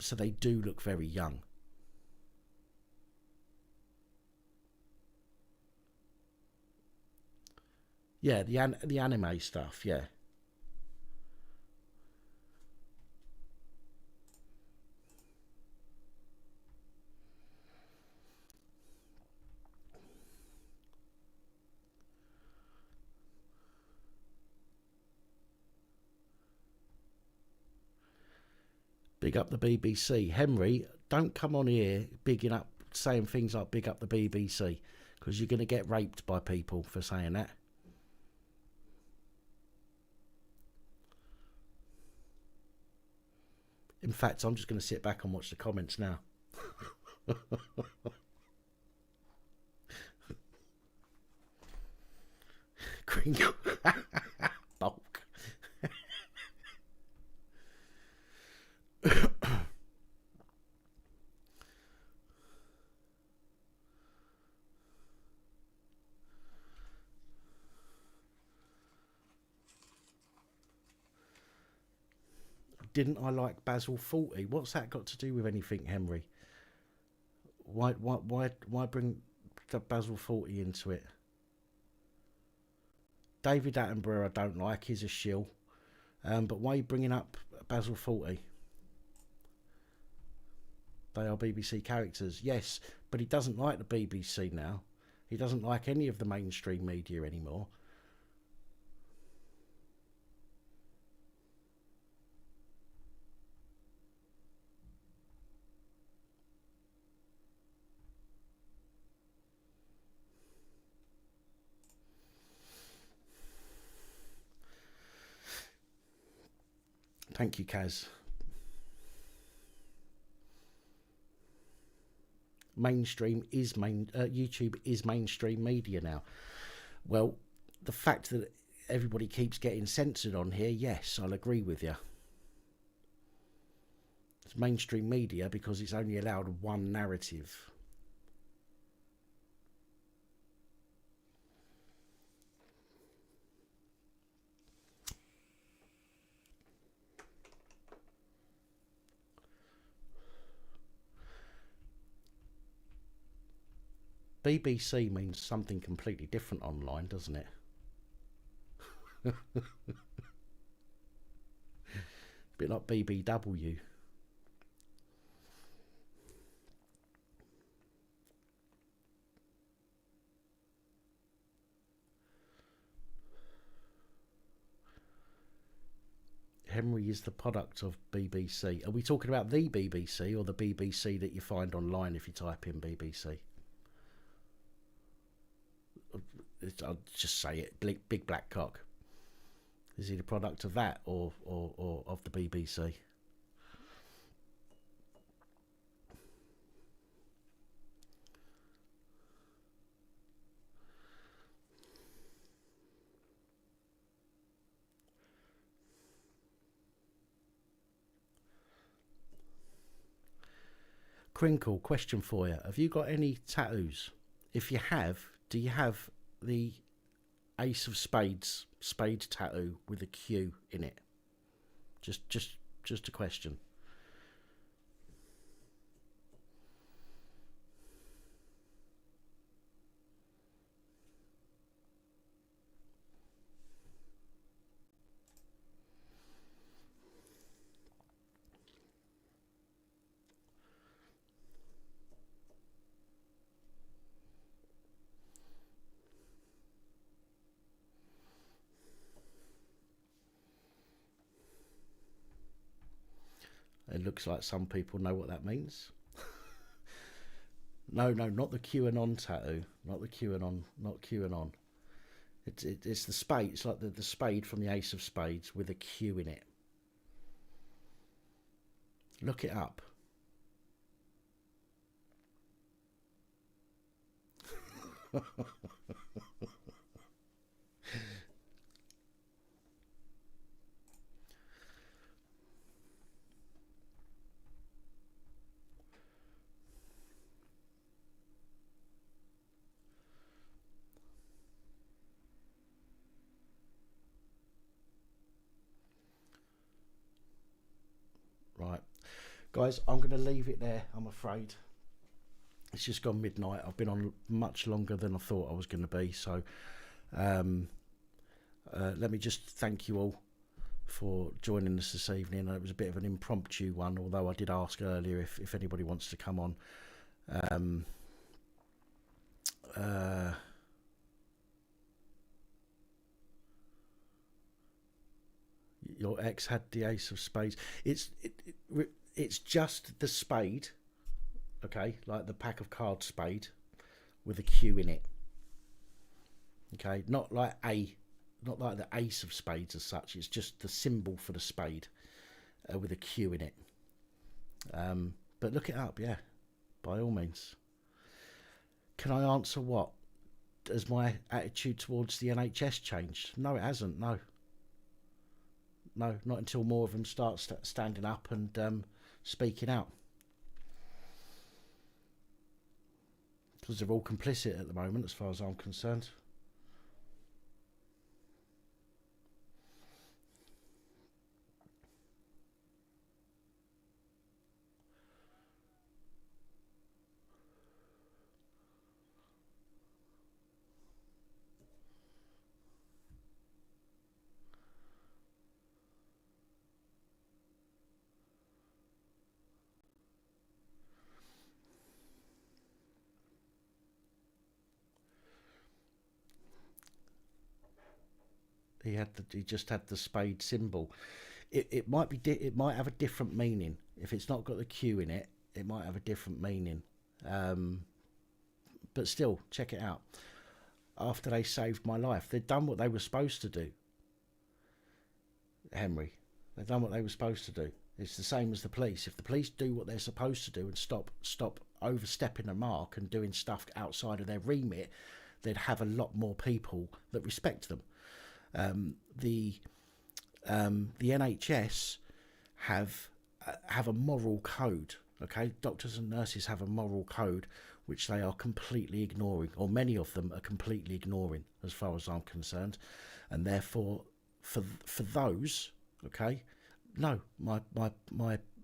Speaker 1: So they do look very young. Yeah, the anime stuff. Yeah. Big up the BBC. Henry, don't come on here saying things like big up the BBC, because you're going to get raped by people for saying that. In fact, I'm just going to sit back and watch the comments now. Kringle. Bulk. Didn't I like Basil 40? What's that got to do with anything, Henry? Why bring Basil 40 into it? David Attenborough I don't like, he's a shill. But why are you bringing up Basil 40? They are BBC characters, yes, but he doesn't like the BBC now. He doesn't like any of the mainstream media anymore. Thank you, Kaz. YouTube is mainstream media now. Well, the fact that everybody keeps getting censored on here, yes, I'll agree with you. It's mainstream media because it's only allowed one narrative. BBC means something completely different online, doesn't it? A bit like BBW. Henry is the product of BBC. Are we talking about the BBC or the BBC that you find online if you type in BBC? I'll just say it. Big Black Cock. Is he the product of that or of the BBC? Crinkle, question for you. Have you got any tattoos? If you have, do you have the Ace of Spades tattoo with a Q in it? Just Just a question. It looks like some people know what that means. No, not the QAnon tattoo. Not the QAnon. Not QAnon. It's the spade. It's like the spade from the Ace of Spades with a Q in it. Look it up. Right, guys, I'm going to leave it there, I'm afraid. It's just gone midnight. I've been on much longer than I thought I was going to be. So let me just thank you all for joining us this evening. It was a bit of an impromptu one, although I did ask earlier if anybody wants to come on. Your ex had the Ace of Spades. It's just the spade, okay, like the pack of cards spade with a Q in it. Okay, not like the Ace of Spades as such. It's just the symbol for the spade with a Q in it. But look it up, yeah, by all means. Can I answer what? Has my attitude towards the NHS changed? No, it hasn't. No, not until more of them start standing up and speaking out. Because they're all complicit at the moment, as far as I'm concerned. He just had the spade symbol. It might be it might have a different meaning if it's not got the Q in it. It might have a different meaning, but still, check it out. After they saved my life, they'd done what they were supposed to do. Henry, they've done what they were supposed to do. It's the same as the police. If the police do what they're supposed to do and stop overstepping the mark and doing stuff outside of their remit, they'd have a lot more people that respect them. The NHS have a moral code. Okay, doctors and nurses have a moral code which they are completely ignoring, or many of them are completely ignoring, as far as I'm concerned, and therefore, for those, okay, no, my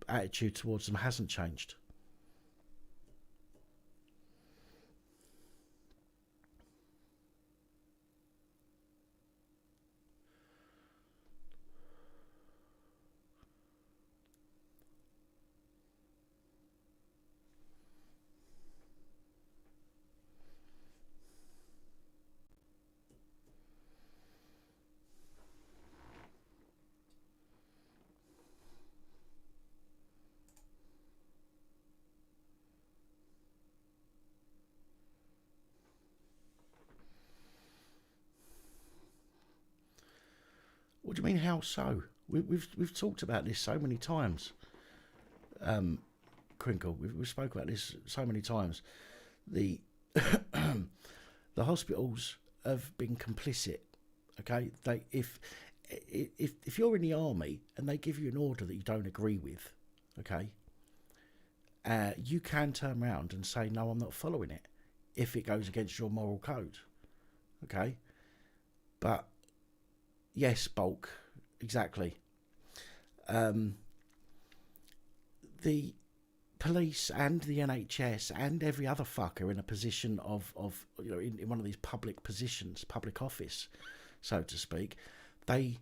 Speaker 1: attitude towards them hasn't changed. What do you mean, how so? We've talked about this so many times. Crinkle, we've spoke about this so many times. The the hospitals have been complicit. Okay, if you're in the army and they give you an order that you don't agree with, okay, you can turn around and say, no, I'm not following it, if it goes against your moral code. Okay, but yes, bulk, exactly. the police and the NHS and every other fucker in a position of in one of these public positions, public office, so to speak, they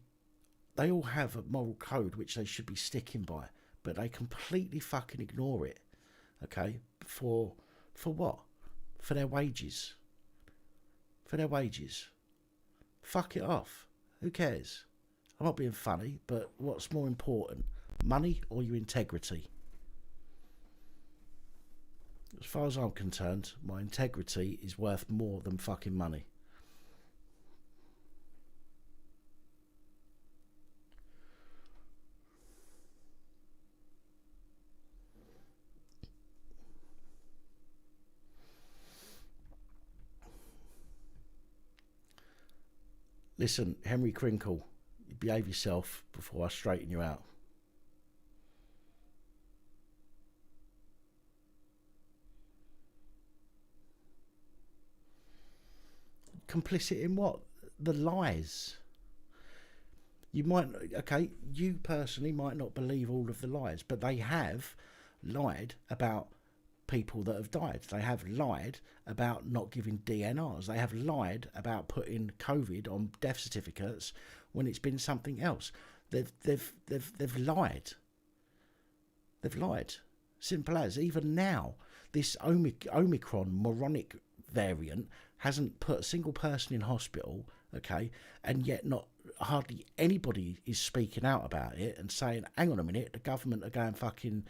Speaker 1: all have a moral code which they should be sticking by, but they completely fucking ignore it. Okay, for what? For their wages. For their wages. Fuck it off. Who cares? I'm not being funny, but what's more important, money or your integrity? As far as I'm concerned, my integrity is worth more than fucking money. Listen, Henry Crinkle, you behave yourself before I straighten you out. Complicit in what? The lies. You might, okay, you personally might not believe all of the lies, but they have lied about people that have died. They have lied about not giving DNRs. They have lied about putting COVID on death certificates when it's been something else. They've lied. They've lied. Simple as. Even now, this Omicron moronic variant hasn't put a single person in hospital, okay, and yet not hardly anybody is speaking out about it and saying, hang on a minute, the government are going fucking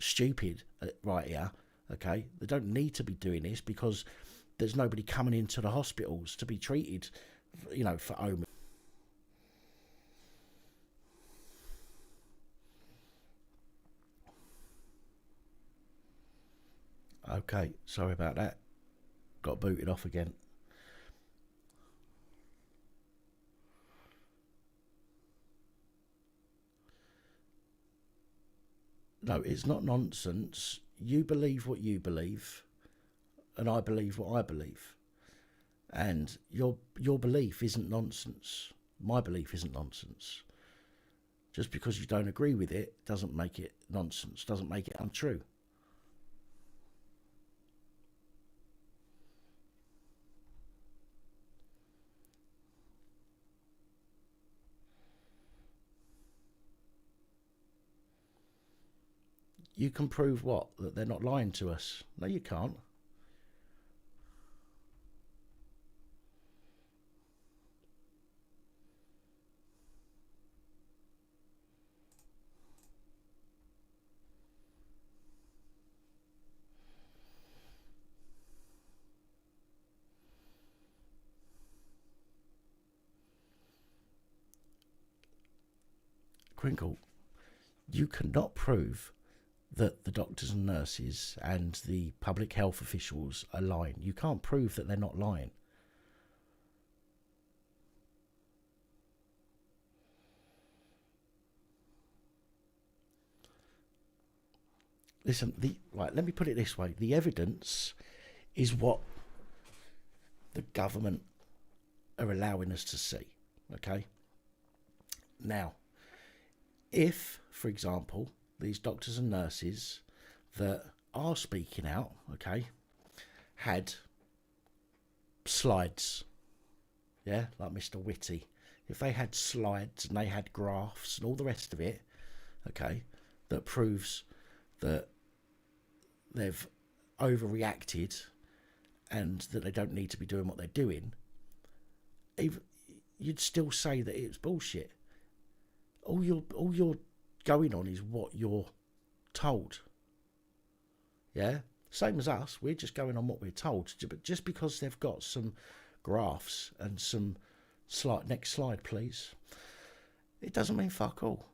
Speaker 1: stupid right here, okay? They don't need to be doing this because there's nobody coming into the hospitals to be treated, for Omicron. Okay, sorry about that. Got booted off again. No, it's not nonsense. You believe what you believe, and I believe what I believe. And your belief isn't nonsense. My belief isn't nonsense. Just because you don't agree with it doesn't make it nonsense, doesn't make it untrue. You can prove what? That they're not lying to us. No, you can't. Crinkle, you cannot prove that the doctors and nurses and the public health officials are lying. You can't prove that they're not lying. Listen, let me put it this way. The evidence is what the government are allowing us to see, okay? Now, if, for example, these doctors and nurses that are speaking out, okay, had slides, yeah, like Mr. Whitty, if they had slides and they had graphs and all the rest of it, okay, that proves that they've overreacted and that they don't need to be doing what they're doing, you'd still say that it's bullshit. All you're going on is what you're told. Yeah? Same as us, we're just going on what we're told. But just because they've got some graphs and some next slide please, it doesn't mean fuck all.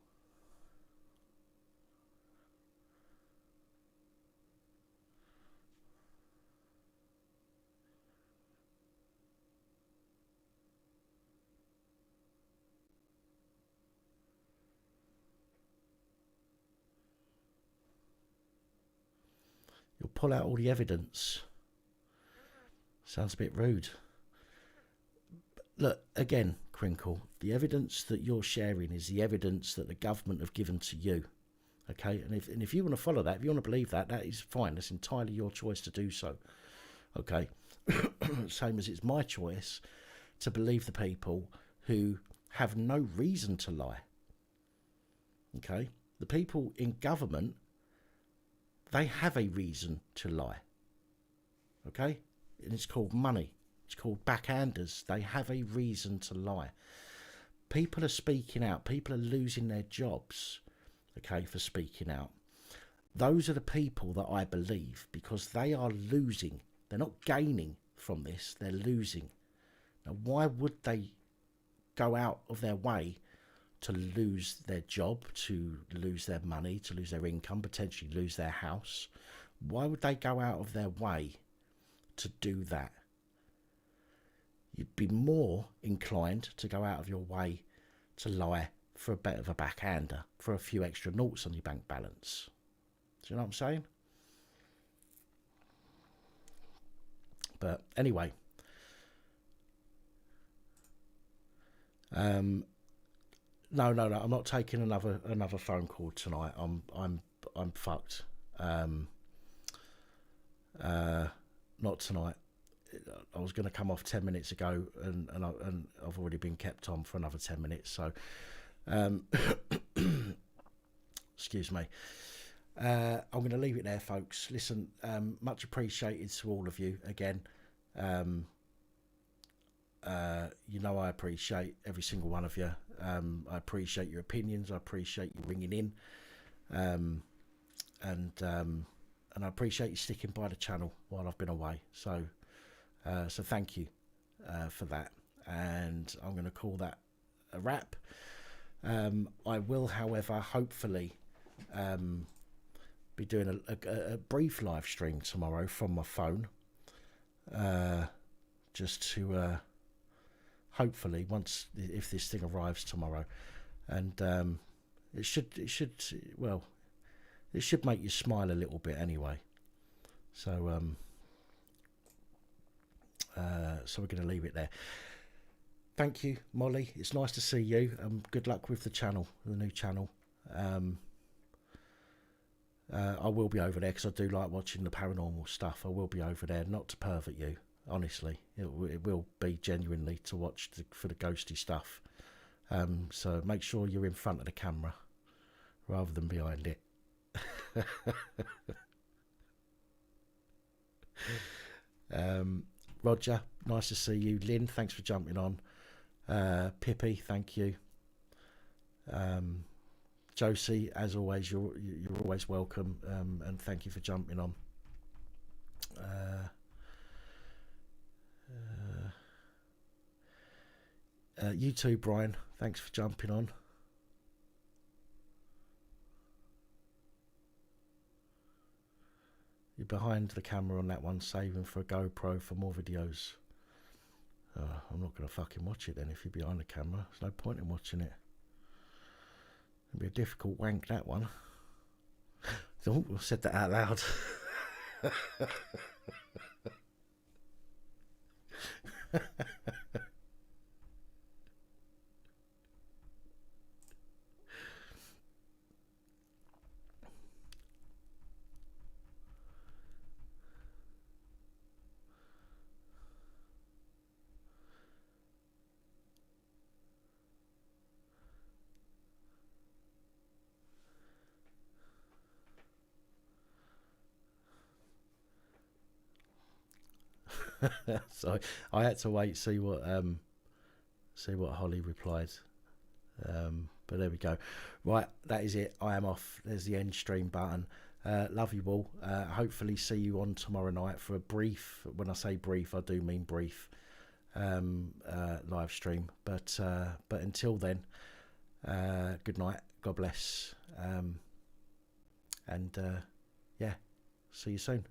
Speaker 1: You'll pull out all the evidence. Sounds a bit rude. Look, again, Crinkle, the evidence that you're sharing is the evidence that the government have given to you. Okay, and if you want to follow that, if you want to believe that, that is fine. That's entirely your choice to do so. Okay, same as it's my choice to believe the people who have no reason to lie. Okay, the people in government, they have a reason to lie. Okay, and it's called money. It's called backhanders. They have a reason to lie. People are speaking out. People are losing their jobs, okay, for speaking out. Those are the people that I believe, because they are losing. They're not gaining from this. They're losing. Now, why would they go out of their way to lose their job, to lose their money, to lose their income, potentially lose their house? Why would they go out of their way to do that? You'd be more inclined to go out of your way to lie for a bit of a backhander, for a few extra noughts on your bank balance. Do you know what I'm saying? But anyway, no, I'm not taking another phone call tonight. I'm fucked. Not tonight. I was going to come off 10 minutes ago, and I've already been kept on for another 10 minutes. So, excuse me. I'm going to leave it there, folks. Listen, much appreciated to all of you again. You know, I appreciate every single one of you. I appreciate your opinions. I appreciate you ringing in, and I appreciate you sticking by the channel while I've been away. So thank you for that. And I'm going to call that a wrap. I will, however, hopefully be doing a brief live stream tomorrow from my phone, just to hopefully, if this thing arrives tomorrow, and it should make you smile a little bit anyway. So so we're going to leave it there. Thank you, Molly. It's nice to see you. Good luck with the channel, the new channel. I will be over there because I do like watching the paranormal stuff. I will be over there, not to pervert you, honestly. It will be genuinely to watch for the ghosty stuff. So make sure you're in front of the camera rather than behind it. Roger, nice to see you. Lynn, thanks for jumping on. Pippi, thank you. Josie, as always, you're always welcome, and thank you for jumping on. You too, Brian, thanks for jumping on. You're behind the camera on that one, saving for a GoPro for more videos. I'm not going to fucking watch it then if you're behind the camera. There's no point in watching it. It'll be a difficult wank, that one. Oh, I said that out loud. So I had to wait, see what Holly replied. But there we go. Right, that is it. I am off. There's the end stream button. Love you all. Hopefully see you on tomorrow night for a brief, when I say brief, I do mean brief, live stream. But until then, good night. God bless. And yeah, see you soon.